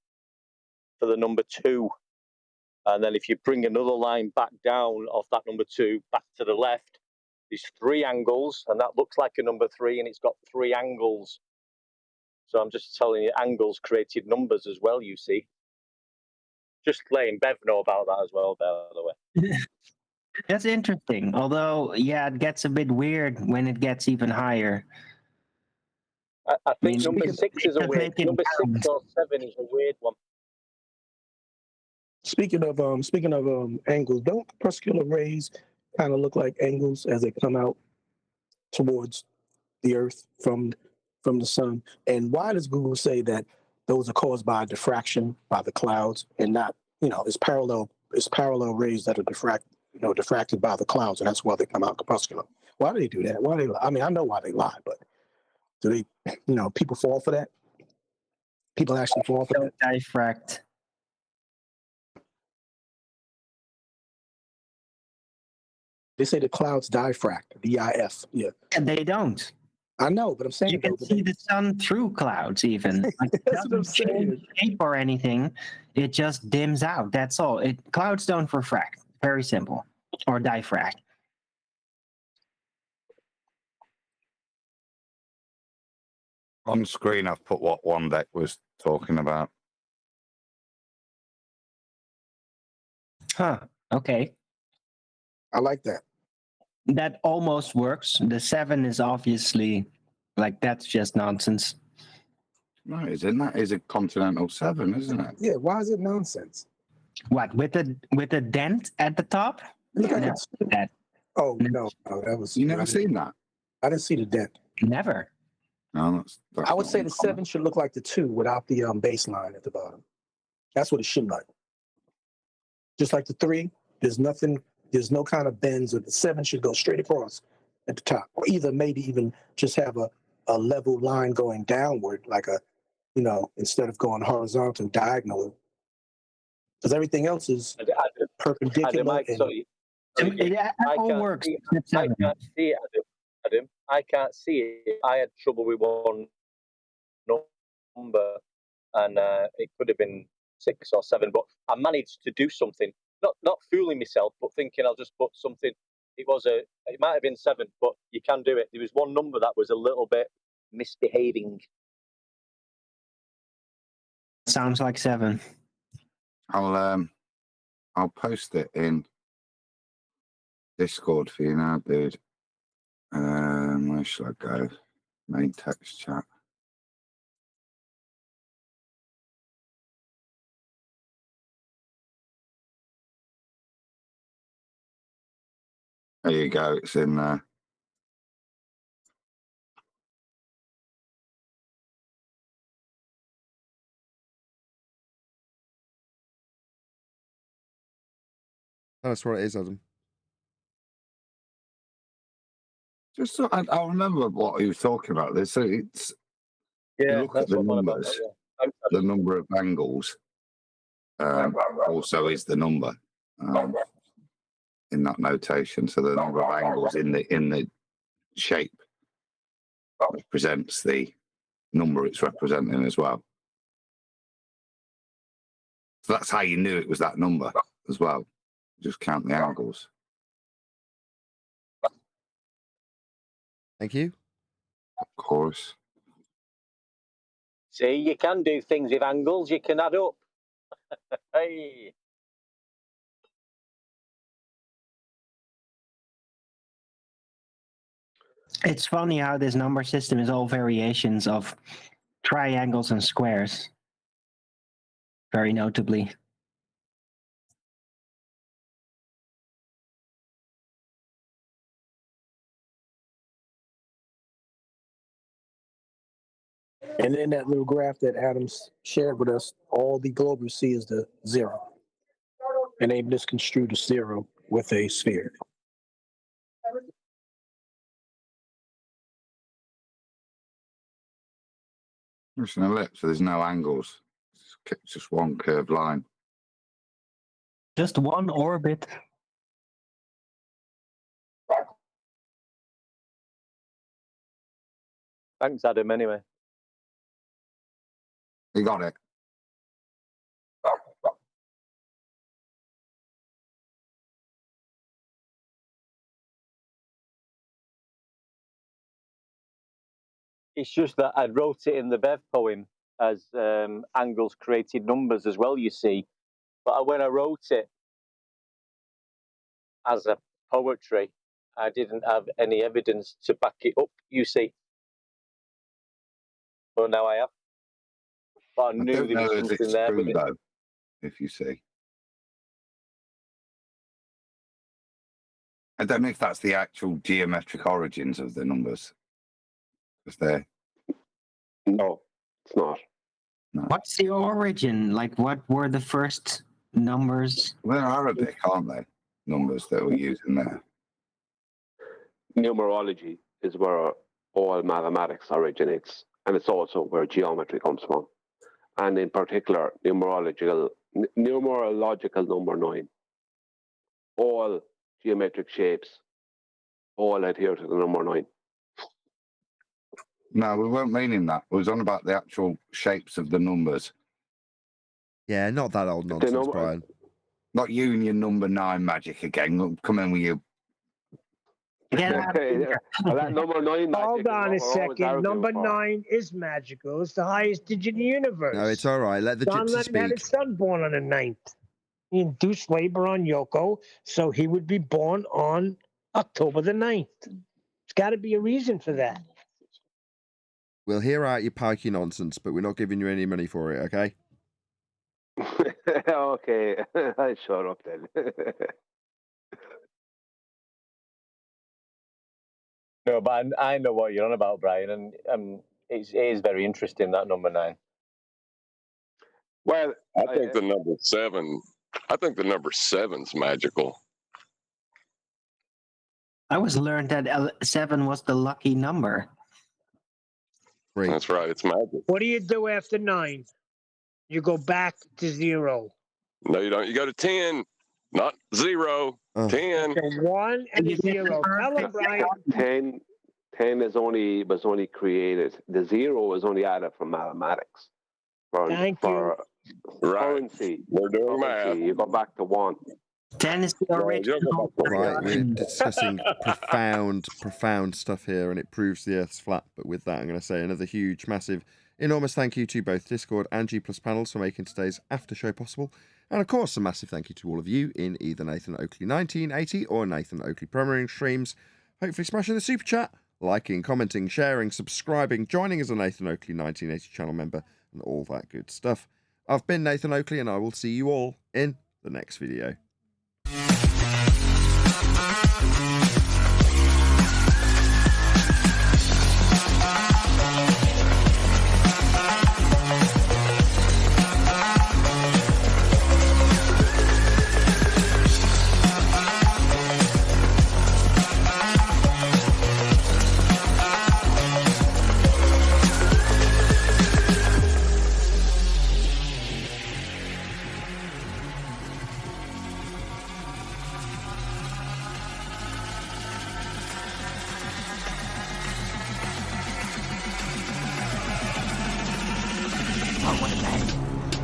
for the number 2. And then if you bring another line back down off that number 2 back to the left, there's 3 angles, and that looks like a number 3, and it's got 3 angles. So I'm just telling you, angles created numbers as well, you see. Just letting Bev know about that as well, by the way. That's interesting. Although, yeah, it gets a bit weird when it gets even higher. I think number 6 is a weird. Number 6 or 7 is a weird one. Speaking of angles, don't crepuscular rays kind of look like angles as they come out towards the Earth from the sun? And why does Google say that those are caused by diffraction by the clouds and not, it's parallel rays that are diffracted by the clouds, and that's why they come out crepuscular? Why do they do that? Why do they? I mean, I know why they lie, but do they? People fall for that. People actually fall for that. Diffract. They say the clouds diffract, D-I-F. Yeah. And they don't. I know, but I'm saying you can see the sun through clouds even. Like, it doesn't change shape or anything. It just dims out. That's all. Clouds don't refract. Very simple. Or diffract. On screen, I've put what one deck was talking about. Huh. Okay. I like that. That almost works. The 7 is obviously that's just nonsense. No, that is a continental 7, isn't it? Yeah. Why is it nonsense? What with a dent at the top? Look at that. Oh no, that was you never seen that. I didn't see the dent. Never. No, that's I would say the 7 should look like the 2 without the baseline at the bottom. That's what it should look. Just like the 3, there's nothing. There's no kind of bends, or the 7 should go straight across at the top, or either maybe even just have a level line going downward, like instead of going horizontal, diagonal. Because everything else is perpendicular. It all works. I can't see it, Adam. I can't see it. I had trouble with one number, and it could have been 6 or 7, but I managed to do something. Not fooling myself, but thinking I'll just put something. It might have been 7, but you can do it. There was one number that was a little bit misbehaving. Sounds like 7. I'll post it in Discord for you now, dude. Where should I go? Main text chat. There you go. It's in there. Tell us what it is, Adam. Just so I remember what he was talking about. This, so it's you look at the numbers, the number of angles. Also is the number in that notation. So the number of angles in the shape represents the number it's representing as well. So that's how you knew it was that number as well. Just count the angles. Thank you. Of course. See, you can do things with angles. You can add up. Hey. It's funny how this number system is all variations of triangles and squares. Very notably. And in that little graph that Adams shared with us, all the globe you see is the 0. And they misconstrued the 0 with a sphere. It's an ellipse, so there's no angles. It's just one curved line. Just one orbit. Thanks, Adam, anyway. You got it. It's just that I wrote it in the Bev poem as angles created numbers as well, you see. But when I wrote it as a poetry, I didn't have any evidence to back it up, you see. Well, now I have. But I knew don't there know was if something it's there. true, though, if you see. I don't know if that's the actual geometric origins of the numbers. Is there? No, it's not. No. What's the origin? Like, what were the first numbers? They're Arabic, aren't they? Numbers that we're using there. Numerology is where all mathematics originates, and it's also where geometry comes from. And in particular, numerological number 9. All geometric shapes all adhere to the number 9. No, we weren't meaning that. It was on about the actual shapes of the numbers. Yeah, not that old nonsense, Brian. Not union number 9 magic again. Come in with you. That number 9 Hold on a second. Number 9 is magical. It's the highest digit in the universe. No, it's all right. Let the John gypsy Lennon had speak. his son born on the 9th. He induced labor on Yoko, so he would be born on October the 9th. It's got to be a reason for that. We'll hear out your pikey nonsense, but we're not giving you any money for it, okay? Okay, I'll shut up then. No, but I know what you're on about, Brian, and it is very interesting, that number 9. Well, I think the number 7. I think the number 7's magical. I was learned that 7 was the lucky number. Great. That's right. It's magic. What do you do after 9? You go back to 0. No, you don't. You go to 10, not 0. 10. So 1 and a 0. Tell him, Brian. 10 was only created. The 0 was only added from mathematics. Thank you. Currency. We're doing math. You go back to 1. 10 is the original. Right, we're discussing profound stuff here, and it proves the Earth's flat. But with that, I'm going to say another huge, massive Enormous thank you to both Discord and G Plus panels for making today's after show possible. And of course, a massive thank you to all of you in either Nathan Oakley 1980 or Nathan Oakley Premiering streams. Hopefully smashing the super chat, liking, commenting, sharing, subscribing, joining as a Nathan Oakley 1980 channel member, and all that good stuff. I've been Nathan Oakley, and I will see you all in the next video.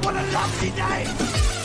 What a lovely day!